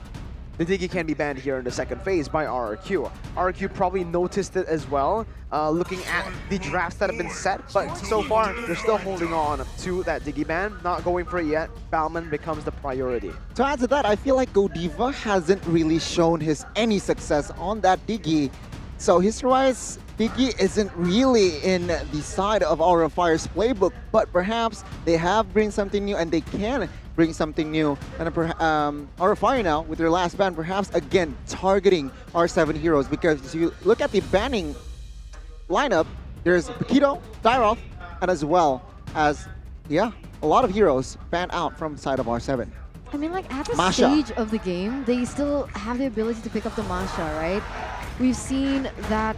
the Diggy can be banned here in the second phase by RRQ. RRQ probably noticed it as well, looking at the drafts that have been set, but so far, they're still holding on to that Diggy ban, not going for it yet. Balman becomes the priority. To add to that, I feel like Godiva hasn't really shown any success on that Diggy. So history-wise, Diggy isn't really in the side of Aura Fire's playbook, but perhaps they have bring something new and they can bring something new. And Aura Fire now, with their last ban, perhaps again targeting R7 heroes, because if you look at the banning lineup, there's Paquito, Dyroth, and as well as, yeah, a lot of heroes banned out from the side of R7. I mean, like, at the Masha. stage of the game, they still have the ability to pick up the Masha, right? We've seen that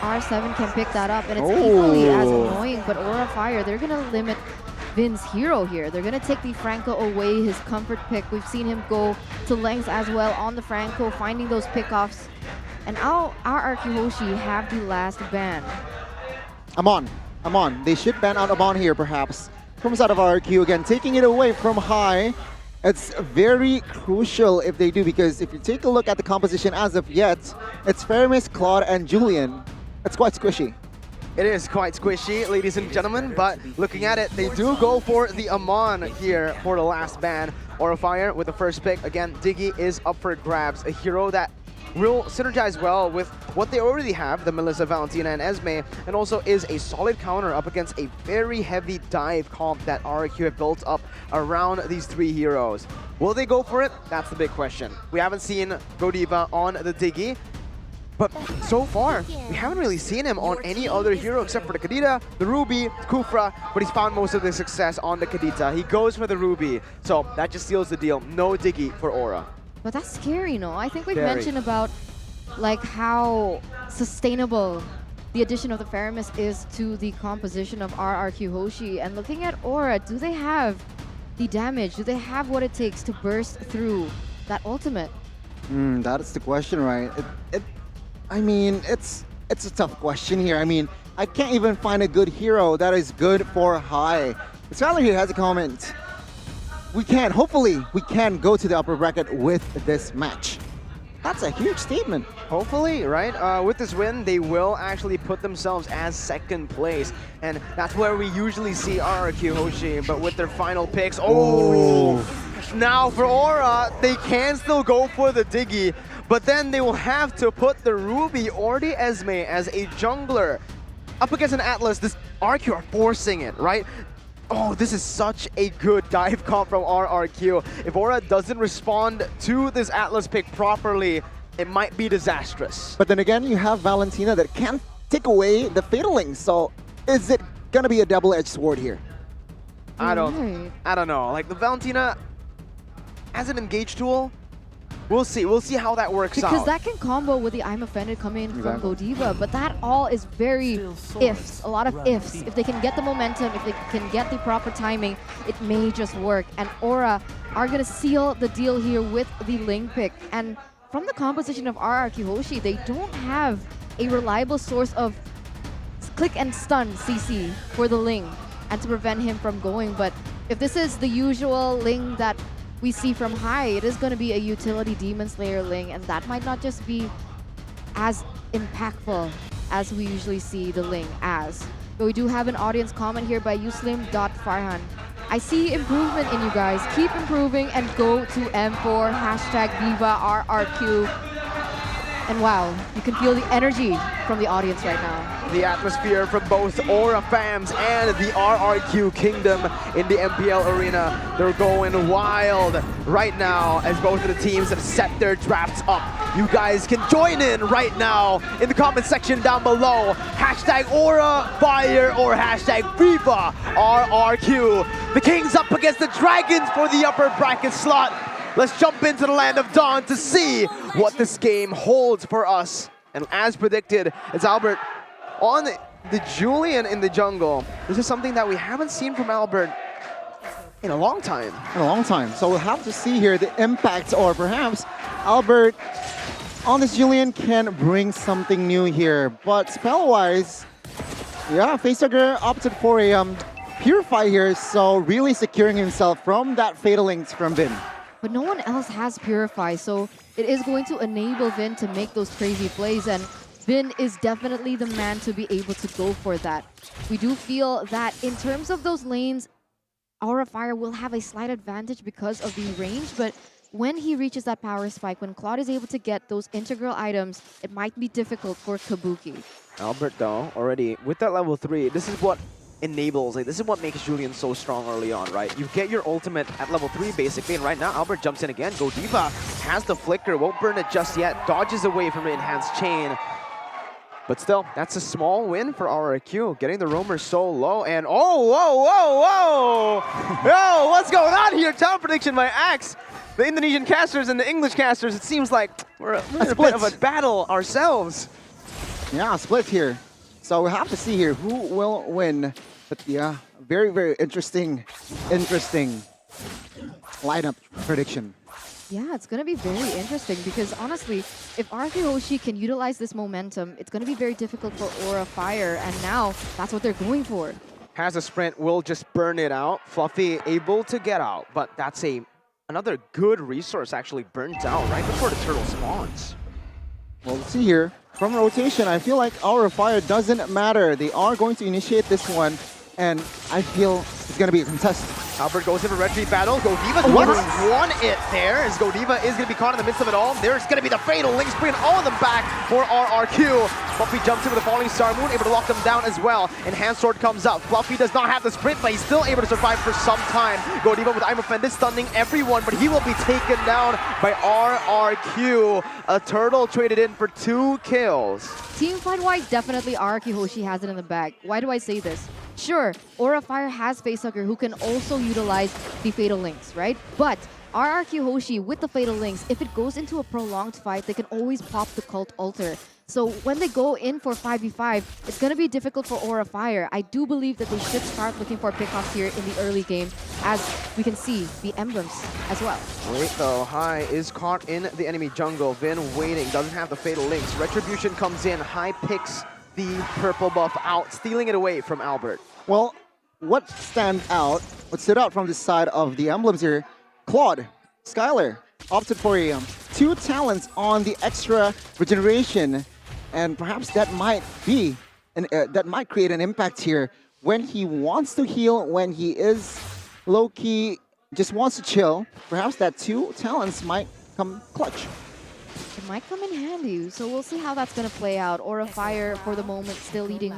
R7 can pick that up, and it's equally as annoying, but Aura Fire, they're going to limit Vin's hero here. They're going to take the Franco away, his comfort pick. We've seen him go to lengths as well on the Franco, finding those pickoffs. And now our RRQ Hoshi have the last ban. Amon. They should ban out Amon here, perhaps. From the side of RRQ again, taking it away from high. It's very crucial if they do, because if you take a look at the composition as of yet, it's Feramis, Claude, and Julian. It's quite squishy. It is quite squishy, ladies and gentlemen, but looking at it, they do go for the Amon here for the last ban. Aura Fire with the first pick. Again, Diggy is up for grabs, a hero that will synergize well with what they already have, the Melissa, Valentina, and Esme, and also is a solid counter up against a very heavy dive comp that RRQ have built up around these three heroes. Will they go for it? That's the big question. We haven't seen Godiva on the Diggy, but so far, we haven't really seen him on any other hero except for the Kadita, the Ruby, Kufra, but he's found most of the success on the Kadita. He goes for the Ruby, so that just seals the deal. No Diggy for Aura. But that's scary, no? I think we've mentioned about like how sustainable the addition of the Feramis is to the composition of RRQ Hoshi. And looking at Aura, do they have the damage? Do they have what it takes to burst through that ultimate? That is the question, right? I mean, it's a tough question here. I mean, I can't even find a good hero that is good for high. Skylar here has a comment. Hopefully, we can go to the upper bracket with this match. That's a huge statement. Hopefully, right? With this win, they will actually put themselves as second place. And that's where we usually see RRQ Hoshi, but with their final picks, now for Aura, they can still go for the Diggy, but then they will have to put the Ruby or the Esme as a jungler. Up against an Atlas, this RRQ are forcing it, right? Oh, this is such a good dive comp from RRQ. If Aura doesn't respond to this Atlas pick properly, it might be disastrous. But then again, you have Valentina that can take away the Fatal Link. So is it gonna be a double-edged sword here? I don't know. Like the Valentina as an engage tool, we'll see. We'll see how that works out. Because that can combo with the I'm Offended coming in from Godiva, but that all is very ifs, a lot of ifs. If they can get the momentum, if they can get the proper timing, it may just work. And Aura are going to seal the deal here with the Ling pick. And from the composition of RRQ Hoshi, they don't have a reliable source of click and stun CC for the Ling and to prevent him from going. But if this is the usual Ling that we see from high, it is going to be a utility Demon Slayer Ling, and that might not just be as impactful as we usually see the Ling as. But we do have an audience comment here by Uslim.Farhan. I see improvement in you guys. Keep improving and go to M4, hashtag Viva RRQ. And wow, you can feel the energy from the audience right now. The atmosphere from both Aura fans and the RRQ Kingdom in the MPL arena. They're going wild right now as both of the teams have set their drafts up. You guys can join in right now in the comment section down below. Hashtag Aura Fire or hashtag Viva RRQ. The Kings up against the Dragons for the upper bracket slot. Let's jump into the Land of Dawn to see what this game holds for us. And as predicted, it's Albert on the Julian in the jungle. This is something that we haven't seen from Albert in a long time. So we'll have to see here the impact, or perhaps Albert on this Julian can bring something new here. But spell-wise, yeah, Facehugger opted for a Purify here, so really securing himself from that Fatal Links from Vin. But no one else has Purify, so it is going to enable Vin to make those crazy plays, and Vin is definitely the man to be able to go for that. We do feel that in terms of those lanes, Aura Fire will have a slight advantage because of the range, but when he reaches that power spike, when Claude is able to get those integral items, it might be difficult for Kabuki. Albert, though, already with that level 3, this is what enables, like, this is what makes Julian so strong early on, right? You get your ultimate at level 3 basically, and right now Albert jumps in again. Godiva has the flicker, won't burn it just yet, dodges away from the enhanced chain. But still, that's a small win for RRQ, getting the roamer so low, and whoa! Yo, what's going on here? Town prediction by Axe. The Indonesian casters and the English casters, it seems like we're in a bit of a battle ourselves. Yeah, split here. So we'll have to see here who will win. But yeah, very, very interesting lineup prediction. Yeah, it's going to be very interesting because honestly, if RRQ Hoshi can utilize this momentum, it's going to be very difficult for Aura Fire, and now that's what they're going for. Has a sprint, will just burn it out. Fluffy able to get out, but that's another good resource actually burnt out right before the turtle spawns. Well, let's see here. From rotation, I feel like Aura Fire doesn't matter. They are going to initiate this one, and I feel it's going to be a contest. Albert goes in for retreat battle. Godiva's won it there, as Godiva is going to be caught in the midst of it all. There's going to be the fatal links, bringing all of them back for RRQ. Fluffy jumps in with a falling star moon, able to lock them down as well. Enhanced sword comes up. Fluffy does not have the sprint, but he's still able to survive for some time. Godiva with I'm Offended stunning everyone, but he will be taken down by RRQ. A turtle traded in for 2 kills. Team fight-wise, definitely RRQ Hoshi has it in the bag. Why do I say this? Sure, Aura Fire has Facehugger who can also utilize the Fatal Links, right? But RRQ Hoshi with the Fatal Links, if it goes into a prolonged fight, they can always pop the Cult Altar. So when they go in for 5v5, it's going to be difficult for Aura Fire. I do believe that they should start looking for pickoffs here in the early game, as we can see the emblems as well. Wait though, High is caught in the enemy jungle. Vin waiting, doesn't have the Fatal Links. Retribution comes in, High picks the purple buff out, stealing it away from Albert. Well, what stood out from the side of the emblems here, Claude, Skylar opted for a 2 talents on the extra regeneration, and perhaps that might be, that might create an impact here when he wants to heal, when he is low-key, just wants to chill. Perhaps that 2 talents might come clutch. It might come in handy, so we'll see how that's going to play out. Aura Fire, for the moment, still leading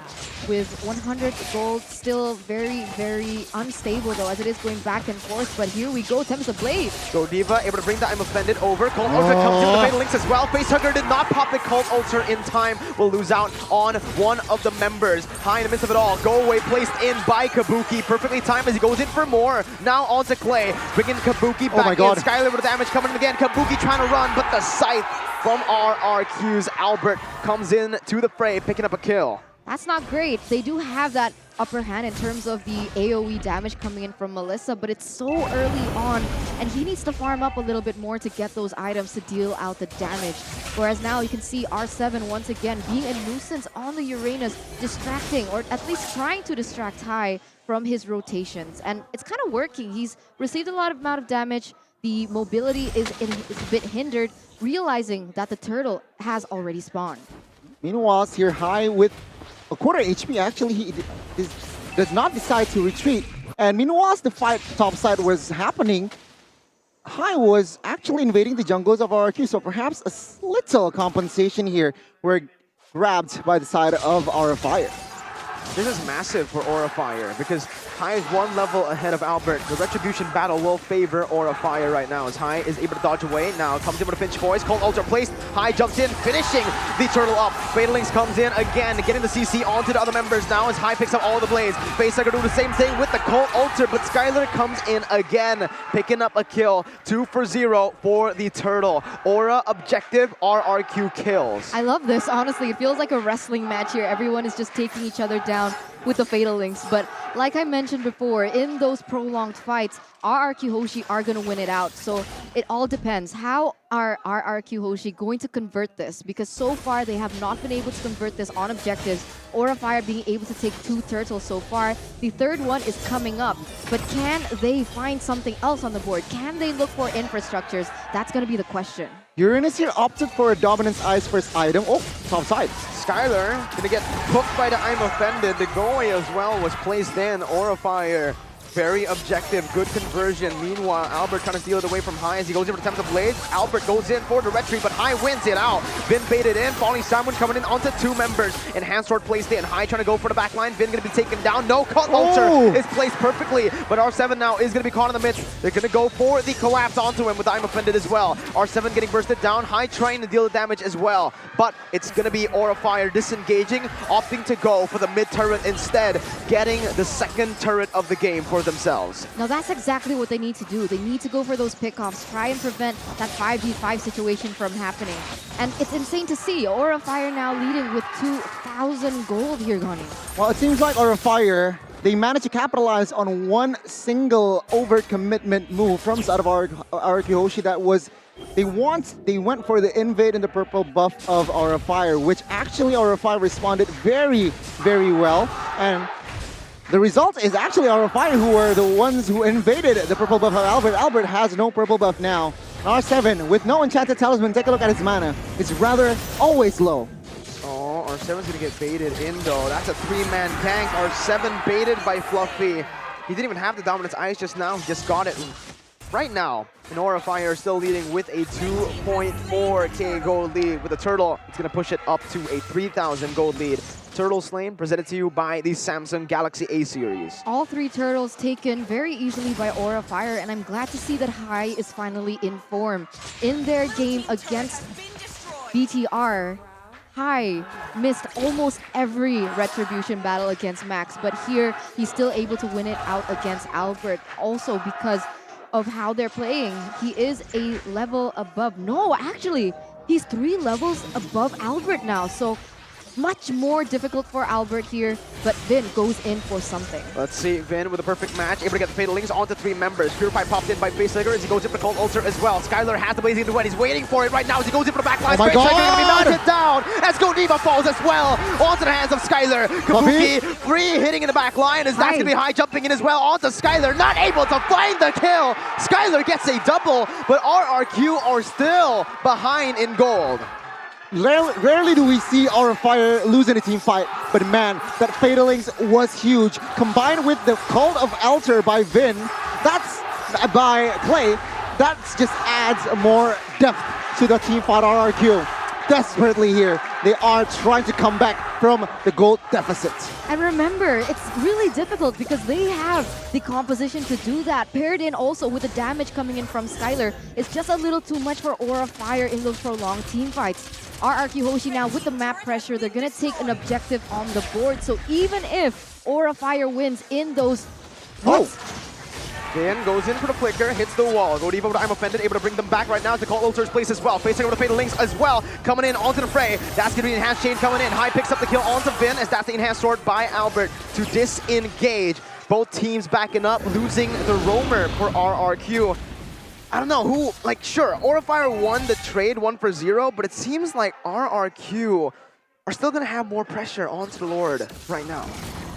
with 100 gold. Still very, very unstable, though, as it is going back and forth. But here we go, Thames the Blade. Go Diva, able to bring the I'm Offended over. Cold Ultra comes in with the Fatal Links as well. Facehugger did not pop the Cold Ultra in time. Will lose out on one of the members. High in the midst of it all. Go away placed in by Kabuki. Perfectly timed as he goes in for more. Now on to Clay. Bringing Kabuki back in. Skylar with the damage coming in again. Kabuki trying to run, but the Scythe from RRQ's Albert comes in to the fray, picking up a kill. That's not great. They do have that upper hand in terms of the AoE damage coming in from Melissa, but it's so early on, and he needs to farm up a little bit more to get those items to deal out the damage. Whereas now you can see R7 once again being a nuisance on the Uranus, distracting, or at least trying to distract Hai from his rotations. And it's kind of working. He's received a lot of amount of damage. The mobility is a bit hindered, realizing that the turtle has already spawned. Meanwhile, here Hai with a quarter HP, actually he does not decide to retreat. And meanwhile, the fight topside was happening, Hai was actually invading the jungles of RRQ, so perhaps a little compensation here were grabbed by the side of Aura Fire. This is massive for Aura Fire because Hai is 1 level ahead of Albert. The Retribution battle will favor Aura Fire right now as Hai is able to dodge away. Now comes in with a pinch voice. Cold Ultra placed. Hai jumps in, finishing the turtle up. Fatal Links comes in again, getting the CC onto the other members now as Hai picks up all the blades. Facehugger do the same thing with the Cold Ultra, but Skylar comes in again, picking up a kill. 2 for 0 for the turtle. Aura objective, RRQ kills. I love this, honestly. It feels like a wrestling match here. Everyone is just taking each other down with the Fatal Links. But like I mentioned before, in those prolonged fights, RRQ Hoshi are going to win it out. So it all depends. How are RRQ Hoshi going to convert this? Because so far they have not been able to convert this on objectives. Aura Fire being able to take 2 turtles so far. The 3rd one is coming up. But can they find something else on the board? Can they look for infrastructures? That's going to be the question. Uranus here opted for a Dominance Ice first item. Oh, top side. Skylar gonna get hooked by the I'm Offended. The go away as well was placed in. Aura Fire, very objective, good conversion. Meanwhile, Albert trying to steal it away from Hai as he goes in for the Thames of Blades. Albert goes in for the retreat, but Hai wins it out. Vin baited in, Falling Salmon coming in onto 2 members. Enhanced Sword placed in. Hai trying to go for the back line. Vin gonna be taken down. No, Cold Ultra is placed perfectly, but R7 now is gonna be caught in the midst. They're gonna go for the collapse onto him with I'm Offended as well. R7 getting bursted down. Hai trying to deal the damage as well, but it's gonna be Aura Fire disengaging, opting to go for the mid turret instead, getting the 2nd turret of the game for themselves. Now that's exactly what they need to do. They need to go for those pickoffs, try and prevent that 5v5 situation from happening. And it's insane to see. Aura Fire now leading with 2,000 gold here, Gani. Well, it seems like Aura Fire, they managed to capitalize on one single overcommitment move from side of RRQ Hoshi that was they went for the invade and the purple buff of Aura Fire, which actually Aura Fire responded very, very well. And the result is actually Aura Fire who were the ones who invaded the purple buff of Albert. Albert has no purple buff now. R7 with no enchanted talisman, take a look at his mana. It's rather always low. Oh, R7's gonna get baited in though. That's a 3-man tank. R7 baited by Fluffy. He didn't even have the Dominance Ice just now, he just got it right now. And Aura Fire still leading with a 2.4k gold lead. With the turtle, it's gonna push it up to a 3,000 gold lead. Turtle Slain presented to you by the Samsung Galaxy A series. All 3 turtles taken very easily by Aura Fire, and I'm glad to see that Hai is finally in form. In their game against BTR, Hai missed almost every Retribution battle against Max, but here he's still able to win it out against Albert. Also because of how they're playing, he is a level above. No, actually, he's 3 levels above Albert now. So much more difficult for Albert here, but Vin goes in for something. Let's see, Vin with a perfect match, able to get the Fatal Links onto 3 members. Purify popped in by Facehugger as he goes in for the Cold Ulcer as well. Skylar has the Blazing Duet, he's waiting for it right now as he goes in for the backline. Oh my God! Gonna be mounted down as Godiva falls as well onto the hands of Skylar. Kabuki, free hitting in the back line as that's going to be high jumping in as well onto Skylar, not able to find the kill. Skylar gets a double, but RRQ are still behind in gold. Rarely do we see Aura Fire lose in a team fight, but man, that Fatal Links was huge. Combined with the Cult of Alter by Vin, that's by Clay, that just adds more depth to the team fight RRQ. Desperately here, they are trying to come back from the gold deficit. And remember, it's really difficult because they have the composition to do that. Paired in also with the damage coming in from Skylar, it's just a little too much for Aura Fire in those prolonged team fights. RRQ Hoshi now with the map pressure, they're gonna take an objective on the board. So even if Aura Fire wins in those... Vin goes in for the flicker, hits the wall. Godiva with I'm Offended, able to bring them back right now to Call Ulcer's place as well. Facing over the Fatal Links as well, coming in onto the fray. That's going to be an enhanced chain coming in. High picks up the kill onto Vin as that's the enhanced sword by Albert to disengage. Both teams backing up, losing the roamer for RRQ. I don't know who, like, sure, Aura Fire won the trade 1-for-0, but it seems like RRQ are still going to have more pressure onto the Lord right now.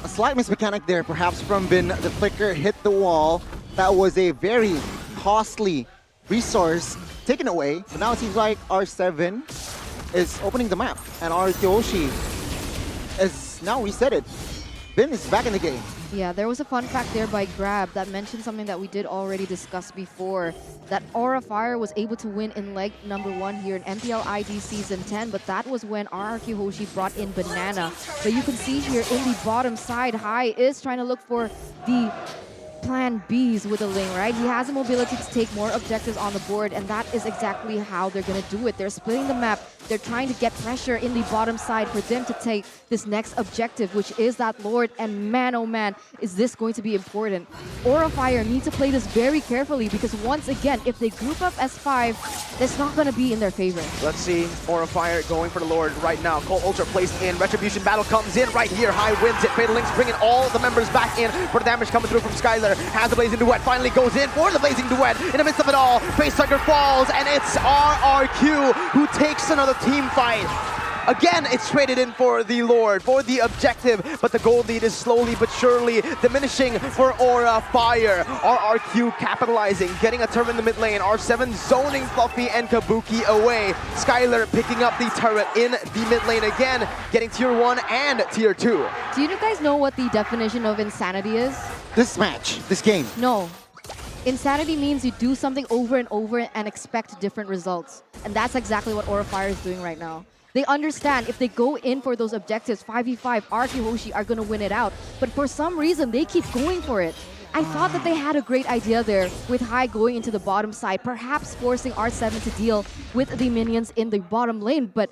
A slight mismechanic there, perhaps from Vin. The flicker hit the wall. That was a very costly resource taken away. But now it seems like R7 is opening the map, and Hoshi is now resetted. Vin is back in the game. Yeah, there was a fun fact there by Grab that mentioned something that we did already discuss before, that Aura Fire was able to win in leg number 1 here in MPL ID Season 10, but that was when RRQ Hoshi brought in Banana. But you can see here in the bottom side, Hai is trying to look for the plan Bs with a Ling, right? He has the mobility to take more objectives on the board, and that is exactly how they're going to do it. They're splitting the map. They're trying to get pressure in the bottom side for them to take this next objective, which is that Lord, and man, oh man, is this going to be important. Aura Fire need to play this very carefully because once again, if they group up as 5, that's not going to be in their favor. Let's see, Aura Fire going for the Lord right now. Cold Ultra placed in, Retribution Battle comes in right here. High wins it, Fatal Links bringing all the members back in for the damage coming through from Skylar. Has the Blazing Duet, finally goes in for the Blazing Duet. In the midst of it all, Facehugger falls, and it's RRQ who takes another team fight. Again, it's traded in for the Lord, for the objective, but the gold lead is slowly but surely diminishing for Aura Fire. RRQ capitalizing, getting a turret in the mid lane. R7 zoning Fluffy and Kabuki away. Skylar picking up the turret in the mid lane again, getting tier 1 and tier 2. Do you guys know what the definition of insanity is? This match, this game. No. Insanity means you do something over and over and expect different results. And that's exactly what Aura Fire is doing right now. They understand if they go in for those objectives, 5v5, RRQ Hoshi are going to win it out. But for some reason, they keep going for it. I thought that they had a great idea there with Hai going into the bottom side, perhaps forcing R7 to deal with the minions in the bottom lane. But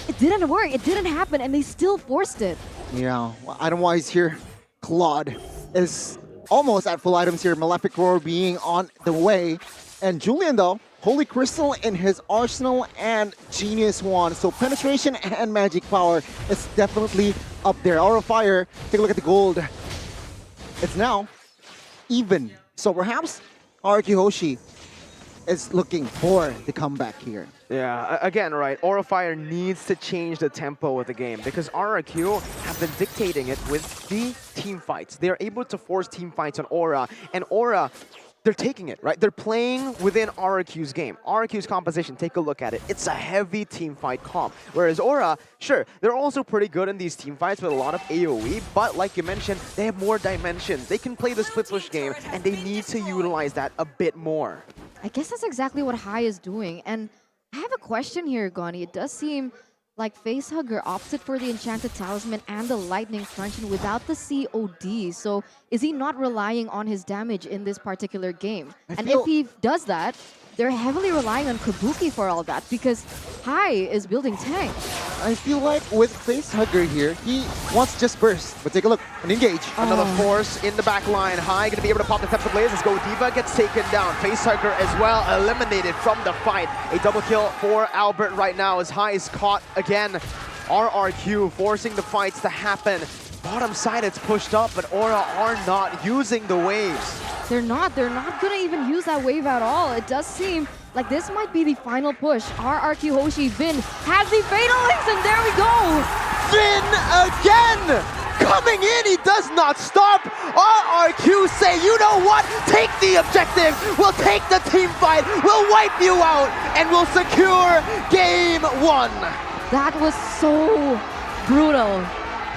it didn't work. It didn't happen, and they still forced it. Yeah, item-wise here, Claude is almost at full items here. Malefic Roar being on the way. And Julian, though, Holy Crystal in his arsenal and Genius Wand. So penetration and magic power is definitely up there. Aura Fire, take a look at the gold. It's now even. So perhaps RRQ Hoshi is looking for the comeback here. Yeah, again, right, Aura Fire needs to change the tempo of the game because RRQ have been dictating it with the team fights. They're able to force team fights on Aura, and Aura, they're taking it, right? They're playing within RRQ's game. RRQ's composition, take a look at it. It's a heavy team fight comp. Whereas Aura, sure, they're also pretty good in these team fights with a lot of AoE, but like you mentioned, they have more dimensions. They can play the split push game, and they need to utilize that a bit more. I guess that's exactly what Hai is doing. And I have a question here, Goni. It does seem like Facehugger opted for the Enchanted Talisman and the Lightning Truncheon without the COD. So is he not relying on his damage in this particular game? And if he does that, they're heavily relying on Kabuki for all that because Hai is building tank. I feel like with Facehugger here, he wants just burst. But take a look and engage. Another force in the back line. Hai going to be able to pop the Tempest Blaze as Godiva gets taken down. Facehugger as well eliminated from the fight. A double kill for Albert right now as Hai is caught again. RRQ forcing the fights to happen. Bottom side, it's pushed up, but Aura are not using the waves. They're not gonna even use that wave at all. It does seem like this might be the final push. RRQ Hoshi, Vin has the Fatal Links, and there we go! Vin again! Coming in, he does not stop! RRQ say, you know what? Take the objective! We'll take the team fight! We'll wipe you out! And we'll secure game 1! That was so brutal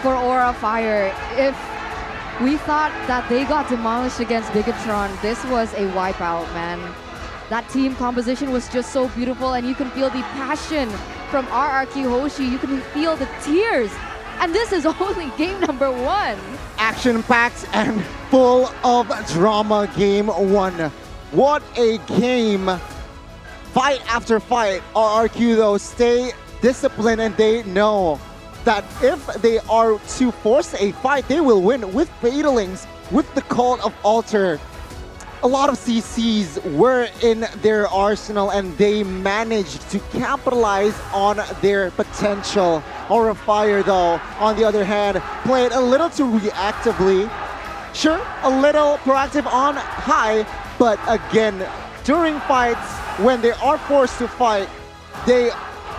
for Aura Fire. If we thought that they got demolished against Bigetron, this was a wipeout, man. That team composition was just so beautiful, and you can feel the passion from RRQ Hoshi. You can feel the tears. And this is only game number 1. Action-packed and full of drama game 1. What a game. Fight after fight. RRQ though stay disciplined, and they know that if they are to force a fight, they will win with Fatalings, with the Call of Alter. A lot of CCs were in their arsenal, and they managed to capitalize on their potential. Aura Fire, though, on the other hand, played a little too reactively. Sure, a little proactive on high, but again, during fights, when they are forced to fight, they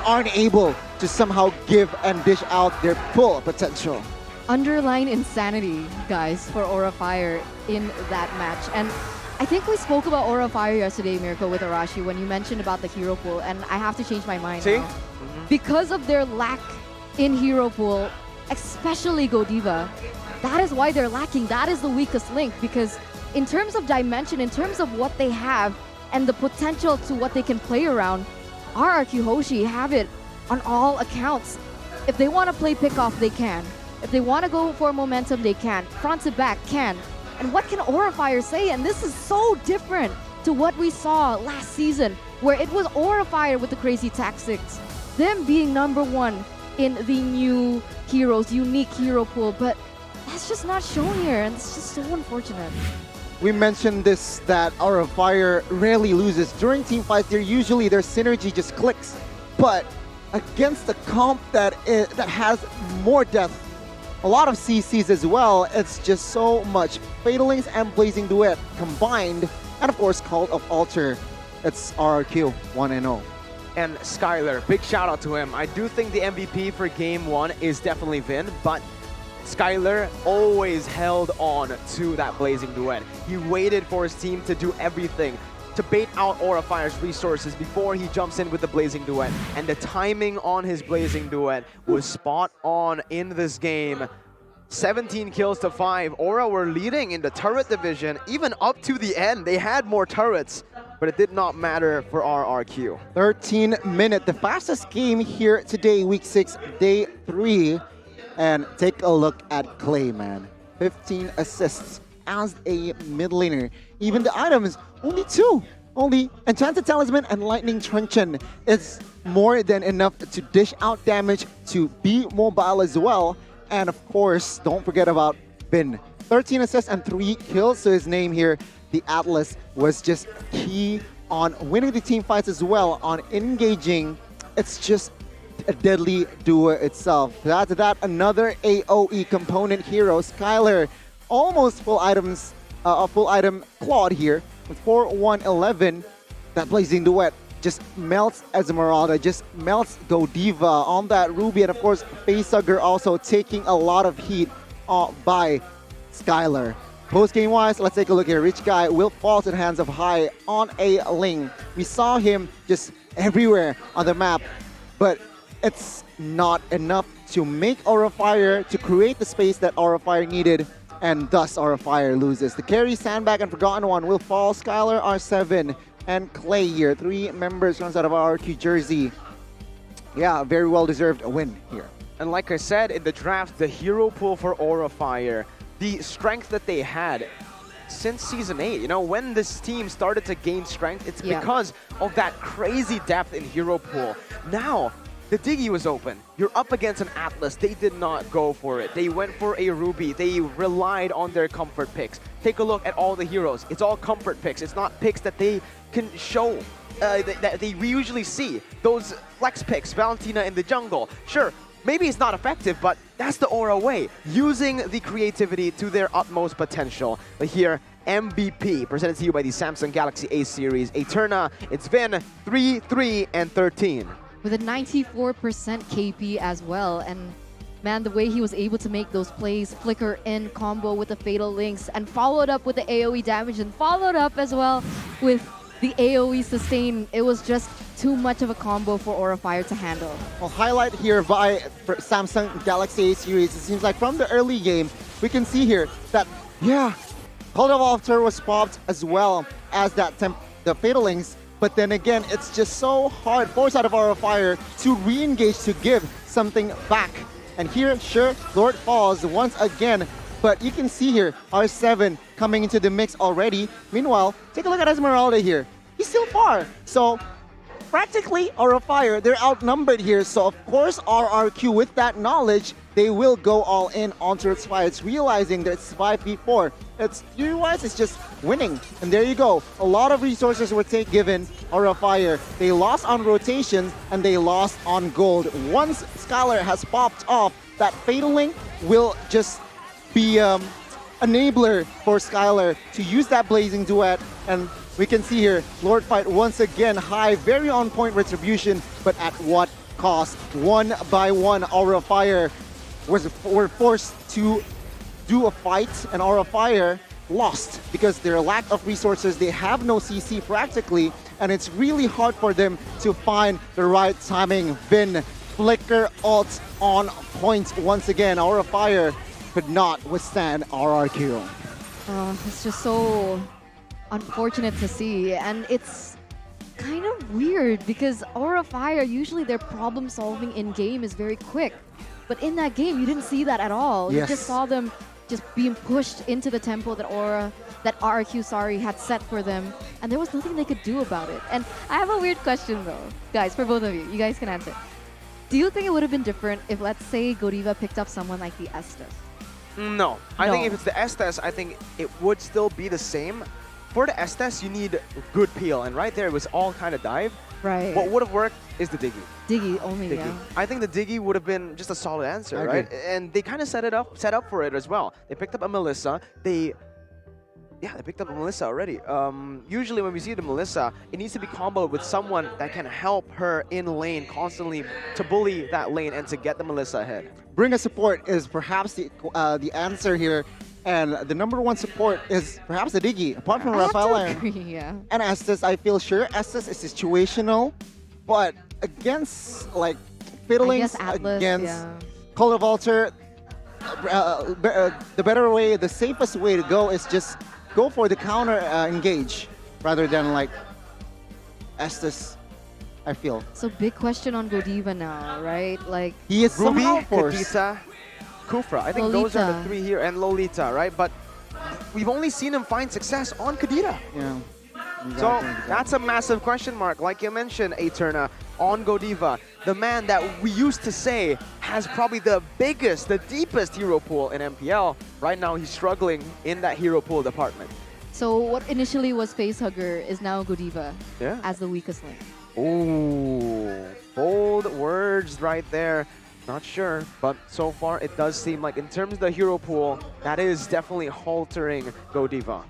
aren't able to somehow give and dish out their full potential. Underline insanity, guys, for Aura Fire in that match. And I think we spoke about Aura Fire yesterday, Mirko, with Arashi, when you mentioned about the hero pool, and I have to change my mind now. Because of their lack in hero pool, especially Godiva, that is why they're lacking. That is the weakest link, because in terms of dimension, in terms of what they have, and the potential to what they can play around, RRQ Hoshi have it on all accounts. If they want to play pickoff, they can. If they want to go for momentum, they can. Front to back, can. And what can Aura Fire say? And this is so different to what we saw last season, where it was Aura Fire with the crazy tactics. Them being number 1 in the new heroes, unique hero pool, but that's just not shown here, and it's just so unfortunate. We mentioned this, that Aura Fire rarely loses. During team fights, their synergy just clicks. But against a comp that has more depth, a lot of CCs as well, it's just so much. Fatalings and Blazing Duet combined, and of course Call of Alter. It's RRQ 1-0. And Skylar, big shout out to him. I do think the MVP for game 1 is definitely Vin, but Skylar always held on to that Blazing Duet. He waited for his team to do everything to bait out Aura Fire's resources before he jumps in with the Blazing Duet. And the timing on his Blazing Duet was spot on in this game. 17 kills to 5. Aura were leading in the turret division, even up to the end. They had more turrets, but it did not matter for RRQ. 13-minute, the fastest game here today, week 6, day 3. And take a look at Clay, man. 15 assists as a mid laner. Even the items, only 2. Only Enchanted Talisman and Lightning Truncheon is more than enough to dish out damage, to be mobile as well. And of course, don't forget about Bin. 13 assists and 3 kills to his name here. The Atlas was just key on winning the team fights as well, on engaging. It's just a deadly duo itself. That's that, another AoE component hero. Skylar, almost full items, a full item Claude here with 4-1-11. That Blazing Duet just melts Esmeralda, just melts Godiva on that Ruby, and of course Facehugger also taking a lot of heat by Skylar. Post-game wise, let's take a look here. Rich Guy will fall to the hands of High on a Ling. We saw him just everywhere on the map, but it's not enough to make Aura Fire, to create the space that Aura Fire needed, and thus Aura Fire loses. The carry, Sandbag, and Forgotten One will fall. Skylar, R7, and Clay here. 3 members comes out of RRQ jersey. Yeah, very well-deserved win here. And like I said, in the draft, the hero pool for Aura Fire, the strength that they had since Season 8, you know, when this team started to gain strength, it's because of that crazy depth in hero pool. Now, the Diggy was open. You're up against an Atlas. They did not go for it. They went for a Ruby. They relied on their comfort picks. Take a look at all the heroes. It's all comfort picks. It's not picks that they can show, that we usually see. Those flex picks, Valentina in the jungle. Sure, maybe it's not effective, but that's the Aura way, using the creativity to their utmost potential. But here, MVP, presented to you by the Samsung Galaxy A series. Eterna, it's been 3, 3, and 13. With a 94% KP as well. And man, the way he was able to make those plays, flicker in combo with the Fatal Links, and followed up with the AoE damage, and followed up as well with the AoE sustain. It was just too much of a combo for Aura Fire to handle. Well, highlight here by Samsung Galaxy A series. It seems like from the early game, we can see here that, yeah, Call of Altar was popped as well as the Fatal Links. But then again, it's just so hard for side of Aura Fire to re-engage, to give something back. And here, sure, Lord falls once again. But you can see here, R7 coming into the mix already. Meanwhile, take a look at Esmeralda here. He's still far. So practically, Aura Fire, they're outnumbered here. So of course, RRQ, with that knowledge, they will go all in onto its fight. It's realizing that it's 5v4. It's theory-wise, it's just winning. And there you go. A lot of resources were given Aura Fire. They lost on rotations and they lost on gold. Once Skylar has popped off, that Fatal Link will just be enabler for Skylar to use that Blazing Duet. And we can see here, Lord fight once again high, very on point retribution, but at what cost? One by one, Aura Fire were forced to do a fight, and Aura Fire lost because their lack of resources. They have no CC practically, and it's really hard for them to find the right timing. Vin, flicker ult on point once again. Aura Fire could not withstand RRQ. It's just so unfortunate to see, and it's kind of weird because Aura Fire, usually their problem solving in game is very quick, but in that game you didn't see that at all. Yes. You just saw them just being pushed into the tempo that RRQ had set for them, and there was nothing they could do about it. And I have a weird question though, guys, for both of you. You guys can answer. Do you think it would have been different if, let's say, Godiva picked up someone like the Estes? No. I think if it's the Estes, I think it would still be the same. For the Estes, you need good peel, and right there it was all kind of dive. Right. What would have worked is the Diggy. Diggy only, Diggy. yeah. I think the Diggy would have been just a solid answer, I right? agree. And they kind of set up for it as well. They picked up a Melissa. They picked up a Melissa already. Usually when we see the Melissa, it needs to be comboed with someone that can help her in lane constantly to bully that lane and to get the Melissa ahead. Bring a support is perhaps the answer here. And the number one support is perhaps the Diggy, apart from Rafael Yeah. and Estes. I feel sure Estes is situational, but against like Fiddlings, against Call of Altar, the better way, the safest way to go is just go for the counter engage rather than like Estes, I feel. So big question on Godiva now, right? Like he is Ruby, somehow forced. Kadita, Kufra. I think those are the three here, and Lolita, right? But we've only seen him find success on Kadita. Yeah. So that's a massive question mark, like you mentioned, Eterna, on Godiva, the man that we used to say has probably the biggest, the deepest hero pool in MPL. Right now, he's struggling in that hero pool department. So what initially was Facehugger is now Godiva as the weakest link. Ooh, bold words right there. Not sure, but so far it does seem like in terms of the hero pool, that is definitely haltering Godiva.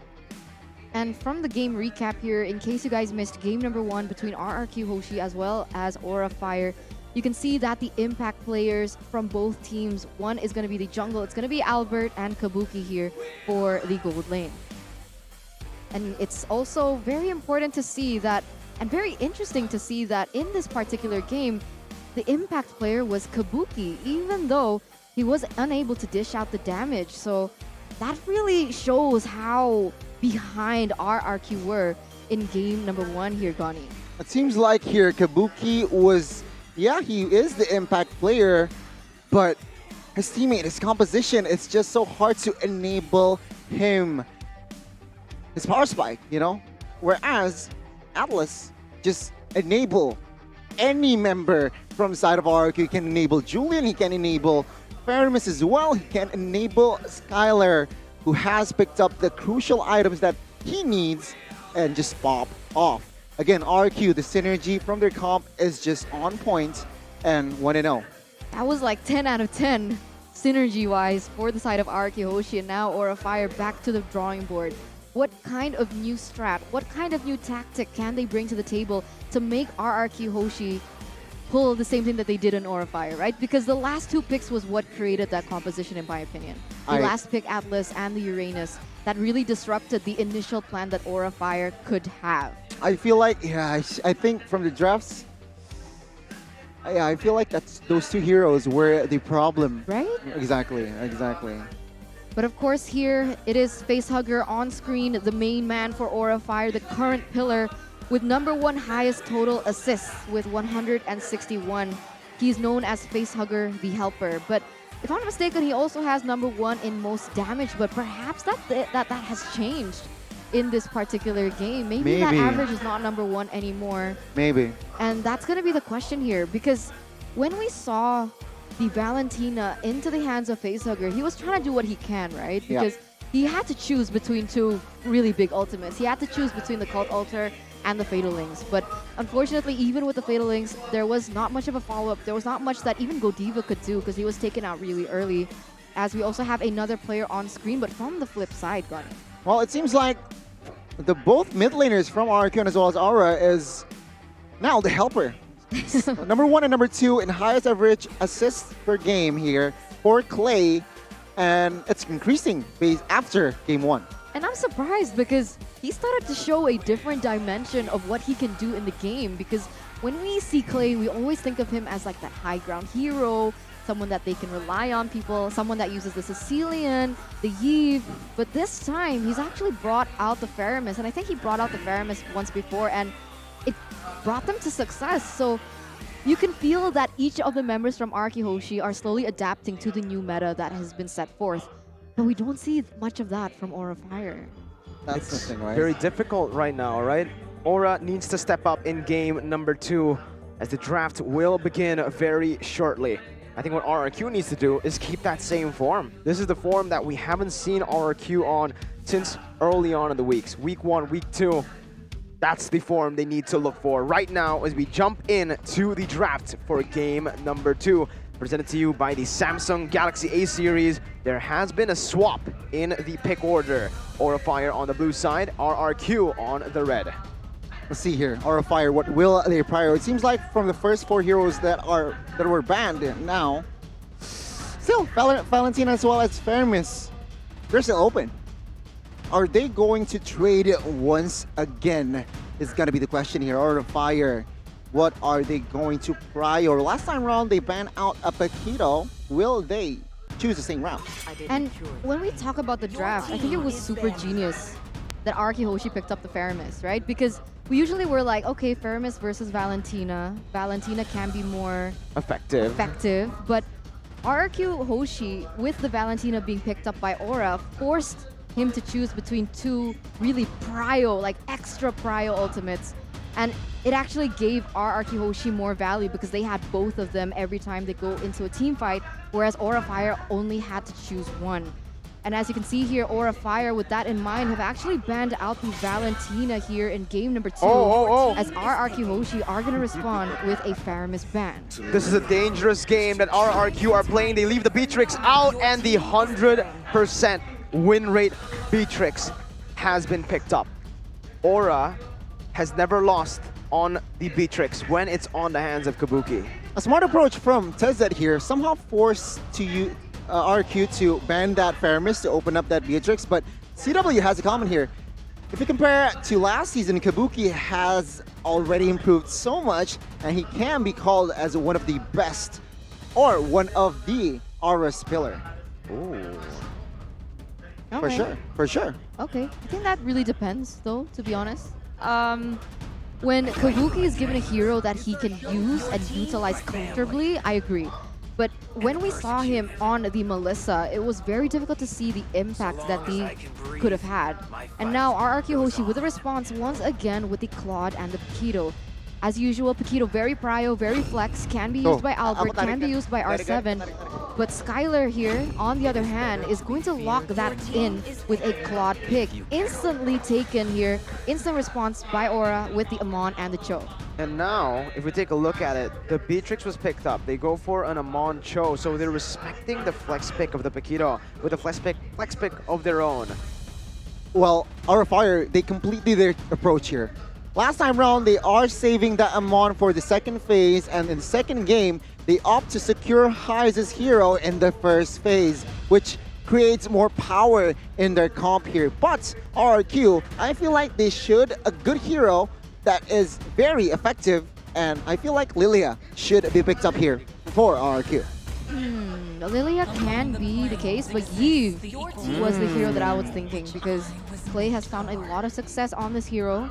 And from the game recap here, in case you guys missed game number 1 between RRQ Hoshi as well as Aura Fire, you can see that the impact players from both teams, one is going to be the jungle, it's going to be Albert and Kabuki here for the gold lane. And it's also very important to see that, and very interesting to see that in this particular game, the impact player was Kabuki, even though he was unable to dish out the damage. So that really shows how behind RRQ were in game number 1 here, Gani. It seems like here Kabuki was, yeah, he is the impact player, but his teammate, his composition, it's just so hard to enable him. His power spike, you know? Whereas Atlas just enable any member from the side of RRQ. He can enable Julian, he can enable Faramis as well, he can enable Skylar, who has picked up the crucial items that he needs and just pop off. Again, RQ, the synergy from their comp is just on point and 1-0. That was like 10 out of 10 synergy-wise for the side of RRQ Hoshi, and now Aura Fire back to the drawing board. What kind of new strat, what kind of new tactic can they bring to the table to make RRQ Hoshi pull the same thing that they did in Aura Fire, right? Because the last two picks was what created that composition, in my opinion. The last pick, Atlas, and the Uranus, that really disrupted the initial plan that Aura Fire could have. I feel like, yeah, I think from the drafts, yeah, I feel like those two heroes were the problem. Right? Exactly. But of course here, it is Facehugger on screen, the main man for Aura Fire, the current pillar with #1 highest total assists with 161. He's known as Facehugger, the helper. But if I'm not mistaken, he also has #1 in most damage, but perhaps that has changed in this particular game. Maybe that average is not #1 anymore. Maybe. And that's going to be the question here, because when we saw the Valentina into the hands of Facehugger, he was trying to do what he can, right? Because he had to choose between two really big ultimates. He had to choose between the Cult Altar and the Fatal Links. But unfortunately, even with the Fatal Links, there was not much of a follow-up. There was not much that even Godiva could do because he was taken out really early. As we also have another player on screen, but from the flip side, Gunny. Well, it seems like both mid laners from RRQ as well as Aura is now the helper. #1 and #2 in highest average assists per game here for Clay, and it's increasing after game 1. And I'm surprised because he started to show a different dimension of what he can do in the game, because when we see Clay, we always think of him as like that high ground hero, someone that they can rely on people, someone that uses the Sicilian, the Yves, but this time he's actually brought out the Faramis, and I think he brought out the Faramis once before, and it brought them to success. So you can feel that each of the members from RRQ Hoshi are slowly adapting to the new meta that has been set forth. But we don't see much of that from Aura Fire. That's the thing, right? Very difficult right now, right? Aura needs to step up in game #2 as the draft will begin very shortly. I think what RRQ needs to do is keep that same form. This is the form that we haven't seen RRQ on since early on in the weeks. Week 1, week 2. That's the form they need to look for right now as we jump in to the draft for game #2. Presented to you by the Samsung Galaxy A series. There has been a swap in the pick order. Aura Fire on the blue side, RRQ on the red. Let's see here, Aura Fire, what will they prioritize? It seems like from the first 4 heroes that were banned now, still Valentina as well as Faramis, they're still open. Are they going to trade once again? Is gonna be the question here. Aura Fire, what are they going to prior? Last time around, they banned out a Paquito. Will they choose the same route? And when we talk about the draft, I think it was super genius that RRQ Hoshi picked up the Faramis, right? Because we usually were like, okay, Faramis versus Valentina. Valentina can be more effective, but RRQ Hoshi, with the Valentina being picked up by Aura, forced him to choose between two really prio, like extra prio ultimates. And it actually gave RRQ Hoshi more value because they had both of them every time they go into a team fight, whereas Aura Fire only had to choose one. And as you can see here, Aura Fire, with that in mind, have actually banned out the Valentina here in game #2, as RRQ Hoshi are going to respond with a Faramis ban. This is a dangerous game that RRQ are playing. They leave the Beatrix out, and the 100% win rate Beatrix has been picked up. Aura has never lost on the Beatrix when it's on the hands of Kabuki. A smart approach from TZ here, somehow forced to RQ to ban that Faramis to open up that Beatrix, but CW has a comment here. If you compare to last season, Kabuki has already improved so much, and he can be called as one of the best, or one of the Aura's pillar. Ooh. For sure. Okay, I think that really depends, though, to be honest. When Kabuki is given a hero that he can use and utilize comfortably, I agree. But when we saw him on the Melissa, it was very difficult to see the impact that he could have had. And now RRQ Hoshi with a response once again with the Claude and the Paquito. As usual, Paquito very prio, very flex, can be used by Albert, can be used by R7. But Skylar here, on the other hand, is going to lock that in with a Claude pick. Instantly taken here, instant response by Aura with the Amon and the Cho. And now, if we take a look at it, the Beatrix was picked up. They go for an Amon Cho, so they're respecting the flex pick of the Paquito with a flex pick of their own. Well, Aura Fire, they completely their approach here. Last time round, they are saving the Amon for the second phase, and in the second game, they opt to secure Highs' hero in the first phase, which creates more power in their comp here. But RRQ, I feel like they should a good hero that is very effective, and I feel like Lilia should be picked up here for RRQ. Lilia can be the case, but Yves was the hero that I was thinking, because Clay has found a lot of success on this hero.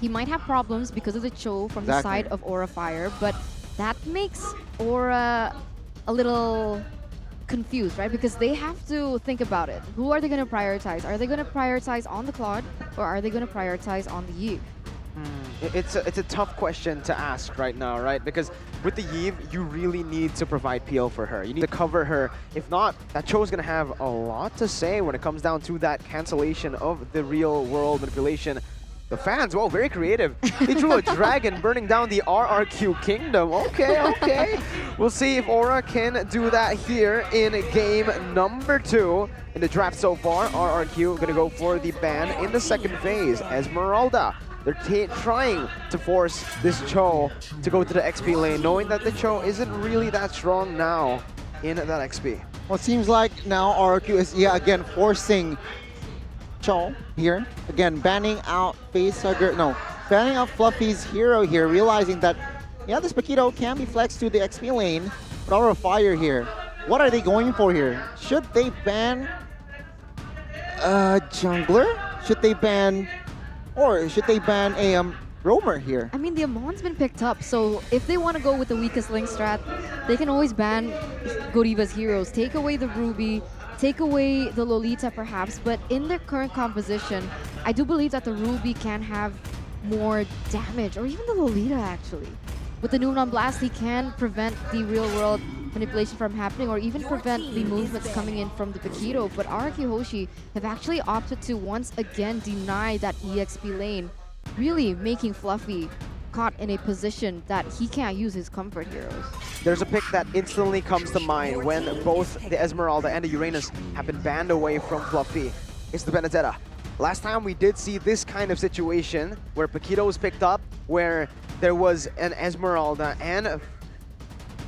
He might have problems because of the Cho from the side of Aura Fire, but that makes Aura a little confused, right? Because they have to think about it. Who are they going to prioritize? Are they going to prioritize on the Claude, or are they going to prioritize on the Yves? It's a tough question to ask right now, right? Because with the Yves, you really need to provide PL for her. You need to cover her. If not, that Cho is going to have a lot to say when it comes down to that cancellation of the real world manipulation. The fans, well, very creative. They drew a dragon burning down the RRQ kingdom. Okay. We'll see if Aura can do that here in game number 2 in the draft so far. RRQ going to go for the ban in the second phase. Esmeralda, they're trying to force this Cho to go to the XP lane, knowing that the Cho isn't really that strong now in that XP. Well, it seems like now RRQ is, again, forcing Cho here. Again, banning out banning out Fluffy's hero here, realizing that, this Paquito can be flexed to the XP lane, but Aura Fire here. What are they going for here? Should they ban jungler? Should they ban a roamer here? I mean, the Amon's been picked up, so if they want to go with the weakest link strat, they can always ban Godiva's heroes, take away the Ruby, take away the Lolita perhaps, but in their current composition, I do believe that the Ruby can have more damage, or even the Lolita actually. With the Noonan Blast, he can prevent the real world manipulation from happening, or even prevent the movements coming in from the Paquito. But RRQ Hoshi have actually opted to once again deny that EXP lane, really making Fluffy caught in a position that he can't use his comfort heroes. There's a pick that instantly comes to mind when both the Esmeralda and the Uranus have been banned away from Fluffy. It's the Benedetta. Last time we did see this kind of situation where Paquito was picked up, where there was an Esmeralda and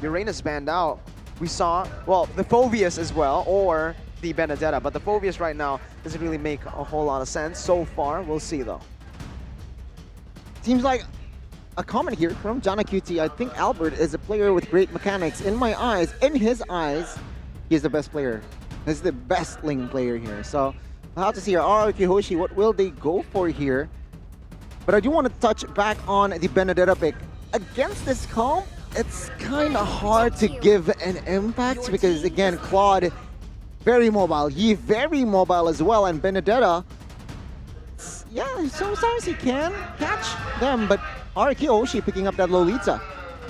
Uranus banned out. We saw, well, the Phoveus as well, or the Benedetta, but the Phoveus right now doesn't really make a whole lot of sense so far. We'll see though. Seems like a comment here from Jana QT. I think Albert is a player with great mechanics. In my eyes, in his eyes, he's the best player. He's the best lane player here. So we'll have to see here. RRQ Hoshi, what will they go for here? But I do want to touch back on the Benedetta pick. Against this comp, it's kind of hard to give an impact because, again, Claude, very mobile. Yves, very mobile as well. And Benedetta, sometimes he can catch them, but RRQ Hoshi picking up that Lolita.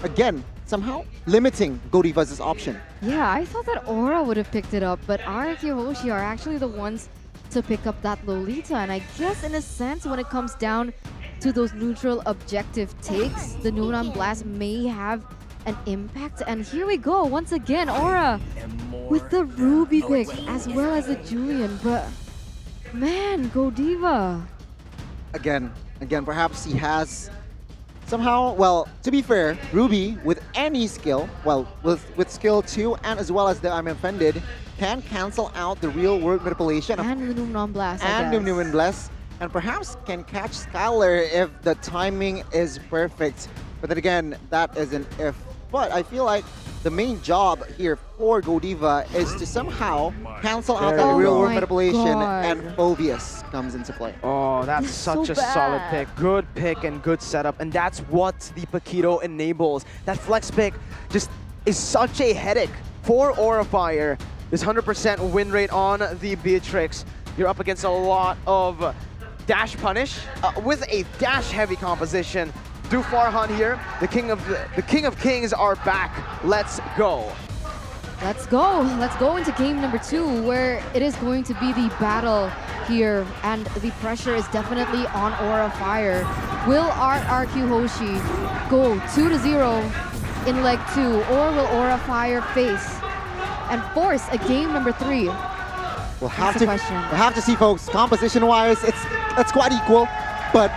Again, somehow limiting Godiva's option. Yeah, I thought that Aura would have picked it up, but RRQ Hoshi are actually the ones to pick up that Lolita. And I guess in a sense, when it comes down to those neutral objective takes, the Noonan Blast may have an impact. And here we go, once again, Aura with the Ruby pick as well as the Julian. But man, Godiva. Again, perhaps he has somehow, well, to be fair, Ruby with any skill, well, with skill 2 and as well as the I'm Offended, can cancel out the real world manipulation. And the Noonan Blast, and the Noonan Blast. And perhaps can catch Skylar if the timing is perfect. But then again, that is an if. But I feel like the main job here for Godiva is to somehow cancel out that real world manipulation, and Phoveus comes into play. Oh, that's such a solid pick. Good pick and good setup. And that's what the Paquito enables. That flex pick just is such a headache for Aura Fire. This 100% win rate on the Beatrix. You're up against a lot of dash punish with a dash heavy composition. Do Farhan here. The king of kings are back. Let's go. Let's go. Let's go into game number 2, where it is going to be the battle here, and the pressure is definitely on Aura Fire. Will RRQ Hoshi go 2-0 in leg 2, or will Aura Fire face and force a game number 3? We'll have to see, folks. Composition-wise, it's quite equal, but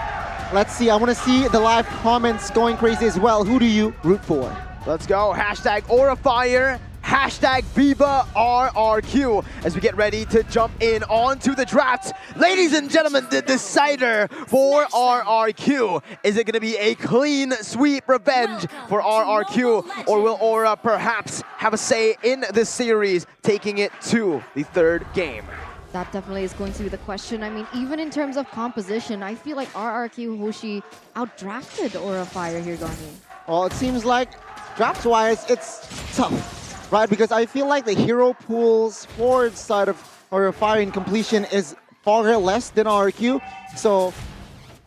let's see. I want to see the live comments going crazy as well. Who do you root for? Let's go. Hashtag Aura Fire. Hashtag Viva RRQ as we get ready to jump in onto the draft. Ladies and gentlemen, the decider for RRQ. Is it going to be a clean sweep revenge for RRQ, or will Aura perhaps have a say in this series, taking it to the 3rd game? That definitely is going to be the question. I mean, even in terms of composition, I feel like RRQ Hoshi outdrafted Aura Fire here, Gani. Well, it seems like draft-wise, it's tough. Right, because I feel like the hero pool's forward side of Aura Fire in completion is far less than RRQ. So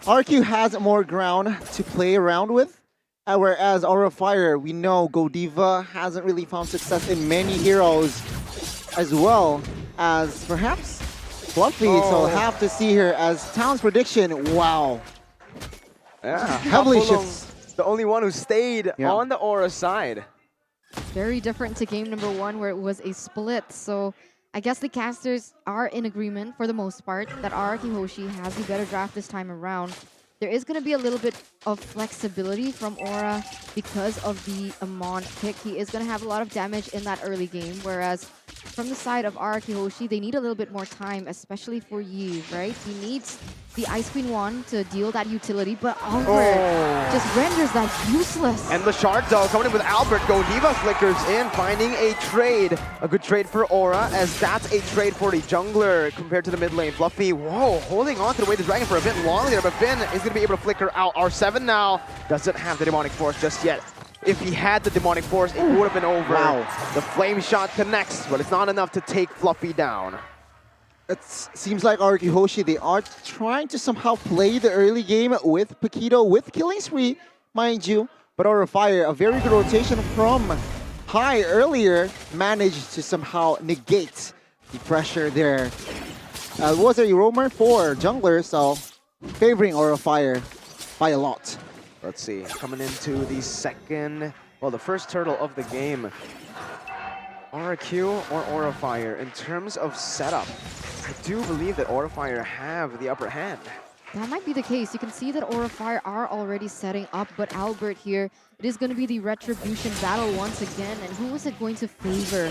RRQ has more ground to play around with. Whereas Aura Fire, we know Godiva hasn't really found success in many heroes, as well as perhaps Fluffy. So we'll have to see here as Town's prediction. Wow. Yeah, heavily shifts. The only one who stayed on the Aura side. Very different to game number 1, where it was a split. So I guess the casters are in agreement for the most part that RRQ Hoshi has the better draft this time around. There is going to be a little bit of flexibility from Aura because of the Amon pick. He is going to have a lot of damage in that early game, whereas from the side of RRQ Hoshi, they need a little bit more time, especially for Yi, right? He needs the Ice Queen wand to deal that utility, but Albert just renders that useless. And the Shard though, coming in with Albert. Godiva flickers in, finding a trade. A good trade for Aura, as that's a trade for the jungler compared to the mid lane. Fluffy, whoa, holding on to the Way the Dragon for a bit long there, but Finn is going to be able to flicker out. R7 now doesn't have the Demonic Force just yet. If he had the Demonic Force, it would have been over. Wow. The Flame Shot connects, but it's not enough to take Fluffy down. It seems like RRQ Hoshi, they are trying to somehow play the early game with Paquito, with Killing Spree, mind you. But Aura Fire, a very good rotation from High earlier, managed to somehow negate the pressure there. Was a roamer for jungler, so favoring Aura Fire by a lot. Let's see, coming into the first turtle of the game. RRQ or Aura Fire? In terms of setup, I do believe that Aura Fire have the upper hand. That might be the case. You can see that Aura Fire are already setting up, but Albert here, it is going to be the Retribution battle once again, and who is it going to favor?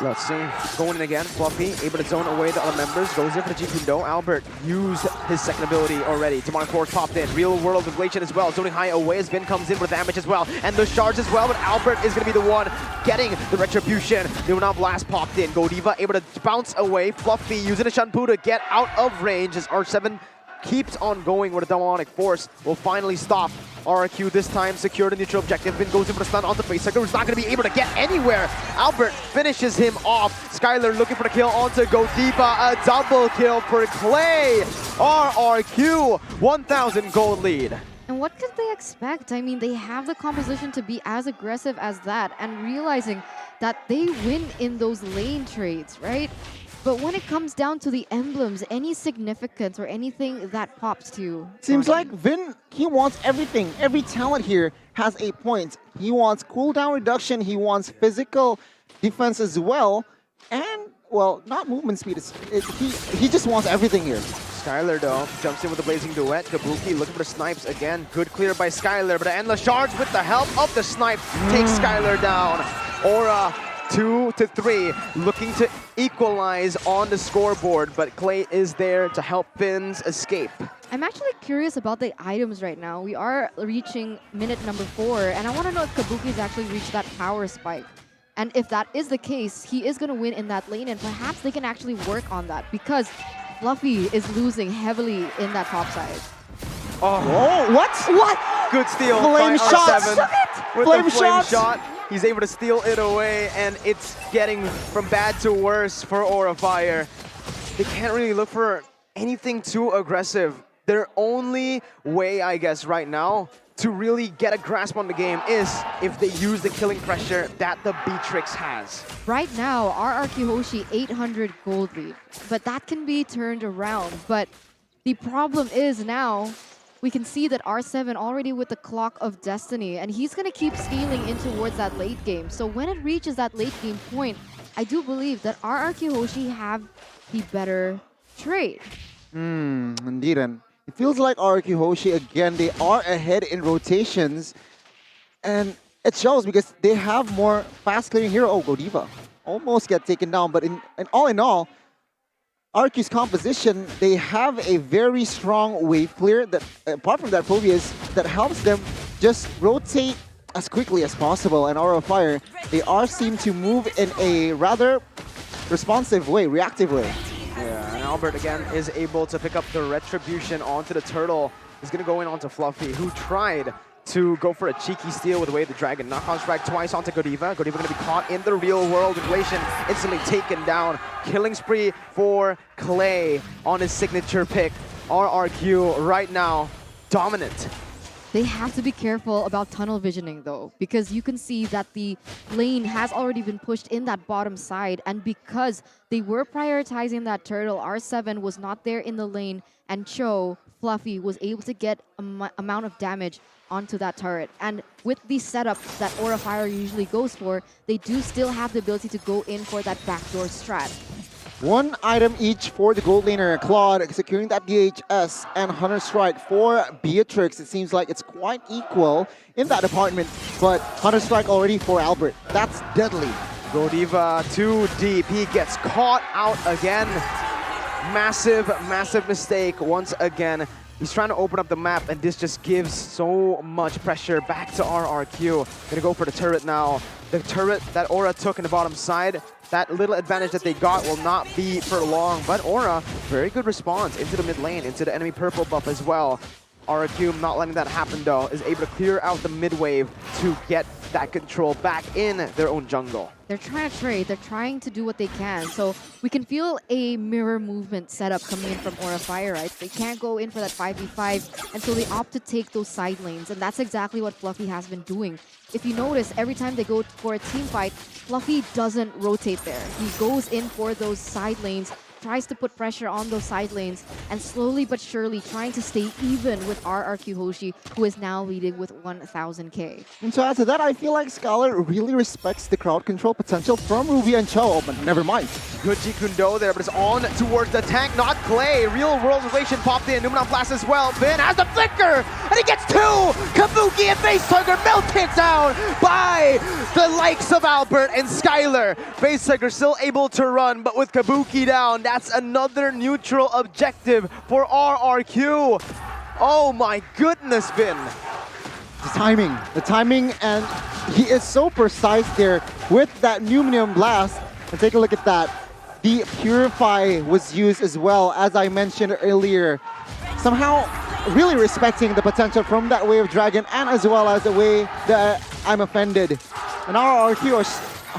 Let's see, going in again, Fluffy, able to zone away the other members, goes in for the G-Kundo. Albert used his second ability already. Demonic Force popped in, real world inflation as well, zoning High away as Vin comes in with damage as well, and the shards as well, but Albert is going to be the one getting the Retribution. Neonav Blast popped in, Godiva able to bounce away, Fluffy using a Shanpu to get out of range as R7 keeps on going with a Demonic Force. Will finally stop. RRQ this time secured a neutral objective. Vin goes in for the stun onto Facehugger, who's not going to be able to get anywhere. Albert finishes him off. Skylar looking for the kill onto Godiva. A double kill for Clay. RRQ, 1,000 gold lead. And what could they expect? I mean, they have the composition to be as aggressive as that, and realizing that they win in those lane trades, right? But when it comes down to the emblems, any significance or anything that pops to you? Seems like Vin, he wants everything. Every talent here has a point. He wants cooldown reduction, he wants physical defense as well, and, well, not movement speed. He just wants everything here. Skylar though, jumps in with the Blazing Duet. Kabuki looking for the snipes again. Good clear by Skylar, but Endless Shards with the help of the snipe takes Skylar down. Aura 2-3, looking to equalize on the scoreboard, but Clay is there to help Finn's escape. I'm actually curious about the items right now. We are reaching minute number 4, and I want to know if Kabuki's actually reached that power spike. And if that is the case, he is going to win in that lane, and perhaps they can actually work on that, because Fluffy is losing heavily in that top side. Oh, whoa, what? What? Good steal Flame by shots. R7 with Flame the flame shots. shot. He's able to steal it away, and it's getting from bad to worse for Aura Fire. They can't really look for anything too aggressive. Their only way, I guess, right now to really get a grasp on the game is if they use the killing pressure that the Beatrix has. Right now, RRQ Hoshi 800 gold lead, but that can be turned around. But the problem is now, we can see that R7 already with the Clock of Destiny, and he's going to keep scaling in towards that late game. So when it reaches that late game point, I do believe that RRQ Hoshi have the better trade. Indeed, and it feels like RRQ Hoshi, again, they are ahead in rotations. And it shows because they have more fast clearing hero. Oh, Godiva almost get taken down. But in all, RQ's composition, they have a very strong wave clear that, apart from that Proteus, that helps them just rotate as quickly as possible. And Aura of Fire, they are seem to move in a rather responsive way, reactive way. Yeah, and Albert again is able to pick up the Retribution onto the Turtle. He's going to go in onto Fluffy, who tried to go for a cheeky steal with the way the Dragon. Knockout strike twice onto Godiva. Godiva going to be caught in the real world inflation, instantly taken down. Killing spree for Clay on his signature pick. RRQ right now dominant. They have to be careful about tunnel visioning though, because you can see that the lane has already been pushed in that bottom side, and because they were prioritizing that turtle, R7 was not there in the lane, and Cho, Fluffy, was able to get amount of damage onto that turret. And with the setup that Aura Fire usually goes for, they do still have the ability to go in for that backdoor strat. One item each for the gold laner, Claude securing that DHS, and Hunter Strike for Beatrix. It seems like it's quite equal in that department, but Hunter Strike already for Albert. That's deadly. Godiva too deep. He gets caught out again. Massive, massive mistake once again. He's trying to open up the map, and this just gives so much pressure back to RRQ. Gonna go for the turret now. The turret that Aura took in the bottom side, that little advantage that they got will not be for long, but Aura, very good response into the mid lane, into the enemy purple buff as well. RRQ not letting that happen though, is able to clear out the mid wave to get that control back in their own jungle. They're trying to trade, they're trying to do what they can, so we can feel a mirror movement setup coming in from Aura Fire, right? They can't go in for that 5v5, and so they opt to take those side lanes, and that's exactly what Fluffy has been doing. If you notice, every time they go for a team fight, Fluffy doesn't rotate there. He goes in for those side lanes, tries to put pressure on those side lanes, and slowly but surely trying to stay even with RRQ Hoshi, who is now leading with 1000k. And so after that, I feel like Scholar really respects the crowd control potential from Ruby and Cho. Oh, but never mind. Good G Kundo there, but it's on towards the tank, not Clay. Real world relation popped in. Numenon Blast as well. Vin has the flicker, and he gets two! Kabuki and Facehugger melted down by the likes of Albert and Skylar. Facehugger still able to run, but with Kabuki down, that's another neutral objective for RRQ. Oh my goodness, Vin. The timing, and he is so precise there with that Numenon Blast. And take a look at that. The Purify was used as well, as I mentioned earlier. Somehow really respecting the potential from that Wave Dragon, and as well as the way that I'm offended. And RRQ or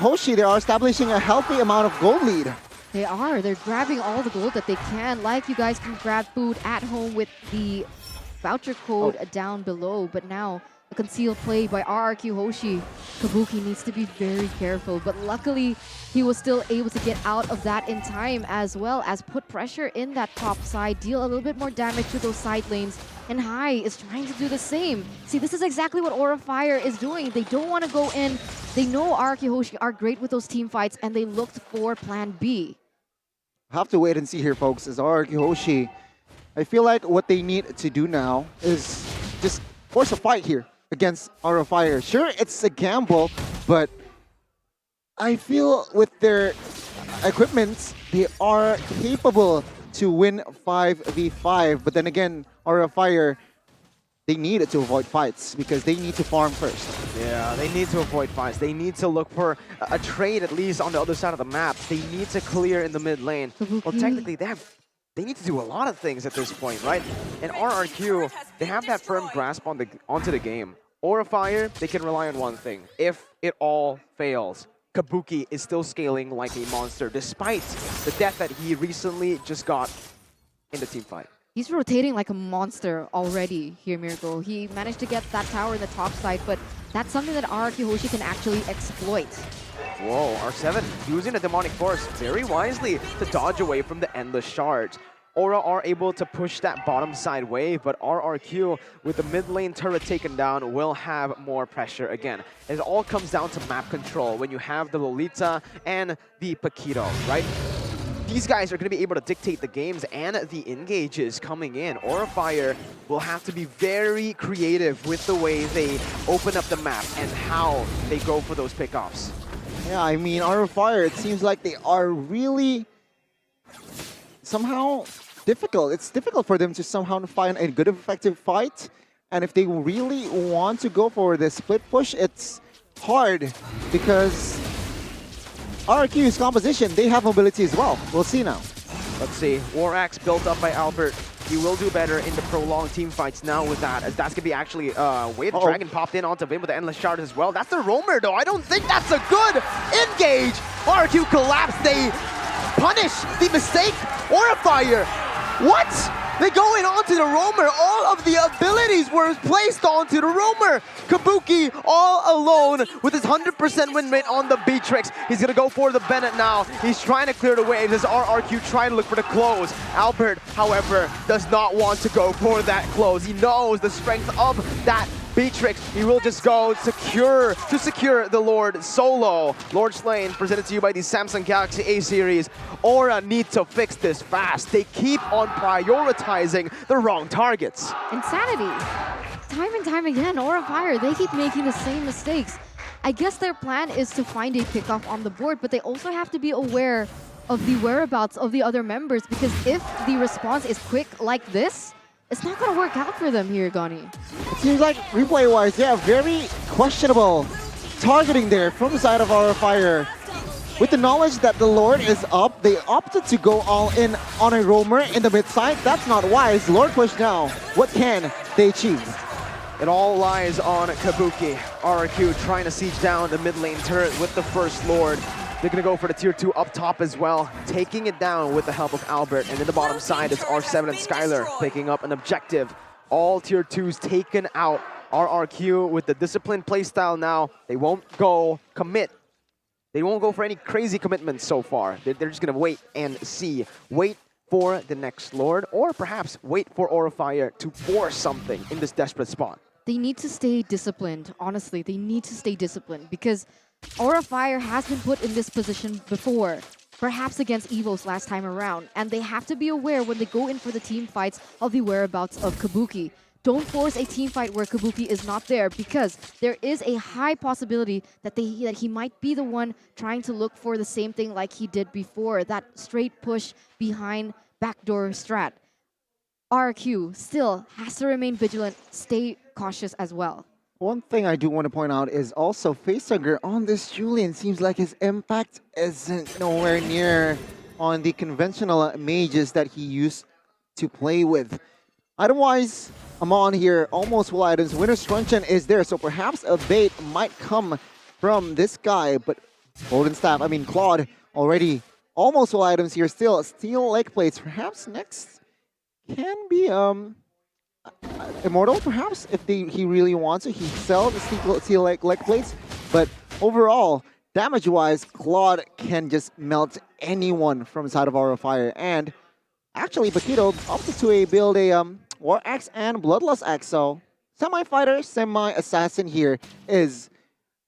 Hoshi, they are establishing a healthy amount of gold lead. They are. They're grabbing all the gold that they can. Like you guys can grab food at home with the voucher code down below. But now, a concealed play by RRQ Hoshi. Kabuki needs to be very careful. But luckily, he was still able to get out of that in time, as well as put pressure in that top side, deal a little bit more damage to those side lanes. And Hai is trying to do the same. See, this is exactly what Aura Fire is doing. They don't want to go in. They know RRQ Hoshi are great with those team fights, and they looked for plan B. Have to wait and see here, folks, as RRQ Hoshi. I feel like what they need to do now is just force a fight here against Aura Fire. Sure, it's a gamble, but I feel with their equipment, they are capable to win 5v5. But then again, Aura Fire, they need to avoid fights because they need to farm first. Yeah, they need to avoid fights. They need to look for a trade at least on the other side of the map. They need to clear in the mid lane. Well, technically, they need to do a lot of things at this point, right? And RRQ, they have that firm grasp onto the game. Aura Fire, they can rely on one thing. If it all fails, Kabuki is still scaling like a monster, despite the death that he recently just got in the team fight. He's rotating like a monster already here, Miracle. He managed to get that tower in the top side, but that's something that RRQ Hoshi can actually exploit. Whoa, R7 using the Demonic Force very wisely to dodge away from the Endless Shards. Aura are able to push that bottom side wave, but RRQ with the mid lane turret taken down will have more pressure again. It all comes down to map control when you have the Lolita and the Paquito, right? These guys are going to be able to dictate the games and the engages coming in. Aura Fire will have to be very creative with the way they open up the map and how they go for those pickoffs. Yeah, I mean, Aura Fire, it seems like they are really somehow difficult. It's difficult for them to somehow find a good, effective fight. And if they really want to go for the split push, it's hard because RRQ's composition, they have mobility as well. We'll see now. Let's see. War Axe built up by Albert. He will do better in the prolonged team fights now with that, as that's going to be actually Wave Dragon popped in onto Vin with the Endless Shard as well. That's the Roamer, though. I don't think that's a good engage. RRQ collapsed. They punish the mistake. Aura Fire. What? They go in onto the Roamer. All of the abilities were placed onto the Roamer. Kabuki all alone with his 100% win rate on the Beatrix. He's going to go for the Bennett now. He's trying to clear the waves as RRQ trying to look for the close. Albert, however, does not want to go for that close. He knows the strength of that Beatrix. He will just go secure the Lord solo. Lord Slain presented to you by the Samsung Galaxy A series. Aura need to fix this fast. They keep on prioritizing the wrong targets. Insanity. Time and time again, Aura Fire, they keep making the same mistakes. I guess their plan is to find a pickoff on the board, but they also have to be aware of the whereabouts of the other members, because if the response is quick like this, it's not going to work out for them here, Gani. It seems like replay-wise, yeah, very questionable targeting there from the side of Aura Fire. With the knowledge that the Lord is up, they opted to go all in on a Roamer in the mid side. That's not wise. Lord push now. What can they achieve? It all lies on Kabuki. RRQ trying to siege down the mid lane turret with the first Lord. They're going to go for the tier 2 up top as well, taking it down with the help of Albert. And in the bottom side, it's R7 and Skylar picking up an objective. All tier 2s taken out. RRQ with the disciplined playstyle now. They won't go commit. They won't go for any crazy commitments so far. They're just going to wait and see. Wait for the next Lord, or perhaps wait for Aura Fire to force something in this desperate spot. They need to stay disciplined. Honestly, they need to stay disciplined because Aura Fire has been put in this position before, perhaps against Evos last time around, and they have to be aware when they go in for the team fights of the whereabouts of Kabuki. Don't force a team fight where Kabuki is not there, because there is a high possibility that he might be the one trying to look for the same thing like he did before, that straight push behind backdoor strat. RRQ still has to remain vigilant, stay cautious as well. One thing I do want to point out is also facehugger on this Julian. Seems like his impact isn't nowhere near on the conventional mages that he used to play with. Item-wise, Amon here, almost full items. Winner's Truncheon is there, so perhaps a bait might come from this guy. But Golden Staff, I mean Claude, already almost full items here. Still, steel leg plates. Perhaps next can be Immortal, perhaps, if he really wants to. He sells the steel leg plates. But overall, damage-wise, Claude can just melt anyone from the side of Aura Fire. And actually, Paquito opted to build a War Axe and Bloodlust Axe. So semi-fighter, semi-assassin here is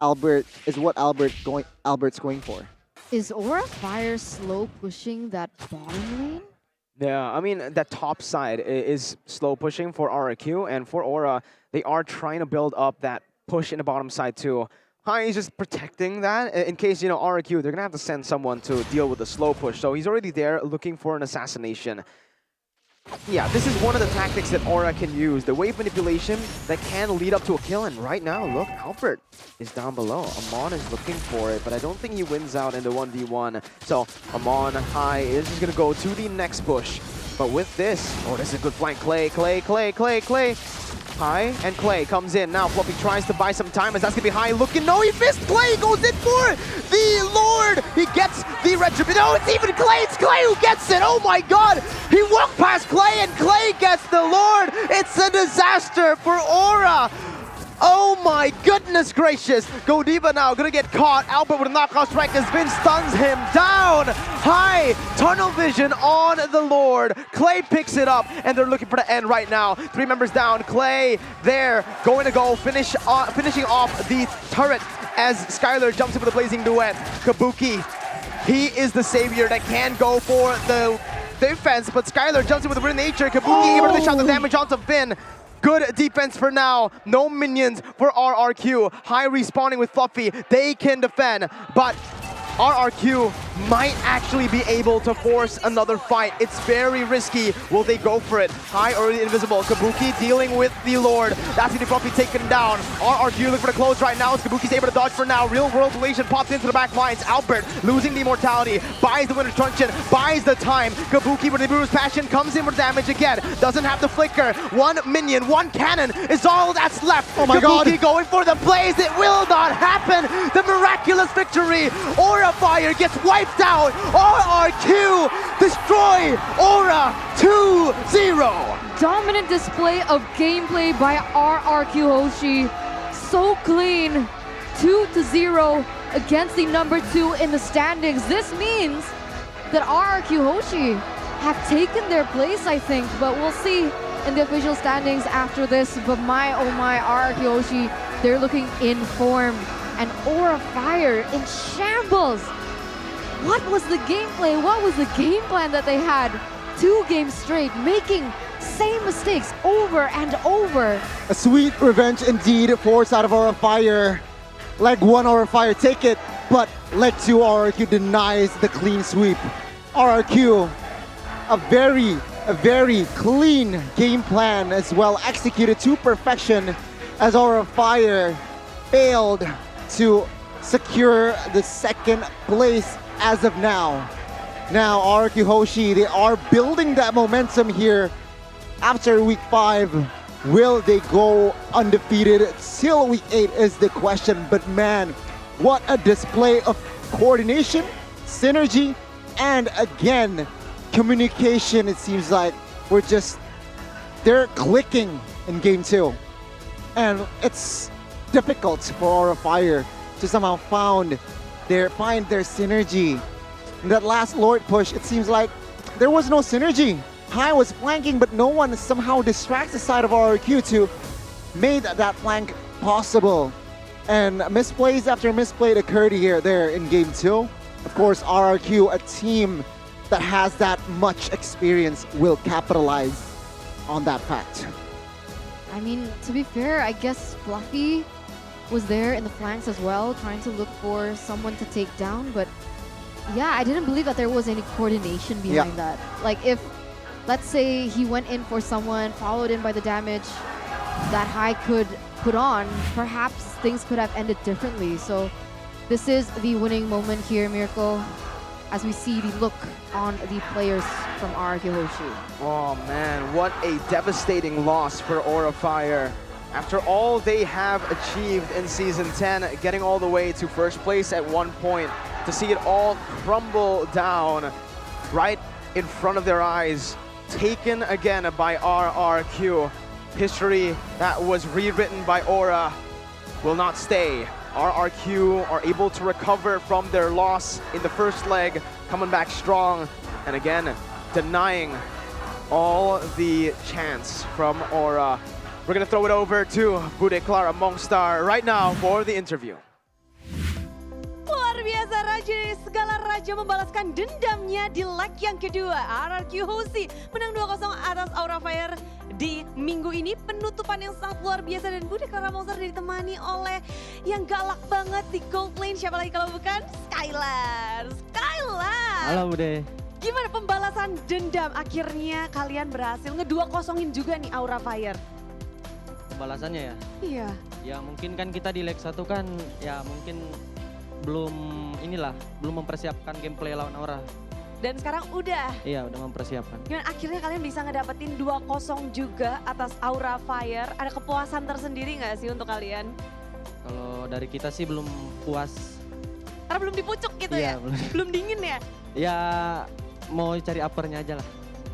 what Albert's going for. Is Aura Fire slow pushing that bottom lane? Yeah, I mean, that top side is slow pushing for RRQ, and for Aura, they are trying to build up that push in the bottom side too. Hai is just protecting that in case, you know, RRQ, they're going to have to send someone to deal with the slow push. So he's already there looking for an assassination. Yeah, this is one of the tactics that Aura can use. The wave manipulation that can lead up to a kill. And right now, look, Albert is down below. Amon is looking for it, but I don't think he wins out in the 1v1. So Amon, Hai is just going to go to the next push. But with this, oh, this is a good flank. Clay. Hai and Clay comes in. Now Fluffy tries to buy some time as that's going to be Hai looking. No, he missed. Clay goes in for the Lord. He gets the retribution. No, it's even Clay. It's Clay who gets it. Oh my God. He walked past Clay and Clay gets a disaster for Aura. Oh my goodness gracious. Godiva now gonna get caught. Albert with a knockout strike as Vin stuns him down. High tunnel vision on the Lord. Clay picks it up and they're looking for the end right now. 3 members down. Clay there going to go finishing off the turret as Skylar jumps in with a blazing duet. Kabuki, he is the savior that can go for the defense, but Skylar jumps in with a weird nature. Kabuki able to shot the damage onto Vin. Good defense for now. No minions for RRQ. High respawning with Fluffy. They can defend, but RRQ might actually be able to force another fight. It's very risky. Will they go for it? High already invisible. Kabuki dealing with the Lord. That's going to Fluffy taken down. RRQ looking for the close right now. Kabuki's able to dodge for now. Real world relation pops into the back lines. Albert losing the immortality. Buys the winner's truncheon. Buys the time. Kabuki with the Bruce Passion comes in with damage again. Doesn't have the flicker. 1 minion, 1 cannon is all that's left. Oh my God. Kabuki going for the blaze. It will not happen. The miraculous victory. Aura Fire gets wiped out. RRQ destroy Aura 2-0. Dominant display of gameplay by RRQ Hoshi. So clean. 2-0 against the number 2 in the standings. This means that RRQ Hoshi have taken their place, I think, but we'll see in the official standings after this. But my, oh my, RRQ Hoshi, they're looking in form. And Aura Fire in shambles. What was the gameplay? What was the game plan that they had? 2 games straight, making same mistakes over and over. A sweet revenge indeed, force out of Aura Fire. Leg 1 Aura Fire, take it, but leg 2 RRQ denies the clean sweep. RRQ, a very clean game plan as well, executed to perfection as Aura Fire failed to secure the 2nd place as of now. Now RRQ Hoshi, they are building that momentum here after week 5. Will they go undefeated till week 8 is the question, but man, what a display of coordination, synergy, and again, communication. It seems like they're clicking in game 2. And it's difficult for Aura Fire to somehow find their synergy. In that last Lord push, it seems like there was no synergy. High was flanking, but no one somehow distracts the side of RRQ to make that flank possible. And misplays after misplay occurred there in game 2. Of course, RRQ, a team that has that much experience, will capitalize on that fact. I mean, to be fair, I guess Fluffy was there in the flanks as well, trying to look for someone to take down. But yeah, I didn't believe that there was any coordination behind that. Like if, let's say he went in for someone, followed in by the damage that High could put on, perhaps things could have ended differently. So this is the winning moment here, Miracle, as we see the look on the players from RRQ Hoshi. Oh man, what a devastating loss for Aura Fire. After all they have achieved in Season 10, getting all the way to first place at one point, to see it all crumble down right in front of their eyes, taken again by RRQ. History that was rewritten by Aura will not stay. RRQ are able to recover from their loss in the first leg, coming back strong, and again, denying all the chance from Aura. We're gonna throw it over to Bude Clara Mongstar right now for the interview. Luar biasa, Raja dari segala raja membalaskan dendamnya di leg yang kedua. RRQ Hoshi menang 2-0 atas Aura Fire di minggu ini. Penutupan yang sangat luar biasa dan Bude Clara Mongstar ditemani oleh yang galak banget di gold lane. Siapa lagi kalau bukan Skylar. Skylar! Halo Bude. Gimana pembalasan dendam? Akhirnya kalian berhasil nge-2-0-in juga nih Aura Fire. Pembalasannya ya? Iya. Ya mungkin kan kita di leg 1 kan ya mungkin belum mempersiapkan gameplay lawan Aura. Dan sekarang udah. Iya, udah mempersiapkan. Gimana akhirnya kalian bisa ngedapetin 2-0 juga atas Aura Fire. Ada kepuasan tersendiri nggak sih untuk kalian? Kalau dari kita sih belum puas. Karena belum dipucuk gitu iya, ya? Belum dingin ya? Ya mau cari uppernya aja lah.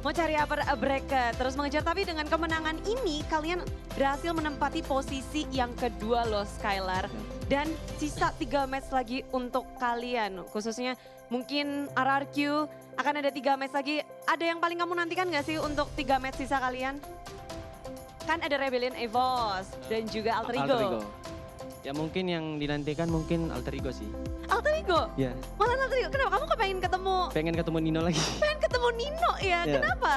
mau cari upper bracket, terus mengejar. Tapi dengan kemenangan ini kalian berhasil menempati posisi yang kedua loh Skylar. Dan sisa 3 match lagi untuk kalian, khususnya mungkin RRQ akan ada 3 match lagi. Ada yang paling kamu nantikan gak sih untuk 3 match sisa kalian? Kan ada Rebellion Evos dan juga Alter Ego. Ya mungkin yang dinantikan mungkin Alter Ego sih. Alter Ego? Ya. Malah Alter Ego, kenapa kamu kepengen ketemu? Pengen ketemu Nino lagi. Pengen ketemu Nino ya, Ya. kenapa?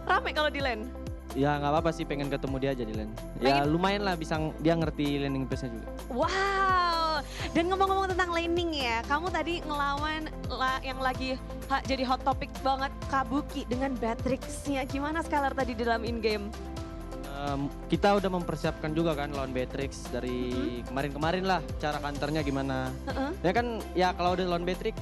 Rame kalau di lane? Ya nggak apa-apa sih, pengen ketemu dia aja di lane. Ya lumayan lah, bisa dia ngerti laning pace-nya juga. Wow, dan ngomong-ngomong tentang laning ya, kamu tadi ngelawan yang lagi jadi hot topic banget Kabuki dengan Batrix-nya. Gimana Skylar tadi di dalam in-game? Kita udah mempersiapkan juga kan lawan Batrix dari kemarin-kemarin lah, cara counternya gimana. Ya kan, ya kalau udah lawan Batrix,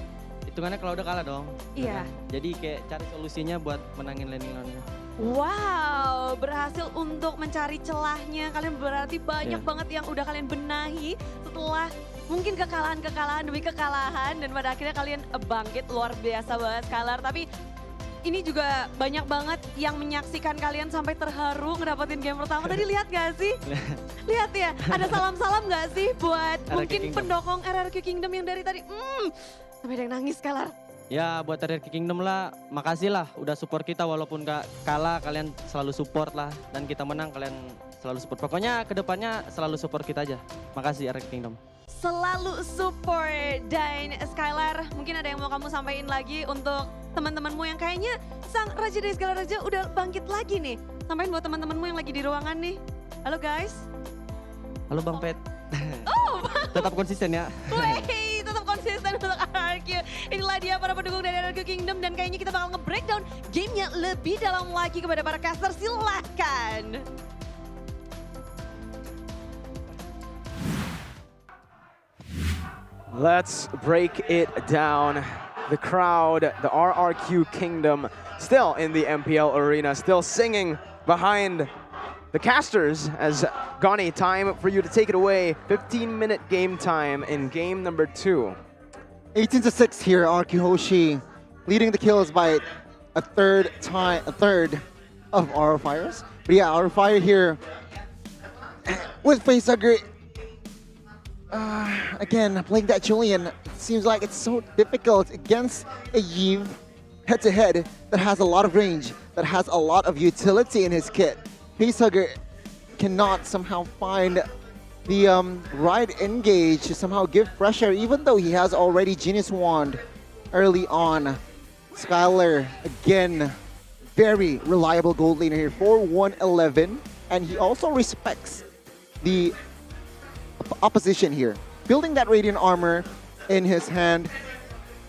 hitungannya kalau udah kalah dong. Iya. Ya kan? Jadi kayak cari solusinya buat menangin laning lawannya. Wow, berhasil untuk mencari celahnya. Kalian berarti banyak banget yang udah kalian benahi setelah mungkin kekalahan demi kekalahan. Dan pada akhirnya kalian bangkit luar biasa banget Skylar. Tapi ini juga banyak banget yang menyaksikan kalian sampai terharu ngedapetin game pertama. Tadi lihat gak sih? Lihat ya, ada salam-salam gak sih buat mungkin pendukung RRQ Kingdom yang dari tadi sampai ada yang nangis Skylar. Ya buat RRQ Kingdom lah, makasih lah udah support kita walaupun gak kalah, kalian selalu support lah. Dan kita menang, kalian selalu support. Pokoknya kedepannya selalu support kita aja. Makasih RRQ Kingdom. Selalu support. Dan Skylar, mungkin ada yang mau kamu sampaikan lagi untuk teman-temanmu yang kayaknya sang raja dari segala raja udah bangkit lagi nih. Sampaikan buat teman-temanmu yang lagi di ruangan nih. Halo guys. Halo Bang Pet. Oh. Tetap konsisten ya. Wey, tetap konsisten untuk RRQ. Inilah dia para pendukung dari RRQ Kingdom dan kayaknya kita bakal nge-breakdown gamenya lebih dalam lagi kepada para caster. Silahkan. Let's break it down. The crowd, the RRQ Kingdom, still in the MPL arena, still singing behind the casters. As Gani, time for you to take it away. 15-minute game time in game number 2. 18-6 here, RQ Hoshi leading the kills by a third of our fires. But yeah, our fire here with Facehugger. Again, playing that Julian, it seems like it's so difficult against a Yves head-to-head that has a lot of range, that has a lot of utility in his kit. Facehugger cannot somehow find the right engage to somehow give pressure, even though he has already Genius Wand early on. Skylar, again, very reliable gold laner here for 111, and he also respects the opposition here, building that Radiant Armor in his hand.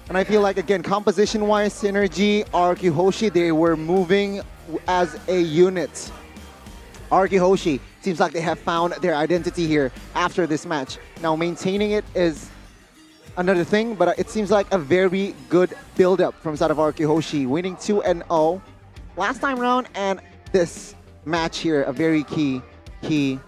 And I feel like, again, composition-wise, synergy, RQ Hoshi, they were moving as a unit. RQ Hoshi seems like they have found their identity here after this match. Now, maintaining it is another thing, but it seems like a very good build-up from side of RQ Hoshi, winning 2-0 last time round, and this match here, a very key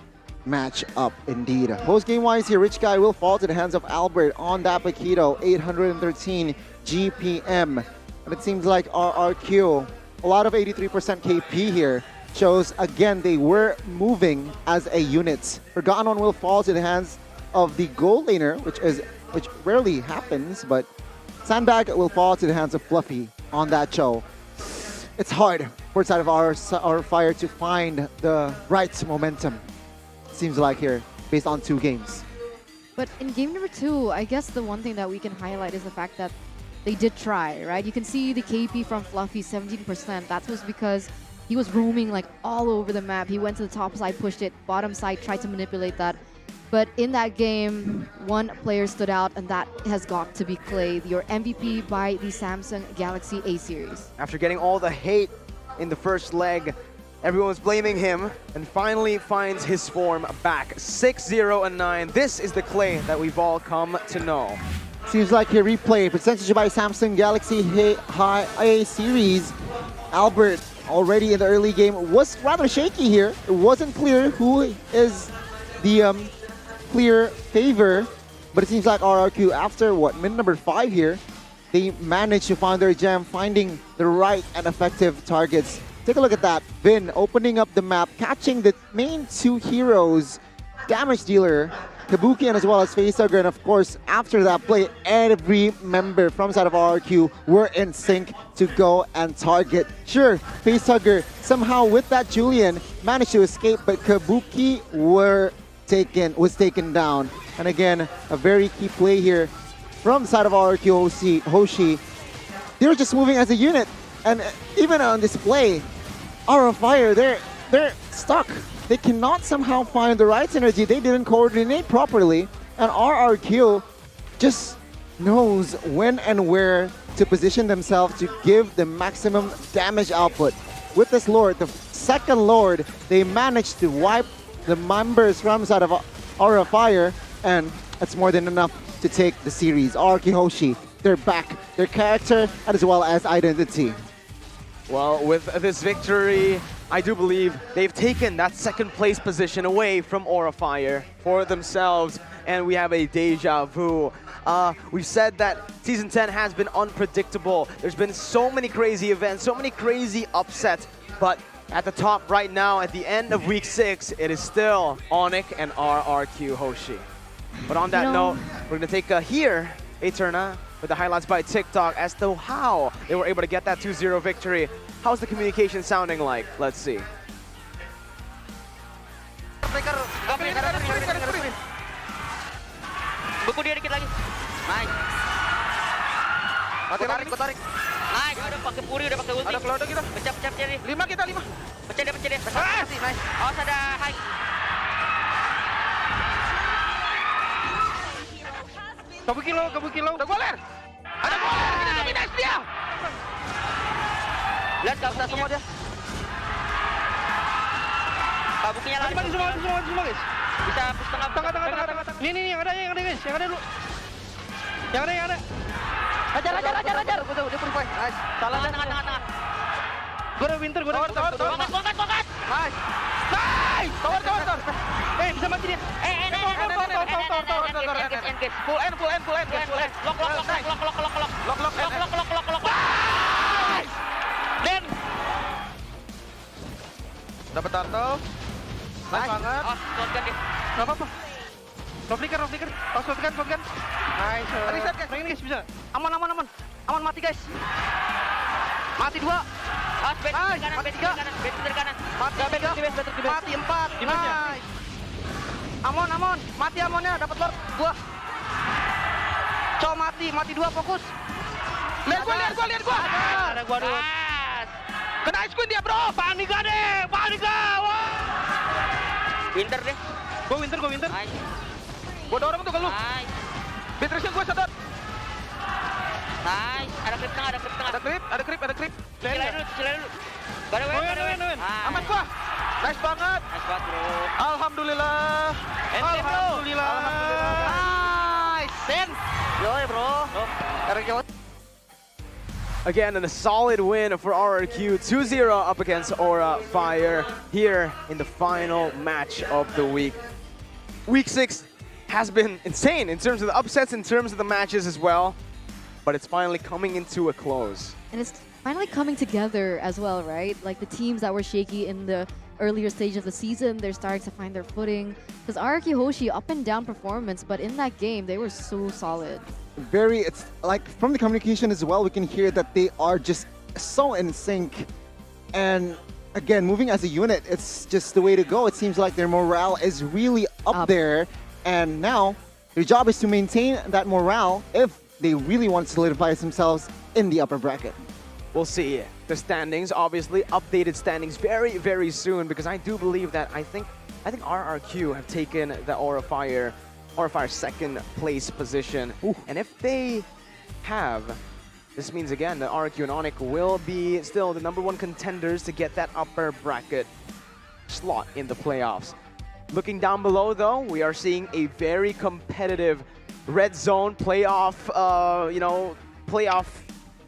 match up indeed. Post game wise here, Rich Guy will fall to the hands of Albert on that Paquito, 813 GPM. And it seems like RRQ, a lot of 83% KP here, shows again they were moving as a unit. Forgotten One will fall to the hands of the gold laner, which rarely happens, but Sandbag will fall to the hands of Fluffy on that show. It's hard for side of our fire to find the right momentum. Seems like here, based on 2 games. But in game number 2, I guess the one thing that we can highlight is the fact that they did try, right? You can see the KP from Fluffy, 17%. That was because he was roaming like all over the map. He went to the top side, pushed it, bottom side, tried to manipulate that. But in that game, one player stood out, and that has got to be Clay, your MVP by the Samsung Galaxy A series. After getting all the hate in the first leg, everyone was blaming him, and finally finds his form back. 6-0-9. This is the Clay that we've all come to know. Seems like a replay percentage by Samsung Galaxy High A series. Albert, already in the early game, was rather shaky here. It wasn't clear who is the clear favor, but it seems like RRQ, after what, mid number 5 here, they managed to find their gem, finding the right and effective targets. Take a look at that. Vin opening up the map, catching the main two heroes, damage dealer, Kabuki, and as well as Facehugger. And of course, after that play, every member from side of RRQ were in sync to go and target. Sure, Facehugger somehow with that Julian managed to escape, but Kabuki was taken down. And again, a very key play here from the side of RRQ Hoshi. They were just moving as a unit, and even on display, Aura of Fire, they're stuck. They cannot somehow find the right synergy. They didn't coordinate properly, and RRQ just knows when and where to position themselves to give the maximum damage output. With this Lord, the second Lord, they managed to wipe the members from the side of Aura of Fire, and that's more than enough to take the series. RRQ Hoshi, they're back, their character as well as identity. Well, with this victory, I do believe they've taken that second place position away from Aura Fire for themselves, and we have a deja vu. We've said that Season 10 has been unpredictable. There's been so many crazy events, so many crazy upsets, but at the top right now, at the end of Week 6, it is still Onyx and RRQ Hoshi. But on that note, we're going to take a turn with the highlights by TikTok as to how they were able to get that 2-0 victory. How's the communication sounding like? Let's see. Buku dia dikit lagi. Nice. Tarik. Nice, udah pakai puri, udah pakai ulti. Ada kelodo kita. Pecah jadi. 5 kita, 5. Pecah dia. Nice. Awas ada high. Kabuki lo. Udah goler. Ada goler. Kita dominasi dia. Lihat kapsa semua dia. Kabukinya lagi. Maju semua guys. Bisa push tengah. Ini yang ada guys. Yang ada dulu. Yang ada. Ajar. Betul, dia purify. Nice. Salah tengah. Gua ada winter. Tongkat. Nice. Tower. Bisa mati dia. Engage. Full end. Lock. Nice. Dan dapat turtle. Nice banget. Shotgun dia. Enggak apa-apa. Roll flicker. Shotgun. Nice. Reset guys. Pengen guys bisa. Aman. Aman mati guys. Mati 2. Mati 3. Kanan. Mati 4. Nice. Amon. Mati amonnya, dapat lord 2. Cow mati 2 fokus. Lihat gua. Ada gua dulu. Kena ice queen dia, bro. Panika. Wah. Winter deh. Gua winter. Nice. Gua dorong tuh ke lu. Nice. Beatrice gua sedot. Nice. Ada creep tengah. Ada creep. Cilai dulu. Gak ada win. Aman gua. Nice banget, bro. Alhamdulillah. Nice. Ten. Yo, bro. Again, and a solid win for RRQ, 2-0 up against Aura Fire here in the final match of the week. Week 6 has been insane in terms of the upsets, in terms of the matches as well, but it's finally coming into a close. And it's finally coming together as well, right? Like the teams that were shaky in the earlier stage of the season, they're starting to find their footing. Because RRQ Hoshi, up and down performance, but in that game, they were so solid. It's like from the communication as well, we can hear that they are just so in sync. And again, moving as a unit, it's just the way to go. It seems like their morale is really up there. And now their job is to maintain that morale if they really want to solidify themselves in the upper bracket. We'll see the standings, obviously updated standings very, very soon, because I do believe that I think RRQ have taken the Aura Fire second place position. Ooh. And if they have, this means again that RRQ and Onyx will be still the #1 contenders to get that upper bracket slot in the playoffs. Looking down below though, we are seeing a very competitive red zone playoff, playoff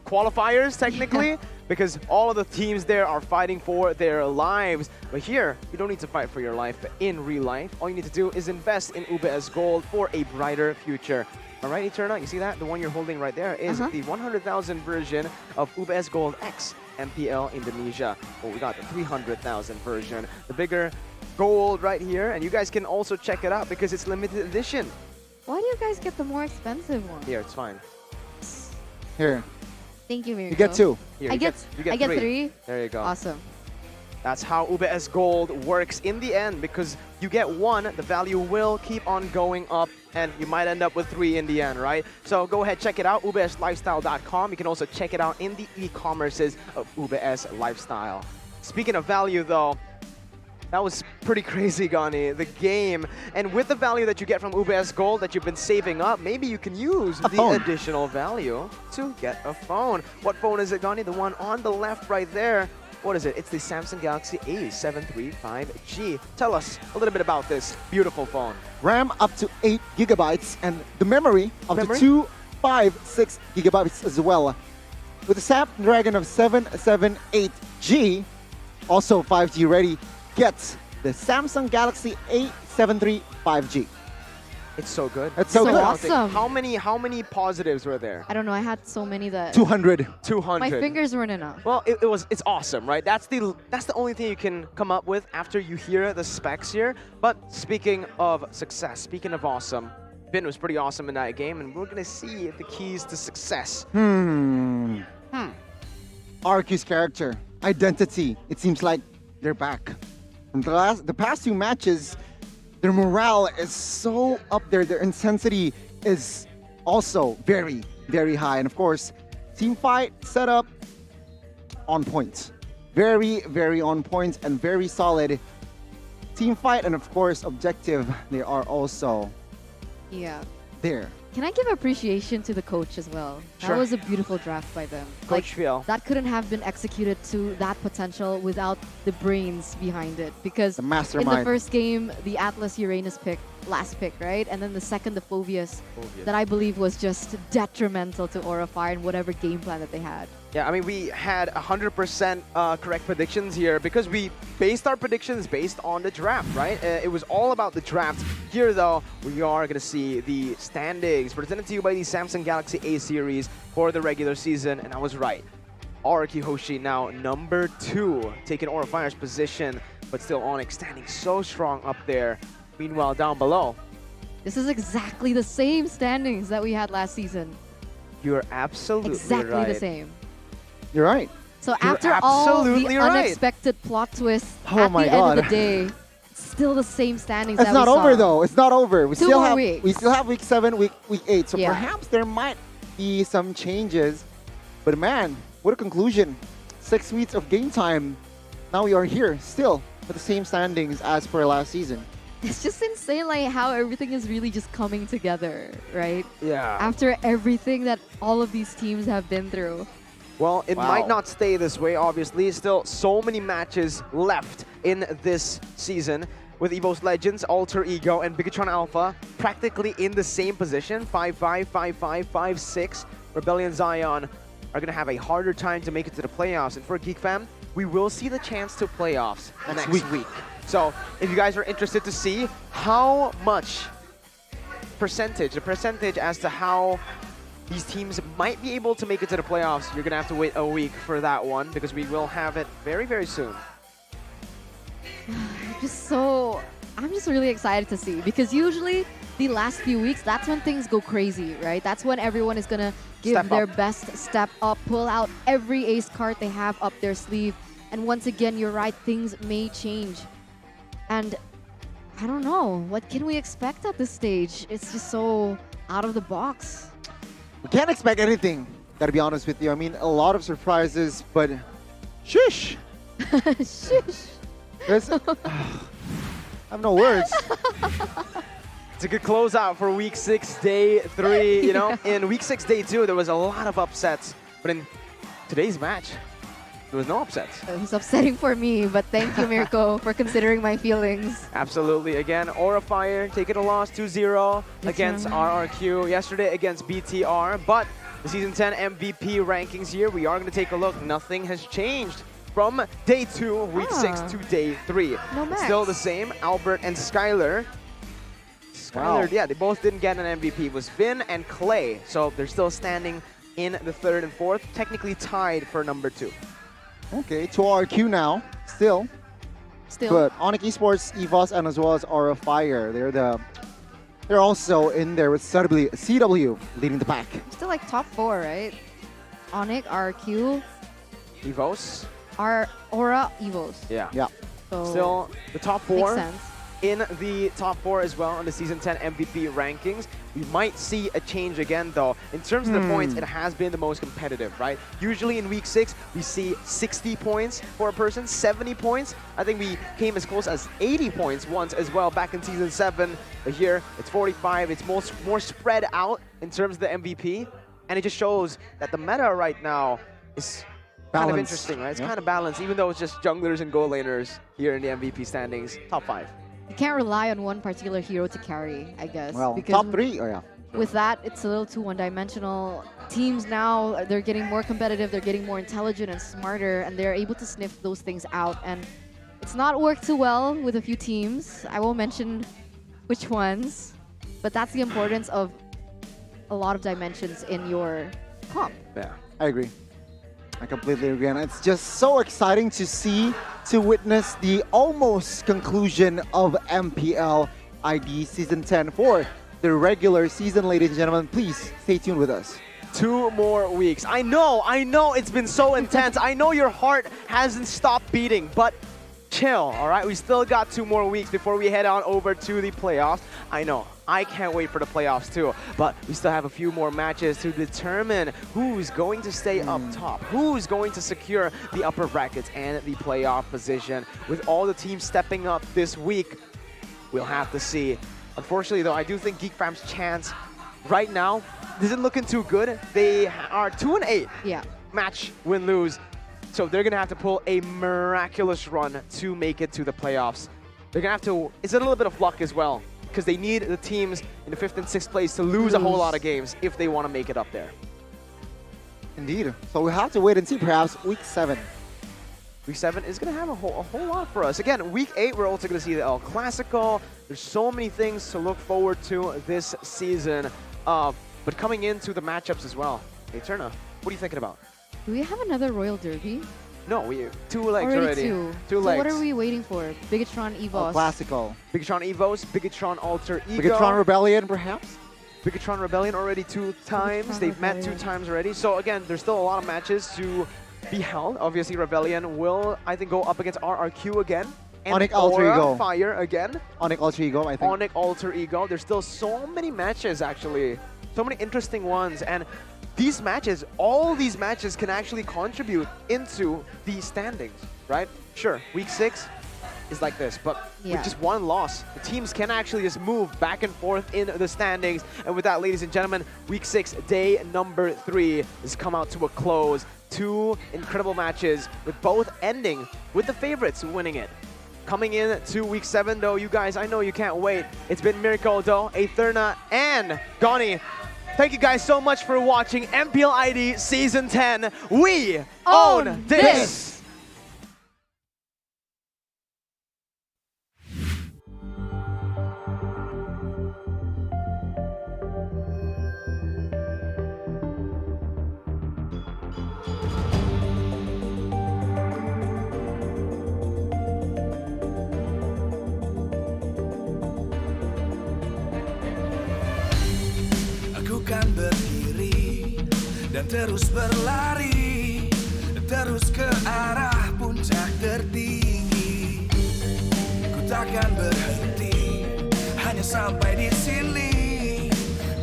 qualifiers technically because all of the teams there are fighting for their lives. But here, you don't need to fight for your life in real life. All you need to do is invest in UBS Gold for a brighter future. All right, Eterna, you see that? The one you're holding right there is the 100,000 version of UBS Gold X MPL Indonesia. Well, we got the 300,000 version, the bigger gold right here, and you guys can also check it out because it's limited edition. Why do you guys get the more expensive one? Here, it's fine. Here. Thank you, Mirko. You get 2. Here, I get 3. There you go. Awesome. That's how UBS Gold works in the end, because you get 1, the value will keep on going up, and you might end up with 3 in the end, right? So go ahead, check it out, ubslifestyle.com. You can also check it out in the e-commerces of UBS Lifestyle. Speaking of value, though, that was pretty crazy, Gani, the game. And with the value that you get from UBS Gold that you've been saving up, maybe you can use the additional value to get a phone. What phone is it, Gani? The one on the left right there. What is it? It's the Samsung Galaxy A735G. Tell us a little bit about this beautiful phone. RAM up to 8 gigabytes and the memory up to 256 gigabytes as well. With the Snapdragon of 778G, also 5G ready, gets the Samsung Galaxy A735G. It's so good. It's so good. Awesome. How many positives were there? I don't know. I had so many that 200. 200. my fingers weren't enough. Well, it's awesome, right? That's the only thing you can come up with after you hear the specs here. But speaking of success, speaking of awesome, Vin was pretty awesome in that game, and we're gonna see the keys to success. RQ's character, identity. It seems like they're back. From the past 2 matches, their morale is so up there. Their intensity is also very, very high. And of course, team fight setup on point. Very, very on point and very solid. Team fight and of course objective, they are also there. Can I give appreciation to the coach as well? Sure. That was a beautiful draft by them. Coach Phil. That couldn't have been executed to that potential without the brains behind it. Because The in mastermind. the first game, the Atlas Uranus pick, last pick, right? And then the second, the Phobius, that I believe was just detrimental to Aura Fire and whatever game plan that they had. Yeah, I mean, we had 100% correct predictions here because we based our predictions based on the draft, right? It was all about the draft. Here, though, we are going to see the standings presented to you by the Samsung Galaxy A series for the regular season, and I was right. RQ Hoshi now number 2, taking Aura Fire's position, but still Onyx standing so strong up there. Meanwhile, down below, This is exactly the same standings that we had last season. you're absolutely Exactly right. the same. You're right. So You're after all the absolutely right. unexpected plot twists Oh at my the end God. of the day, it's still the same standings It's that not we over saw. though. It's not over. We 2 still more have weeks. we still have week 7, week 8. So Yeah. perhaps there might be some changes. But man, what a conclusion. 6 weeks of game time. Now we are here still with the same standings as per last season. It's just insane like how everything is really just coming together, right? Yeah. After everything that all of these teams have been through. Well, it Wow. might not stay this way, obviously. Still so many matches left in this season with EVO's Legends, Alter Ego, and Bigetron Alpha practically in the same position. 5-5, 5-5, 5-6. Rebellion Zion are going to have a harder time to make it to the playoffs. And for Geek Fam, we will see the chance to playoffs next week. So if you guys are interested to see how much percentage as to how these teams might be able to make it to the playoffs, you're going to have to wait a week for that one because we will have it very, very soon. I'm just really excited to see because usually the last few weeks, that's when things go crazy, right? That's when everyone is going to give Step their up. best step up, pull out every ace card they have up their sleeve. And once again, you're right, things may change. And I don't know, what can we expect at this stage? It's just so out of the box. We can't expect anything, gotta be honest with you. I mean, a lot of surprises, but shush! Shush! I have no words. It's a good closeout for Week 6, Day 3. You know, in Week 6, Day 2, there was a lot of upsets. But in today's match, there was no upsets. It was upsetting for me, but thank you, Mirko, for considering my feelings. Absolutely. Again, Aura Fire taking a loss 2-0 against right. RRQ. Yesterday against BTR. But the Season 10 MVP rankings here. We are going to take a look. Nothing has changed from day 2, week 6 to day 3. No max. Still the same, Albert and Skylar. Skylar, yeah, they both didn't get an MVP. It was Vin and Clay, so they're still standing in the 3rd and 4th, technically tied for number 2. Okay, 2RQ now, still. But Onyx Esports, EVOS, and as well as Aura Fire, they're also in there with CW leading the pack. Still like top 4, right? Onyx, RQ, EVOS. Aura, EVOS. Yeah. Yeah. So still the top 4. makes sense. In the top 4 as well on the Season 10 MVP rankings. We might see a change again, though. In terms of the points, it has been the most competitive, right? Usually in week 6, we see 60 points for a person, 70 points. I think we came as close as 80 points once as well back in Season 7. But here, it's 45. It's more spread out in terms of the MVP. And it just shows that the meta right now is kind of interesting, right? It's kind of balanced, even though it's just junglers and gold laners here in the MVP standings. Top 5. You can't rely on one particular hero to carry, I guess. Well, because top 3, oh yeah. With that, it's a little too one-dimensional. Teams now, they're getting more competitive, they're getting more intelligent and smarter, and they're able to sniff those things out. And it's not worked too well with a few teams. I won't mention which ones, but that's the importance of a lot of dimensions in your comp. Yeah, I agree. I completely agree. And it's just so exciting to witness the almost conclusion of MPL ID Season 10 for the regular season, ladies and gentlemen. Please stay tuned with us. 2 more weeks. I know it's been so intense. I know your heart hasn't stopped beating, but chill, all right? We still got 2 more weeks before we head on over to the playoffs. I know. I can't wait for the playoffs too, but we still have a few more matches to determine who's going to stay up top, who's going to secure the upper brackets and the playoff position. With all the teams stepping up this week, we'll have to see. Unfortunately though, I do think Geek Fam's chance right now isn't looking too good. They are 2-8. Yeah. Match, win, lose. So they're gonna have to pull a miraculous run to make it to the playoffs. They're gonna have to, it's a little bit of luck as well, because they need the teams in the 5th and 6th place to lose a whole lot of games if they want to make it up there. Indeed. So we have to wait and see, perhaps week 7. Week 7 is going to have a whole lot for us. Again, week 8, we're also going to see the El Clasico. There's so many things to look forward to this season. But coming into the matchups as well. Hey, Turna, what are you thinking about? Do we have another Royal Derby? No, we 2 legs already. 2 legs. So what are we waiting for? Bigetron EVOS. Classical. Bigetron EVOS, Bigetron Alter Ego. Bigetron Rebellion, perhaps? Bigetron Rebellion already 2 times. They've met 2 times already. So again, there's still a lot of matches to be held. Obviously, Rebellion will, I think, go up against RRQ again. And Onyx Alter Ego. Fire again. Onyx Alter Ego, I think. Onyx Alter Ego. There's still so many matches, actually. So many interesting ones. And these matches, all these matches can actually contribute into the standings, right? Sure, week 6 is like this, but with just 1 loss, the teams can actually just move back and forth in the standings. And with that, ladies and gentlemen, week 6, day number 3 has come out to a close. 2 incredible matches, with both ending with the favorites winning it. Coming in to week 7, though, you guys, I know you can't wait. It's been Miracle, though, Aetherna, and Goni. Thank you guys so much for watching MPL ID Season 10. We own this! Kan berdiri dan terus berlari, terus ke arah puncak tertinggi. Ku takkan berhenti hanya sampai di sini.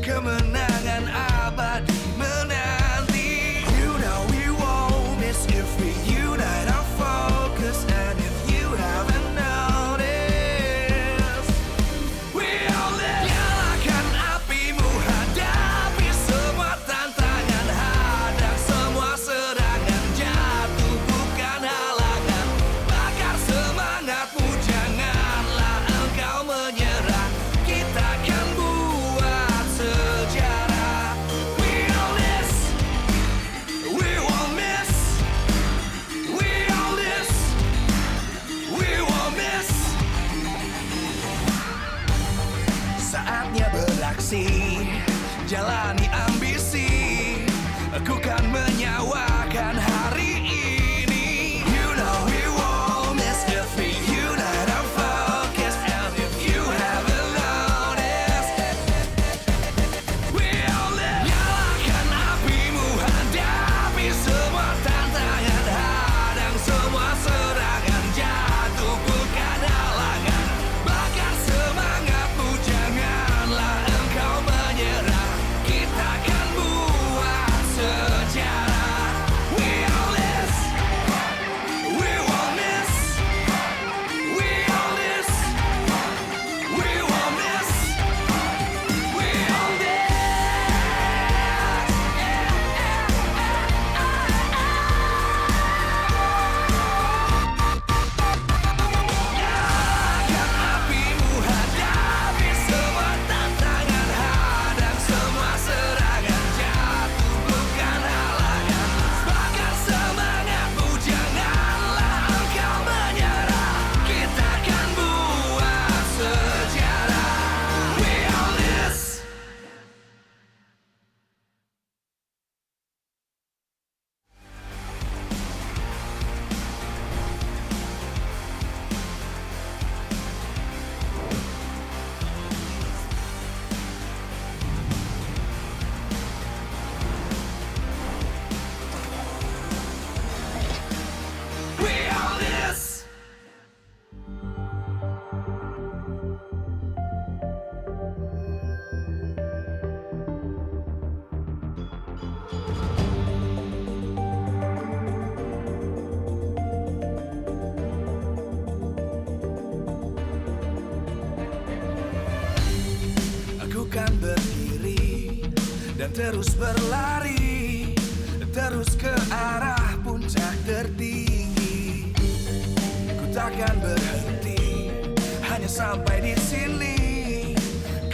Kemenangan abadi menanti. You know we won't miss if we unite our focus. And if you haven't noticed, we all live. Nyalakan apimu, hadapi semua tantangan, hadang semua serangan, jatuh bukan halangan. Bakar semangatmu, janganlah engkau menyerah. Kita akan buat sejarah. ambisi, jalani ambisi. Aku kan menyawakan hari ini. You know we won't miss if we unite our focus. And if you haven't noticed, we'll live. Nyalakan apimu, hadapi semua tantangan, hadang semua serangan, jatuh bukan halangan. Bakar semangatmu, janganlah engkau menyerah. Kita akan buat sejarah. We all this, we won't miss. We all this, we won't miss. We all this. Nyalakan apimu, hadapi semua tantangan, hadang semua serangan, jatuh bukan halangan. Bakar semangatmu, janganlah engkau menyerah. Kita akan buat sejarah. We all this. We all this. Aku kan berdiri dan terus berlari, terus ke arah puncak tertinggi. Ku takkan berhenti, hanya sampai di sini.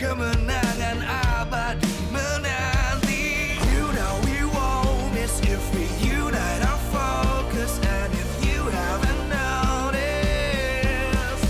Kemenangan abadi menanti. You know we won't miss if we unite our focus. And if you haven't noticed,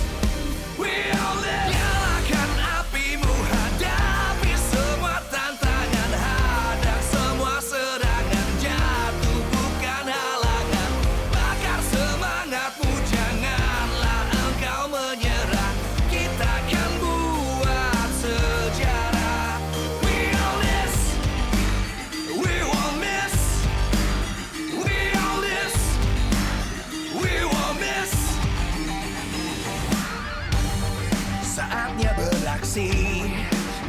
we all live. Nyalakan apimu, hadapi semua tantangan, hadang semua serangan, jatuh bukan halangan. Bakar semangatmu, janganlah engkau menyerah. Kita akan buat sejarah. We all this, we won't miss. We all this, we won't miss. Saatnya beraksi,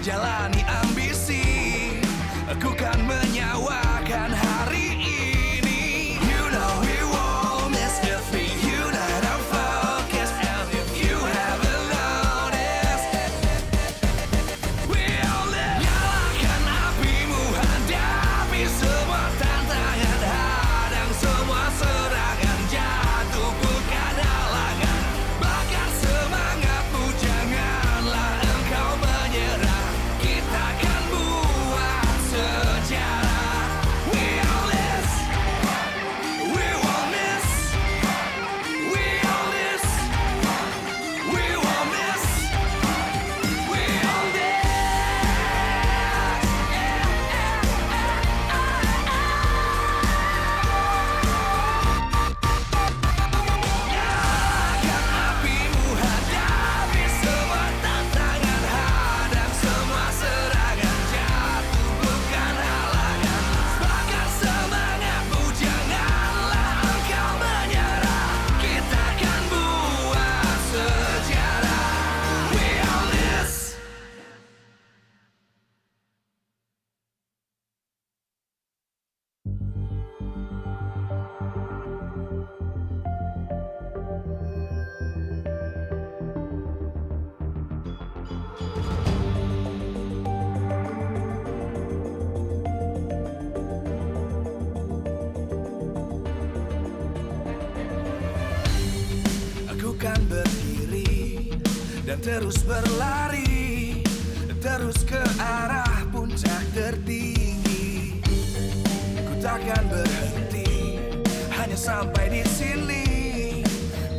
jalani ambisi. Aku kan menyawakan hari ini. You know we won't miss if we unite our focus. And if you haven't noticed, we all live. Nyalakan apimu, hadapi semua tantangan, hadang semua serangan, jatuh bukan halangan. Bakar semangatmu, janganlah engkau menyerah. Kita akan buat sejarah. We all this, we won't miss. We all this, we won't miss. We all this. Nyalakan apimu, hadapi semua tantangan, hadang semua serangan, jatuh bukan halangan. Bakar semangatmu, janganlah engkau menyerah. Kita akan buat sejarah. We all this. Aku kan berdiri dan terus berlari, terus ke arah puncak tertinggi. Ku takkan berhenti, hanya sampai di sini.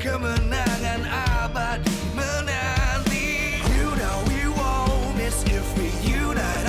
Kemenangan abadi menanti. You know we won't miss if we unite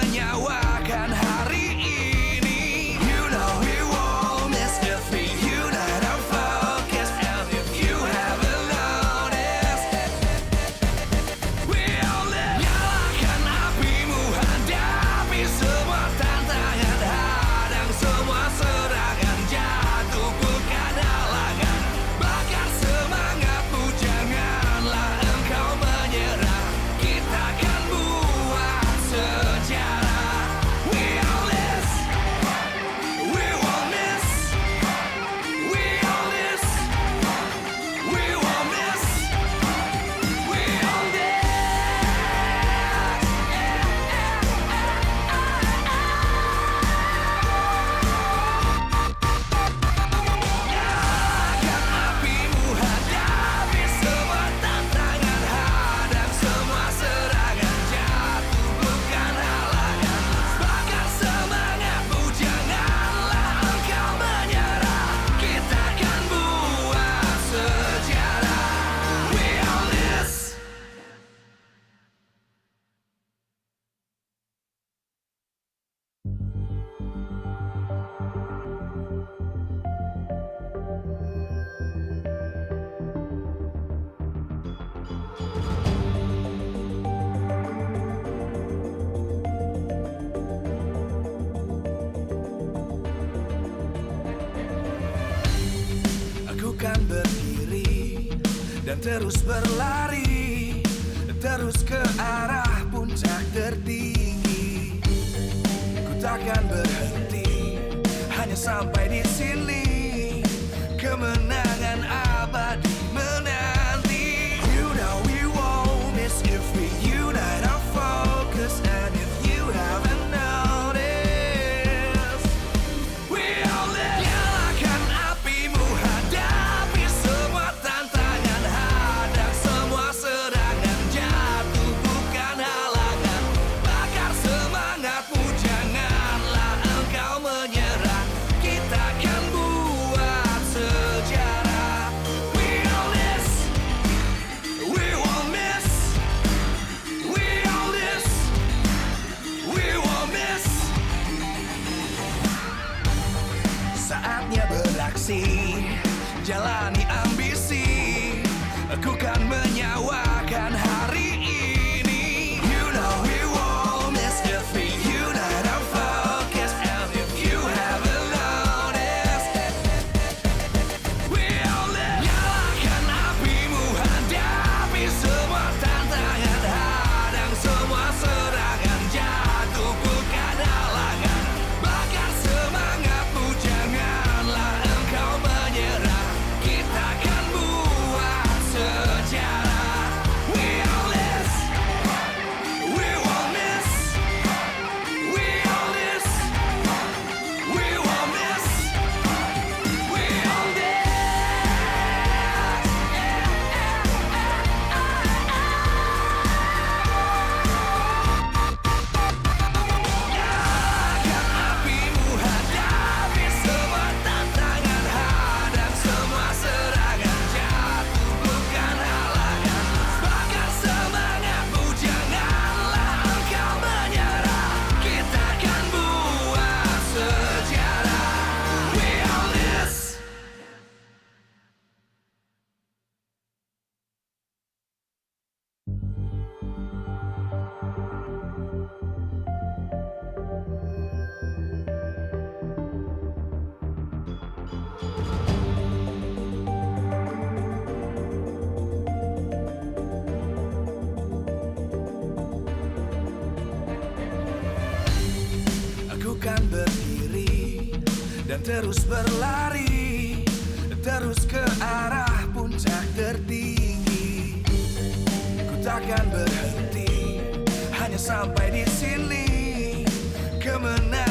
menyawakan hari ini. You know we won't miss if we unite our focus. And if you haven't noticed, we'll live. Nyalakan apimu, hadapi semua tantangan, hadang semua serangan, jatuh bukan halangan. Bakar semangatmu, janganlah engkau menyerah. Kita akan buat sejarah. We all this, we won't miss. We all this, we won't miss. We all this. Nyalakan apimu, hadapi semua tantangan, hadang semua serangan, jatuh bukan halangan. Bakar semangatmu, janganlah engkau menyerah. Kita akan buat sejarah. We all this. Aku kan berdiri dan terus berlari, terus ke arah puncak tertinggi. Ku takkan berhenti, hanya sampai di sini. Kemenangan abadi menanti. You know we won't miss if we unite our focus. And if you haven't noticed, we all live. Nyalakan apimu, hadapi semua tantangan, hadang semua serangan, jatuh bukan halangan. Bakar semangatmu, janganlah engkau menyerah. Kita akan buat sejarah. We all this, we won't miss. We all this, we won't miss. Saatnya beraksi, jalani ambisi. Aku kan menyawakan hari ini. You know we won't miss if we unite our focus. And if you haven't noticed, we all live. Nyalakan apimu, hadapi semua tantangan, hadang semua serangan, jatuh bukan halangan. Bakar semangatmu, janganlah engkau menyerah. Kita akan buat sejarah. We all this, we won't miss. We all this, we won't miss. We all this. Nyalakan apimu, hadapi semua tantangan, hadang semua serangan, jatuh bukan halangan. Bakar semangatmu, janganlah engkau menyerah. Kita akan buat sejarah. We all this. Aku kan berdiri dan terus berlari, terus ke arah puncak tertinggi. Ku takkan berhenti, hanya sampai di sini. Kemenangan